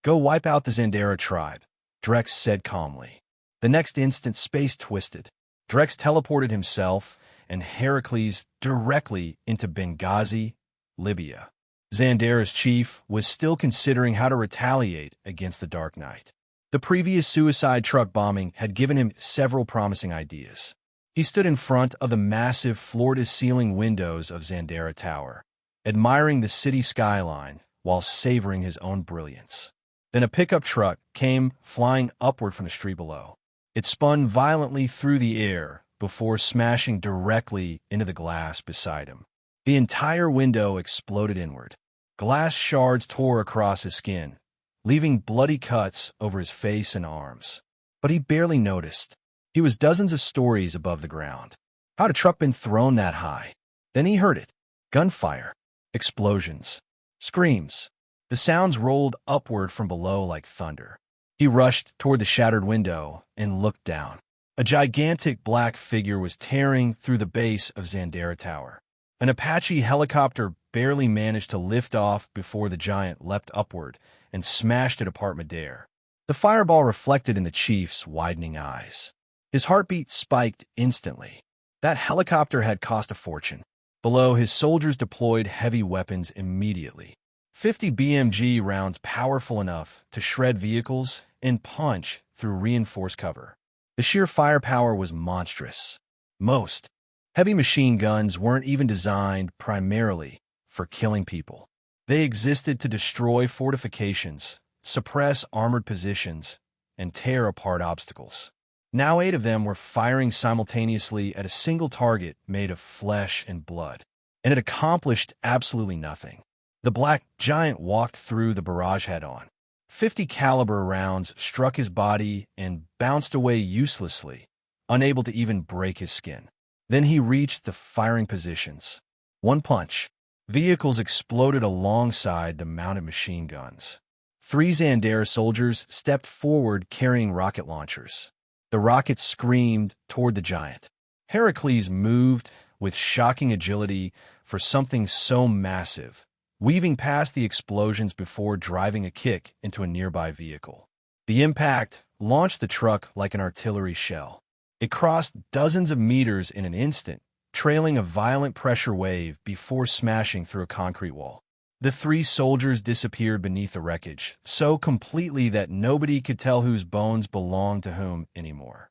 "Go wipe out the Zandera tribe," Drex said calmly. The next instant, space twisted. Drex teleported himself and Heracles directly into Benghazi, Libya. Zandera's chief was still considering how to retaliate against the Dark Knight. The previous suicide truck bombing had given him several promising ideas. He stood in front of the massive floor-to-ceiling windows of Zandera Tower, admiring the city skyline while savoring his own brilliance. Then a pickup truck came flying upward from the street below. It spun violently through the air before smashing directly into the glass beside him. The entire window exploded inward. Glass shards tore across his skin, leaving bloody cuts over his face and arms. But he barely noticed. He was dozens of stories above the ground. How had a truck been thrown that high? Then he heard it. Gunfire. Explosions. Screams. The sounds rolled upward from below like thunder. He rushed toward the shattered window and looked down. A gigantic black figure was tearing through the base of Zandera Tower. An Apache helicopter barely managed to lift off before the giant leapt upward and smashed it apart midair. The fireball reflected in the chief's widening eyes. His heartbeat spiked instantly. That helicopter had cost a fortune. Below, his soldiers deployed heavy weapons immediately. 50 BMG rounds powerful enough to shred vehicles and punch through reinforced cover. The sheer firepower was monstrous. Most heavy machine guns weren't even designed primarily for killing people. They existed to destroy fortifications, suppress armored positions, and tear apart obstacles. Now 8 of them were firing simultaneously at a single target made of flesh and blood, and it accomplished absolutely nothing. The black giant walked through the barrage head-on. 50 caliber rounds struck his body and bounced away uselessly, unable to even break his skin. Then he reached the firing positions. One punch. Vehicles exploded alongside the mounted machine guns. 3 Zandera soldiers stepped forward carrying rocket launchers. The rockets screamed toward the giant. Heracles moved with shocking agility for something so massive, weaving past the explosions before driving a kick into a nearby vehicle. The impact launched the truck like an artillery shell. It crossed dozens of meters in an instant, trailing a violent pressure wave before smashing through a concrete wall. The 3 soldiers disappeared beneath the wreckage, so completely that nobody could tell whose bones belonged to whom anymore.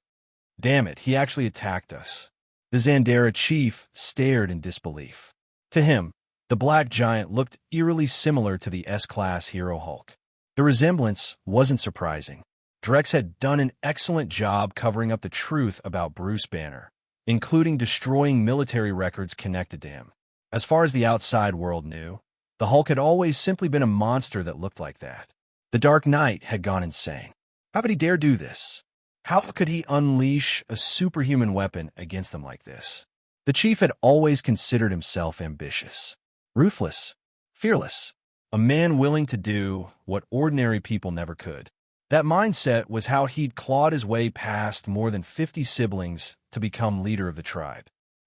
Damn it, he actually attacked us. The Zandera chief stared in disbelief. To him, the black giant looked eerily similar to the S-Class hero Hulk. The resemblance wasn't surprising. Drex had done an excellent job covering up the truth about Bruce Banner, including destroying military records connected to him. As far as the outside world knew, the Hulk had always simply been a monster that looked like that. The Dark Knight had gone insane. How could he dare do this? How could he unleash a superhuman weapon against them like this? The chief had always considered himself ambitious, ruthless, fearless, a man willing to do what ordinary people never could. That mindset was how he'd clawed his way past more than 50 siblings to become leader of the tribe.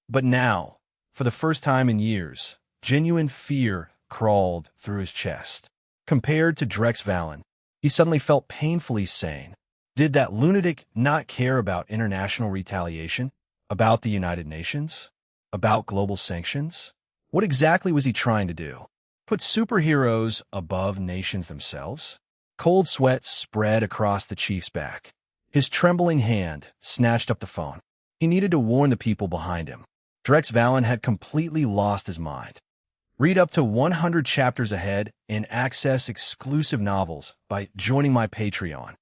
But now, for the first time in years, genuine fear crawled through his chest. Compared to Drex Valen, he suddenly felt painfully sane. Did that lunatic not care about international retaliation? About the United Nations? About global sanctions? What exactly was he trying to do? Put superheroes above nations themselves? Cold sweat spread across the chief's back. His trembling hand snatched up the phone. He needed to warn the people behind him. Drex Valen had completely lost his mind. Read up to 100 chapters ahead and access exclusive novels by joining my Patreon.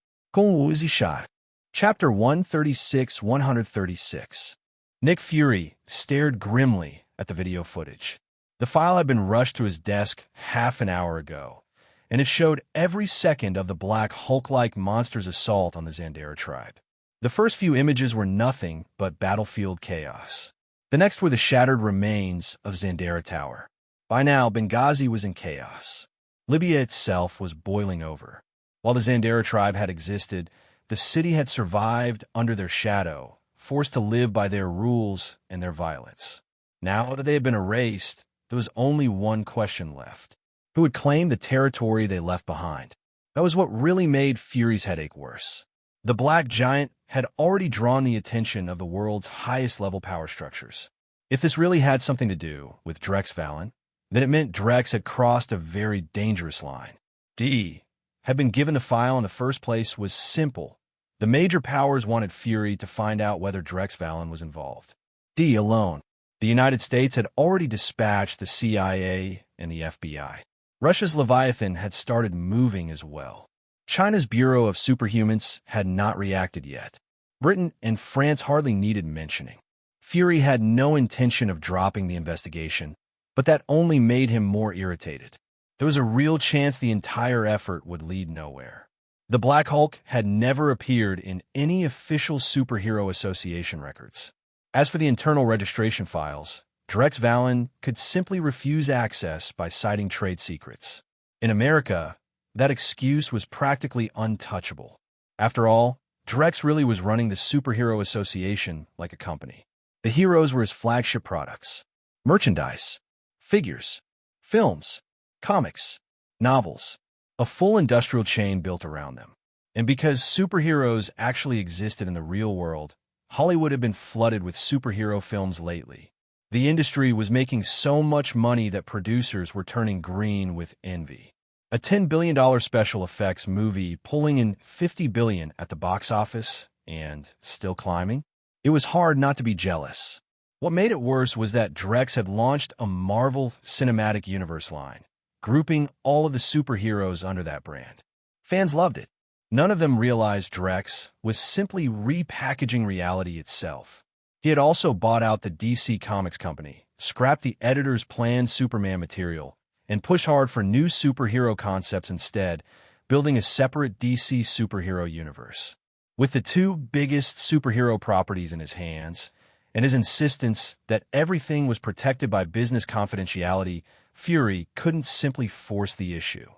Chapter 136-136. Nick Fury stared grimly at the video footage. The file had been rushed to his desk half an hour ago, and it showed every second of the black Hulk-like monster's assault on the Zandera tribe. The first few images were nothing but battlefield chaos. The next were the shattered remains of Zandera Tower. By now, Benghazi was in chaos. Libya itself was boiling over. While the Zandera tribe had existed, the city had survived under their shadow, forced to live by their rules and their violence. Now that they had been erased, there was only one question left. Who would claim the territory they left behind? That was what really made Fury's headache worse. The black giant had already drawn the attention of the world's highest-level power structures. If this really had something to do with Drex Valen, then it meant Drex had crossed a very dangerous line. D had been given the file in the first place was simple. The major powers wanted Fury to find out whether Drex Valen was involved. D alone. The United States had already dispatched the CIA and the FBI. Russia's Leviathan had started moving as well. China's Bureau of Superhumans had not reacted yet. Britain and France hardly needed mentioning. Fury had no intention of dropping the investigation, but that only made him more irritated. There was a real chance the entire effort would lead nowhere. The Black Hulk had never appeared in any official superhero association records. As for the internal registration files, Drex Valen could simply refuse access by citing trade secrets. In America, that excuse was practically untouchable. After all, Drex really was running the Superhero Association like a company. The heroes were his flagship products. Merchandise, figures, films, comics, novels, a full industrial chain built around them. And because superheroes actually existed in the real world, Hollywood had been flooded with superhero films lately. The industry was making so much money that producers were turning green with envy. A $10 billion special effects movie pulling in $50 billion at the box office and still climbing? It was hard not to be jealous. What made it worse was that Drex had launched a Marvel Cinematic Universe line, grouping all of the superheroes under that brand. Fans loved it. None of them realized Drex was simply repackaging reality itself. He had also bought out the DC Comics company, scrapped the editor's planned Superman material, and pushed hard for new superhero concepts instead, building a separate DC superhero universe. With the two biggest superhero properties in his hands, and his insistence that everything was protected by business confidentiality, Fury couldn't simply force the issue.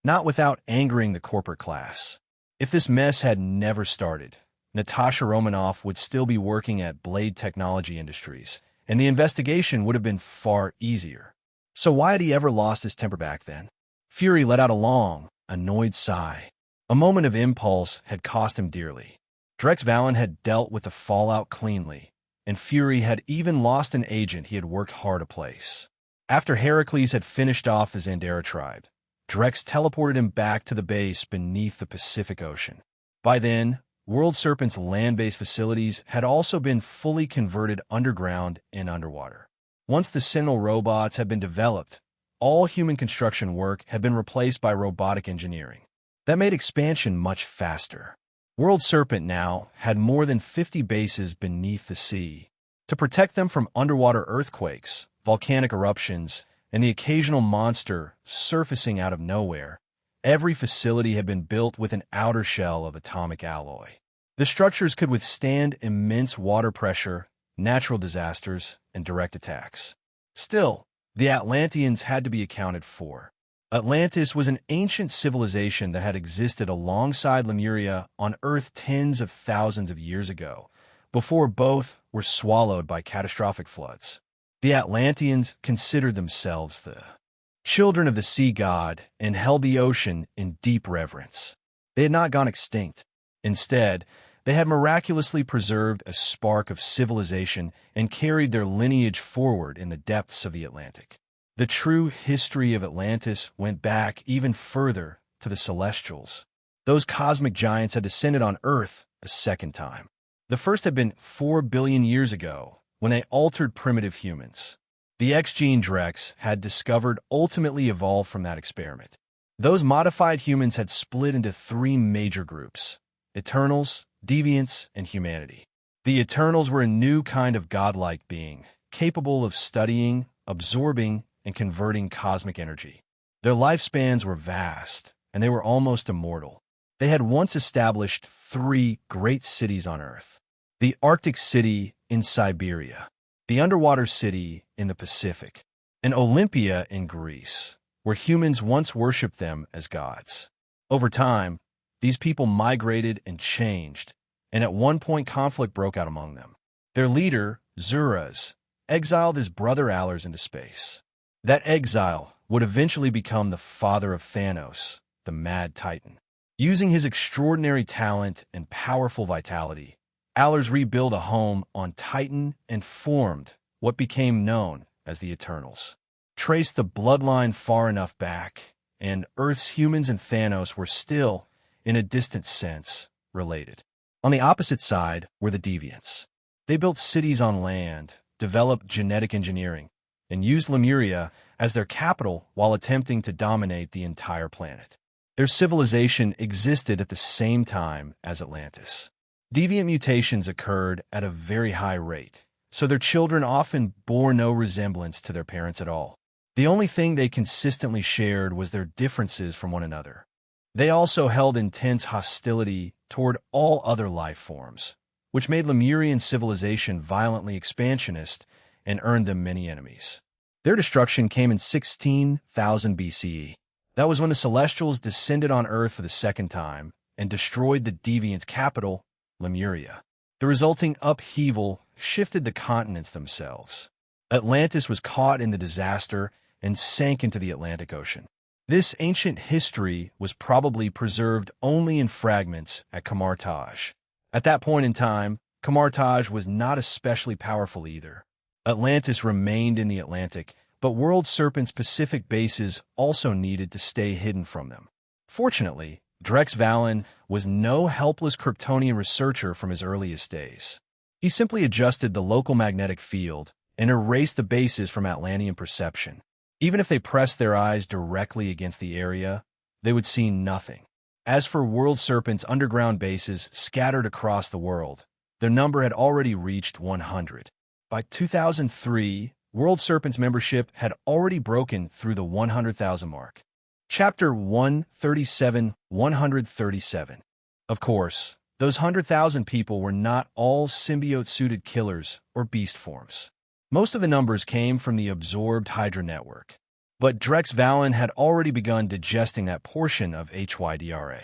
Not without angering the corporate class. If this mess had never started, Natasha Romanoff would still be working at Blade Technology Industries, and the investigation would have been far easier. So why had he ever lost his temper back then? Fury let out a long, annoyed sigh. A moment of impulse had cost him dearly. Drex Valen had dealt with the fallout cleanly, and Fury had even lost an agent he had worked hard to place. After Heracles had finished off the Zandera tribe, Drex teleported him back to the base beneath the Pacific Ocean. By then, World Serpent's land-based facilities had also been fully converted underground and underwater. Once the Sentinel robots had been developed, all human construction work had been replaced by robotic engineering. That made expansion much faster. World Serpent now had more than 50 bases beneath the sea. To protect them from underwater earthquakes, volcanic eruptions, and the occasional monster surfacing out of nowhere, every facility had been built with an outer shell of atomic alloy. The structures could withstand immense water pressure, natural disasters, and direct attacks. Still, the Atlanteans had to be accounted for. Atlantis was an ancient civilization that had existed alongside Lemuria on Earth tens of thousands of years ago, before both were swallowed by catastrophic floods. The Atlanteans considered themselves the children of the sea god and held the ocean in deep reverence. They had not gone extinct. Instead, they had miraculously preserved a spark of civilization and carried their lineage forward in the depths of the Atlantic. The true history of Atlantis went back even further to the Celestials. Those cosmic giants had descended on Earth a second time. The first had been 4 billion years ago, when they altered primitive humans. The X-gene Drex had discovered ultimately evolved from that experiment. Those modified humans had split into 3 major groups: Eternals, Deviants, and Humanity. The Eternals were a new kind of godlike being, capable of studying, absorbing, and converting cosmic energy. Their lifespans were vast, and they were almost immortal. They had once established 3 great cities on Earth: the Arctic city in Siberia, the underwater city in the Pacific, and Olympia in Greece, where humans once worshipped them as gods. Over time, these people migrated and changed, and at one point conflict broke out among them. Their leader, Zuras, exiled his brother Allers into space. That exile would eventually become the father of Thanos, the Mad Titan. Using his extraordinary talent and powerful vitality, Allers rebuilt a home on Titan and formed what became known as the Eternals. Trace the bloodline far enough back, and Earth's humans and Thanos were still, in a distant sense, related. On the opposite side were the Deviants. They built cities on land, developed genetic engineering, and used Lemuria as their capital while attempting to dominate the entire planet. Their civilization existed at the same time as Atlantis. Deviant mutations occurred at a very high rate, so their children often bore no resemblance to their parents at all. The only thing they consistently shared was their differences from one another. They also held intense hostility toward all other life forms, which made Lemurian civilization violently expansionist and earned them many enemies. Their destruction came in 16,000 BCE. That was when the Celestials descended on Earth for the second time and destroyed the Deviants' capital, Lemuria. The resulting upheaval shifted the continents themselves. Atlantis was caught in the disaster and sank into the Atlantic Ocean. This ancient history was probably preserved only in fragments at Kamartaj. At that point in time, Kamartaj was not especially powerful either. Atlantis remained in the Atlantic, but World Serpent's Pacific bases also needed to stay hidden from them. Fortunately, Drex Valen was no helpless Kryptonian researcher from his earliest days. He simply adjusted the local magnetic field and erased the bases from Atlantean perception. Even if they pressed their eyes directly against the area, they would see nothing. As for World Serpent's underground bases scattered across the world, their number had already reached 100. By 2003, World Serpent's membership had already broken through the 100,000 mark. Chapter 137, 137. Of course, those 100,000 people were not all symbiote-suited killers or beast forms. Most of the numbers came from the absorbed Hydra network. But Drex Valen had already begun digesting that portion of HYDRA.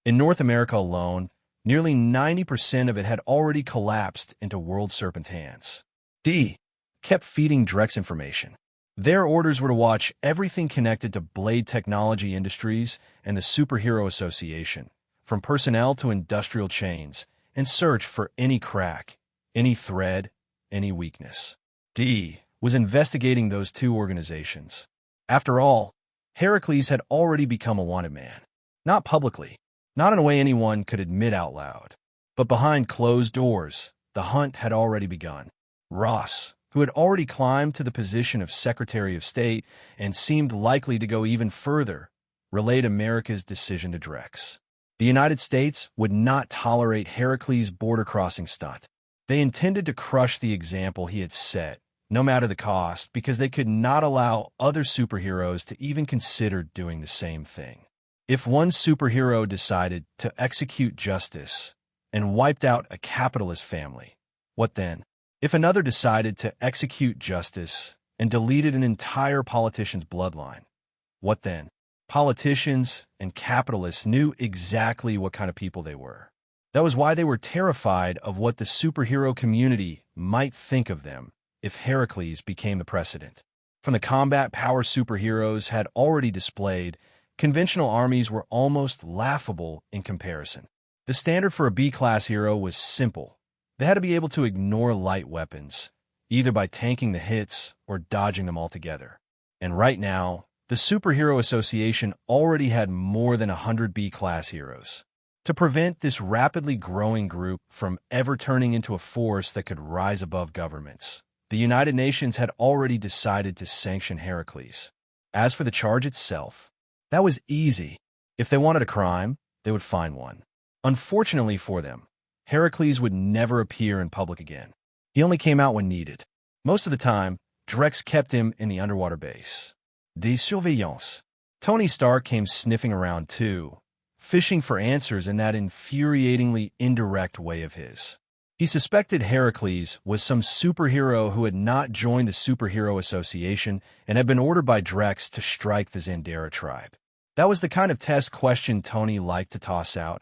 In North America alone, nearly 90% of it had already collapsed into World Serpent hands. D kept feeding Drex information. Their orders were to watch everything connected to Blade Technology Industries and the Superhero Association, from personnel to industrial chains, and search for any crack, any thread, any weakness. D was investigating those two organizations. After all, Heracles had already become a wanted man. Not publicly, not in a way anyone could admit out loud. But behind closed doors, the hunt had already begun. Ross, who had already climbed to the position of Secretary of State and seemed likely to go even further, relayed America's decision to Drex. The United States would not tolerate Heracles' border-crossing stunt. They intended to crush the example he had set, no matter the cost, because they could not allow other superheroes to even consider doing the same thing. If one superhero decided to execute justice and wiped out a capitalist family, what then? If another decided to execute justice and deleted an entire politician's bloodline, what then? Politicians and capitalists knew exactly what kind of people they were. That was why they were terrified of what the superhero community might think of them if Heracles became the precedent. From the combat power superheroes had already displayed, conventional armies were almost laughable in comparison. The standard for a B-class hero was simple. They had to be able to ignore light weapons, either by tanking the hits or dodging them altogether. And right now, the Superhero Association already had more than 100 B-class heroes. To prevent this rapidly growing group from ever turning into a force that could rise above governments, the United Nations had already decided to sanction Heracles. As for the charge itself, that was easy. If they wanted a crime, they would find one. Unfortunately for them, Heracles would never appear in public again. He only came out when needed. Most of the time, Drex kept him in the underwater base. De surveillance. Tony Stark came sniffing around too, fishing for answers in that infuriatingly indirect way of his. He suspected Heracles was some superhero who had not joined the Superhero Association and had been ordered by Drex to strike the Zandera tribe. That was the kind of test question Tony liked to toss out,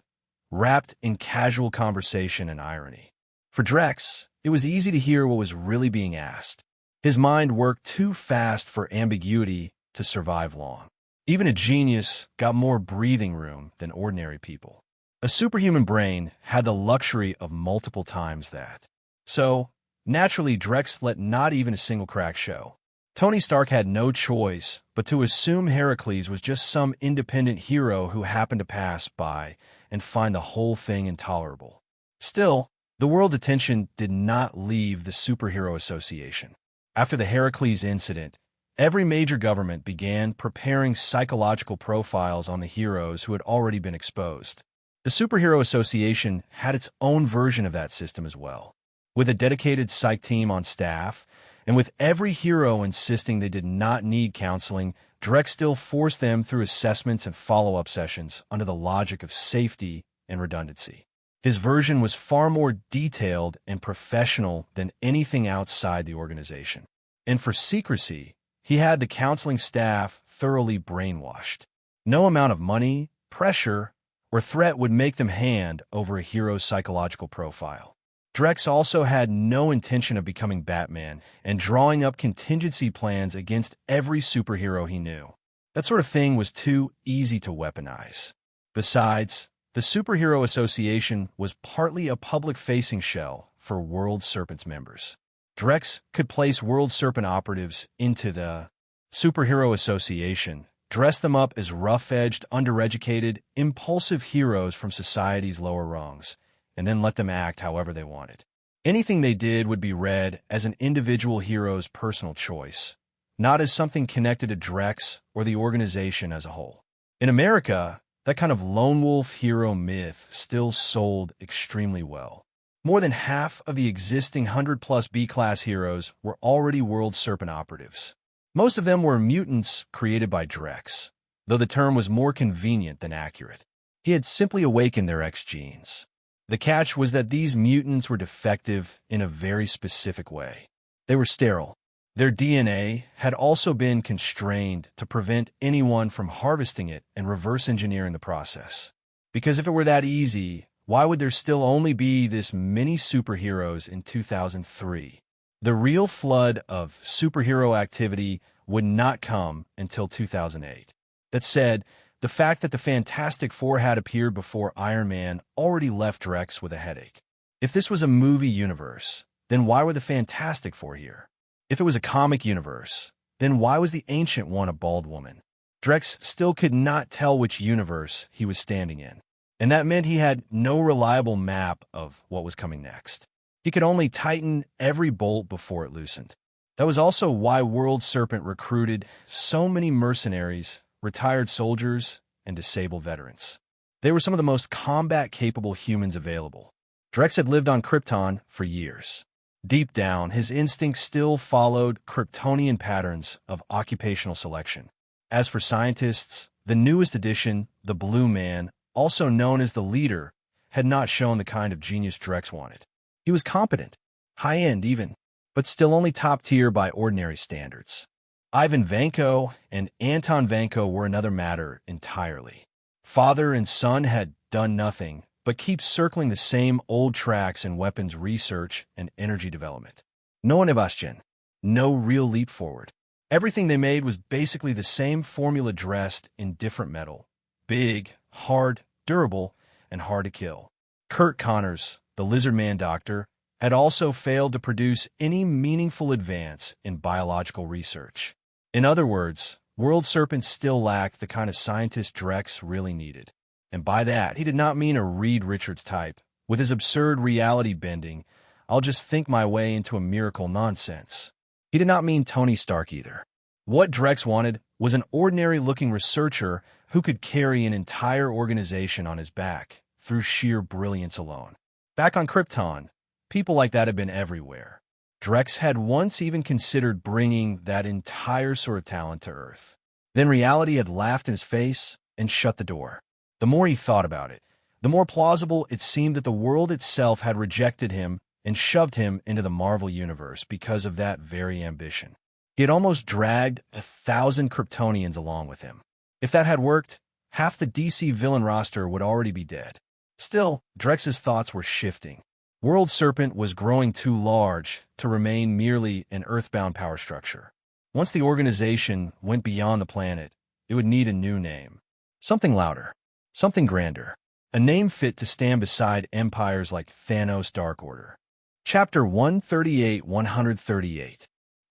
wrapped in casual conversation and irony. For Drex, it was easy to hear what was really being asked. His mind worked too fast for ambiguity to survive long. Even a genius got more breathing room than ordinary people. A superhuman brain had the luxury of multiple times that. So, naturally, Drex let not even a single crack show. Tony Stark had no choice but to assume Heracles was just some independent hero who happened to pass by and find the whole thing intolerable. Still, the world's attention did not leave the Superhero Association. After the Heracles incident, every major government began preparing psychological profiles on the heroes who had already been exposed. The Superhero Association had its own version of that system as well. With a dedicated psych team on staff, and with every hero insisting they did not need counseling, Drex still forced them through assessments and follow-up sessions under the logic of safety and redundancy. His version was far more detailed and professional than anything outside the organization. And for secrecy, he had the counseling staff thoroughly brainwashed. No amount of money, pressure, or threat would make them hand over a hero's psychological profile. Drex also had no intention of becoming Batman and drawing up contingency plans against every superhero he knew. That sort of thing was too easy to weaponize. Besides, the Superhero Association was partly a public-facing shell for World Serpent's members. Drex could place World Serpent operatives into the Superhero Association, dress them up as rough-edged, undereducated, impulsive heroes from society's lower rungs, and then let them act however they wanted. Anything they did would be read as an individual hero's personal choice, not as something connected to Drex or the organization as a whole. In America, that kind of lone wolf hero myth still sold extremely well. More than half of the existing 100-plus B-class heroes were already World Serpent operatives. Most of them were mutants created by Drex, though the term was more convenient than accurate. He had simply awakened their X genes. The catch was that these mutants were defective in a very specific way. They were sterile. Their DNA had also been constrained to prevent anyone from harvesting it and reverse engineering the process. Because if it were that easy, why would there still only be this many superheroes in 2003? The real flood of superhero activity would not come until 2008. That said, the fact that the Fantastic Four had appeared before Iron Man already left Drex with a headache. If this was a movie universe, then why were the Fantastic Four here? If it was a comic universe, then why was the Ancient One a bald woman? Drex still could not tell which universe he was standing in, and that meant he had no reliable map of what was coming next. He could only tighten every bolt before it loosened. That was also why World Serpent recruited so many mercenaries, retired soldiers, and disabled veterans. They were some of the most combat-capable humans available. Drex had lived on Krypton for years. Deep down, his instincts still followed Kryptonian patterns of occupational selection. As for scientists, the newest addition, the Blue Man, also known as the Leader, had not shown the kind of genius Drex wanted. He was competent, high-end even, but still only top-tier by ordinary standards. Ivan Vanko and Anton Vanko were another matter entirely. Father and son had done nothing but keep circling the same old tracks in weapons research and energy development. No innovation, no real leap forward. Everything they made was basically the same formula dressed in different metal. Big, hard, durable, and hard to kill. Kurt Connors, the Lizard Man doctor, had also failed to produce any meaningful advance in biological research. In other words, World Serpent still lacked the kind of scientist Drex really needed. And by that, he did not mean a Reed Richards type. With his absurd reality bending, I'll just think my way into a miracle nonsense. He did not mean Tony Stark either. What Drex wanted was an ordinary-looking researcher who could carry an entire organization on his back through sheer brilliance alone. Back on Krypton, people like that had been everywhere. Drex had once even considered bringing that entire sort of talent to Earth. Then reality had laughed in his face and shut the door. The more he thought about it, the more plausible it seemed that the world itself had rejected him and shoved him into the Marvel Universe because of that very ambition. He had almost dragged 1,000 Kryptonians along with him. If that had worked, half the DC villain roster would already be dead. Still, Drex's thoughts were shifting. World Serpent was growing too large to remain merely an earthbound power structure. Once the organization went beyond the planet, it would need a new name. Something louder. Something grander. A name fit to stand beside empires like Thanos' Dark Order. Chapter 138-138.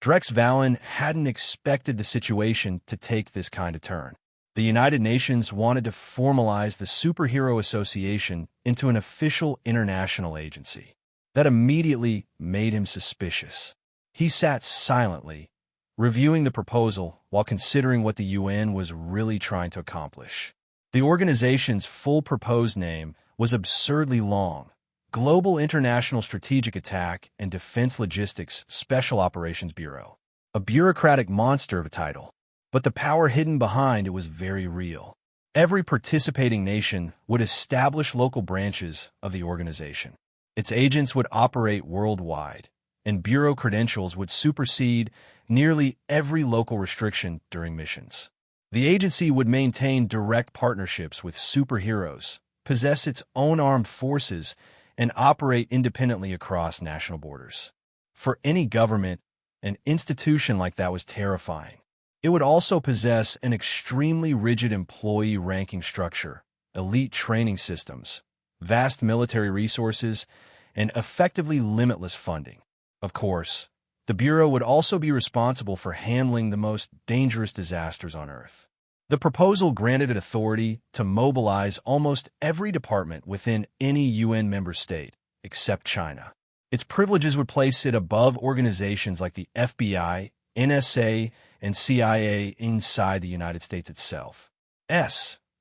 Drex Valen hadn't expected the situation to take this kind of turn. The United Nations wanted to formalize the Superhero Association into an official international agency. That immediately made him suspicious. He sat silently, reviewing the proposal while considering what the UN was really trying to accomplish. The organization's full proposed name was absurdly long: Global International Strategic Attack and Defense Logistics Special Operations Bureau. A bureaucratic monster of a title, but the power hidden behind it was very real. Every participating nation would establish local branches of the organization. Its agents would operate worldwide, and bureau credentials would supersede nearly every local restriction during missions. The agency would maintain direct partnerships with superheroes, possess its own armed forces, and operate independently across national borders. For any government, an institution like that was terrifying. It would also possess an extremely rigid employee ranking structure, elite training systems, vast military resources, and effectively limitless funding. Of course, The Bureau would also be responsible for handling the most dangerous disasters on Earth. The proposal granted it authority to mobilize almost every department within any UN member state, except China. Its privileges would place it above organizations like the FBI, NSA, and CIA inside the United States itself.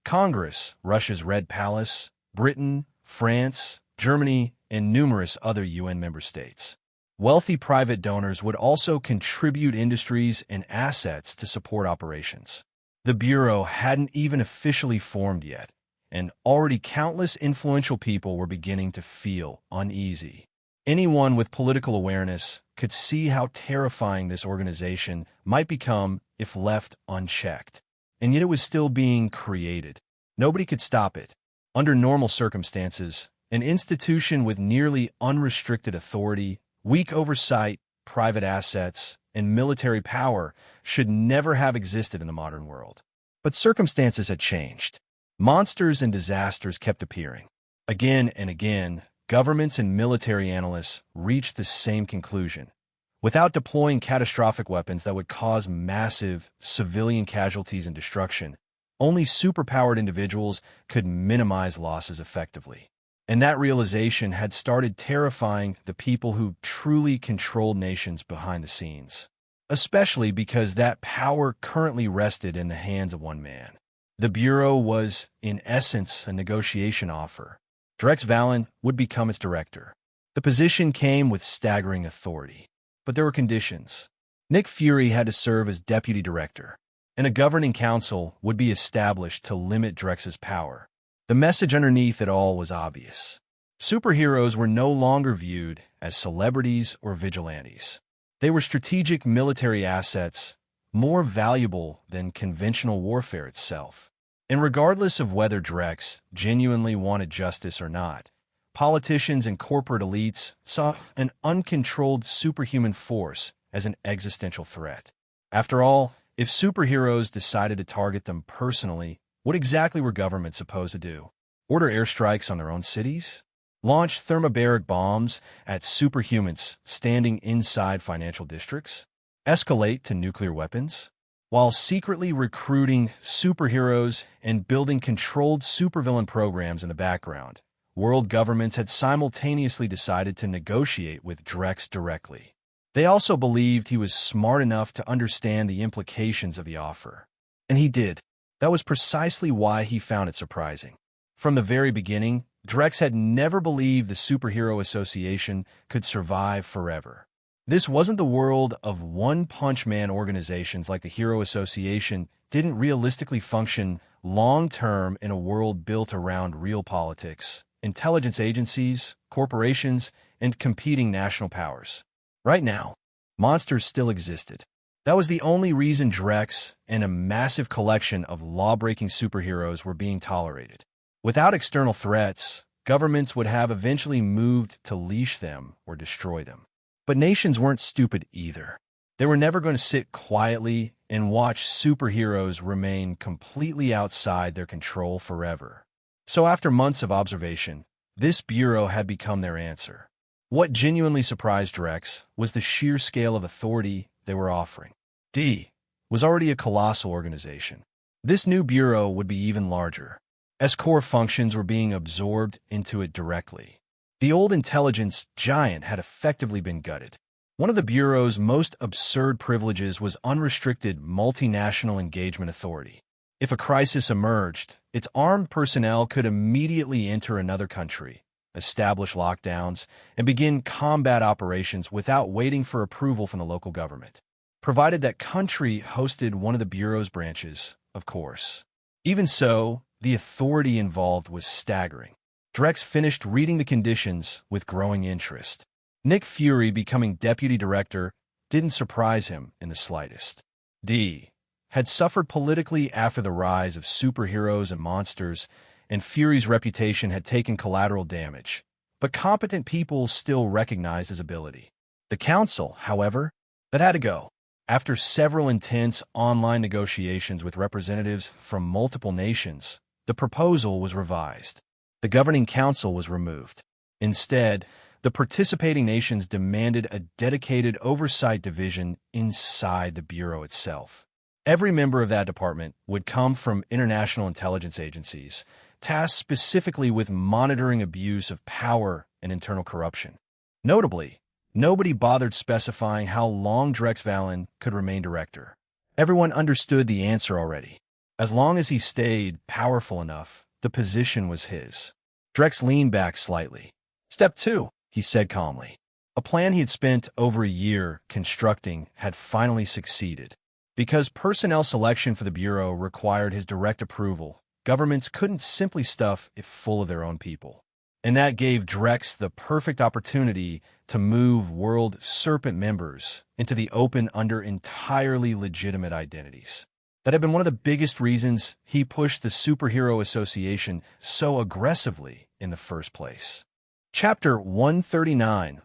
Congress, Russia's Red Palace, Britain, France, Germany, and numerous other UN member states. Wealthy private donors would also contribute industries and assets to support operations. The Bureau hadn't even officially formed yet, and already countless influential people were beginning to feel uneasy. Anyone with political awareness could see how terrifying this organization might become if left unchecked. And yet it was still being created. Nobody could stop it. Under normal circumstances, an institution with nearly unrestricted authority, weak oversight, private assets, and military power should never have existed in the modern world. But circumstances had changed. Monsters and disasters kept appearing. Again and again, governments and military analysts reached the same conclusion. Without deploying catastrophic weapons that would cause massive civilian casualties and destruction, only superpowered individuals could minimize losses effectively. And that realization had started terrifying the people who truly controlled nations behind the scenes, especially because that power currently rested in the hands of one man. The Bureau was, in essence, a negotiation offer. Drex Valen would become its director. The position came with staggering authority. But there were conditions. Nick Fury had to serve as deputy director, and a governing council would be established to limit Drex's power. The message underneath it all was obvious. Superheroes were no longer viewed as celebrities or vigilantes. They were strategic military assets, more valuable than conventional warfare itself. And regardless of whether Drex genuinely wanted justice or not, politicians and corporate elites saw an uncontrolled superhuman force as an existential threat. After all, if superheroes decided to target them personally, what exactly were governments supposed to do? Order airstrikes on their own cities? Launch thermobaric bombs at superhumans standing inside financial districts? Escalate to nuclear weapons? While secretly recruiting superheroes and building controlled supervillain programs in the background, world governments had simultaneously decided to negotiate with Drex directly. They also believed he was smart enough to understand the implications of the offer. And he did. That was precisely why he found it surprising. From the very beginning, Drex had never believed the Superhero Association could survive forever. This wasn't the world of one-punch-man organizations like the Hero Association didn't realistically function long-term in a world built around real politics, intelligence agencies, corporations, and competing national powers. Right now, monsters still existed. That was the only reason Drex and a massive collection of law-breaking superheroes were being tolerated. Without external threats, governments would have eventually moved to leash them or destroy them. But nations weren't stupid either. They were never going to sit quietly and watch superheroes remain completely outside their control forever. So after months of observation, this bureau had become their answer. What genuinely surprised Drex was the sheer scale of authority they were offering. D was already a colossal organization. This new bureau would be even larger, as core functions were being absorbed into it directly. The old intelligence giant had effectively been gutted. One of the Bureau's most absurd privileges was unrestricted multinational engagement authority. If a crisis emerged, its armed personnel could immediately enter another country, establish lockdowns, and begin combat operations without waiting for approval from the local government, provided that country hosted one of the Bureau's branches, of course. Even so, the authority involved was staggering. Drex finished reading the conditions with growing interest. Nick Fury becoming deputy director didn't surprise him in the slightest. D had suffered politically after the rise of superheroes and monsters, and Fury's reputation had taken collateral damage. But competent people still recognized his ability. The council, however, that had to go. After several intense online negotiations with representatives from multiple nations, the proposal was revised. The governing council was removed. Instead, The participating nations demanded a dedicated oversight division inside the Bureau itself. Every member of that department would come from international intelligence agencies, tasked specifically with monitoring abuse of power and internal corruption. Notably, nobody bothered specifying how long Drex Valen could remain director. Everyone understood the answer already. As long as he stayed powerful enough, the position was his. Drex leaned back slightly. "Step 2, he said calmly. A plan he had spent over a year constructing had finally succeeded. Because personnel selection for the Bureau required his direct approval, governments couldn't simply stuff it full of their own people. And that gave Drex the perfect opportunity to move World Serpent members into the open under entirely legitimate identities. That had been one of the biggest reasons he pushed the Superhero Association so aggressively in the first place. Chapter 139.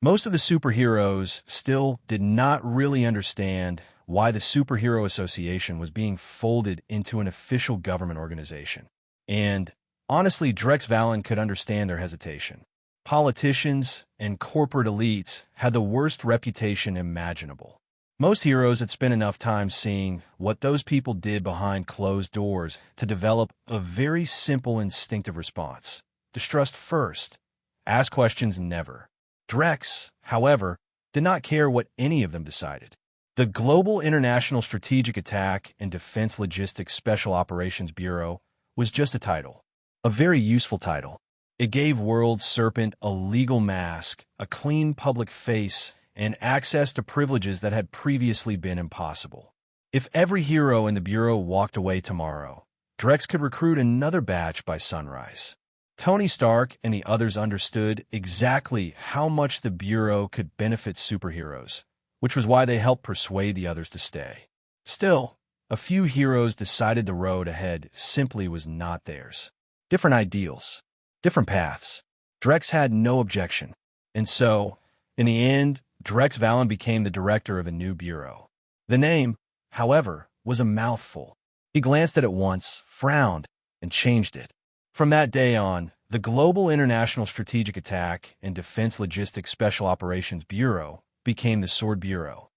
Most of the superheroes still did not really understand why the Superhero Association was being folded into an official government organization. And honestly, Drex Valen could understand their hesitation. Politicians and corporate elites had the worst reputation imaginable. Most heroes had spent enough time seeing what those people did behind closed doors to develop a very simple instinctive response. Distrust first. Ask questions never. Drex, however, did not care what any of them decided. The Global International Strategic Attack and Defense Logistics Special Operations Bureau was just a title. A very useful title. It gave World Serpent a legal mask, a clean public face, and access to privileges that had previously been impossible. If every hero in the Bureau walked away tomorrow, Drex could recruit another batch by sunrise. Tony Stark and the others understood exactly how much the Bureau could benefit superheroes, which was why they helped persuade the others to stay. Still, a few heroes decided the road ahead simply was not theirs. Different ideals, different paths. Drex had no objection. And so, in the end, Drex Valen became the director of a new bureau. The name, however, was a mouthful. He glanced at it once, frowned, and changed it. From that day on, the Global International Strategic Attack and Defense Logistics Special Operations Bureau became the Sword Bureau.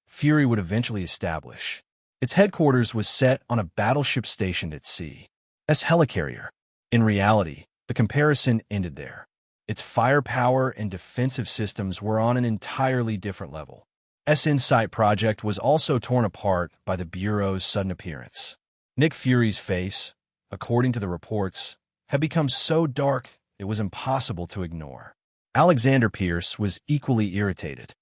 Fury would eventually establish. Its headquarters was set on a battleship stationed at sea. As helicarrier. In reality, the comparison ended there. Its firepower and defensive systems were on an entirely different level. Insight project was also torn apart by the Bureau's sudden appearance. Nick Fury's face, according to the reports, had become so dark it was impossible to ignore. Alexander Pierce was equally irritated.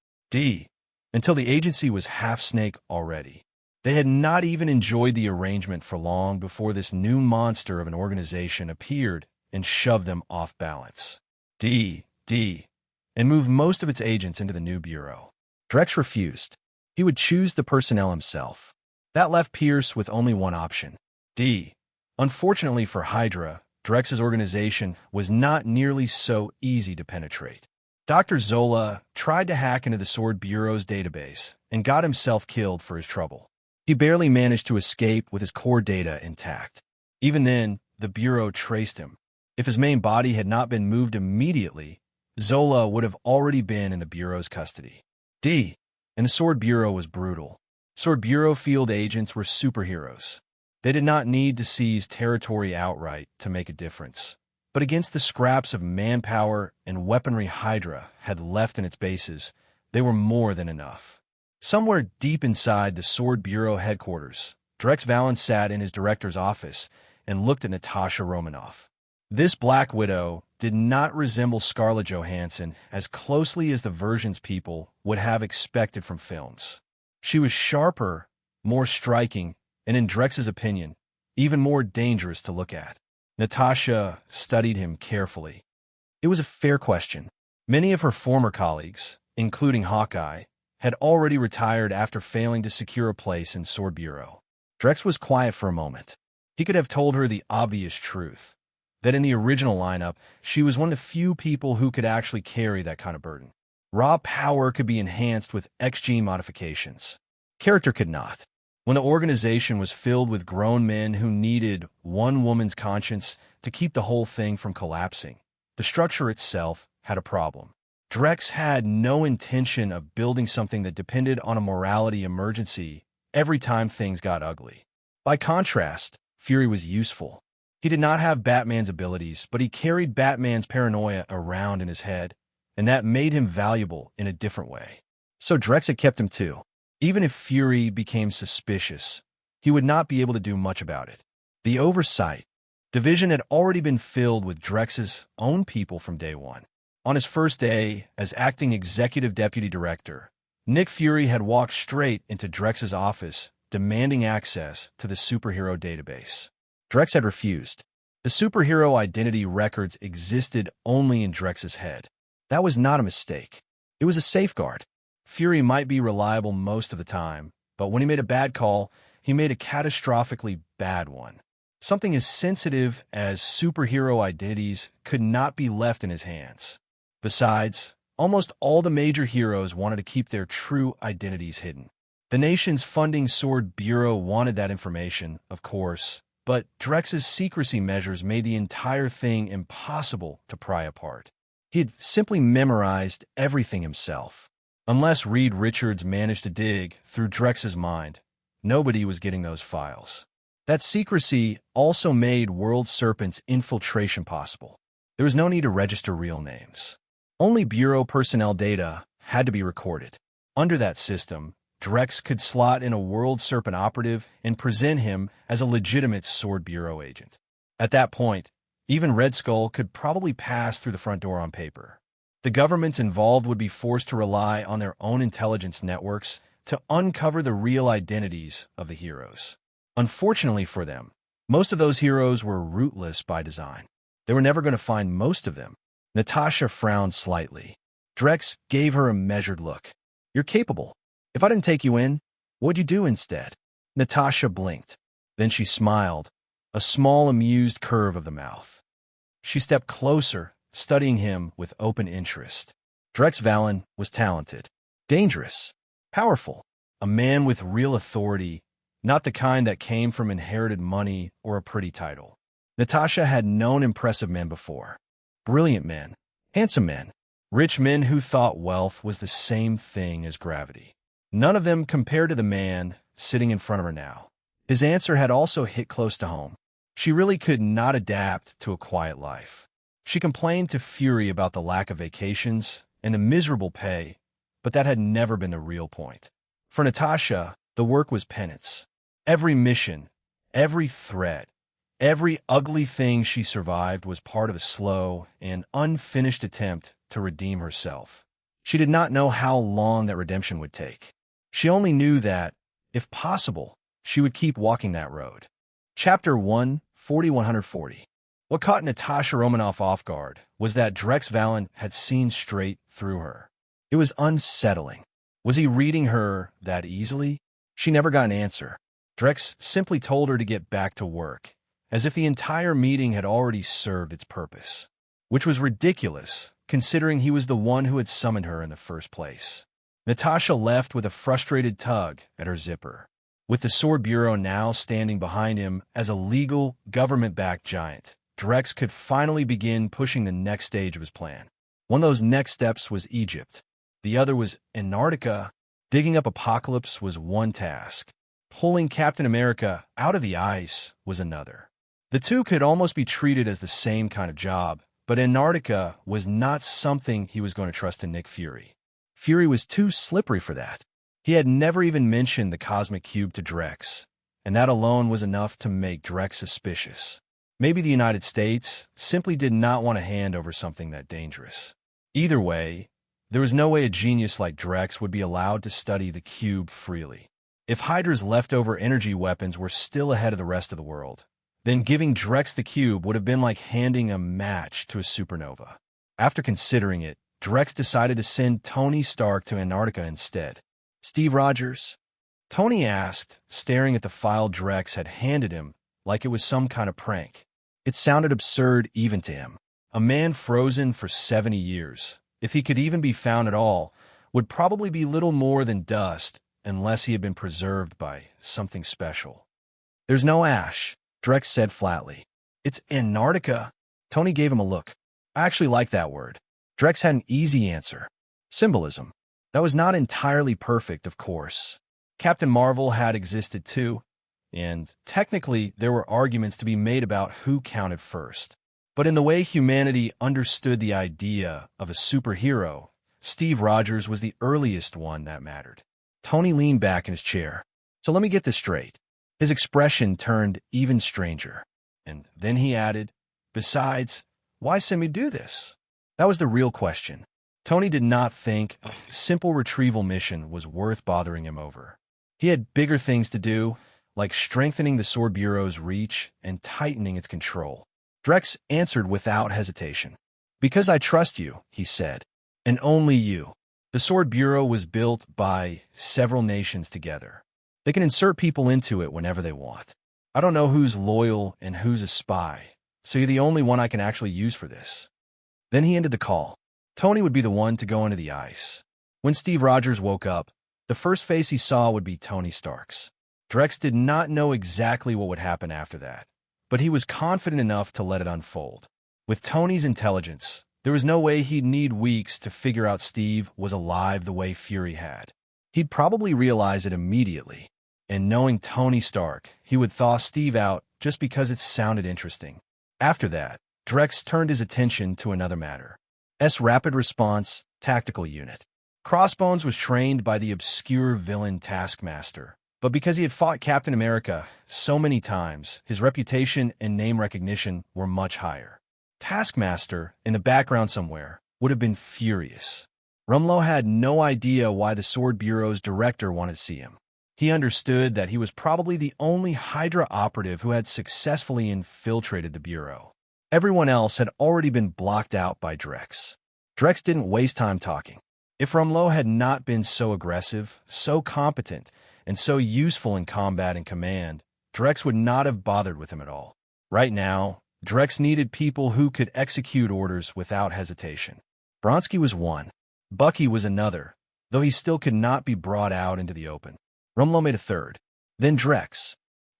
Until the agency was half-snake already. They had not even enjoyed the arrangement for long before this new monster of an organization appeared and shoved them off balance. And moved most of its agents into the new bureau. Drex refused. He would choose the personnel himself. That left Pierce with only one option. Unfortunately for Hydra, Drex's organization was not nearly so easy to penetrate. Dr. Zola tried to hack into the Sword Bureau's database and got himself killed for his trouble. He barely managed to escape with his core data intact. Even then, the Bureau traced him. If his main body had not been moved immediately, Zola would have already been in the Bureau's custody. And the Sword Bureau was brutal. Sword Bureau field agents were superheroes. They did not need to seize territory outright to make a difference. But against the scraps of manpower and weaponry Hydra had left in its bases, they were more than enough. Somewhere deep inside the Sword Bureau headquarters, Drex Valen sat in his director's office and looked at Natasha Romanoff. This Black Widow did not resemble Scarlett Johansson as closely as the versions people would have expected from films. She was sharper, more striking, and in Drex's opinion, even more dangerous to look at. Natasha studied him carefully. It was a fair question. Many of her former colleagues, including Hawkeye, had already retired after failing to secure a place in Sword Bureau. Drex was quiet for a moment. He could have told her the obvious truth, that in the original lineup, she was one of the few people who could actually carry that kind of burden. Raw power could be enhanced with X-gene modifications. Character could not. When the organization was filled with grown men who needed one woman's conscience to keep the whole thing from collapsing, The structure itself had a problem. Drex had no intention of building something that depended on a morality emergency every time things got ugly. By contrast, Fury was useful. He did not have Batman's abilities, but he carried Batman's paranoia around in his head, and that made him valuable in a different way. So Drex had kept him too. Even if Fury became suspicious, he would not be able to do much about it. The oversight division had already been filled with Drex's own people from day one. On his first day as acting executive deputy director, Nick Fury had walked straight into Drex's office, demanding access to the superhero database. Drex had refused. The superhero identity records existed only in Drex's head. That was not a mistake. It was a safeguard. Fury might be reliable most of the time, but when he made a bad call, he made a catastrophically bad one. Something as sensitive as superhero identities could not be left in his hands. Besides, almost all the major heroes wanted to keep their true identities hidden. The nation's funding Sword Bureau wanted that information, of course, but Drex's secrecy measures made the entire thing impossible to pry apart. He had simply memorized everything himself. Unless Reed Richards managed to dig through Drex's mind, nobody was getting those files. That secrecy also made World Serpent's infiltration possible. There was no need to register real names. Only Bureau personnel data had to be recorded. Under that system, Drex could slot in a World Serpent operative and present him as a legitimate Sword Bureau agent. At that point, even Red Skull could probably pass through the front door on paper. The governments involved would be forced to rely on their own intelligence networks to uncover the real identities of the heroes. Unfortunately for them, most of those heroes were rootless by design. They were never going to find most of them. Natasha frowned slightly. Drex gave her a measured look. You're capable. If I didn't take you in, what would you do instead? Natasha blinked. Then she smiled, a small amused curve of the mouth. She stepped closer, studying him with open interest. Drex Valen was talented, dangerous, powerful, a man with real authority, not the kind that came from inherited money or a pretty title. Natasha had known impressive men before. Brilliant men, handsome men, rich men who thought wealth was the same thing as gravity. None of them compared to the man sitting in front of her now. His answer had also hit close to home. She really could not adapt to a quiet life. She complained to Fury about the lack of vacations and the miserable pay, but that had never been the real point. For Natasha, the work was penance. Every mission, every threat, every ugly thing she survived was part of a slow and unfinished attempt to redeem herself. She did not know how long that redemption would take. She only knew that, if possible, she would keep walking that road. Chapter 1, 4140. What caught Natasha Romanoff off guard was that Drex Valen had seen straight through her. It was unsettling. Was he reading her that easily? She never got an answer. Drex simply told her to get back to work, as if the entire meeting had already served its purpose, which was ridiculous, considering he was the one who had summoned her in the first place. Natasha left with a frustrated tug at her zipper. With the Sword Bureau now standing behind him as a legal, government-backed giant, Drex could finally begin pushing the next stage of his plan. One of those next steps was Egypt. The other was Antarctica. Digging up Apocalypse was one task. Pulling Captain America out of the ice was another. The two could almost be treated as the same kind of job, but Antarctica was not something he was going to trust to Nick Fury. Fury was too slippery for that. He had never even mentioned the Cosmic Cube to Drex, and that alone was enough to make Drex suspicious. Maybe the United States simply did not want to hand over something that dangerous. Either way, there was no way a genius like Drex would be allowed to study the cube freely. If Hydra's leftover energy weapons were still ahead of the rest of the world, then giving Drex the cube would have been like handing a match to a supernova. After considering it, Drex decided to send Tony Stark to Antarctica instead. Steve Rogers? Tony asked, staring at the file Drex had handed him like it was some kind of prank. It sounded absurd even to him. A man frozen for 70 years, if he could even be found at all, would probably be little more than dust unless he had been preserved by something special. There's no ash, Drex said flatly. It's Antarctica. Tony gave him a look. I actually like that word. Drex had an easy answer. Symbolism. That was not entirely perfect, of course. Captain Marvel had existed too, and technically there were arguments to be made about who counted first. But in the way humanity understood the idea of a superhero, Steve Rogers was the earliest one that mattered. Tony leaned back in his chair. So let me get this straight. His expression turned even stranger. And then he added, besides, why send me do this? That was the real question. Tony did not think a simple retrieval mission was worth bothering him over. He had bigger things to do, like strengthening the Sword Bureau's reach and tightening its control. Drex answered without hesitation. Because I trust you, he said, and only you. The Sword Bureau was built by several nations together. They can insert people into it whenever they want. I don't know who's loyal and who's a spy, so you're the only one I can actually use for this. Then he ended the call. Tony would be the one to go into the ice. When Steve Rogers woke up, the first face he saw would be Tony Stark's. Drex did not know exactly what would happen after that, but he was confident enough to let it unfold. With Tony's intelligence, there was no way he'd need weeks to figure out Steve was alive the way Fury had. He'd probably realize it immediately, and knowing Tony Stark, he would thaw Steve out just because it sounded interesting. After that, Drex turned his attention to another matter. Rapid Response Tactical Unit. Crossbones was trained by the obscure villain Taskmaster, but because he had fought Captain America so many times, his reputation and name recognition were much higher. Taskmaster, in the background somewhere, would have been furious. Rumlow had no idea why the Sword Bureau's director wanted to see him. He understood that he was probably the only Hydra operative who had successfully infiltrated the Bureau. Everyone else had already been blocked out by Drex. Drex didn't waste time talking. If Rumlow had not been so aggressive, so competent, and so useful in combat and command, Drex would not have bothered with him at all. Right now, Drex needed people who could execute orders without hesitation. Bronsky was one. Bucky was another, though he still could not be brought out into the open. Rumlow made a third. Then Drex.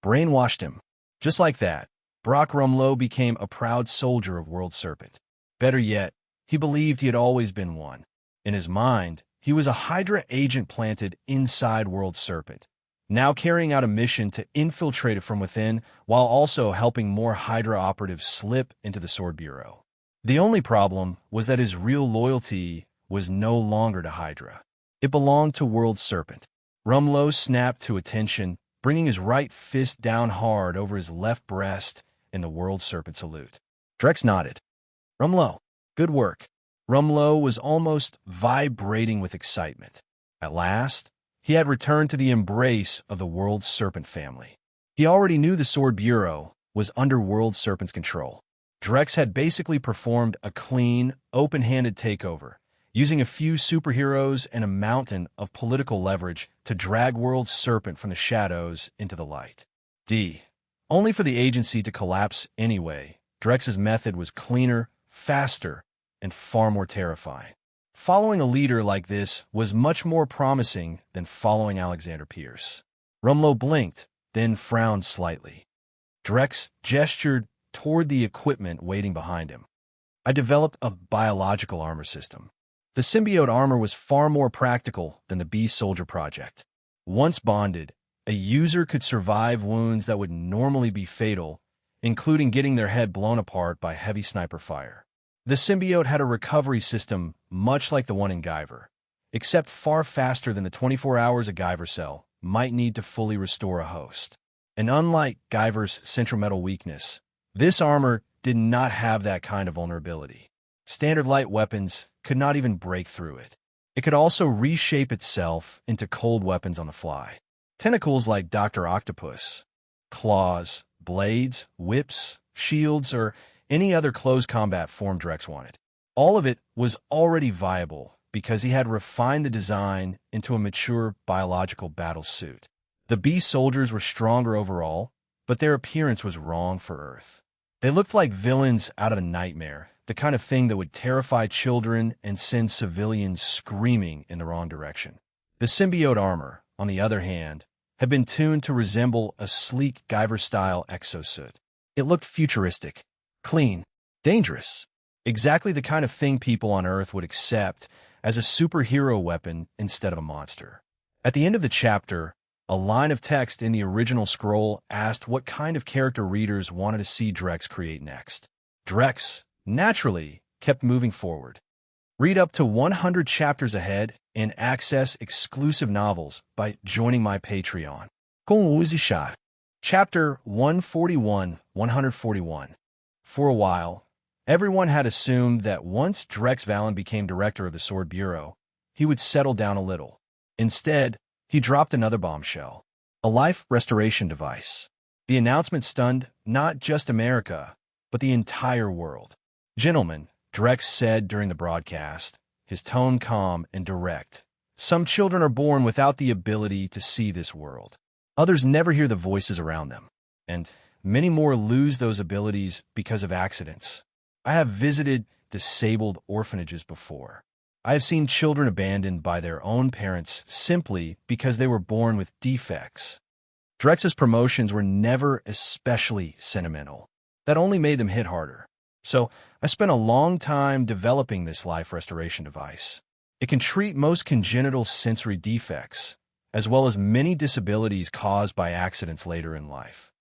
Brainwashed him. Just like that, Brock Rumlow became a proud soldier of World Serpent. Better yet, he believed he had always been one. In his mind, he was a Hydra agent planted inside World Serpent, now carrying out a mission to infiltrate it from within while also helping more Hydra operatives slip into the Sword Bureau. The only problem was that his real loyalty was no longer to Hydra. It belonged to World Serpent. Rumlow snapped to attention, bringing his right fist down hard over his left breast in the World Serpent salute. Drex nodded. Rumlow, good work. Rumlow was almost vibrating with excitement. At last, he had returned to the embrace of the World Serpent family. He already knew the Sword Bureau was under World Serpent's control. Drex had basically performed a clean, open-handed takeover, using a few superheroes and a mountain of political leverage to drag World Serpent from the shadows into the light. Only for the agency to collapse anyway, Drex's method was cleaner, faster, and far more terrifying. Following a leader like this was much more promising than following Alexander Pierce. Rumlow blinked, then frowned slightly. Drex gestured toward the equipment waiting behind him. I developed a biological armor system. The symbiote armor was far more practical than the Beast Soldier project. Once bonded, a user could survive wounds that would normally be fatal, including getting their head blown apart by heavy sniper fire. The symbiote had a recovery system much like the one in Guyver, except far faster than the 24 hours a Guyver cell might need to fully restore a host. And unlike Guyver's central metal weakness, this armor did not have that kind of vulnerability. Standard light weapons could not even break through it. It could also reshape itself into cold weapons on the fly. Tentacles like Dr. Octopus, claws, blades, whips, shields, or any other close combat form Drex wanted. All of it was already viable because he had refined the design into a mature biological battle suit. The Beast soldiers were stronger overall, but their appearance was wrong for Earth. They looked like villains out of a nightmare, the kind of thing that would terrify children and send civilians screaming in the wrong direction. The symbiote armor, on the other hand, had been tuned to resemble a sleek Guyver-style exosuit. It looked futuristic, clean, dangerous. Exactly the kind of thing people on Earth would accept as a superhero weapon instead of a monster. At the end of the chapter, a line of text in the original scroll asked what kind of character readers wanted to see Drex create next. Drex, naturally, kept moving forward. Read up to 100 chapters ahead and access exclusive novels by joining my Patreon. Chapter 141. For a while, everyone had assumed that once Drex Valen became director of the Sword Bureau, he would settle down a little. Instead, he dropped another bombshell, a life restoration device. The announcement stunned not just America, but the entire world. "Gentlemen," Drex said during the broadcast, his tone calm and direct, "some children are born without the ability to see this world. Others never hear the voices around them, and many more lose those abilities because of accidents. I have visited disabled orphanages before. I have seen children abandoned by their own parents simply because they were born with defects." Drex's promotions were never especially sentimental. That only made them hit harder. "So, I spent a long time developing this life restoration device. It can treat most congenital sensory defects, as well as many disabilities caused by accidents later in life."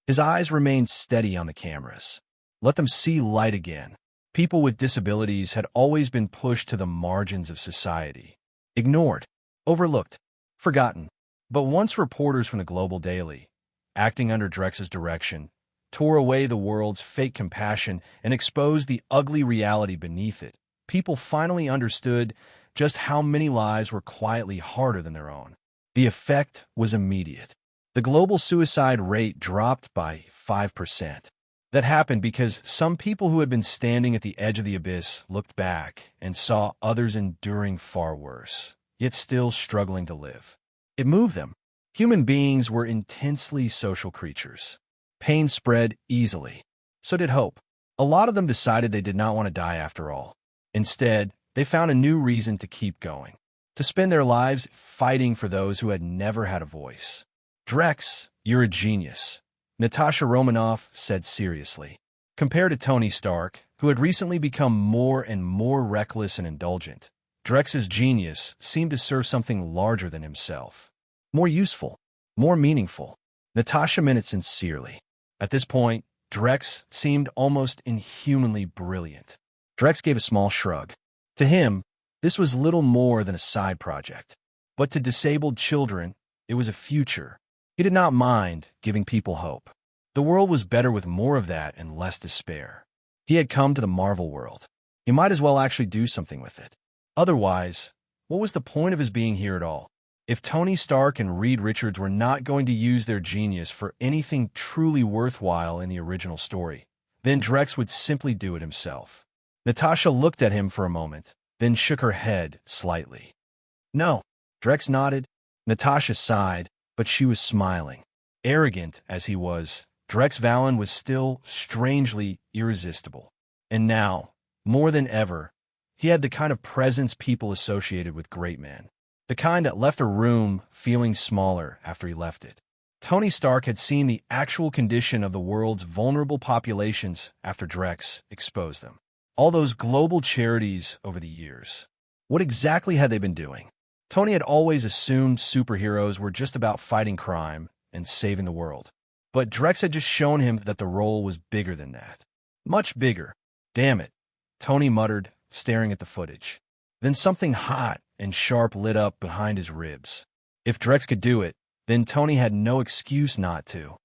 His eyes remained steady on the cameras. Let them see light again. People with disabilities had always been pushed to the margins of society. Ignored, overlooked, forgotten. But once reporters from the Global Daily, acting under Drex's direction, tore away the world's fake compassion and exposed the ugly reality beneath it, people finally understood just how many lives were quietly harder than their own. The effect was immediate. The global suicide rate dropped by 5%. That happened because some people who had been standing at the edge of the abyss looked back and saw others enduring far worse, yet still struggling to live. It moved them. Human beings were intensely social creatures. Pain spread easily. So did hope. A lot of them decided they did not want to die after all. Instead, they found a new reason to keep going, to spend their lives fighting for those who had never had a voice. "Drex, you're a genius," Natasha Romanoff said seriously. Compared to Tony Stark, who had recently become more and more reckless and indulgent, Drex's genius seemed to serve something larger than himself. More useful, more meaningful. Natasha meant it sincerely. At this point, Drex seemed almost inhumanly brilliant. Drex gave a small shrug. To him, this was little more than a side project. But to disabled children, it was a future. He did not mind giving people hope. The world was better with more of that and less despair. He had come to the Marvel world. He might as well actually do something with it. Otherwise, what was the point of his being here at all? If Tony Stark and Reed Richards were not going to use their genius for anything truly worthwhile in the original story, then Drex would simply do it himself. Natasha looked at him for a moment, then shook her head slightly. "No." Drex nodded. Natasha sighed, but she was smiling. Arrogant as he was, Drex Valen was still strangely irresistible. And now, more than ever, he had the kind of presence people associated with great men. The kind that left a room feeling smaller after he left it. Tony Stark had seen the actual condition of the world's vulnerable populations after Drex exposed them. All those global charities over the years. What exactly had they been doing? Tony had always assumed superheroes were just about fighting crime and saving the world. But Drex had just shown him that the role was bigger than that. Much bigger. "Damn it," Tony muttered, staring at the footage. Then something hot and sharp lit up behind his ribs. If Drex could do it, then Tony had no excuse not to.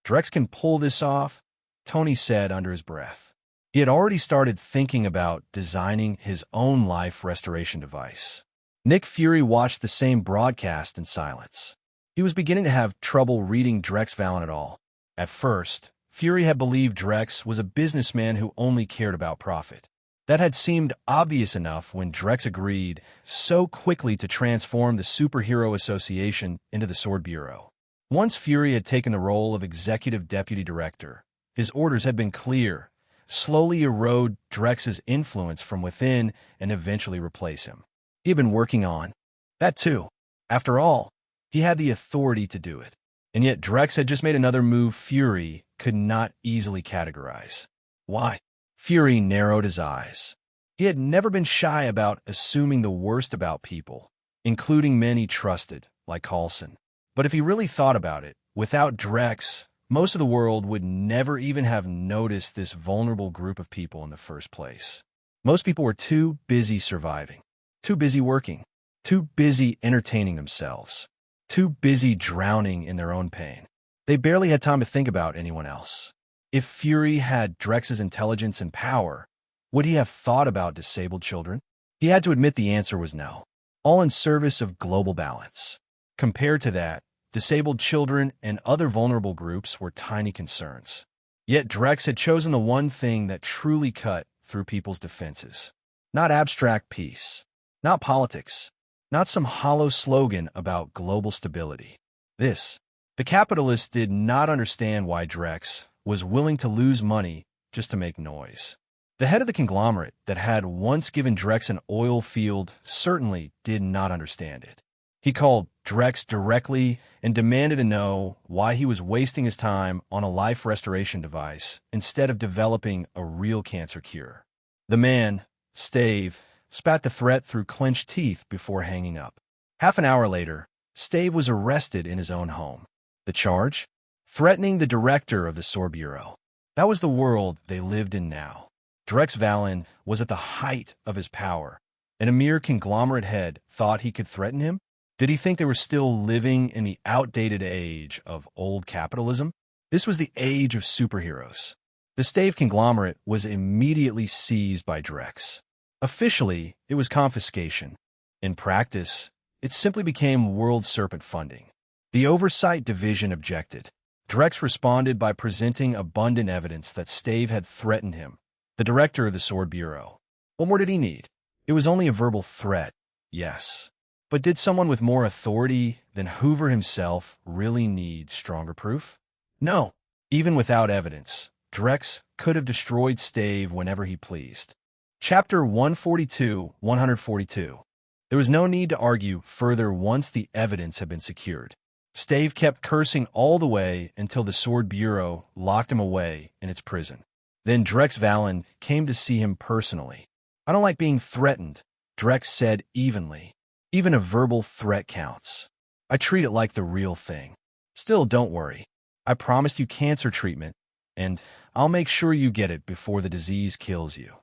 "Drex can pull this off," Tony said under his breath. He had already started thinking about designing his own life restoration device. Nick Fury watched the same broadcast in silence. He was beginning to have trouble reading Drex Valen at all. At first, Fury had believed Drex was a businessman who only cared about profit. That had seemed obvious enough when Drex agreed so quickly to transform the Superhero Association into the Sword Bureau. Once Fury had taken the role of executive deputy director, his orders had been clear: slowly erode Drex's influence from within and eventually replace him. He had been working on that too. After all, he had the authority to do it. And yet Drex had just made another move Fury could not easily categorize. Why? Fury narrowed his eyes. He had never been shy about assuming the worst about people, including men he trusted, like Coulson. But if he really thought about it, without Drex, most of the world would never even have noticed this vulnerable group of people in the first place. Most people were too busy surviving, too busy working, too busy entertaining themselves, too busy drowning in their own pain. They barely had time to think about anyone else. If Fury had Drex's intelligence and power, would he have thought about disabled children? He had to admit the answer was no, all in service of global balance. Compared to that, disabled children and other vulnerable groups were tiny concerns. Yet Drex had chosen the one thing that truly cut through people's defenses. Not abstract peace, not politics, not some hollow slogan about global stability. The capitalists did not understand why Drex was willing to lose money just to make noise. The head of the conglomerate that had once given Drex an oil field certainly did not understand it. He called Drex directly and demanded to know why he was wasting his time on a life restoration device instead of developing a real cancer cure. The man, Stave, spat the threat through clenched teeth before hanging up. Half an hour later, Stave was arrested in his own home. The charge? Threatening the director of the Sword Bureau. That was the world they lived in now. Drex Valen was at the height of his power, and a mere conglomerate head thought he could threaten him? Did he think they were still living in the outdated age of old capitalism? This was the age of superheroes. The Stave conglomerate was immediately seized by Drex. Officially, it was confiscation. In practice, it simply became World Serpent funding. The Oversight Division objected. Drex responded by presenting abundant evidence that Stave had threatened him, the director of the Sword Bureau. What more did he need? It was only a verbal threat, yes. But did someone with more authority than Hoover himself really need stronger proof? No. Even without evidence, Drex could have destroyed Stave whenever he pleased. Chapter 142. There was no need to argue further once the evidence had been secured. Stave kept cursing all the way until the Sword Bureau locked him away in its prison. Then Drex Valen came to see him personally. I don't like being threatened, Drex said evenly. Even a verbal threat counts. I treat it like the real thing. Still, don't worry. I promised you cancer treatment, and I'll make sure you get it before the disease kills you.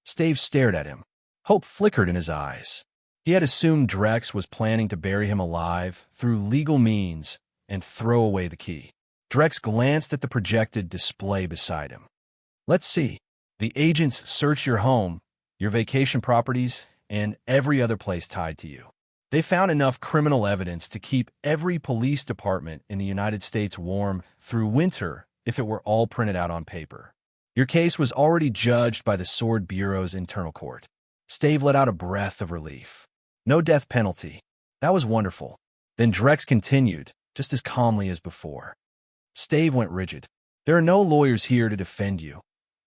Stave stared at him. Hope flickered in his eyes. He had assumed Drex was planning to bury him alive through legal means and throw away the key. Drex glanced at the projected display beside him. Let's see. The agents searched your home, your vacation properties, and every other place tied to you. They found enough criminal evidence to keep every police department in the United States warm through winter if it were all printed out on paper. Your case was already judged by the Sword Bureau's internal court. Stave let out a breath of relief. No death penalty. That was wonderful. Then Drex continued, just as calmly as before. Stave went rigid. There are no lawyers here to defend you,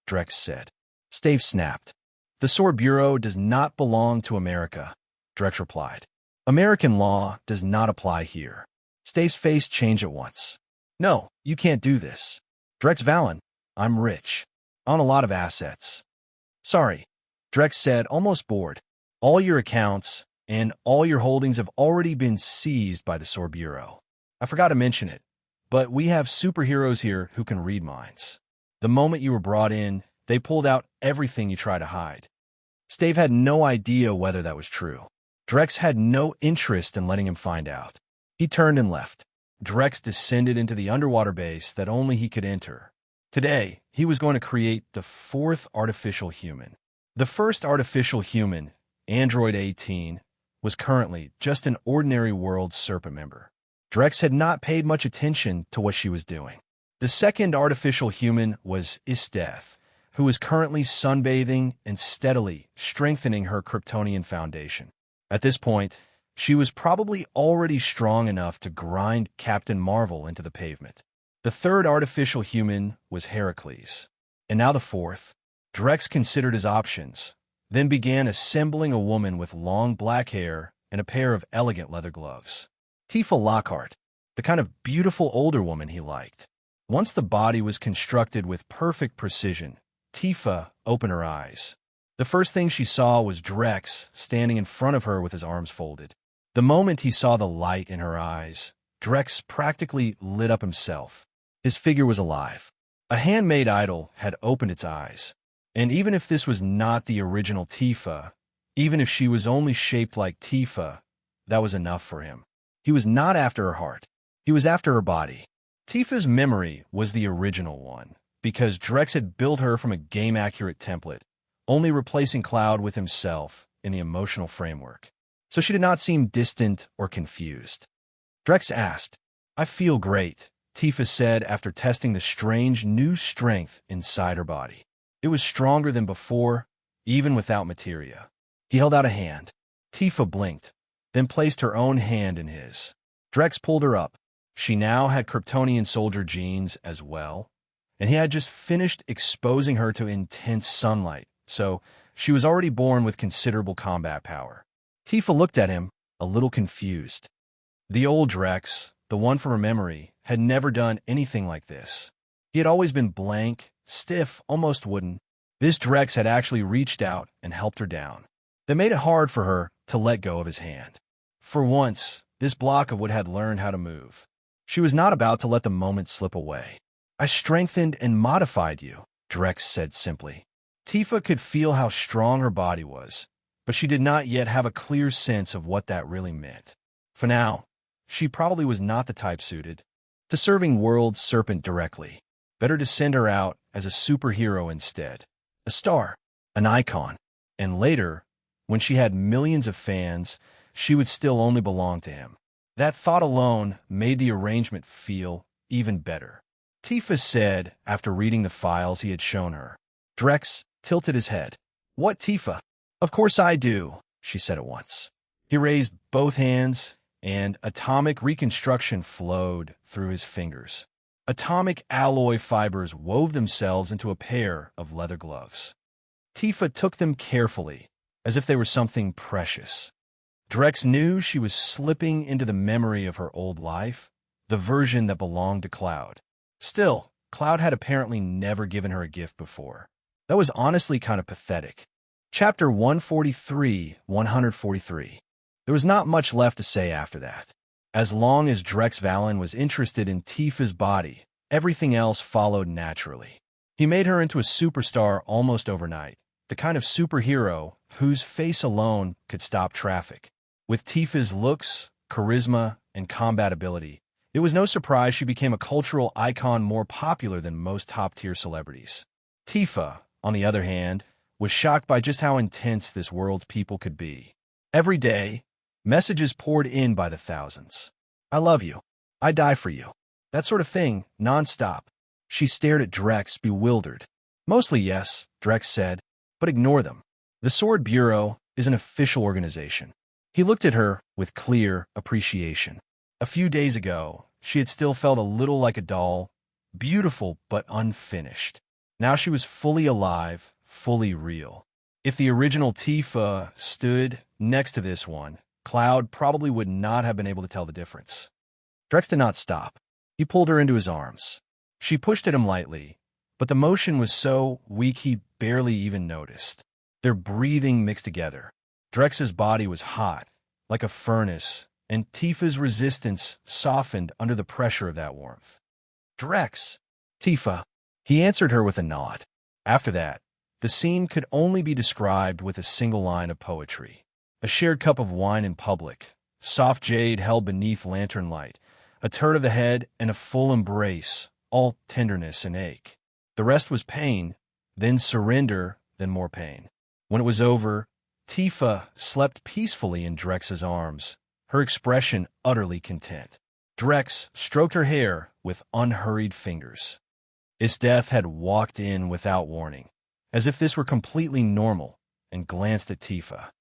Drex said. Stave snapped. The Sword Bureau does not belong to America, Drex replied. American law does not apply here. Stave's face changed at once. No, you can't do this. Drex Valen, I'm rich. I own a lot of assets. Sorry, Drex said, almost bored. All your accounts and all your holdings have already been seized by the Sword Bureau. I forgot to mention it, but we have superheroes here who can read minds. The moment you were brought in, they pulled out everything you tried to hide. Stave had no idea whether that was true. Drex had no interest in letting him find out. He turned and left. Drex descended into the underwater base that only he could enter. Today, he was going to create the fourth artificial human. The first artificial human, Android 18, was currently just an ordinary World Serpent member. Drex had not paid much attention to what she was doing. The second artificial human was Isteth, who was currently sunbathing and steadily strengthening her Kryptonian foundation. At this point, she was probably already strong enough to grind Captain Marvel into the pavement. The third artificial human was Heracles. And now the fourth. Drex considered his options, then began assembling a woman with long black hair and a pair of elegant leather gloves. Tifa Lockhart, the kind of beautiful older woman he liked. Once the body was constructed with perfect precision, Tifa opened her eyes. The first thing she saw was Drex standing in front of her with his arms folded. The moment he saw the light in her eyes, Drex practically lit up himself. His figure was alive. A handmade idol had opened its eyes. And even if this was not the original Tifa, even if she was only shaped like Tifa, that was enough for him. He was not after her heart. He was after her body. Tifa's memory was the original one, because Drex had built her from a game-accurate template, only replacing Cloud with himself in the emotional framework. So she did not seem distant or confused. Drex asked, "I feel great," Tifa said after testing the strange new strength inside her body. It was stronger than before, even without materia. He held out a hand. Tifa blinked, then placed her own hand in his. Drex pulled her up. She now had Kryptonian soldier genes as well, and he had just finished exposing her to intense sunlight, so she was already born with considerable combat power. Tifa looked at him, a little confused. The old Drex, the one from her memory, had never done anything like this. He had always been blank, stiff, almost wooden. This Drex had actually reached out and helped her down. That made it hard for her to let go of his hand. For once, this block of wood had learned how to move. She was not about to let the moment slip away. "I strengthened and modified you," Drex said simply. Tifa could feel how strong her body was, but she did not yet have a clear sense of what that really meant. For now, she probably was not the type suited to serving World Serpent directly. Better to send her out as a superhero instead. A star, an icon. And later, when she had millions of fans, she would still only belong to him. That thought alone made the arrangement feel even better. Tifa said after reading the files he had shown her. Drex tilted his head. "What, Tifa?" "Of course I do," she said at once. He raised both hands, and atomic reconstruction flowed through his fingers. Atomic alloy fibers wove themselves into a pair of leather gloves. Tifa took them carefully, as if they were something precious. Drex knew she was slipping into the memory of her old life, the version that belonged to Cloud. Still, Cloud had apparently never given her a gift before. That was honestly kind of pathetic. Chapter 143. There was not much left to say after that. As long as Drex Valen was interested in Tifa's body, everything else followed naturally. He made her into a superstar almost overnight, the kind of superhero whose face alone could stop traffic. With Tifa's looks, charisma, and combat ability, it was no surprise she became a cultural icon more popular than most top-tier celebrities. Tifa, on the other hand, was shocked by just how intense this world's people could be. Every day, messages poured in by the thousands. "I love you. I die for you." That sort of thing, non-stop. She stared at Drex, bewildered. "Mostly yes," Drex said, "but ignore them. The Sword Bureau is an official organization." He looked at her with clear appreciation. A few days ago, she had still felt a little like a doll, beautiful but unfinished. Now she was fully alive, fully real. If the original Tifa stood next to this one, Cloud probably would not have been able to tell the difference. Drex did not stop. He pulled her into his arms. She pushed at him lightly, but the motion was so weak he barely even noticed. Their breathing mixed together. Drex's body was hot, like a furnace, and Tifa's resistance softened under the pressure of that warmth. "Drex!" "Tifa." He answered her with a nod. After that, the scene could only be described with a single line of poetry. A shared cup of wine in public, soft jade held beneath lantern light, a turn of the head and a full embrace, all tenderness and ache. The rest was pain, then surrender, then more pain. When it was over, Tifa slept peacefully in Drex's arms, her expression utterly content. Drex stroked her hair with unhurried fingers. Its death had walked in without warning, as if this were completely normal, and glanced at Tifa.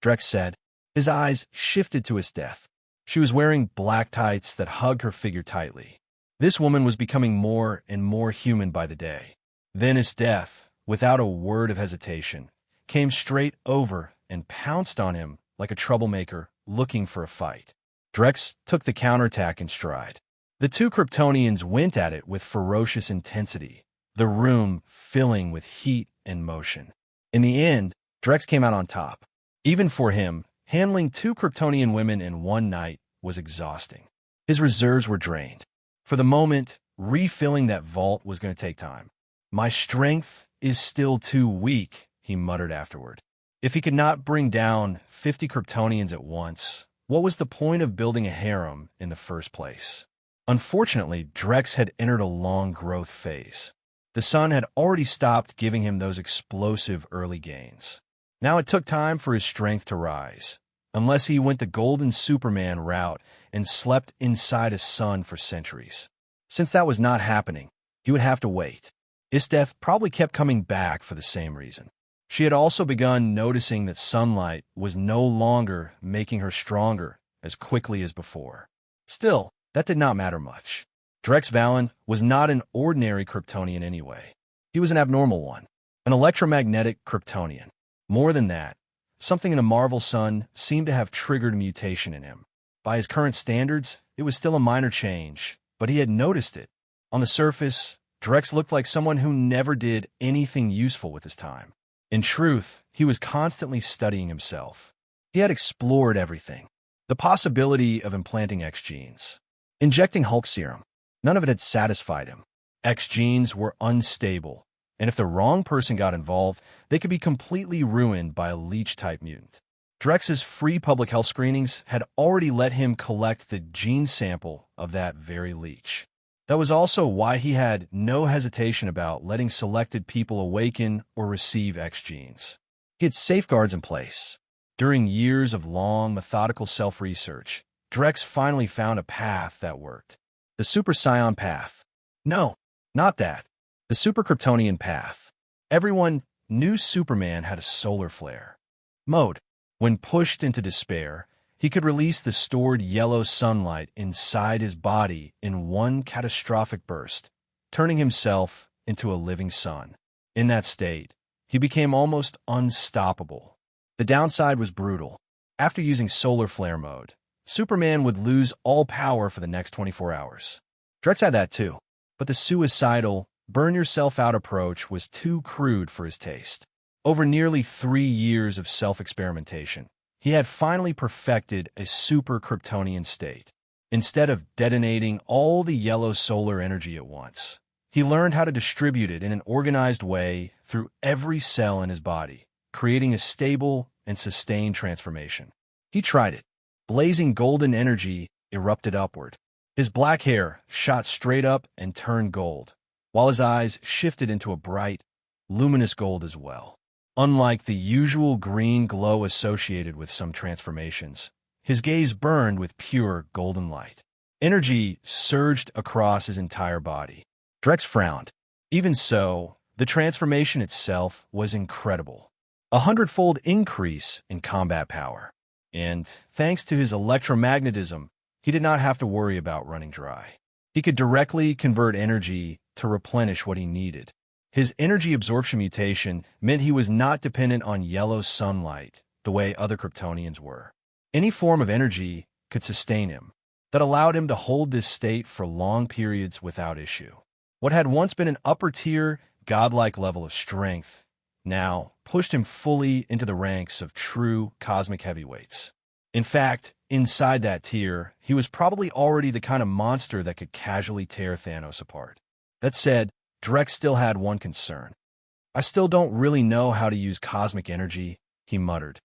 Drex said. His eyes shifted to his death. She was wearing black tights that hugged her figure tightly. This woman was becoming more and more human by the day. Then his death, without a word of hesitation, came straight over and pounced on him like a troublemaker looking for a fight. Drex took the counterattack in stride. The two Kryptonians went at it with ferocious intensity, the room filling with heat and motion. In the end, Drex came out on top. Even for him, handling 2 Kryptonian women in one night was exhausting. His reserves were drained. For the moment, refilling that vault was going to take time. "My strength is still too weak," he muttered afterward. If he could not bring down 50 Kryptonians at once, what was the point of building a harem in the first place? Unfortunately, Drex had entered a long growth phase. The sun had already stopped giving him those explosive early gains. Now it took time for his strength to rise, unless he went the golden Superman route and slept inside a sun for centuries. Since that was not happening, he would have to wait. Isteth probably kept coming back for the same reason. She had also begun noticing that sunlight was no longer making her stronger as quickly as before. Still, that did not matter much. Drex Valen was not an ordinary Kryptonian anyway. He was an abnormal one, an electromagnetic Kryptonian. More than that, something in the Marvel sun seemed to have triggered a mutation in him. By his current standards, it was still a minor change, but he had noticed it. On the surface, Drex looked like someone who never did anything useful with his time. In truth, he was constantly studying himself. He had explored everything. The possibility of implanting X genes, injecting Hulk serum, none of it had satisfied him. X genes were unstable, and if the wrong person got involved, they could be completely ruined by a leech-type mutant. Drex's free public health screenings had already let him collect the gene sample of that very leech. That was also why he had no hesitation about letting selected people awaken or receive X genes. He had safeguards in place. During years of long, methodical self-research, Drex finally found a path that worked. The Super Scion path. No, not that. The Super Kryptonian path. Everyone knew Superman had a solar flare mode. When pushed into despair, he could release the stored yellow sunlight inside his body in one catastrophic burst, turning himself into a living sun. In that state, he became almost unstoppable. The downside was brutal. After using solar flare mode, Superman would lose all power for the next 24 hours. Drex had that too, but the suicidal, burn-yourself-out approach was too crude for his taste. Over nearly 3 years of self-experimentation, he had finally perfected a super Kryptonian state. Instead of detonating all the yellow solar energy at once, he learned how to distribute it in an organized way through every cell in his body, creating a stable and sustained transformation. He tried it. Blazing golden energy erupted upward. His black hair shot straight up and turned gold, while his eyes shifted into a bright, luminous gold as well. Unlike the usual green glow associated with some transformations, his gaze burned with pure golden light. Energy surged across his entire body. Drex frowned. Even so, the transformation itself was incredible. 100-fold increase in combat power. And, thanks to his electromagnetism, he did not have to worry about running dry. He could directly convert energy to replenish what he needed. His energy absorption mutation meant he was not dependent on yellow sunlight the way other Kryptonians were. Any form of energy could sustain him. That allowed him to hold this state for long periods without issue. What had once been an upper-tier, godlike level of strength now pushed him fully into the ranks of true cosmic heavyweights. In fact, inside that tier, he was probably already the kind of monster that could casually tear Thanos apart. That said, Drex still had one concern. "I still don't really know how to use cosmic energy," he muttered.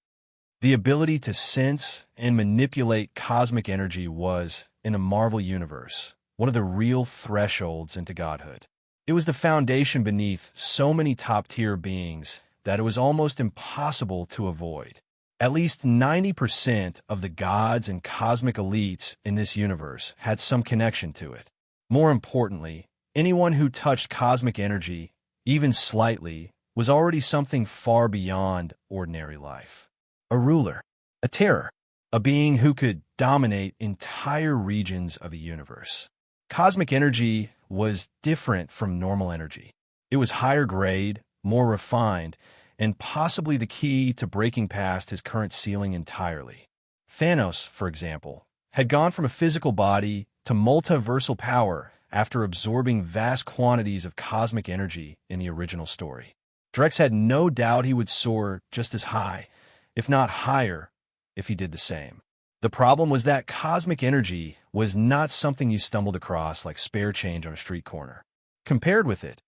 The ability to sense and manipulate cosmic energy was, in a Marvel universe, one of the real thresholds into godhood. It was the foundation beneath so many top-tier beings that it was almost impossible to avoid. At least 90% of the gods and cosmic elites in this universe had some connection to it. More importantly, anyone who touched cosmic energy, even slightly, was already something far beyond ordinary life. A ruler, a terror, a being who could dominate entire regions of the universe. Cosmic energy was different from normal energy. It was higher grade, more refined, and possibly the key to breaking past his current ceiling entirely. Thanos, for example, had gone from a physical body to multiversal power after absorbing vast quantities of cosmic energy in the original story. Drex had no doubt he would soar just as high, if not higher, if he did the same. The problem was that cosmic energy was not something you stumbled across like spare change on a street corner. Compared with it,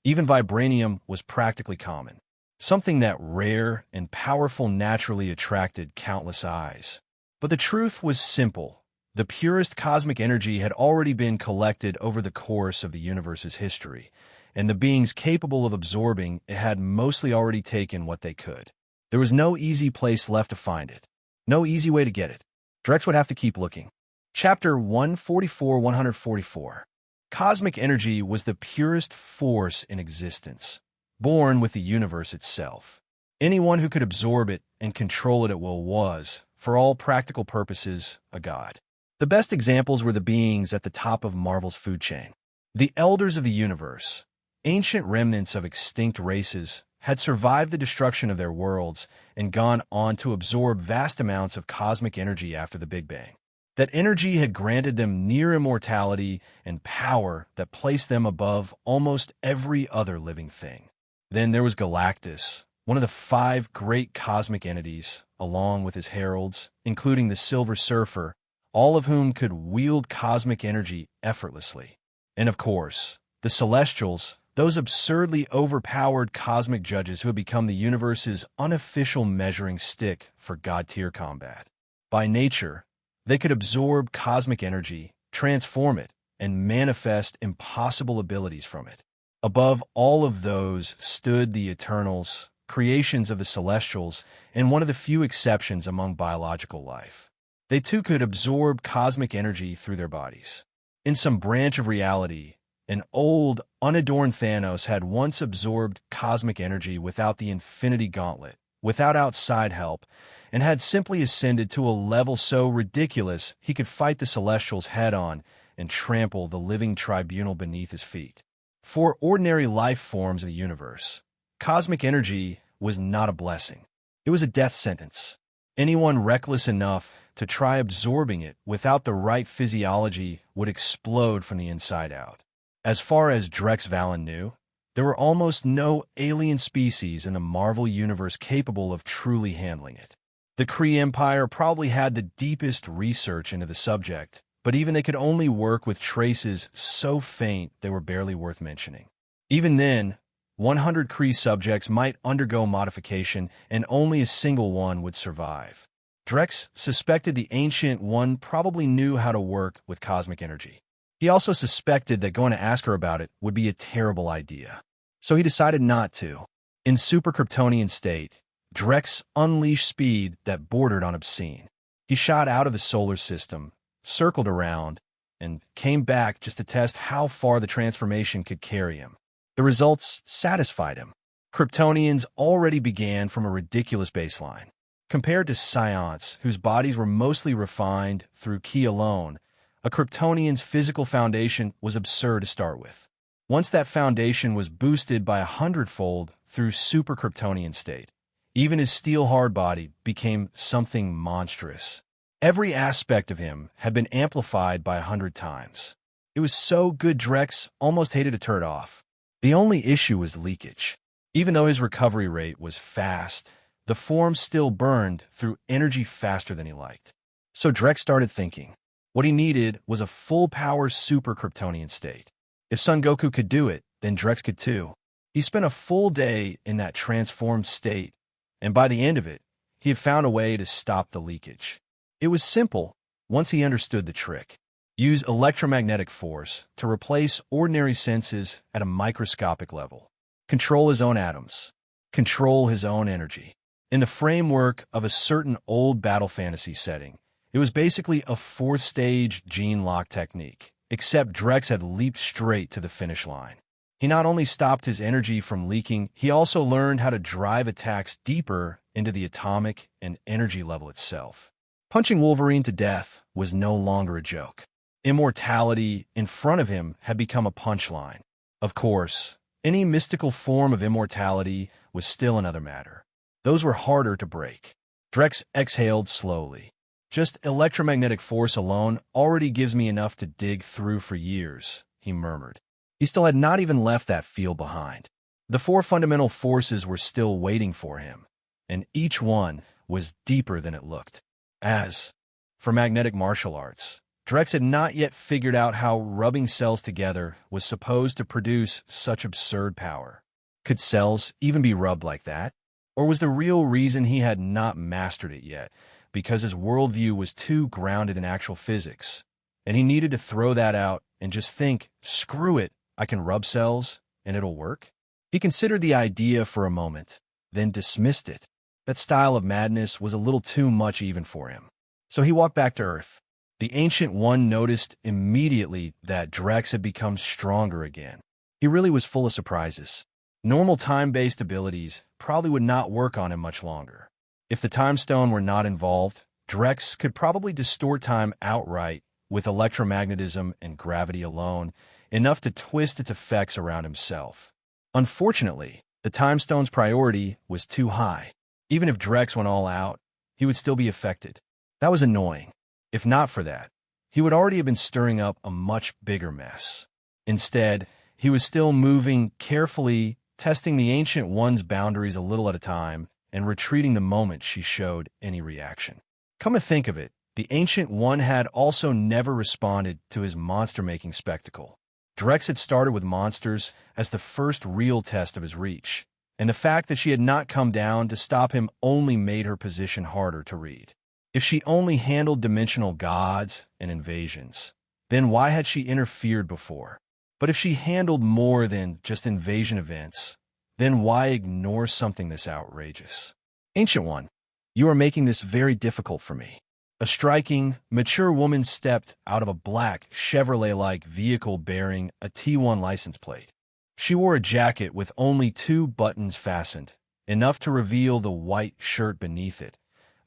even vibranium was practically common, something that rare and powerful naturally attracted countless eyes. But the truth was simple. The purest cosmic energy had already been collected over the course of the universe's history, and the beings capable of absorbing it had mostly already taken what they could. There was no easy place left to find it, no easy way to get it. Drex would have to keep looking. Chapter 144-144. Cosmic energy was the purest force in existence, born with the universe itself. Anyone who could absorb it and control it at will was, for all practical purposes, a god. The best examples were the beings at the top of Marvel's food chain. The elders of the universe, ancient remnants of extinct races, had survived the destruction of their worlds and gone on to absorb vast amounts of cosmic energy after the Big Bang. That energy had granted them near immortality and power that placed them above almost every other living thing. Then there was Galactus, one of the 5 great cosmic entities, along with his heralds, including the Silver Surfer, all of whom could wield cosmic energy effortlessly. And of course, the Celestials, those absurdly overpowered cosmic judges who had become the universe's unofficial measuring stick for god-tier combat. By nature, they could absorb cosmic energy, transform it, and manifest impossible abilities from it. Above all of those stood the Eternals, creations of the Celestials, and one of the few exceptions among biological life. They too could absorb cosmic energy through their bodies. In some branch of reality, an old, unadorned Thanos had once absorbed cosmic energy without the Infinity Gauntlet, without outside help, and had simply ascended to a level so ridiculous he could fight the Celestials head-on and trample the living tribunal beneath his feet. For ordinary life forms of the universe, cosmic energy was not a blessing. It was a death sentence. Anyone reckless enough to try absorbing it without the right physiology would explode from the inside out. As far as Drex Valen knew, there were almost no alien species in the Marvel Universe capable of truly handling it. The Kree Empire probably had the deepest research into the subject, but even they could only work with traces so faint they were barely worth mentioning. Even then, 100 Kree subjects might undergo modification, and only a single one would survive. Drex suspected the Ancient One probably knew how to work with cosmic energy. He also suspected that going to ask her about it would be a terrible idea. So he decided not to. In super Kryptonian state, Drex unleashed speed that bordered on obscene. He shot out of the solar system, circled around, and came back just to test how far the transformation could carry him. The results satisfied him. Kryptonians already began from a ridiculous baseline. Compared to Psions, whose bodies were mostly refined through ki alone, a Kryptonian's physical foundation was absurd to start with. Once that foundation was boosted by 100-fold through super Kryptonian state, even his steel-hard body became something monstrous. Every aspect of him had been amplified by 100 times. It was so good Drex almost hated to turn it off. The only issue was leakage. Even though his recovery rate was fast, the form still burned through energy faster than he liked. So Drex started thinking. What he needed was a full-power super Kryptonian state. If Son Goku could do it, then Drex could too. He spent a full day in that transformed state, and by the end of it, he had found a way to stop the leakage. It was simple once he understood the trick. Use electromagnetic force to replace ordinary senses at a microscopic level. Control his own atoms. Control his own energy. In the framework of a certain old battle fantasy setting, it was basically a 4th-stage gene lock technique, except Drex had leaped straight to the finish line. He not only stopped his energy from leaking, he also learned how to drive attacks deeper into the atomic and energy level itself. Punching Wolverine to death was no longer a joke. Immortality in front of him had become a punchline. Of course, any mystical form of immortality was still another matter. Those were harder to break. Drex exhaled slowly. Just electromagnetic force alone already gives me enough to dig through for years, he murmured. He still had not even left that field behind. The four fundamental forces were still waiting for him, and each one was deeper than it looked. As for magnetic martial arts, Drex had not yet figured out how rubbing cells together was supposed to produce such absurd power. Could cells even be rubbed like that? Or was the real reason he had not mastered it yet because his worldview was too grounded in actual physics, and he needed to throw that out and just think, screw it, I can rub cells and it'll work? He considered the idea for a moment, then dismissed it. That style of madness was a little too much even for him. So he walked back to Earth. The Ancient One noticed immediately that Drex had become stronger again. He really was full of surprises. Normal time-based abilities probably would not work on him much longer. If the Time Stone were not involved, Drex could probably distort time outright with electromagnetism and gravity alone, enough to twist its effects around himself. Unfortunately, the Time Stone's priority was too high. Even if Drex went all out, he would still be affected. That was annoying. If not for that, he would already have been stirring up a much bigger mess. Instead, he was still moving carefully, testing the Ancient One's boundaries a little at a time, and retreating the moment she showed any reaction. Come to think of it, the Ancient One had also never responded to his monster-making spectacle. Drex had started with monsters as the first real test of his reach, and the fact that she had not come down to stop him only made her position harder to read. If she only handled dimensional gods and invasions, then why had she interfered before? But if she handled more than just invasion events, then why ignore something this outrageous? Ancient One, you are making this very difficult for me. A striking, mature woman stepped out of a black Chevrolet-like vehicle bearing a T1 license plate. She wore a jacket with only 2 buttons fastened, enough to reveal the white shirt beneath it,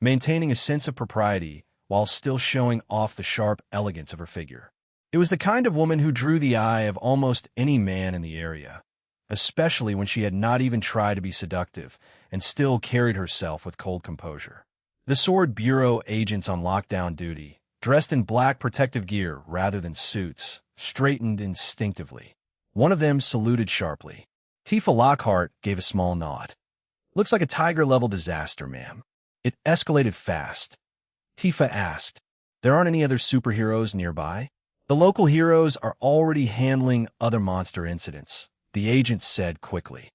maintaining a sense of propriety while still showing off the sharp elegance of her figure. It was the kind of woman who drew the eye of almost any man in the area, especially when she had not even tried to be seductive and still carried herself with cold composure. The Sword Bureau agents on lockdown duty, dressed in black protective gear rather than suits, straightened instinctively. One of them saluted sharply. Tifa Lockhart gave a small nod. Looks like a Tiger-level disaster, ma'am. It escalated fast. Tifa asked, there aren't any other superheroes nearby? The local heroes are already handling other monster incidents, the agent said quickly.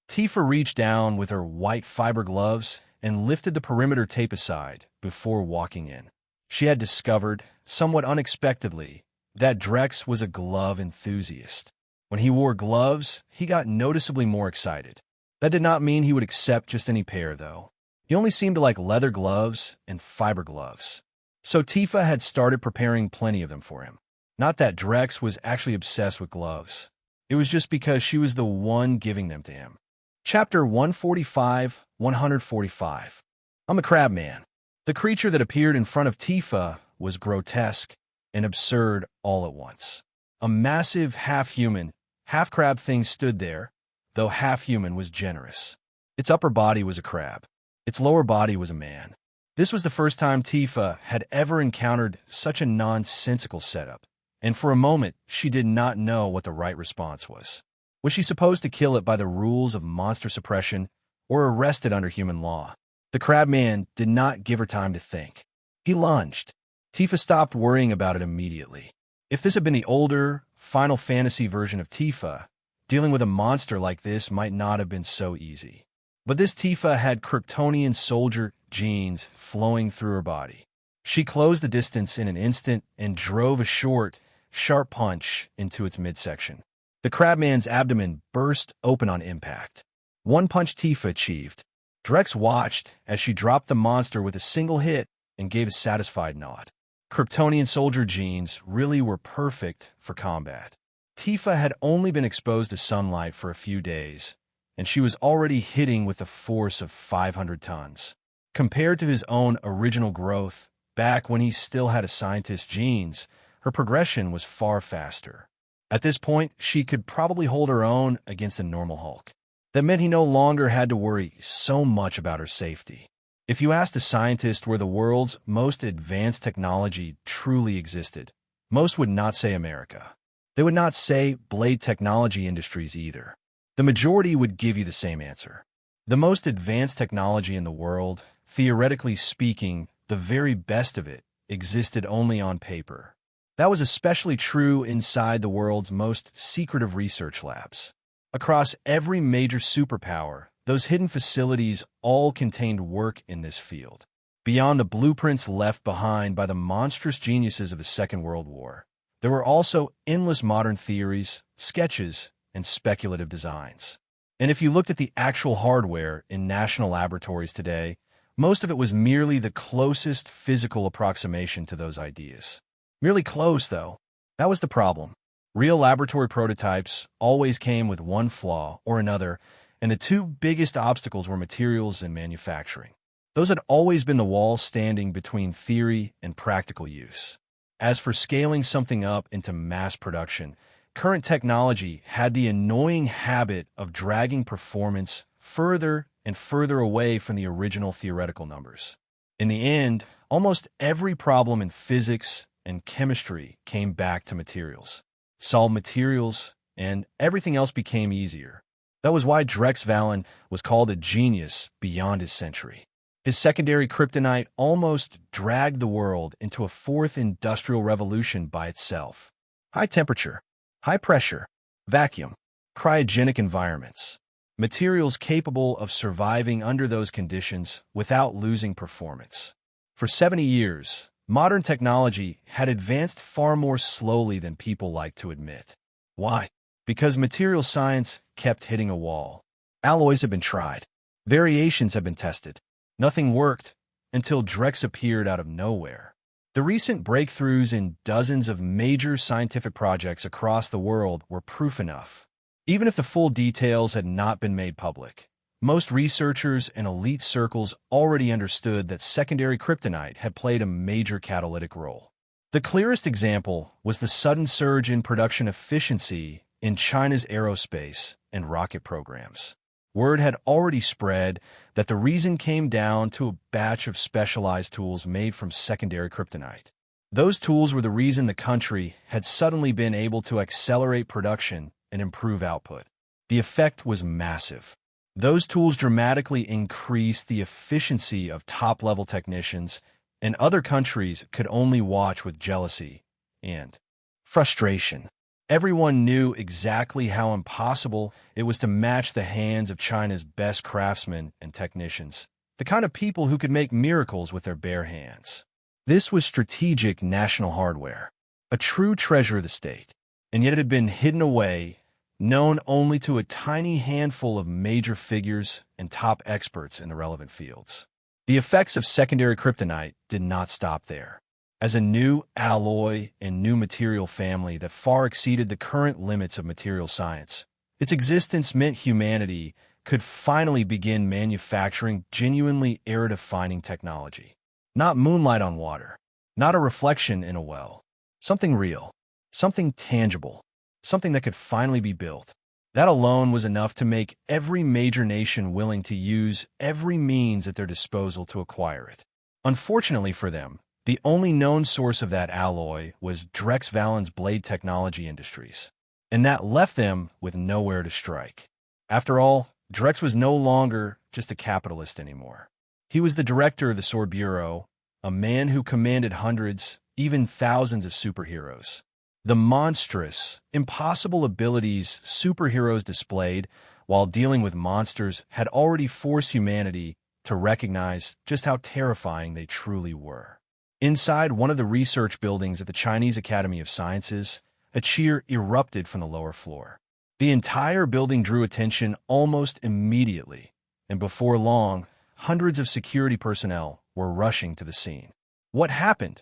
Tifa reached down with her white fiber gloves and lifted the perimeter tape aside before walking in. She had discovered, somewhat unexpectedly, that Drex was a glove enthusiast. When he wore gloves, he got noticeably more excited. That did not mean he would accept just any pair, though. He only seemed to like leather gloves and fiber gloves. So Tifa had started preparing plenty of them for him. Not that Drex was actually obsessed with gloves. It was just because she was the one giving them to him. Chapter 145, 145. I'm a crab man. The creature that appeared in front of Tifa was grotesque and absurd all at once. A massive half-human, half-crab thing stood there, though half-human was generous. Its upper body was a crab. Its lower body was a man. This was the first time Tifa had ever encountered such a nonsensical setup, and for a moment she did not know what the right response was. Was she supposed to kill it by the rules of monster suppression or arrest it under human law? The crab man did not give her time to think. He lunged. Tifa stopped worrying about it immediately. If this had been the older, Final Fantasy version of Tifa, dealing with a monster like this might not have been so easy. But this Tifa had Kryptonian soldier genes flowing through her body. She closed the distance in an instant and drove a short, sharp punch into its midsection. The crabman's abdomen burst open on impact. One punch Tifa achieved. Drex watched as she dropped the monster with a single hit and gave a satisfied nod. Kryptonian soldier genes really were perfect for combat. Tifa had only been exposed to sunlight for a few days, and she was already hitting with a force of 500 tons. Compared to his own original growth, back when he still had a scientist's genes, her progression was far faster. At this point, she could probably hold her own against a normal Hulk. That meant he no longer had to worry so much about her safety. If you asked a scientist where the world's most advanced technology truly existed, most would not say America. They would not say blade technology industries either. The majority would give you the same answer. The most advanced technology in the world, theoretically speaking, the very best of it, existed only on paper. That was especially true inside the world's most secretive research labs. Across every major superpower, those hidden facilities all contained work in this field, beyond the blueprints left behind by the monstrous geniuses of the Second World War. There were also endless modern theories, sketches, and speculative designs. And if you looked at the actual hardware in national laboratories today, most of it was merely the closest physical approximation to those ideas. Merely close, though. That was the problem. Real laboratory prototypes always came with one flaw or another, and the two biggest obstacles were materials and manufacturing. Those had always been the walls standing between theory and practical use. As for scaling something up into mass production, current technology had the annoying habit of dragging performance further and further away from the original theoretical numbers. In the end, almost every problem in physics and chemistry came back to materials. Solve materials, and everything else became easier. That was why Drex Valen was called a genius beyond his century. His secondary kryptonite almost dragged the world into a fourth industrial revolution by itself. High temperature, high pressure, vacuum, cryogenic environments. Materials capable of surviving under those conditions without losing performance. For 70 years, modern technology had advanced far more slowly than people like to admit. Why? Because material science kept hitting a wall. Alloys have been tried. Variations have been tested. Nothing worked until Drex appeared out of nowhere. The recent breakthroughs in dozens of major scientific projects across the world were proof enough. Even if the full details had not been made public, most researchers and elite circles already understood that secondary kryptonite had played a major catalytic role. The clearest example was the sudden surge in production efficiency in China's aerospace and rocket programs. Word had already spread that the reason came down to a batch of specialized tools made from secondary kryptonite. Those tools were the reason the country had suddenly been able to accelerate production and improve output. The effect was massive. Those tools dramatically increased the efficiency of top-level technicians, and other countries could only watch with jealousy and frustration. Everyone knew exactly how impossible it was to match the hands of China's best craftsmen and technicians, the kind of people who could make miracles with their bare hands. This was strategic national hardware, a true treasure of the state, and yet it had been hidden away, known only to a tiny handful of major figures and top experts in the relevant fields. The effects of secondary kryptonite did not stop there. As a new alloy and new material family that far exceeded the current limits of material science, its existence meant humanity could finally begin manufacturing genuinely era-defining technology. Not moonlight on water, not a reflection in a well. Something real, something tangible, something that could finally be built. That alone was enough to make every major nation willing to use every means at their disposal to acquire it. Unfortunately for them, the only known source of that alloy was Drex Valen's blade technology industries, and that left them with nowhere to strike. After all, Drex was no longer just a capitalist anymore. He was the director of the Sword Bureau, a man who commanded hundreds, even thousands of superheroes. The monstrous, impossible abilities superheroes displayed while dealing with monsters had already forced humanity to recognize just how terrifying they truly were. Inside one of the research buildings at the Chinese Academy of Sciences, a cheer erupted from the lower floor. The entire building drew attention almost immediately, and before long, hundreds of security personnel were rushing to the scene. "What happened?"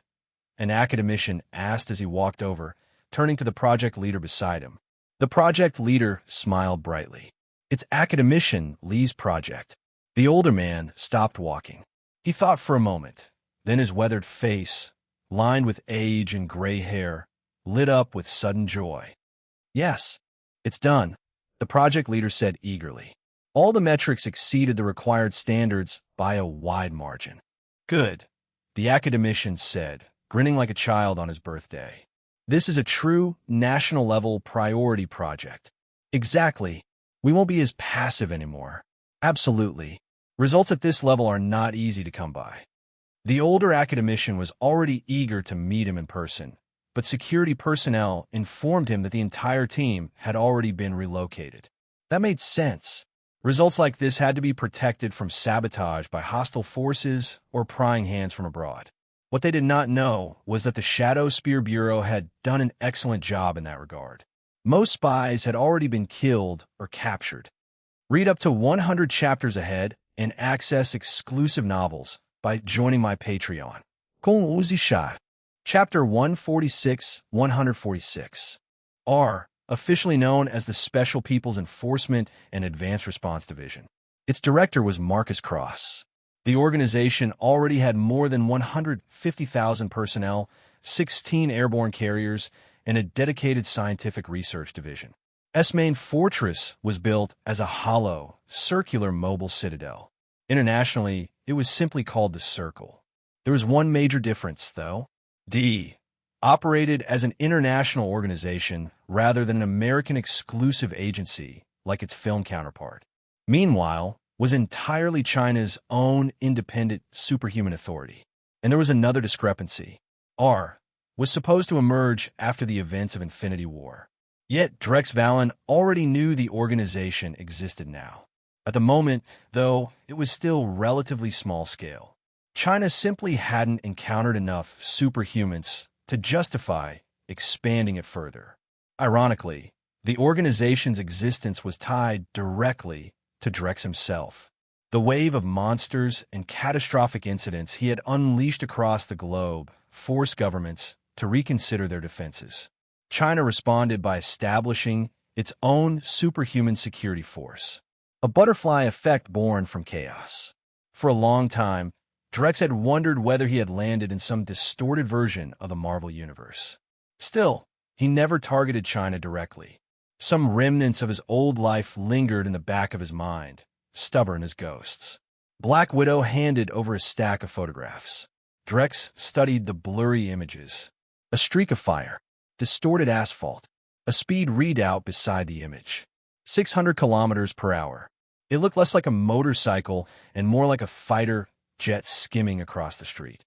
an academician asked as he walked over, turning to the project leader beside him. The project leader smiled brightly. "It's academician Lee's project." The older man stopped walking. He thought for a moment. Then his weathered face, lined with age and gray hair, lit up with sudden joy. "Yes, it's done," the project leader said eagerly. All the metrics exceeded the required standards by a wide margin. "Good," the academician said, grinning like a child on his birthday. This is a true national-level priority project. Exactly. We won't be as passive anymore. Absolutely. Results at this level are not easy to come by. The older academician was already eager to meet him in person, but security personnel informed him that the entire team had already been relocated. That made sense. Results like this had to be protected from sabotage by hostile forces or prying hands from abroad. What they did not know was that the Shadow Spear Bureau had done an excellent job in that regard. Most spies had already been killed or captured. Read up to 100 chapters ahead and access exclusive novels by joining my Patreon. Chapter 146-146. R. Officially known as the Special People's Enforcement and Advanced Response Division. Its director was Marcus Cross. The organization already had more than 150,000 personnel, 16 airborne carriers, and a dedicated scientific research division. S main fortress was built as a hollow, circular mobile citadel. Internationally, it was simply called the Circle. There was one major difference, though. D. Operated as an international organization rather than an American exclusive agency like its film counterpart. Meanwhile, was entirely China's own independent superhuman authority. And there was another discrepancy. R. was supposed to emerge after the events of Infinity War. Yet Drex Valen already knew the organization existed now. At the moment, though, it was still relatively small scale. China simply hadn't encountered enough superhumans to justify expanding it further. Ironically, the organization's existence was tied directly to Drex himself. The wave of monsters and catastrophic incidents he had unleashed across the globe forced governments to reconsider their defenses. China responded by establishing its own superhuman security force, a butterfly effect born from chaos. For a long time, Drex had wondered whether he had landed in some distorted version of the Marvel Universe. Still, he never targeted China directly. Some remnants of his old life lingered in the back of his mind, stubborn as ghosts. Black Widow handed over a stack of photographs. Drex studied the blurry images. A streak of fire, distorted asphalt, a speed readout beside the image. 600 kilometers per hour. It looked less like a motorcycle and more like a fighter jet skimming across the street.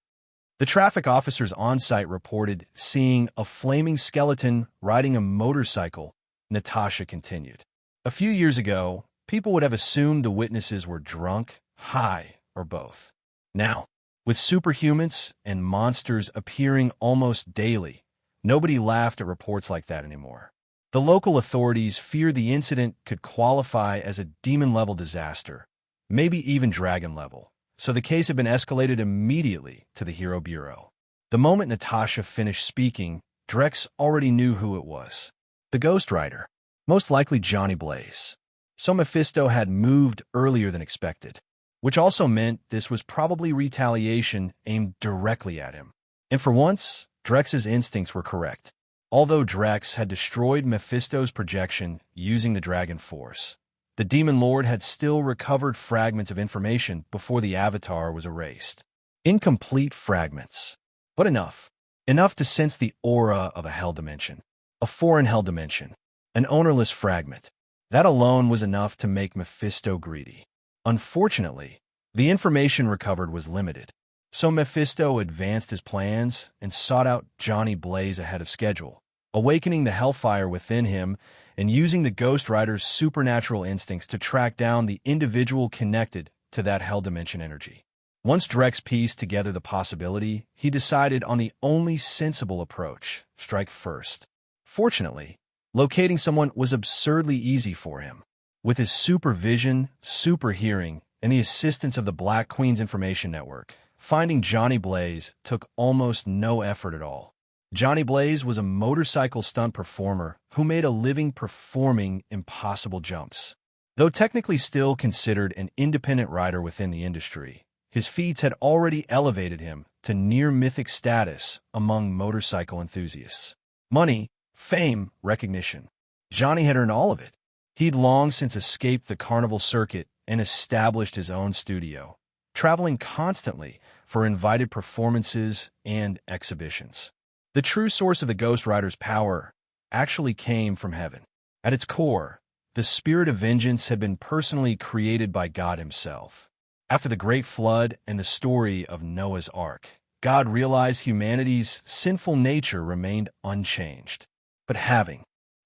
The traffic officers on site reported seeing a flaming skeleton riding a motorcycle. Natasha continued. A few years ago, people would have assumed the witnesses were drunk, high, or both. Now, with superhumans and monsters appearing almost daily, nobody laughed at reports like that anymore. The local authorities feared the incident could qualify as a demon-level disaster, maybe even dragon-level, so the case had been escalated immediately to the Hero Bureau. The moment Natasha finished speaking, Drex already knew who it was. The Ghost Rider, most likely Johnny Blaze. So Mephisto had moved earlier than expected, which also meant this was probably retaliation aimed directly at him. And for once, Drex's instincts were correct. Although Drex had destroyed Mephisto's projection using the Dragon Force, the Demon Lord had still recovered fragments of information before the Avatar was erased. Incomplete fragments. But enough. Enough to sense the aura of a hell dimension. A foreign hell dimension. An ownerless fragment. That alone was enough to make Mephisto greedy. Unfortunately, the information recovered was limited. So Mephisto advanced his plans and sought out Johnny Blaze ahead of schedule, awakening the hellfire within him and using the Ghost Rider's supernatural instincts to track down the individual connected to that hell dimension energy. Once Drex pieced together the possibility, he decided on the only sensible approach: strike first. Fortunately, locating someone was absurdly easy for him. With his supervision, super hearing, and the assistance of the Black Queen's information network, finding Johnny Blaze took almost no effort at all. Johnny Blaze was a motorcycle stunt performer who made a living performing impossible jumps. Though technically still considered an independent rider within the industry, his feats had already elevated him to near-mythic status among motorcycle enthusiasts. Money, fame, recognition. Johnny had earned all of it. He'd long since escaped the carnival circuit and established his own studio, traveling constantly for invited performances and exhibitions. The true source of the Ghost Rider's power actually came from heaven. At its core, the spirit of vengeance had been personally created by God himself. After the Great Flood and the story of Noah's Ark, God realized humanity's sinful nature remained unchanged. But having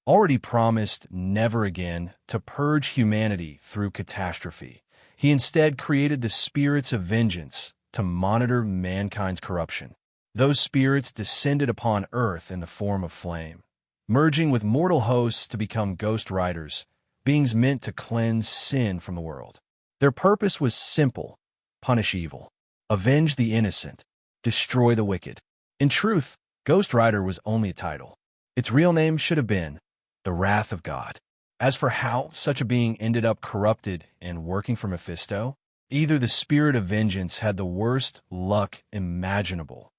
already promised never again to purge humanity through catastrophe, he instead created the spirits of vengeance to monitor mankind's corruption. Those spirits descended upon earth in the form of flame, merging with mortal hosts to become Ghost Riders, beings meant to cleanse sin from the world. Their purpose was simple: punish evil, avenge the innocent, destroy the wicked. In truth, Ghost Rider was only a title. Its real name should have been the Wrath of God. As for how such a being ended up corrupted and working for Mephisto, either the spirit of vengeance had the worst luck imaginable,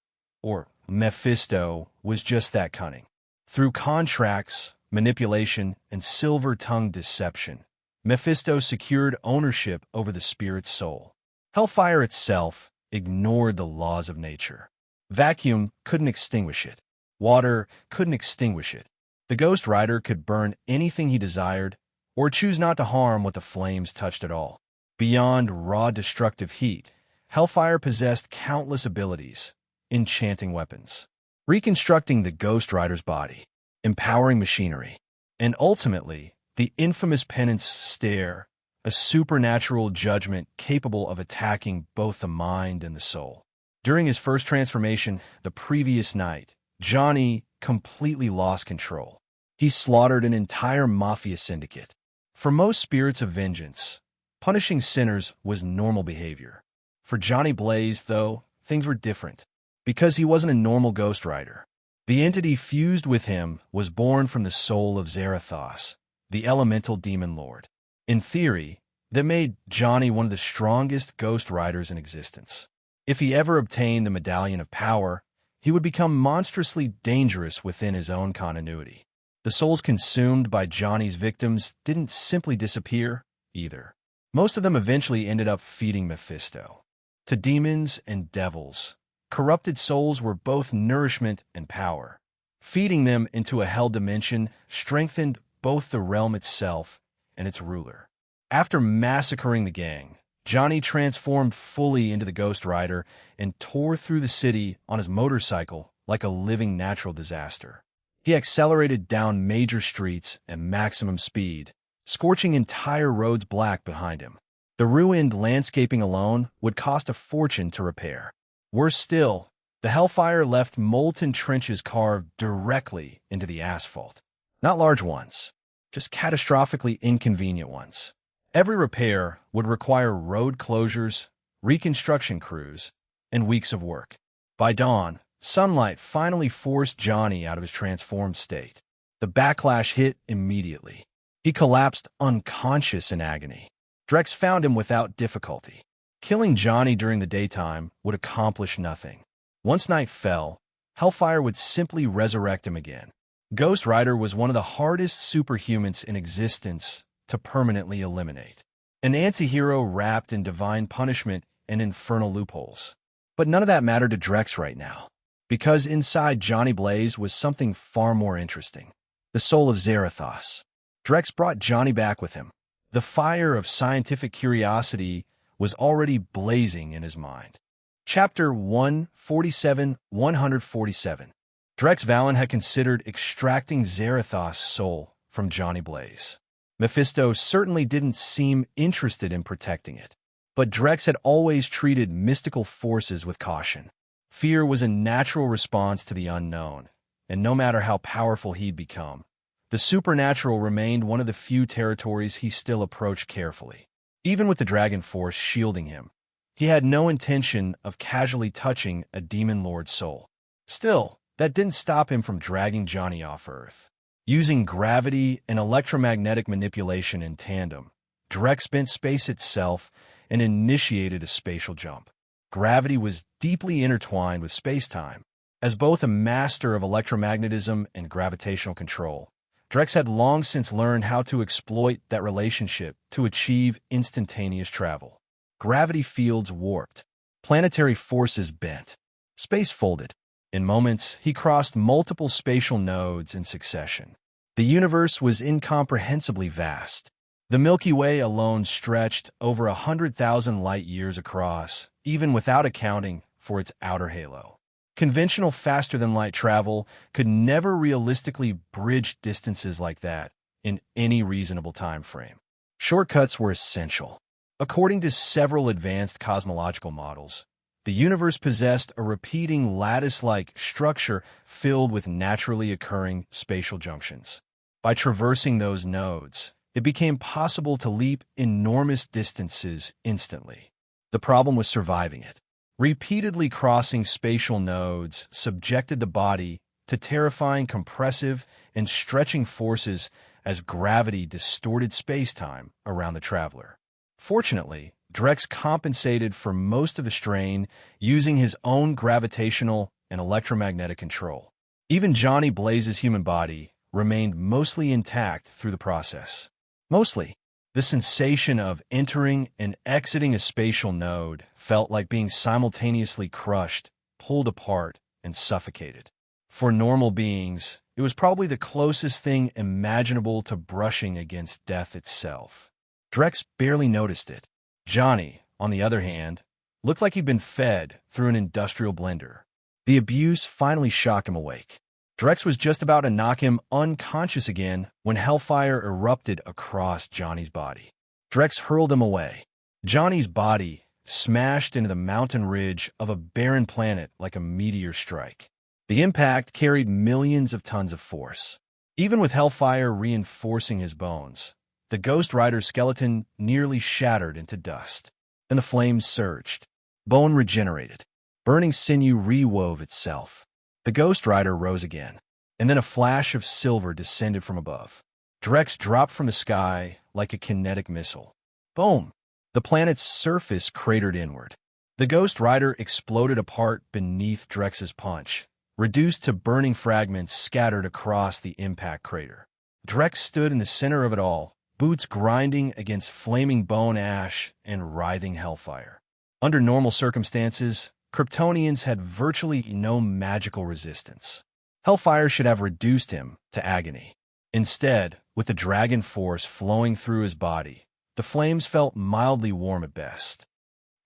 or Mephisto was just that cunning. Through contracts, manipulation, and silver-tongued deception, Mephisto secured ownership over the spirit's soul. Hellfire itself ignored the laws of nature. Vacuum couldn't extinguish it. Water couldn't extinguish it. The Ghost Rider could burn anything he desired, or choose not to harm what the flames touched at all. Beyond raw destructive heat, Hellfire possessed countless abilities: enchanting weapons, reconstructing the Ghost Rider's body, empowering machinery, and ultimately, the infamous penance stare, a supernatural judgment capable of attacking both the mind and the soul. During his first transformation, the previous night, Johnny completely lost control. He slaughtered an entire mafia syndicate. For most spirits of vengeance, punishing sinners was normal behavior. For Johnny Blaze, though, things were different. Because he wasn't a normal Ghost Rider, the entity fused with him was born from the soul of Zarathos, the elemental demon lord. In theory, that made Johnny one of the strongest Ghost Riders in existence. If he ever obtained the Medallion of Power, he would become monstrously dangerous within his own continuity. The souls consumed by Johnny's victims didn't simply disappear, either. Most of them eventually ended up feeding Mephisto. To demons and devils, corrupted souls were both nourishment and power. Feeding them into a hell dimension strengthened both the realm itself and its ruler. After massacring the gang, Johnny transformed fully into the Ghost Rider and tore through the city on his motorcycle like a living natural disaster. He accelerated down major streets at maximum speed, scorching entire roads black behind him. The ruined landscaping alone would cost a fortune to repair. Worse still, the Hellfire left molten trenches carved directly into the asphalt. Not large ones, just catastrophically inconvenient ones. Every repair would require road closures, reconstruction crews, and weeks of work. By dawn, sunlight finally forced Johnny out of his transformed state. The backlash hit immediately. He collapsed unconscious in agony. Drex found him without difficulty. Killing Johnny during the daytime would accomplish nothing. Once night fell, Hellfire would simply resurrect him again. Ghost Rider was one of the hardest superhumans in existence to permanently eliminate. An anti-hero wrapped in divine punishment and infernal loopholes. But none of that mattered to Drex right now, because inside Johnny Blaze was something far more interesting: the soul of Zarathos. Drex brought Johnny back with him. The fire of scientific curiosity was already blazing in his mind. Chapter 147, 147. Drex Valen had considered extracting Zarathos' soul from Johnny Blaze. Mephisto certainly didn't seem interested in protecting it, but Drex had always treated mystical forces with caution. Fear was a natural response to the unknown, and no matter how powerful he'd become, the supernatural remained one of the few territories he still approached carefully. Even with the Dragon Force shielding him, he had no intention of casually touching a demon lord's soul. Still, that didn't stop him from dragging Johnny off Earth. Using gravity and electromagnetic manipulation in tandem, Drex bent space itself and initiated a spatial jump. Gravity was deeply intertwined with space-time. As both a master of electromagnetism and gravitational control, Drex had long since learned how to exploit that relationship to achieve instantaneous travel. Gravity fields warped, planetary forces bent, space folded. In moments, he crossed multiple spatial nodes in succession. The universe was incomprehensibly vast. The Milky Way alone stretched over 100,000 light-years across, even without accounting for its outer halo. Conventional faster-than-light travel could never realistically bridge distances like that in any reasonable time frame. Shortcuts were essential. According to several advanced cosmological models, the universe possessed a repeating lattice-like structure filled with naturally occurring spatial junctions. By traversing those nodes, it became possible to leap enormous distances instantly. The problem was surviving it. Repeatedly crossing spatial nodes subjected the body to terrifying compressive and stretching forces as gravity distorted space-time around the traveler. Fortunately, Drex compensated for most of the strain using his own gravitational and electromagnetic control. Even Johnny Blaze's human body remained mostly intact through the process. Mostly. The sensation of entering and exiting a spatial node felt like being simultaneously crushed, pulled apart, and suffocated. For normal beings, it was probably the closest thing imaginable to brushing against death itself. Drex barely noticed it. Johnny, on the other hand, looked like he'd been fed through an industrial blender. The abuse finally shocked him awake. Drex was just about to knock him unconscious again when hellfire erupted across Johnny's body. Drex hurled him away. Johnny's body smashed into the mountain ridge of a barren planet like a meteor strike. The impact carried millions of tons of force. Even with hellfire reinforcing his bones, the Ghost Rider's skeleton nearly shattered into dust. Then the flames surged. Bone regenerated. Burning sinew rewove itself. The Ghost Rider rose again, and then a flash of silver descended from above. Drex dropped from the sky like a kinetic missile. Boom! The planet's surface cratered inward. The Ghost Rider exploded apart beneath Drex's punch, reduced to burning fragments scattered across the impact crater. Drex stood in the center of it all, boots grinding against flaming bone ash and writhing hellfire. Under normal circumstances, Kryptonians had virtually no magical resistance. Hellfire should have reduced him to agony. Instead, with the dragon force flowing through his body, the flames felt mildly warm at best.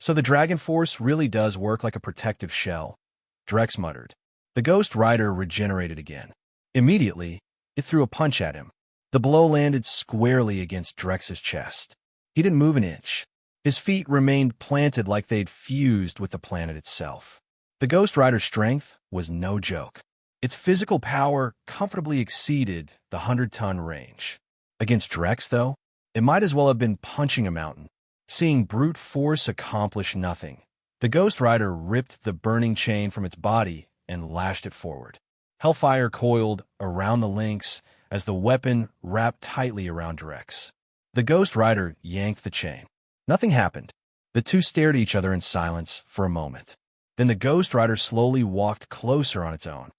So the dragon force really does work like a protective shell, Drex muttered. The Ghost Rider regenerated again. Immediately, it threw a punch at him. The blow landed squarely against Drex's chest. He didn't move an inch. His feet remained planted like they'd fused with the planet itself. The Ghost Rider's strength was no joke. Its physical power comfortably exceeded the 100-ton range. Against Drex, though, it might as well have been punching a mountain. Seeing brute force accomplish nothing, the Ghost Rider ripped the burning chain from its body and lashed it forward. Hellfire coiled around the links as the weapon wrapped tightly around Drex. The Ghost Rider yanked the chain. Nothing happened. The two stared at each other in silence for a moment. Then the Ghost Rider slowly walked closer on its own.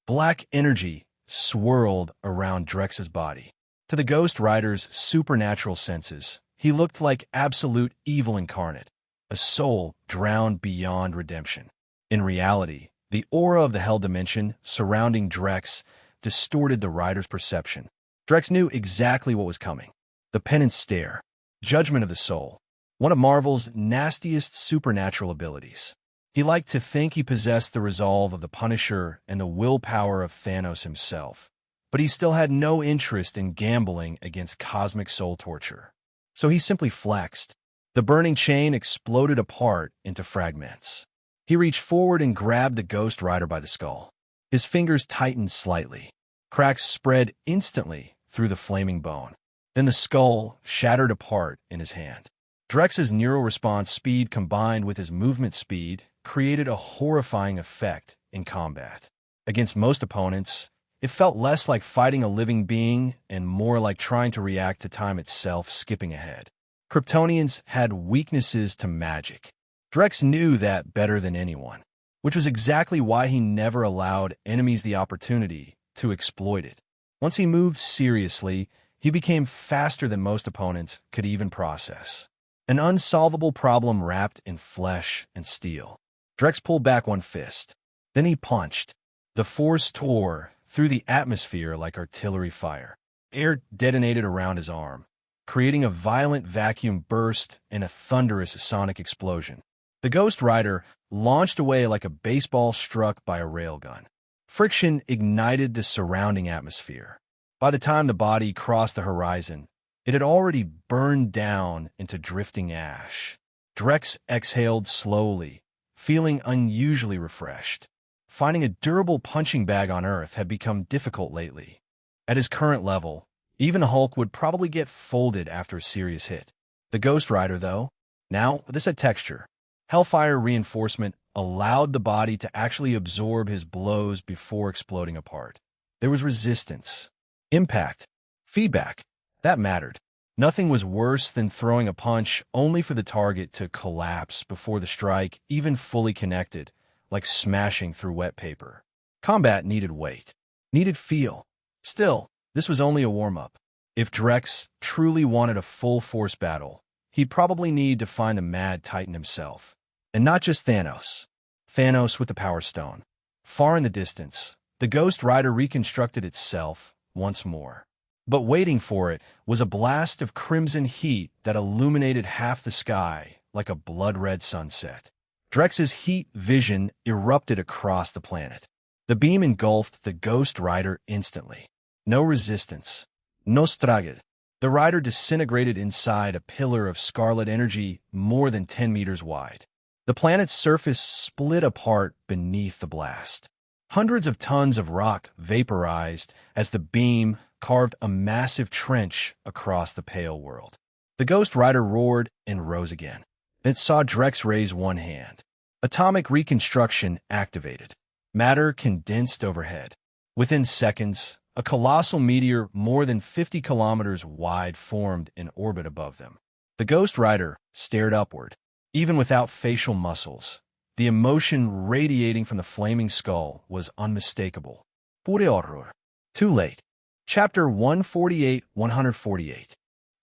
Black energy swirled around Drex's body. To the Ghost Rider's supernatural senses, he looked like absolute evil incarnate, a soul drowned beyond redemption. In reality, the aura of the Hell Dimension surrounding Drex distorted the Rider's perception. Drex knew exactly what was coming. The penance stare, judgment of the soul, one of Marvel's nastiest supernatural abilities. He liked to think he possessed the resolve of the Punisher and the willpower of Thanos himself, but he still had no interest in gambling against cosmic soul torture. So he simply flexed. The burning chain exploded apart into fragments. He reached forward and grabbed the Ghost Rider by the skull. His fingers tightened slightly. Cracks spread instantly through the flaming bone. Then the skull shattered apart in his hand. Drex's neural response speed combined with his movement speed created a horrifying effect in combat. Against most opponents, it felt less like fighting a living being and more like trying to react to time itself skipping ahead. Kryptonians had weaknesses to magic. Drex knew that better than anyone, which was exactly why he never allowed enemies the opportunity to exploit it. Once he moved seriously, he became faster than most opponents could even process. An unsolvable problem wrapped in flesh and steel. Drex pulled back one fist. Then he punched. The force tore through the atmosphere like artillery fire. Air detonated around his arm, creating a violent vacuum burst and a thunderous sonic explosion. The Ghost Rider launched away like a baseball struck by a railgun. Friction ignited the surrounding atmosphere. By the time the body crossed the horizon, it had already burned down into drifting ash. Drex exhaled slowly, feeling unusually refreshed. Finding a durable punching bag on Earth had become difficult lately. At his current level, even Hulk would probably get folded after a serious hit. The Ghost Rider, though, now this had texture. Hellfire reinforcement allowed the body to actually absorb his blows before exploding apart. There was resistance, impact, feedback. That mattered. Nothing was worse than throwing a punch only for the target to collapse before the strike even fully connected, like smashing through wet paper. Combat needed weight, needed feel. Still, this was only a warm-up. If Drex truly wanted a full-force battle, he'd probably need to find the Mad Titan himself. And not just Thanos. Thanos with the Power Stone. Far in the distance, the Ghost Rider reconstructed itself once more. But waiting for it was a blast of crimson heat that illuminated half the sky like a blood-red sunset. Drex's heat vision erupted across the planet. The beam engulfed the Ghost Rider instantly. No resistance. No struggle. The rider disintegrated inside a pillar of scarlet energy more than 10 meters wide. The planet's surface split apart beneath the blast. Hundreds of tons of rock vaporized as the beam carved a massive trench across the pale world. The Ghost Rider roared and rose again. It saw Drex raise one hand. Atomic reconstruction activated. Matter condensed overhead. Within seconds, a colossal meteor more than 50 kilometers wide formed in orbit above them. The Ghost Rider stared upward. Even without facial muscles, the emotion radiating from the flaming skull was unmistakable. Pure horror. Too late. Chapter 148-148.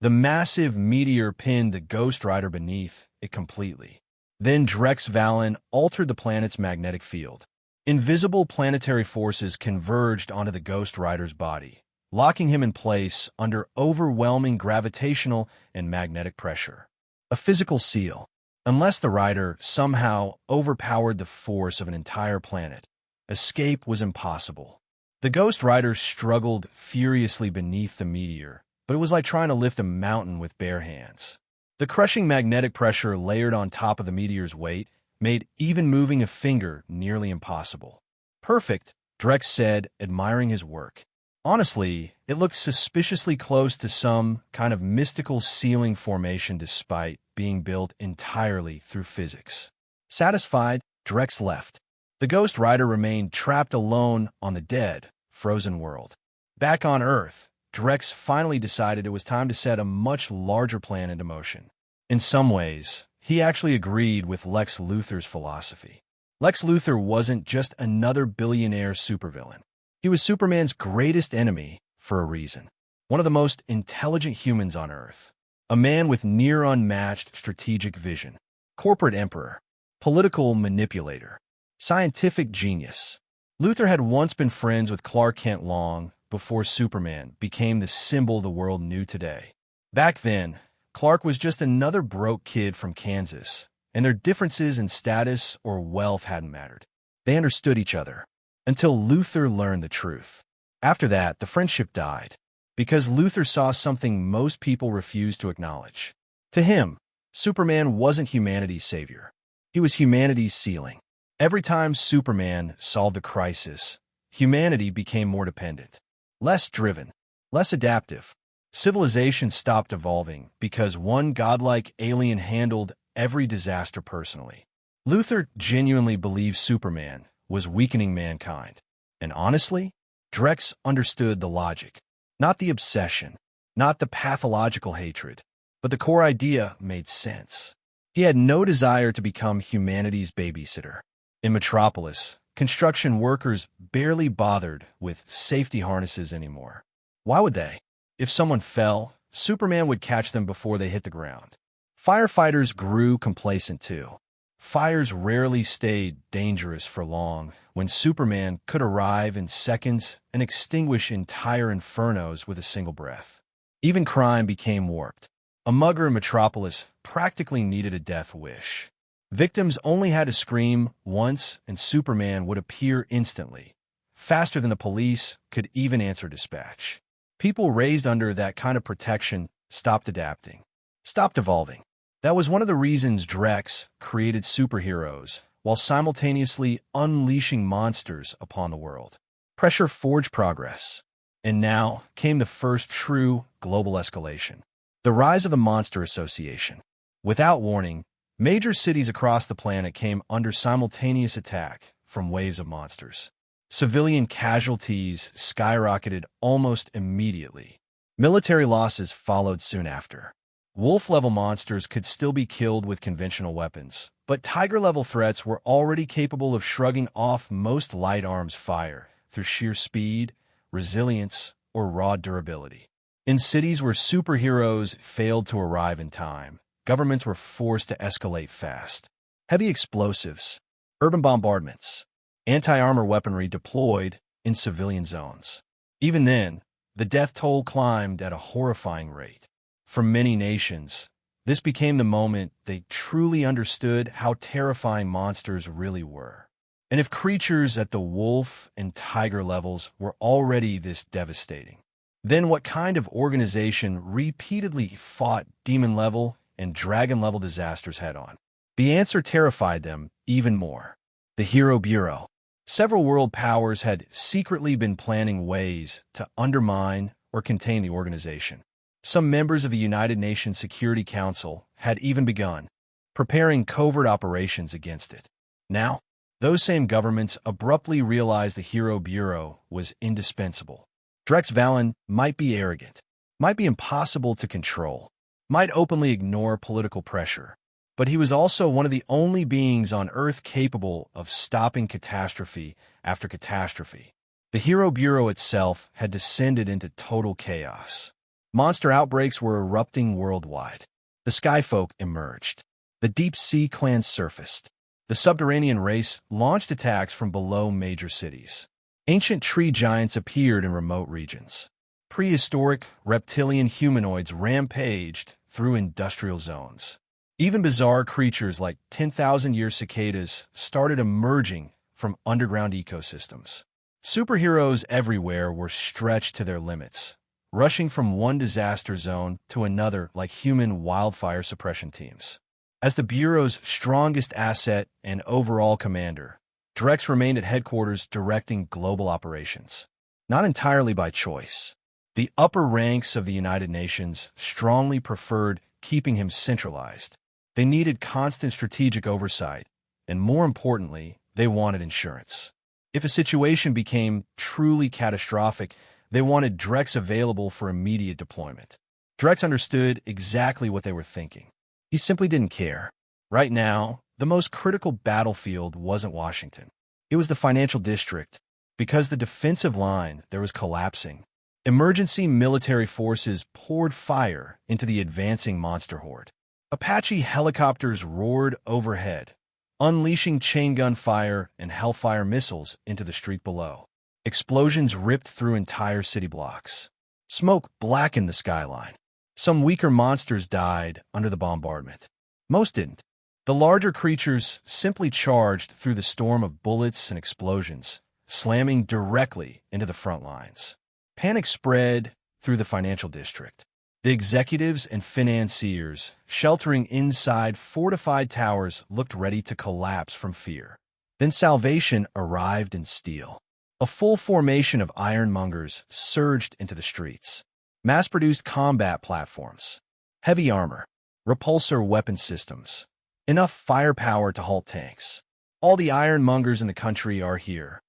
The massive meteor pinned the Ghost Rider beneath it completely. Then Drex Valen altered the planet's magnetic field. Invisible planetary forces converged onto the Ghost Rider's body, locking him in place under overwhelming gravitational and magnetic pressure. A physical seal. Unless the Rider somehow overpowered the force of an entire planet, escape was impossible. The Ghost Rider struggled furiously beneath the meteor, but it was like trying to lift a mountain with bare hands. The crushing magnetic pressure layered on top of the meteor's weight made even moving a finger nearly impossible. Perfect, Drex said, admiring his work. Honestly, it looked suspiciously close to some kind of mystical ceiling formation despite being built entirely through physics. Satisfied, Drex left. The Ghost Rider remained trapped alone on the dead, frozen world. Back on Earth, Drex finally decided it was time to set a much larger plan into motion. In some ways, he actually agreed with Lex Luthor's philosophy. Lex Luthor wasn't just another billionaire supervillain. He was Superman's greatest enemy for a reason. One of the most intelligent humans on Earth. A man with near-unmatched strategic vision. Corporate emperor. Political manipulator. Scientific genius. Luthor had once been friends with Clark Kent long before Superman became the symbol the world knew today. Back then, Clark was just another broke kid from Kansas, and their differences in status or wealth hadn't mattered. They understood each other, until Luthor learned the truth. After that, the friendship died, because Luthor saw something most people refused to acknowledge. To him, Superman wasn't humanity's savior. He was humanity's ceiling. Every time Superman solved a crisis, humanity became more dependent, less driven, less adaptive. Civilization stopped evolving because one godlike alien handled every disaster personally. Luthor genuinely believed Superman was weakening mankind. And honestly, Drex understood the logic. Not the obsession, not the pathological hatred, but the core idea made sense. He had no desire to become humanity's babysitter. In Metropolis, construction workers barely bothered with safety harnesses anymore. Why would they? If someone fell, Superman would catch them before they hit the ground. Firefighters grew complacent too. Fires rarely stayed dangerous for long when Superman could arrive in seconds and extinguish entire infernos with a single breath. Even crime became warped. A mugger in Metropolis practically needed a death wish. Victims only had to scream once and Superman would appear instantly, faster than the police could even answer dispatch. People raised under that kind of protection stopped adapting, stopped evolving. That was one of the reasons Drex created superheroes, while simultaneously unleashing monsters upon the world. Pressure forged progress. And now came the first true global escalation. The rise of the Monster Association. Without warning, major cities across the planet came under simultaneous attack from waves of monsters. Civilian casualties skyrocketed almost immediately. Military losses followed soon after. Wolf-level monsters could still be killed with conventional weapons, but Tiger-level threats were already capable of shrugging off most light arms fire through sheer speed, resilience, or raw durability. In cities where superheroes failed to arrive in time, governments were forced to escalate fast. Heavy explosives, urban bombardments, anti-armor weaponry deployed in civilian zones. Even then, the death toll climbed at a horrifying rate. For many nations, this became the moment they truly understood how terrifying monsters really were. And if creatures at the wolf and tiger levels were already this devastating, then what kind of organization repeatedly fought demon-level and dragon-level disasters head-on? The answer terrified them even more. The Hero Bureau. Several world powers had secretly been planning ways to undermine or contain the organization. Some members of the United Nations Security Council had even begun preparing covert operations against it. Now, those same governments abruptly realized the Hero Bureau was indispensable. Drex Valen might be arrogant, might be impossible to control, might openly ignore political pressure, but he was also one of the only beings on Earth capable of stopping catastrophe after catastrophe. The Hero Bureau itself had descended into total chaos. Monster outbreaks were erupting worldwide. The Skyfolk emerged. The Deep-Sea clans surfaced. The subterranean race launched attacks from below major cities. Ancient tree giants appeared in remote regions. Prehistoric reptilian humanoids rampaged through industrial zones. Even bizarre creatures like 10,000-year cicadas started emerging from underground ecosystems. Superheroes everywhere were stretched to their limits, rushing from one disaster zone to another like human wildfire suppression teams. As the Bureau's strongest asset and overall commander, Drex remained at headquarters directing global operations. Not entirely by choice. The upper ranks of the United Nations strongly preferred keeping him centralized. They needed constant strategic oversight, and more importantly, they wanted insurance. If a situation became truly catastrophic, they wanted Drex available for immediate deployment. Drex understood exactly what they were thinking. He simply didn't care. Right now, the most critical battlefield wasn't Washington. It was the financial district. Because the defensive line there was collapsing, emergency military forces poured fire into the advancing monster horde. Apache helicopters roared overhead, unleashing chain gun fire and Hellfire missiles into the street below. Explosions ripped through entire city blocks. Smoke blackened the skyline. Some weaker monsters died under the bombardment. Most didn't. The larger creatures simply charged through the storm of bullets and explosions, slamming directly into the front lines. Panic spread through the financial district. The executives and financiers, sheltering inside fortified towers, looked ready to collapse from fear. Then salvation arrived in steel. A full formation of ironmongers surged into the streets. Mass-produced combat platforms, heavy armor, repulsor weapon systems, enough firepower to halt tanks. All the ironmongers in the country are here.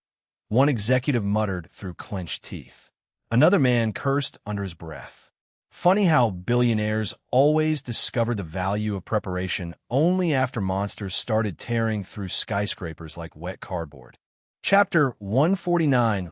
One executive muttered through clenched teeth. Another man cursed under his breath. Funny how billionaires always discovered the value of preparation only after monsters started tearing through skyscrapers like wet cardboard. Chapter 149.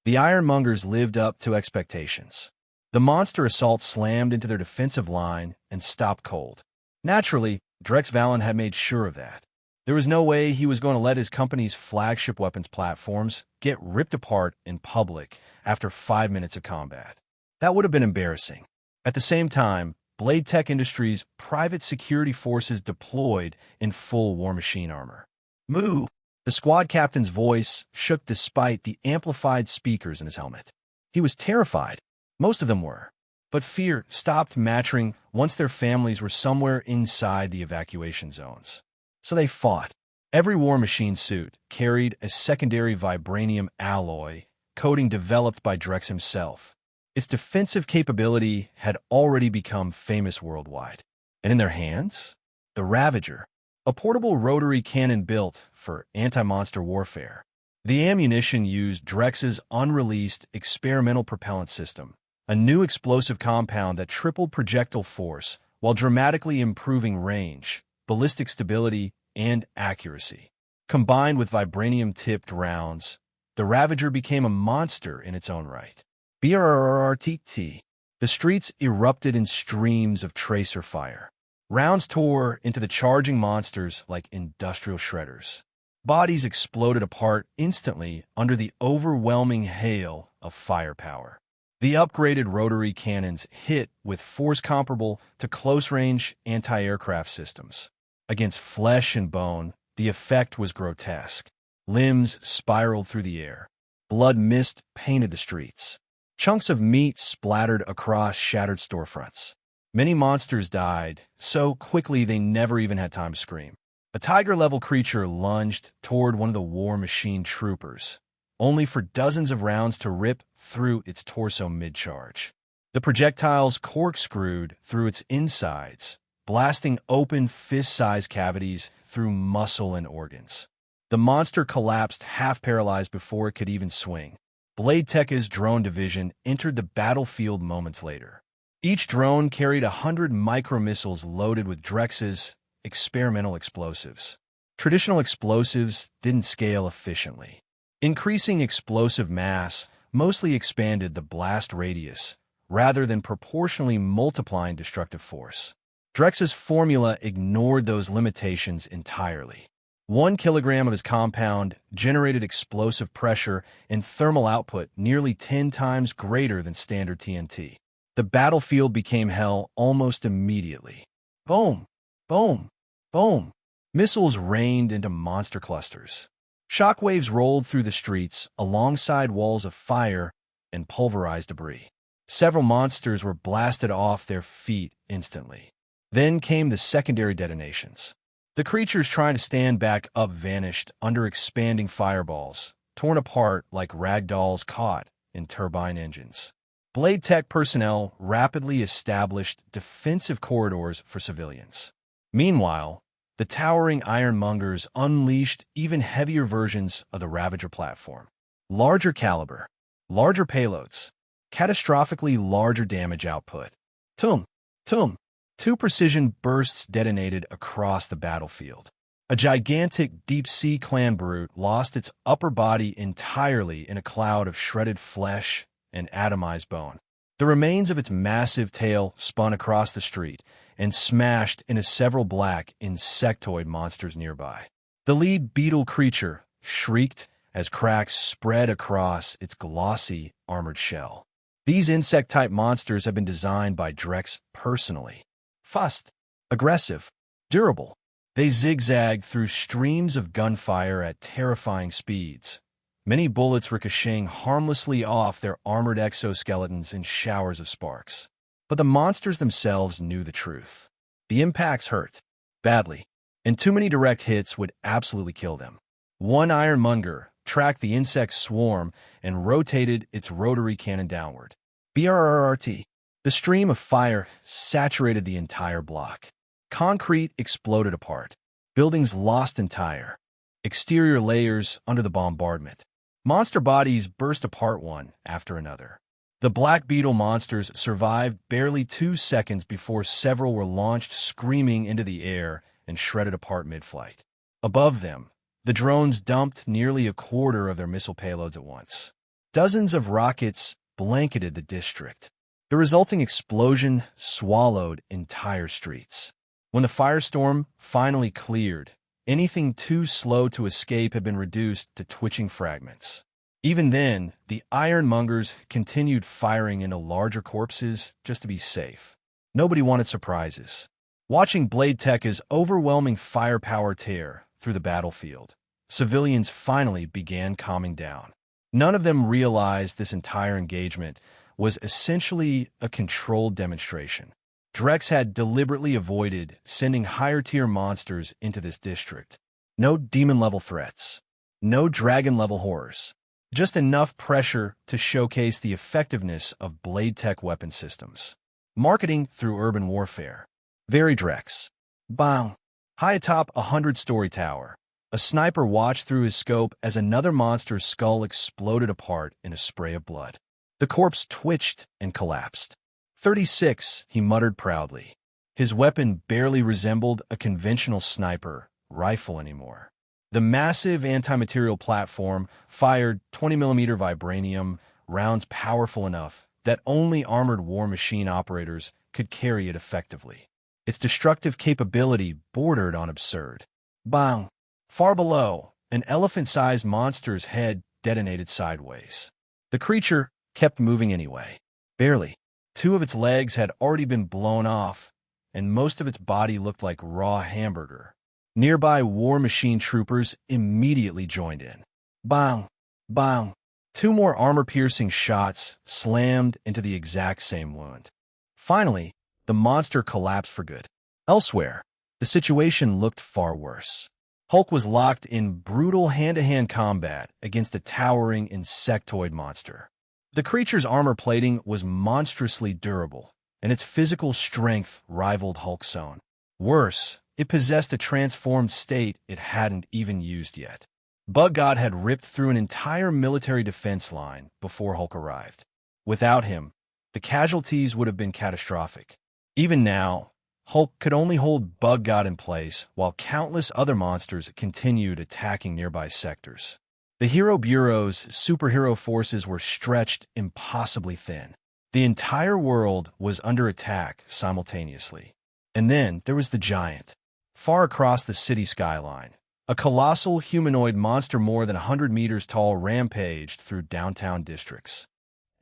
The Ironmongers lived up to expectations. The monster assault slammed into their defensive line and stopped cold. Naturally, Drex Valen had made sure of that. There was no way he was going to let his company's flagship weapons platforms get ripped apart in public after 5 minutes of combat. That would have been embarrassing. At the same time, Blade Tech Industries' private security forces deployed in full War Machine armor. Moo! The squad captain's voice shook despite the amplified speakers in his helmet. He was terrified. Most of them were. But fear stopped mattering once their families were somewhere inside the evacuation zones. So they fought. Every War Machine suit carried a secondary vibranium alloy coating developed by Drex himself. Its defensive capability had already become famous worldwide. And in their hands, the Ravager, a portable rotary cannon built for anti-monster warfare. The ammunition used Drex's unreleased experimental propellant system, a new explosive compound that tripled projectile force while dramatically improving range, ballistic stability, and accuracy. Combined with vibranium-tipped rounds, the Ravager became a monster in its own right. BRRRTT. The streets erupted in streams of tracer fire. Rounds tore into the charging monsters like industrial shredders. Bodies exploded apart instantly under the overwhelming hail of firepower. The upgraded rotary cannons hit with force comparable to close-range anti-aircraft systems. Against flesh and bone, the effect was grotesque. Limbs spiraled through the air. Blood mist painted the streets. Chunks of meat splattered across shattered storefronts. Many monsters died so quickly they never even had time to scream. A tiger-level creature lunged toward one of the War Machine troopers, only for dozens of rounds to rip through its torso mid-charge. The projectiles corkscrewed through its insides, blasting open fist-sized cavities through muscle and organs. The monster collapsed half-paralyzed before it could even swing. Blade Tech's drone division entered the battlefield moments later. Each drone carried 100 micromissiles loaded with Drex's experimental explosives. Traditional explosives didn't scale efficiently. Increasing explosive mass mostly expanded the blast radius, rather than proportionally multiplying destructive force. Drex's formula ignored those limitations entirely. 1 kilogram of his compound generated explosive pressure and thermal output nearly 10 times greater than standard TNT. The battlefield became hell almost immediately. Boom! Boom! Boom! Missiles rained into monster clusters. Shockwaves rolled through the streets alongside walls of fire and pulverized debris. Several monsters were blasted off their feet instantly. Then came the secondary detonations. The creatures trying to stand back up vanished under expanding fireballs, torn apart like rag dolls caught in turbine engines. Blade Tech personnel rapidly established defensive corridors for civilians. Meanwhile, the towering ironmongers unleashed even heavier versions of the Ravager platform. Larger caliber, larger payloads, catastrophically larger damage output. Tum! Tum! 2 precision bursts detonated across the battlefield. A gigantic deep-sea clan brute lost its upper body entirely in a cloud of shredded flesh and atomized bone. The remains of its massive tail spun across the street and smashed into several black insectoid monsters nearby. The lead beetle creature shrieked as cracks spread across its glossy, armored shell. These insect-type monsters have been designed by Drex personally. Fast, aggressive, durable. They zigzagged through streams of gunfire at terrifying speeds, many bullets ricocheting harmlessly off their armored exoskeletons in showers of sparks. But the monsters themselves knew the truth. The impacts hurt, badly, and too many direct hits would absolutely kill them. One ironmonger tracked the insect swarm and rotated its rotary cannon downward. BRRRT. The stream of fire saturated the entire block. Concrete exploded apart. Buildings lost entire exterior layers under the bombardment. Monster bodies burst apart one after another. The black beetle monsters survived barely 2 seconds before several were launched screaming into the air and shredded apart mid-flight. Above them, the drones dumped nearly a quarter of their missile payloads at once. Dozens of rockets blanketed the district. The resulting explosion swallowed entire streets. When the firestorm finally cleared, anything too slow to escape had been reduced to twitching fragments. Even then, the ironmongers continued firing into larger corpses just to be safe. Nobody wanted surprises. Watching Blade Tech's overwhelming firepower tear through the battlefield, civilians finally began calming down. None of them realized this entire engagement was essentially a controlled demonstration. Drex had deliberately avoided sending higher-tier monsters into this district. No demon-level threats. No dragon-level horrors. Just enough pressure to showcase the effectiveness of Blade Tech weapon systems. Marketing through urban warfare. Very Drex. Bang. High atop a 100-story tower, a sniper watched through his scope as another monster's skull exploded apart in a spray of blood. The corpse twitched and collapsed. 36, he muttered proudly. His weapon barely resembled a conventional sniper rifle anymore. The massive anti-material platform fired 20mm vibranium rounds powerful enough that only armored war machine operators could carry it effectively. Its destructive capability bordered on absurd. Bang! Far below, an elephant-sized monster's head detonated sideways. The creature kept moving anyway. Barely. 2 of its legs had already been blown off, and most of its body looked like raw hamburger. Nearby war machine troopers immediately joined in. Bang! Bang! 2 more armor-piercing shots slammed into the exact same wound. Finally, the monster collapsed for good. Elsewhere, the situation looked far worse. Hulk was locked in brutal hand-to-hand combat against a towering insectoid monster. The creature's armor plating was monstrously durable, and its physical strength rivaled Hulk's own. Worse, it possessed a transformed state it hadn't even used yet. Bug God had ripped through an entire military defense line before Hulk arrived. Without him, the casualties would have been catastrophic. Even now, Hulk could only hold Bug God in place while countless other monsters continued attacking nearby sectors. The Hero Bureau's superhero forces were stretched impossibly thin. The entire world was under attack simultaneously. And then there was the Giant. Far across the city skyline, a colossal humanoid monster more than 100 meters tall rampaged through downtown districts.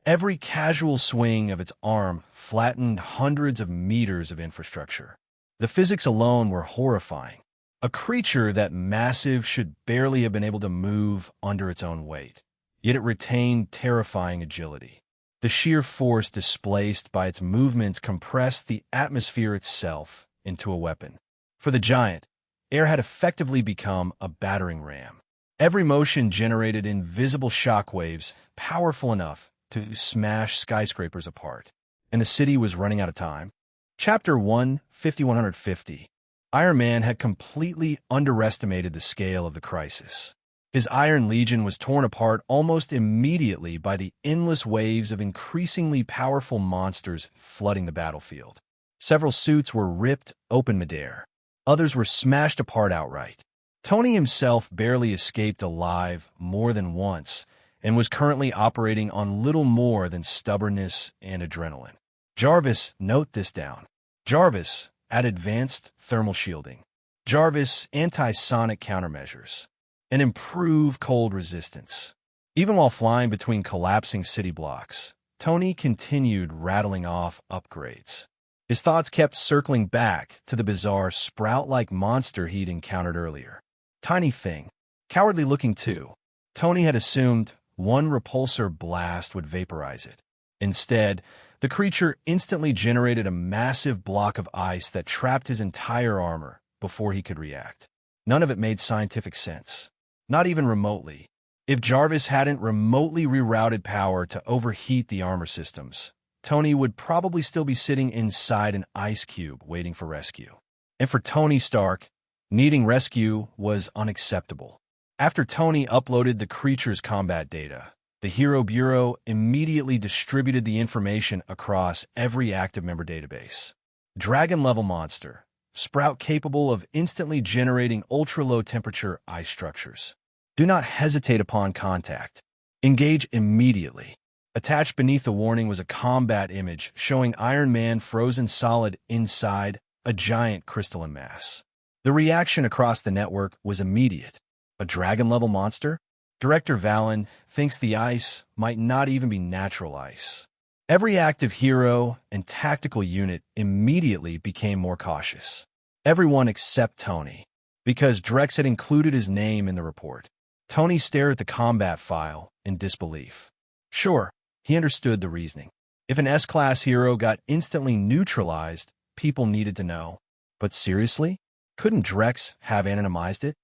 Every casual swing of its arm flattened hundreds of meters of infrastructure. The physics alone were horrifying. A creature that massive should barely have been able to move under its own weight, yet it retained terrifying agility. The sheer force displaced by its movements compressed the atmosphere itself into a weapon. For the Giant, air had effectively become a battering ram. Every motion generated invisible shockwaves powerful enough to smash skyscrapers apart, and the city was running out of time. Chapter 1, 5150. Iron Man had completely underestimated the scale of the crisis. His Iron Legion was torn apart almost immediately by the endless waves of increasingly powerful monsters flooding the battlefield. Several suits were ripped open midair. Others were smashed apart outright. Tony himself barely escaped alive more than once and was currently operating on little more than stubbornness and adrenaline. Jarvis, note this down. Jarvis, add advanced thermal shielding. Jarvis, anti-sonic countermeasures. And improve cold resistance. Even while flying between collapsing city blocks, Tony continued rattling off upgrades. His thoughts kept circling back to the bizarre sprout-like monster he'd encountered earlier. Tiny thing. Cowardly looking too. Tony had assumed one repulsor blast would vaporize it. Instead, the creature instantly generated a massive block of ice that trapped his entire armor before he could react. None of it made scientific sense. Not even remotely. If Jarvis hadn't remotely rerouted power to overheat the armor systems, Tony would probably still be sitting inside an ice cube waiting for rescue. And for Tony Stark, needing rescue was unacceptable. After Tony uploaded the creature's combat data, the Hero Bureau immediately distributed the information across every active member database. Dragon-level monster, sprout capable of instantly generating ultra-low temperature ice structures. Do not hesitate upon contact. Engage immediately. Attached beneath the warning was a combat image showing Iron Man frozen solid inside a giant crystalline mass. The reaction across the network was immediate. A dragon-level monster? Director Valen thinks the ice might not even be natural ice. Every active hero and tactical unit immediately became more cautious. Everyone except Tony, because Drex had included his name in the report. Tony stared at the combat file in disbelief. Sure, he understood the reasoning. If an S-class hero got instantly neutralized, people needed to know. But seriously? Couldn't Drex have anonymized it?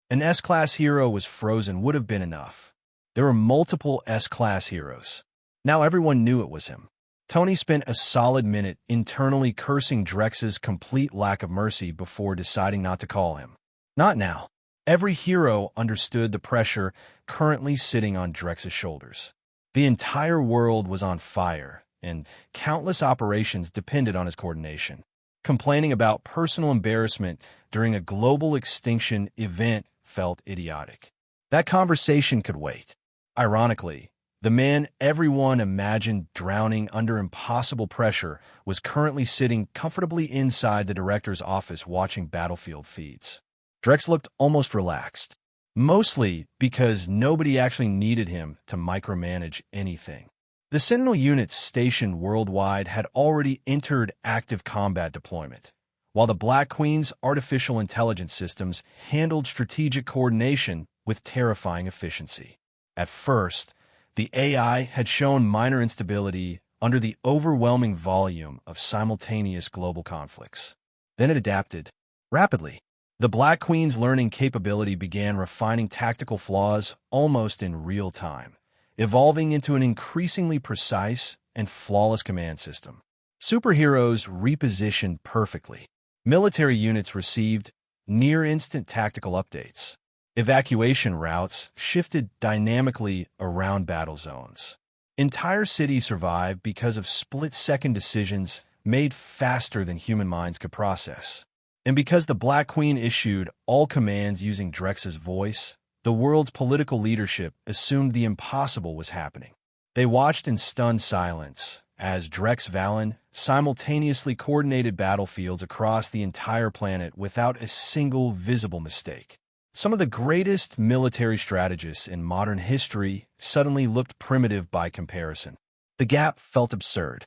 An S-class hero was frozen would have been enough. There were multiple S-class heroes. Now everyone knew it was him. Tony spent a solid minute internally cursing Drex's complete lack of mercy before deciding not to call him. Not now. Every hero understood the pressure currently sitting on Drex's shoulders. The entire world was on fire, and countless operations depended on his coordination. Complaining about personal embarrassment during a global extinction event felt idiotic. That conversation could wait. Ironically, the man everyone imagined drowning under impossible pressure was currently sitting comfortably inside the director's office watching battlefield feeds. Drex looked almost relaxed, mostly because nobody actually needed him to micromanage anything. The Sentinel units stationed worldwide had already entered active combat deployment, while the Black Queen's artificial intelligence systems handled strategic coordination with terrifying efficiency. At first, the AI had shown minor instability under the overwhelming volume of simultaneous global conflicts. Then it adapted rapidly. The Black Queen's learning capability began refining tactical flaws almost in real time, evolving into an increasingly precise and flawless command system. Superheroes repositioned perfectly. Military units received near-instant tactical updates. Evacuation routes shifted dynamically around battle zones. Entire cities survived because of split-second decisions made faster than human minds could process. And because the Black Queen issued all commands using Drex's voice, the world's political leadership assumed the impossible was happening. They watched in stunned silence as Drex Valen simultaneously coordinated battlefields across the entire planet without a single visible mistake. Some of the greatest military strategists in modern history suddenly looked primitive by comparison. The gap felt absurd.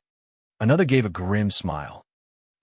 Another gave a grim smile.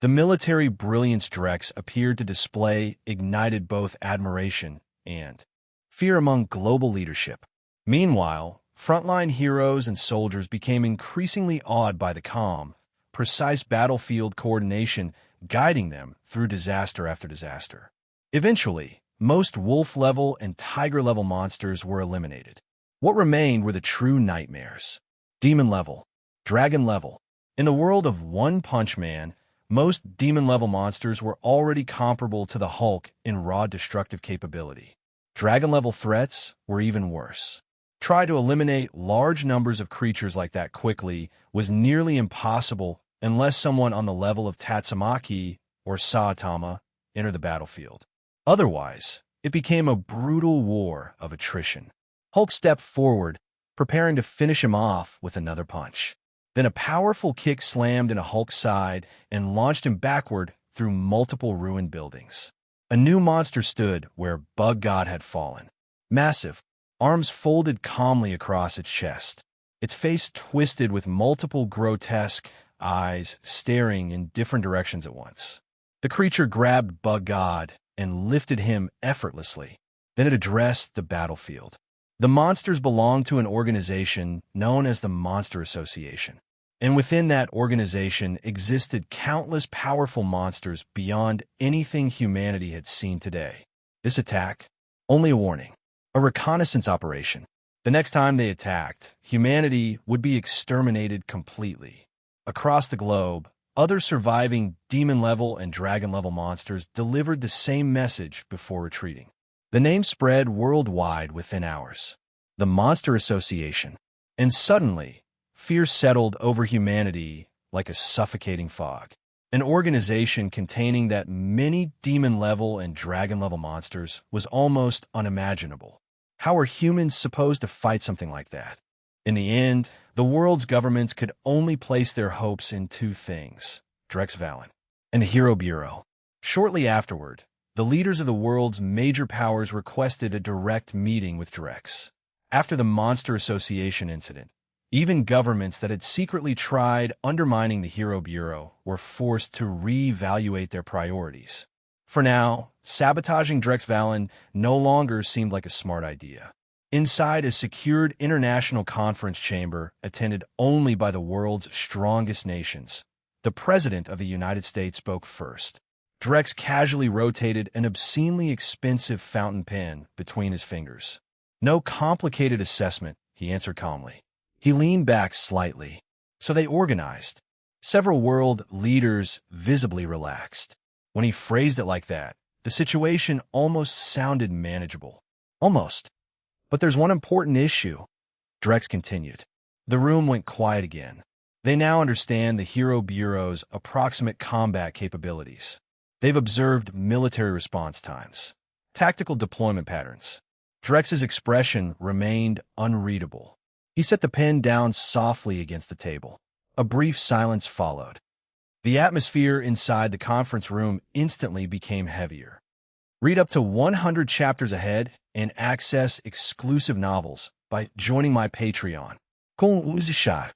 The military brilliance Drex appeared to display ignited both admiration and fear among global leadership. Meanwhile, frontline heroes and soldiers became increasingly awed by the calm, precise battlefield coordination guiding them through disaster after disaster. Eventually, most wolf-level and tiger-level monsters were eliminated. What remained were the true nightmares. Demon-level, dragon-level. In the world of One Punch Man, most demon-level monsters were already comparable to the Hulk in raw destructive capability. Dragon-level threats were even worse. Try to eliminate large numbers of creatures like that quickly was nearly impossible unless someone on the level of Tatsumaki or Saitama entered the battlefield. Otherwise, it became a brutal war of attrition. Hulk stepped forward, preparing to finish him off with another punch. Then a powerful kick slammed into Hulk's side and launched him backward through multiple ruined buildings. A new monster stood where Bug God had fallen. Massive, arms folded calmly across its chest. Its face twisted with multiple grotesque eyes staring in different directions at once. The creature grabbed Bug God and lifted him effortlessly. Then it addressed the battlefield. The monsters belonged to an organization known as the Monster Association. And within that organization existed countless powerful monsters beyond anything humanity had seen today. This attack? Only a warning. A reconnaissance operation. The next time they attacked, humanity would be exterminated completely. Across the globe, other surviving demon-level and dragon-level monsters delivered the same message before retreating. The name spread worldwide within hours. The Monster Association. And suddenly, fear settled over humanity like a suffocating fog. An organization containing that many demon-level and dragon-level monsters was almost unimaginable. How were humans supposed to fight something like that? In the end, the world's governments could only place their hopes in two things: Drex Valen and the Hero Bureau. Shortly afterward, the leaders of the world's major powers requested a direct meeting with Drex. After the Monster Association incident, even governments that had secretly tried undermining the Hero Bureau were forced to re-evaluate their priorities. For now, sabotaging Drex Valen no longer seemed like a smart idea. Inside a secured international conference chamber attended only by the world's strongest nations, the President of the United States spoke first. Drex casually rotated an obscenely expensive fountain pen between his fingers. "No complicated assessment," he answered calmly. He leaned back slightly. So they organized. Several world leaders visibly relaxed. When he phrased it like that, the situation almost sounded manageable. Almost. "But there's one important issue," Drex continued. The room went quiet again. They now understand the Hero Bureau's approximate combat capabilities. They've observed military response times, tactical deployment patterns. Drex's expression remained unreadable. He set the pen down softly against the table. A brief silence followed. The atmosphere inside the conference room instantly became heavier. Read up to 100 chapters ahead and access exclusive novels by joining my Patreon. Kung Uzishad.